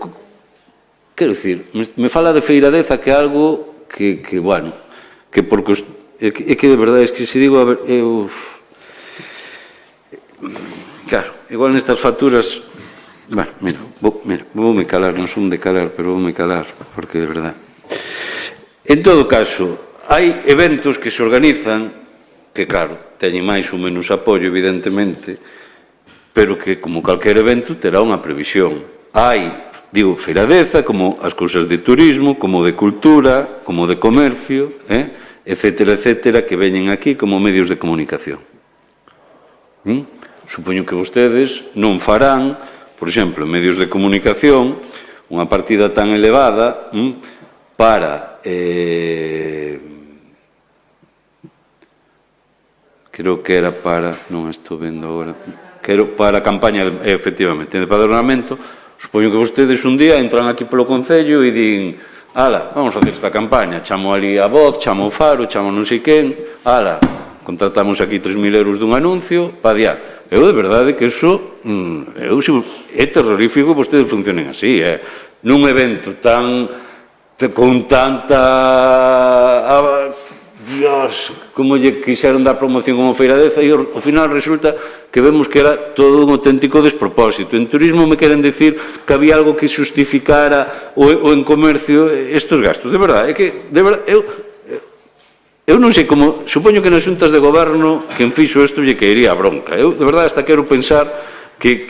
quero dicir, me fala de Feiradeza, que é algo que bueno, que porque é que de verdade, é que se digo, a ver, claro, igual nestas facturas, bueno, mira, voume calar, non son de calar, pero voume calar, porque de verdade. En todo caso, hai eventos que se organizan, que claro, teñen máis ou menos apoio, evidentemente, pero que, como calquer evento, terá unha previsión. Hai, digo, Feiradeza, como as cousas de turismo, como de cultura, como de comercio, etcétera, etcétera, que veñen aquí como medios de comunicación. Supoño que vostedes non farán, por exemplo, en medios de comunicación, unha partida tan elevada para, creo que era para, non estou vendo agora, para a campaña, efectivamente, de empadronamento. Supoño que vostedes un día entran aquí polo Concello e din, ala, vamos a facer esta campaña, chamo ali a Voz, chamo o Faro, chamo non sei quen, ala, contratamos aquí 3.000 euros dun anuncio, pa diante. Eu, de verdade, que iso é terrorífico que vostedes funcionen así, nun evento con tanta... Dios, como lle quixeron dar promoción como Feiradeza, e ao final resulta que vemos que era todo un auténtico despropósito. En turismo me queren decir que había algo que justificara ou en comercio estes gastos. De verdade, é que, de verdade, eu non sei como, supoño que nas xuntas de goberno quen fixo isto lle caería a bronca. Eu, de verdade, hasta quero pensar que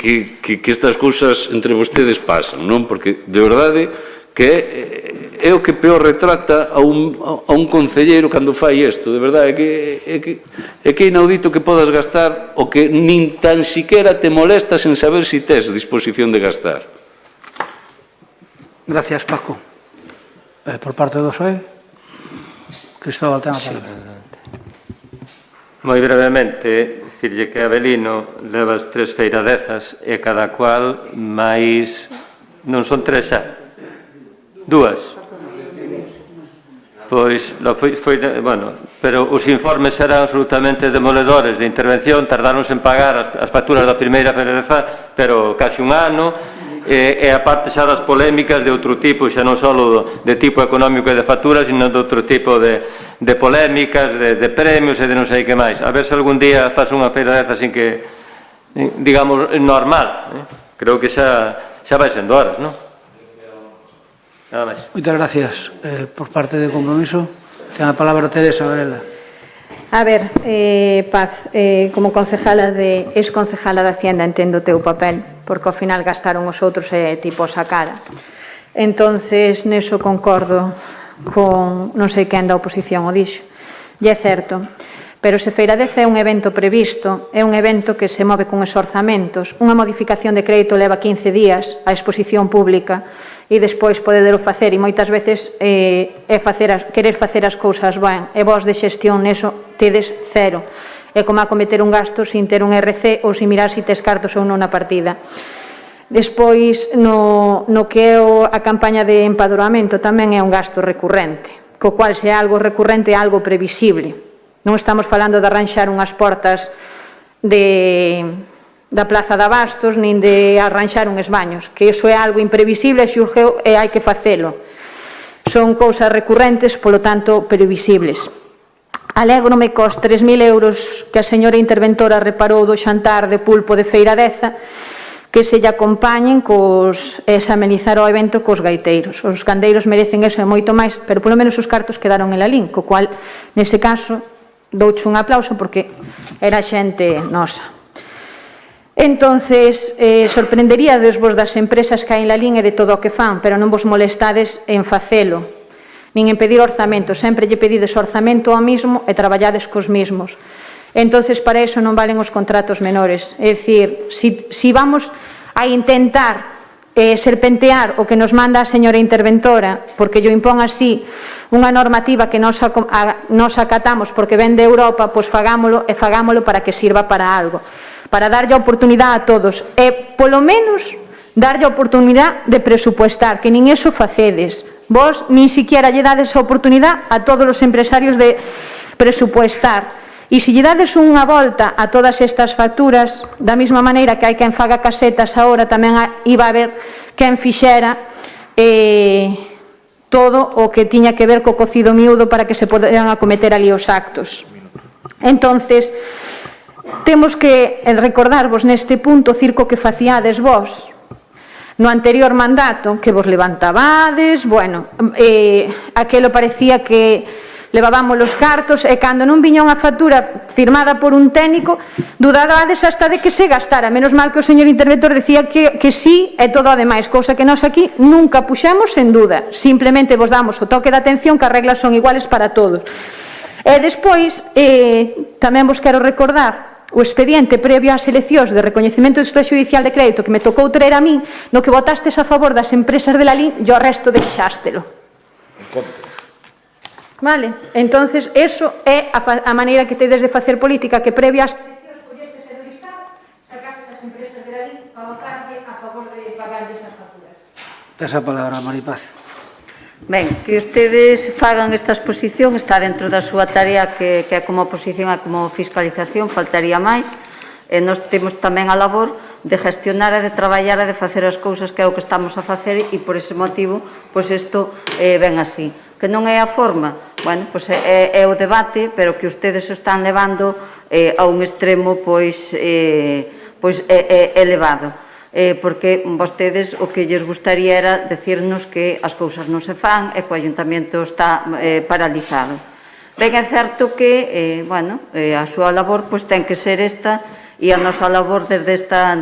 estas cousas entre vostedes pasan, non? Porque, de verdade, que é o que peor retrata a un concelleiro cando fai isto, de verdade, é que é inaudito que podas gastar o que nin tan siquiera te molestas en saber si tes disposición de gastar. Gracias, Paco. Por parte do PSOE, Cristóbal, ten a palabra. Moi brevemente, dicirlle que Avelino leva as 3 feiradezas e cada cual máis Non son 3 xa. 2. Pois, bueno, pero os informes eran absolutamente demoledores de intervención, tardaronse en pagar as facturas da primeira fereza, pero casi un ano, e a parte xa das polémicas de outro tipo, xa non só de tipo económico e de facturas, sino de outro tipo de polémicas, de premios e de non sei que máis. A ver se algún día faz unha feira deza sin que, digamos, normal. Creo que xa vai sendo horas, non? Nada máis. Moitas gracias. Por parte de Compromiso, ten a palabra Teresa Varela. A ver, Paz, como ex-concejala de Hacienda entendo o teu papel, porque ao final gastaron os outros e tipo a cara. Entonces, neso concordo con non sei quen da oposición o dixo. E é certo. Pero se Feira 10 é un evento previsto, é un evento que se move con esorzamentos, unha modificación de crédito leva 15 días a exposición pública e despois poderlo facer, e moitas veces querer facer as cousas ben, e vos de xestión neso tedes cero. É como acometer un gasto sin ter un RC ou sin mirar se tes cartos ou non na partida. Despois, no que é a campaña de empadroamento tamén é un gasto recurrente, co cual se é algo recurrente é algo previsible. Non estamos falando de arranxar unhas portas da Plaza de Abastos, nin de arranxar uns baños, que iso é algo imprevisible, xurgeu e hai que facelo. Son cousas recurrentes, polo tanto, previsibles. Alégrome cos 3.000 euros que a señora interventora reparou do xantar de pulpo de Feira Deza, que se lle acompañen e se amenizar o evento cos gaiteiros. Os gandeiros merecen eso e moito máis, pero polo menos os cartos quedaron en Lalín, co cual, nese caso, douche un aplauso porque era xente nosa. Entonces, sorprenderíades vos das empresas que hai en Lalín e de todo o que fan, pero non vos molestades en facelo, nin en pedir orzamento. Sempre lle pedides orzamento ao mismo e traballades cos mismos. Entonces, para iso non valen os contratos menores. É dicir, si vamos a intentar serpentear o que nos manda a señora interventora, porque lle impón así unha normativa que nos acatamos porque ven de Europa, pois fagámolo e fagámolo para que sirva para algo, para darlle a oportunidade a todos e, polo menos, darlle a oportunidade de presupuestar, que nin eso facedes. Vos nin siquiera lle dades a oportunidade a todos os empresarios de presupuestar. E se lle dades unha volta a todas estas facturas, da mesma maneira que hai quen faga casetas agora, tamén iba a haber quen fixera todo o que tiña que ver co cocido miúdo para que se poderan acometer ali os actos. Entonces, temos que recordarvos neste punto o circo que facíades vos no anterior mandato, que vos levantabades, bueno, aquelo parecía que levábamos os cartos e cando non viña unha factura firmada por un técnico, dudabades hasta de que se gastara. Menos mal que o señor interventor decía que sí e todo o demais, cousa que nós aquí nunca puxemos en duda. Simplemente vos damos o toque de atención que as reglas son iguales para todos. E despois, tamén vos quero recordar o expediente previo ás eleccións de recoñecemento do extrajudicial de crédito que me tocou traer a min, no que votastes a favor das empresas de Lalín e o resto deixástelo. Vale? Entonces, eso é a maneira que tedes de facer política, que previa ás eleccións collestes do Estado, sacastes as empresas de Lalín para votarlle a favor de pagarlle esas facturas. Tes a palabra, Maripaz. Ben, que ustedes fagan esta exposición está dentro da súa tarea que é como oposición e como fiscalización, faltaría máis. E nós temos tamén a labor de gestionar e de traballar e de facer as cousas que é o que estamos a facer e por ese motivo, pois isto ven así. Que non é a forma, bueno, pois é o debate, pero que ustedes están levando a un extremo pois elevado. Porque vostedes o que lles gustaría era decirnos que as cousas non se fan e que o Ayuntamiento está paralizado. Ben, é certo que, bueno, a súa labor pois ten que ser esta e a nosa labor desde esta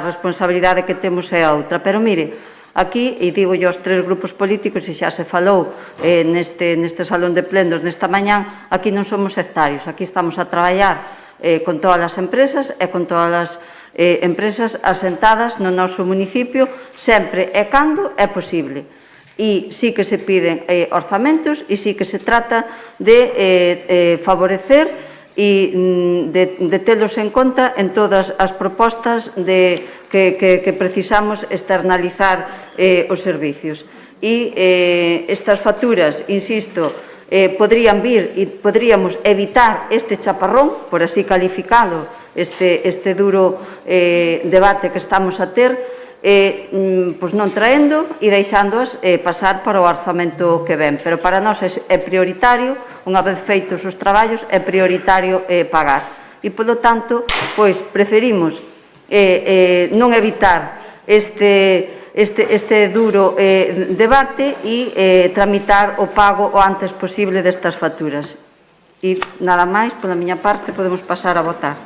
responsabilidade que temos é a outra. Pero mire, aquí, e digo yo aos tres grupos políticos, e xa se falou neste salón de plenos nesta mañán, aquí non somos sectarios, aquí estamos a traballar con todas as empresas e con todas as empresas asentadas no noso municipio, sempre e cando é posible. E sí que se piden orzamentos e sí que se trata de favorecer e de telos en conta en todas as propostas que precisamos externalizar os servicios. E estas facturas, insisto, podrían vir e podríamos evitar este chaparrón, por así calificado, este duro debate que estamos a ter, non traendo e deixándoas pasar para o orzamento que ven. Pero para nós é prioritario, unha vez feitos os traballos, é prioritario pagar. E, polo tanto, preferimos non evitar este duro debate e tramitar o pago o antes posible destas facturas. E nada máis, pola miña parte, podemos pasar a votar.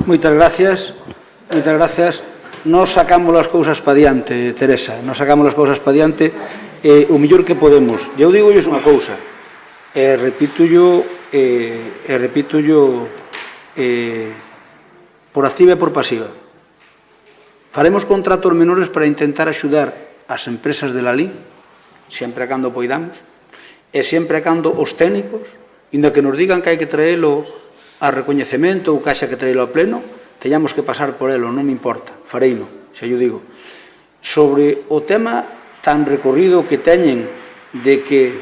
Moitas gracias. Moitas gracias. Nos sacamos as cousas pa diante, Teresa. Nos sacamos as cousas pa diante o mellor que podemos. Eu digo unha cousa. Repítollo por activa e por pasiva. Faremos contratos menores para intentar axudar as empresas de la LIN, sempre a cando poidamos, e sempre a cando os técnicos, inda que nos digan que hai que traelo a recoñecemento ou que haxa que traelo a pleno, teñamos que pasar por elo, non me importa, fareino, xa yo digo. Sobre o tema tan recorrido que teñen de que,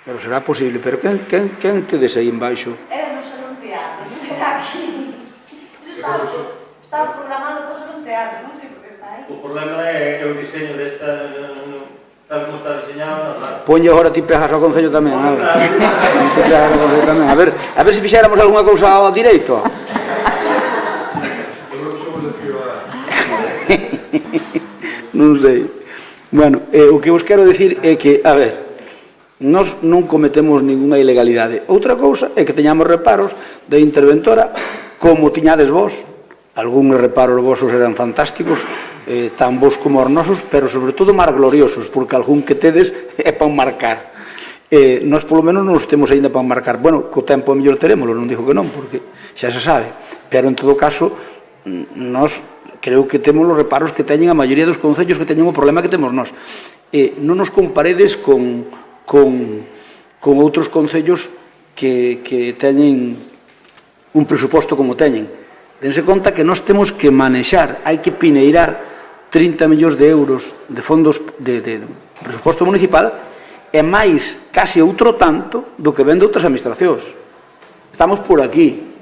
pero será posible, pero quen tedes aí embaixo? Era no Salón Teatro, non era aquí. Estaba programado para o Salón Teatro, non sei por que está aí. O problema é o diseño desta, tal como está diseñado, non. Ponlle agora ti pegas ao Concello tamén, Alba. Ti pegas ao Concello tamén. A ver se fixéramos algunha cousa ao direito. Non sei. Bueno, o que vos quero dicir é que, a ver, nós non cometemos ninguna ilegalidade. Outra cousa é que teñamos reparos de interventora como tiñades vos. Algúns reparos vosos eran fantásticos, tan vos como os nosos, pero sobre todo máis gloriosos, porque algún que tedes é para marcar. Nós polo menos non os temos ainda para marcar. Bueno, co tempo mellor terémoslo, non digo que non, porque xa se sabe. Pero en todo caso, nós creo que temos os reparos que teñen a maioría dos concellos que teñen o problema que temos nós. Non nos comparedes con outros concellos que teñen un presuposto como teñen. Dense conta que nós temos que manexar, hai que pineirar 30 millóns de euros de fondos de presuposto municipal e máis case outro tanto do que ven de outras administracións. Estamos por aquí.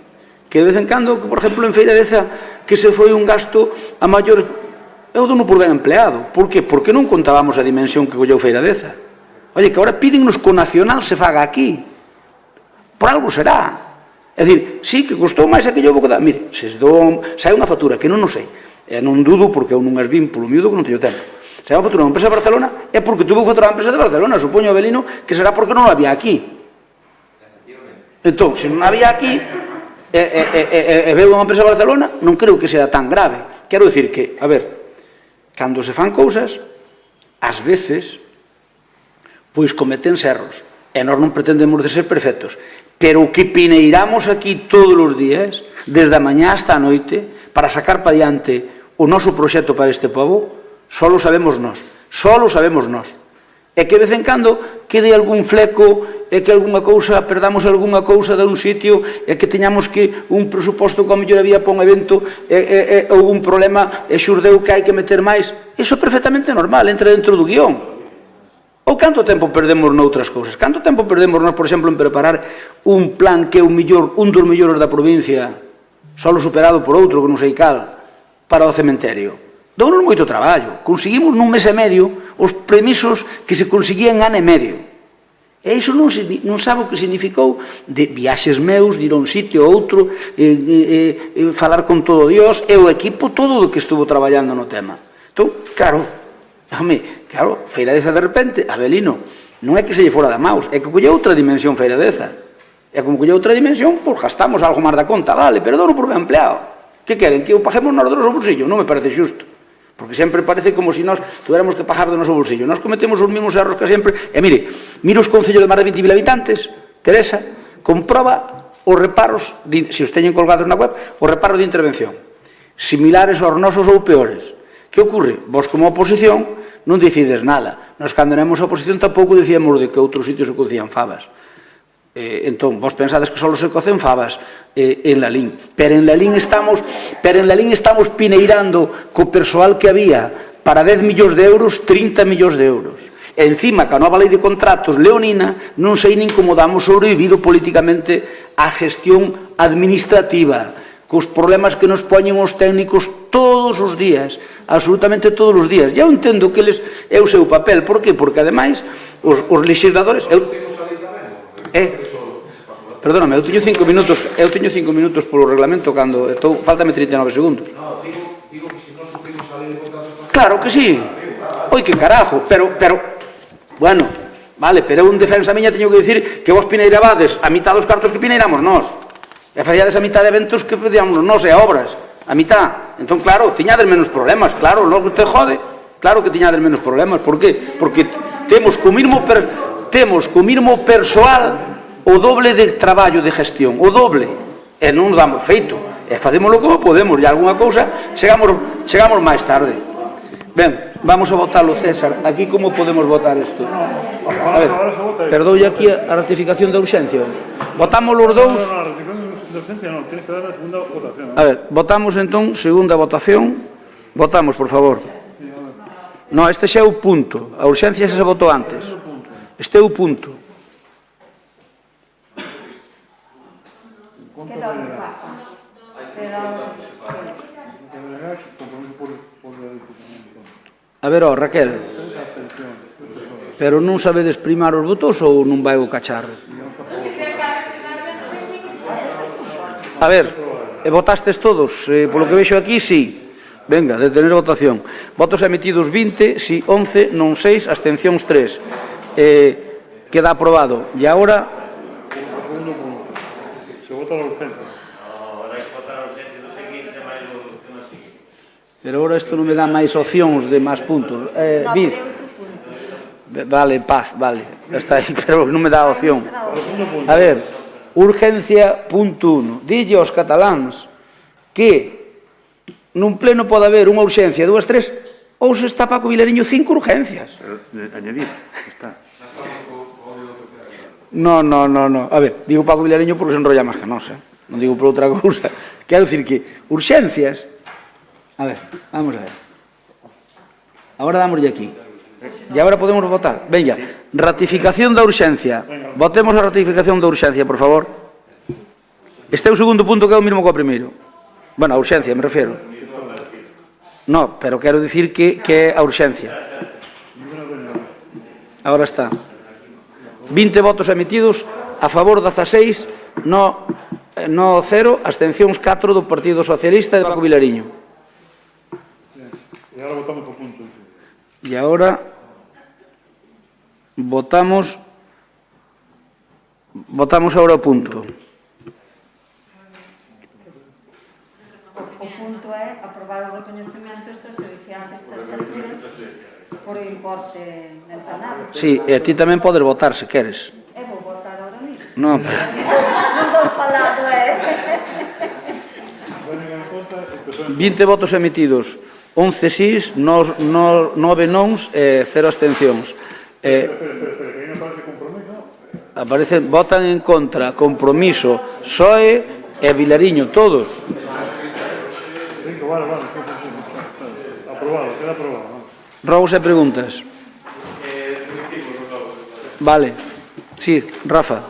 Que de vez en cando, por exemplo, en Feira de Deza, que se foi un gasto a maior... Eu dono por ben empleado. Por que? Porque non contábamos a dimensión que colleu Feira de Deza. Oye, que agora pídennos que o nacional se faga aquí. Por algo será. É dicir, sí, que costou máis aquello pouco da... Mire, se hai unha factura, que non sei, non dudo porque eu non as vim polo miúdo que non teño tempo. Se hai unha factura da empresa de Barcelona, é porque tuvo que facturar a empresa de Barcelona. Supoño, Abelino, que será porque non había aquí. Entón, se non había aquí... e veo unha empresa de Barcelona, non creo que sea tan grave. Quero dicir que, a ver, cando se fan cousas, ás veces, pois cometen erros, e nós non pretendemos de ser perfectos, pero o que pineiramos aquí todos os días, desde a mañá hasta a noite, para sacar para diante o noso proxecto para este pobo, só lo sabemos nós, e que de vez en cando quede algún fleco e que algunha cousa, perdamos algunha cousa de un sitio e que teñamos que un presuposto que a mellor había para un evento ou un problema e xurdeu que hai que meter máis. Iso é perfectamente normal, entra dentro do guión. Ou canto tempo perdemos noutras cousas? Canto tempo perdemos nós, por exemplo, en preparar un plan que é un dos mellores da provincia, solo superado por outro que non sei cal, para o cementerio? Dounos moito traballo. Conseguimos nun mes e medio os premisos que se conseguían ano e medio. E iso non sabe o que significou de viaxes meus, de ir a un sitio ou outro, falar con todo Dios, e o equipo todo do que estuvo traballando no tema. Entón, claro, Feira de Deza de repente, Abelino, non é que se lle fora da maus, é que colle outra dimensión Feira de Deza. E como colle outra dimensión, pois gastamos algo máis da conta, vale, pero dono por ben empleado. Que queren? Que o paguemos nós do noso bolsillo? Non me parece xusto. Porque sempre parece como se nós tuviéramos que pagar do noso bolsillo. Nós cometemos os mesmos erros que sempre. E mire os concellos de máis de 20.000 habitantes, Teresa, comproba os reparos, se os teñen colgados na web, os reparos de intervención. Similares aos nosos ou peores. Que ocurre? Vos como oposición non decides nada. Nos cando éramos a oposición tampouco decíamos de que outros sitios se cocían fabas. Entón, vos pensades que só se cocen fabas en Lalín, pero en Lalín estamos pineirando co persoal que había para 10 millóns de euros, 30 millóns de euros. E encima, que a nova lei de contratos leonina, non sei nin como damos sobrevivido políticamente a gestión administrativa, cos problemas que nos poñen os técnicos todos os días, absolutamente todos os días. Eu entendo que eles é o seu papel. Por qué? Porque, ademais, os legisladores... Perdóname, eu teño 5 minutos polo reglamento cando... Faltame 39 segundos. Digo que se non supimos a lei de contratos... Claro que sí. Oi, que carajo, pero... Bueno, vale, pero un defensa miña teño que dicir que vos pineirabades a mitad dos cartos que pineiramos nós. E facíades a mitad de eventos que facíamos nós e a obras. A mitad. Entón, claro, tiñades menos problemas. Claro, logo te jode. Claro que tiñades menos problemas. Por qué? Porque temos co mismo persoal o doble de traballo de gestión. O doble. E non nos damos feito. E facémoslo como podemos. E algunha cousa chegamos máis tarde. Ben, vamos a votarlo, César. Aquí como podemos votar isto? A ver, perdoulle aquí a ratificación da urxencia. Votamos os dous? No, a ratificación da urxencia non, tienes que dar a segunda votación. A ver, votamos entón, segunda votación. Votamos, por favor. No, este xa é o punto. A urxencia xa se votou antes. Este é o punto. A ver, Raquel, pero non sabedes primar os votos ou non vai o cacharro? A ver, votastes todos? Polo que vexo aquí, sí. Venga, detener votación. Votos emitidos 20, sí 11, non 6, abstencións 3. Queda aprobado. E agora... Se vota la urgencia. Pero agora isto non me dá máis opcións de máis puntos. Viz. Vale, paz, vale. Está aí, pero non me dá opción. A ver, urgencia punto 1. Dille aos cataláns que nun pleno pode haber unha urxencia, 2, 3, ou se está Paco Vilariño 5 urgencias. Añadir, está. No. A ver, digo Paco Vilariño porque se enrolla máis que nós, non digo por outra cousa. Quero dicir que urxencias... A ver, vamos a ver. Agora dámoslle aquí. E agora podemos votar. Venga, ratificación da urxencia. Votemos a ratificación da urxencia, por favor. Este é o segundo punto que é o mesmo que o primeiro. Bueno, a urxencia, me refiero. No, pero quero dicir que é a urxencia. Agora está. 20 votos emitidos, a favor 16, no 0, abstencións 4 do Partido Socialista e de Paco Vilariño. E agora votamos por punto. E agora votamos agora o punto. O punto é aprobar o recoñecemento extrajudicial destas terturas por importe mencionado. Sí, e a ti tamén podes votar se queres. Eu vou votar agora mismo. Non, pero... Non vou falado, 20 votos emitidos. 11 sís, 9 nons e 0 abstencións. Aparece, votan en contra Compromiso, PSOE e Vilariño, todos. Aprobado, queda aprobado. Rogos e preguntas. Vale. Sí, Rafa,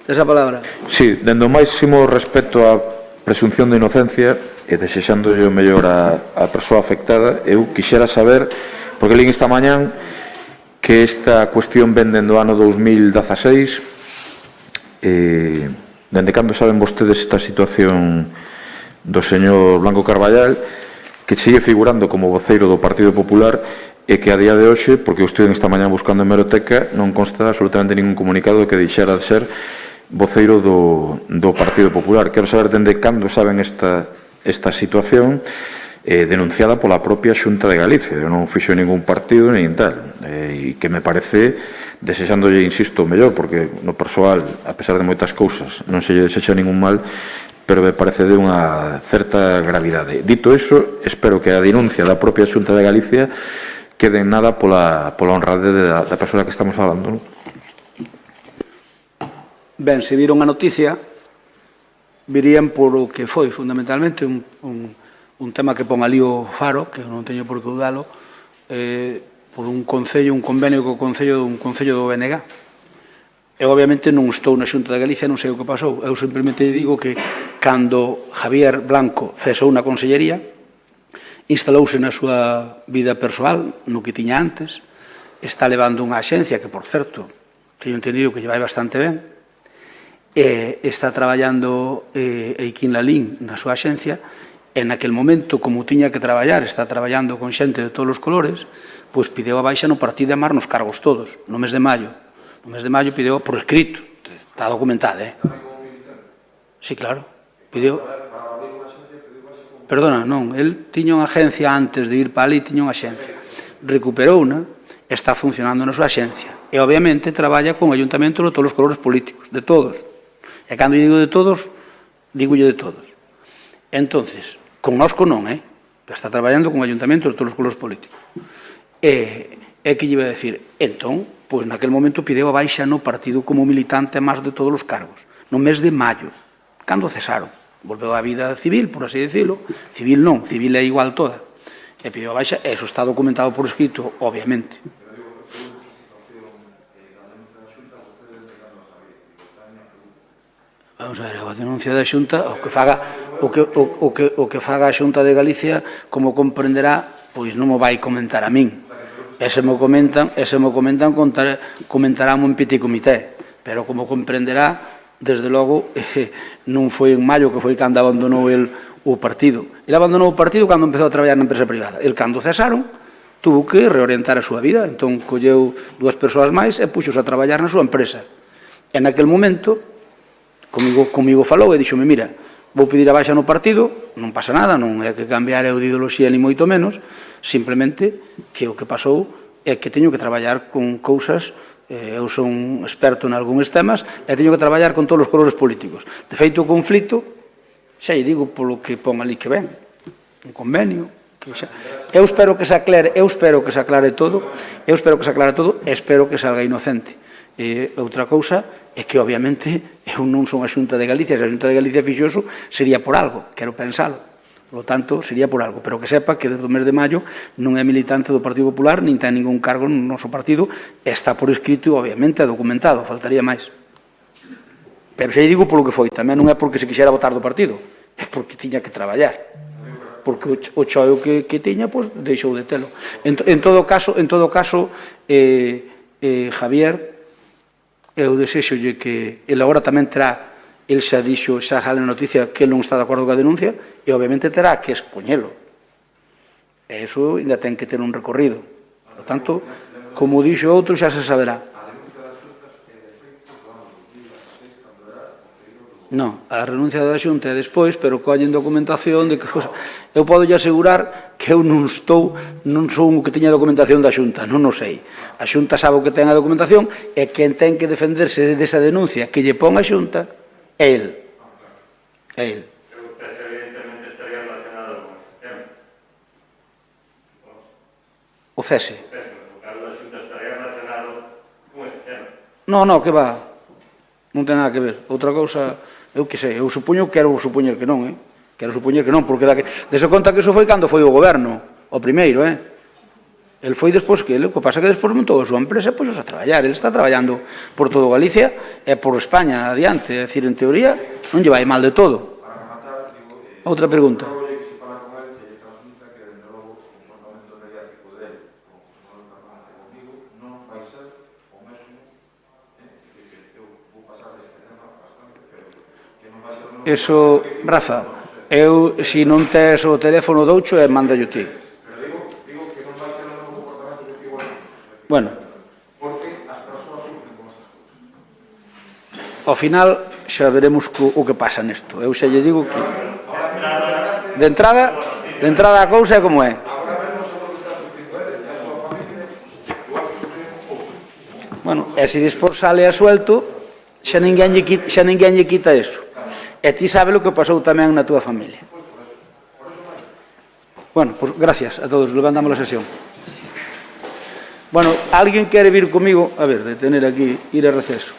esa palabra. Sí, dendo máximo respecto á presunción de inocencia e desexándolle o mellor a persoa afectada, eu quixera saber, porque lín esta mañán que esta cuestión ven dende o ano 2016, dende cando saben vostedes esta situación do señor Blanco Carballal, que sigue figurando como voceiro do Partido Popular e que a día de hoxe, porque eu estive esta mañán buscando en hemeroteca, non consta absolutamente ningún comunicado que deixara de ser voceiro do Partido Popular. Quero saber dende cando saben esta situación denunciada pola propia Xunta de Galicia. Eu non fixo ningún partido nin tal, e que me parece, desexándolle, insisto, o mellor, porque no persoal, a pesar de moitas cousas, non se lle desexa ningún mal, pero me parece de unha certa gravidade. Dito iso, espero que a denuncia da propia Xunta de Galicia quede en nada pola honradez da persoa que estamos falando, non? Ben, se viron a noticia, virían por o que foi, fundamentalmente, un tema que pon ali o Faro, que non teño por que dudalo, por un convenio co Concello do BNG. Eu, obviamente, non estou na Xunta de Galicia, non sei o que pasou. Eu simplemente digo que, cando Javier Blanco cesou na Consellería, instalouse na súa vida persoal, no que tiña antes, está levando unha axencia que, por certo, teño entendido que lle vai bastante ben, está traballando Eiquín Lalín na súa axencia, e naquel momento, como tiña que traballar, está traballando con xente de todos os colores, pois pideu a baixa no partido de Mar nos cargos todos, no mes de maio. No mes de maio pideu por escrito, está documentado, Sí, claro, pideu... Perdona, non, el tiña unha agencia antes de ir para ali, tiña unha agencia. Recuperouna, está funcionando na súa agencia. E, obviamente, traballa con ayuntamentos de todos os colores políticos, de todos. E cando digo de todos, digolle de todos. Entonces, connosco non, está traballando con ayuntamentos de todos os colores políticos. E que lle iba a decir? Entón, pois naquel momento pideu a baixa no partido como militante máis de todos os cargos, no mes de maio, cando cesaron. Volveu á vida civil, por así decirlo. Civil non, civil é igual toda. E pideu a baixa, e eso está documentado por escrito, obviamente. Vamos a ver, a denuncia da Xunta, o que faga a Xunta de Galicia, como comprenderá, pois non mo vai comentar a min. E se mo comentan, comentarán en petit comité. Pero como comprenderá, desde logo, non foi en maio que foi cando abandonou o partido. Ele abandonou o partido cando empezou a traballar na empresa privada. El, cando cesaron, tuvo que reorientar a súa vida. Entón, colleu 2 persoas máis e puxos a traballar na súa empresa. E naquel momento, comigo falou e dixome, mira, vou pedir a baixa no partido, non pasa nada, non é que cambiar eu de ideoloxía ni moito menos, simplemente que o que pasou é que teño que traballar con cousas, eu son experto en algúns temas, e teño que traballar con todos os colores políticos. De feito, o conflito, xa lle digo polo que pon ali que ven, un convenio, eu espero que se aclare todo, e espero que salga inocente. Outra cousa é que, obviamente, eu non son a Xunta de Galicia, se a Xunta de Galicia fixo eso, sería por algo, quero pensalo. Por lo tanto, sería por algo, pero que sepa que desde o mes de maio non é militante do Partido Popular, nin ten ningún cargo no noso partido, está por escrito e, obviamente, é documentado, faltaría máis. Pero xa digo polo que foi, tamén non é porque se quixera votar do partido, é porque tiña que traballar. Porque o choio que tiña, pois, deixou de telo. En todo caso, Javier, eu desexolle que ele agora tamén terá, el xa dixo, xa sale na noticia que ele non está de acordo coa denuncia, e obviamente terá que expoñelo. E iso ainda ten que ter un recorrido. Por tanto, como dixo outro, xa se saberá. Non, a renuncia da Xunta é despois, pero collen documentación de que... Eu podo lle asegurar que eu non sou o que teña documentación da Xunta, non o sei. A Xunta sabe o que ten a documentación e quen ten que defenderse desa denuncia que lle pon a Xunta é el. É el. O cese. Non, que va. Non ten nada que ver. Outra cousa, eu que sei, eu supoño que quero supoñer que non, Quero supoñer que non, porque dese conta que iso foi cando foi o goberno, o primeiro, El foi despois que ele, o que pasa que despois montou a súa empresa e pois a traballar. Ele está traballando por todo Galicia e por España adiante, é dicir, en teoría, non lle vai mal de todo. Outra pregunta. Eso, Rafa, eu, se non tes o teléfono doucho, mándalle ti. Bueno, ao final xa veremos o que pasa nesto. Eu xa lle digo que de entrada a cousa é como é. Bueno, e se despois sale a suelto, xa ninguén lle quita eso. E ti sabes o que pasou tamén na túa familia. Bueno, pues gracias a todos, levantamos a sesión. Bueno, alguén quere vir comigo, a ver, detener aquí, ir a receso.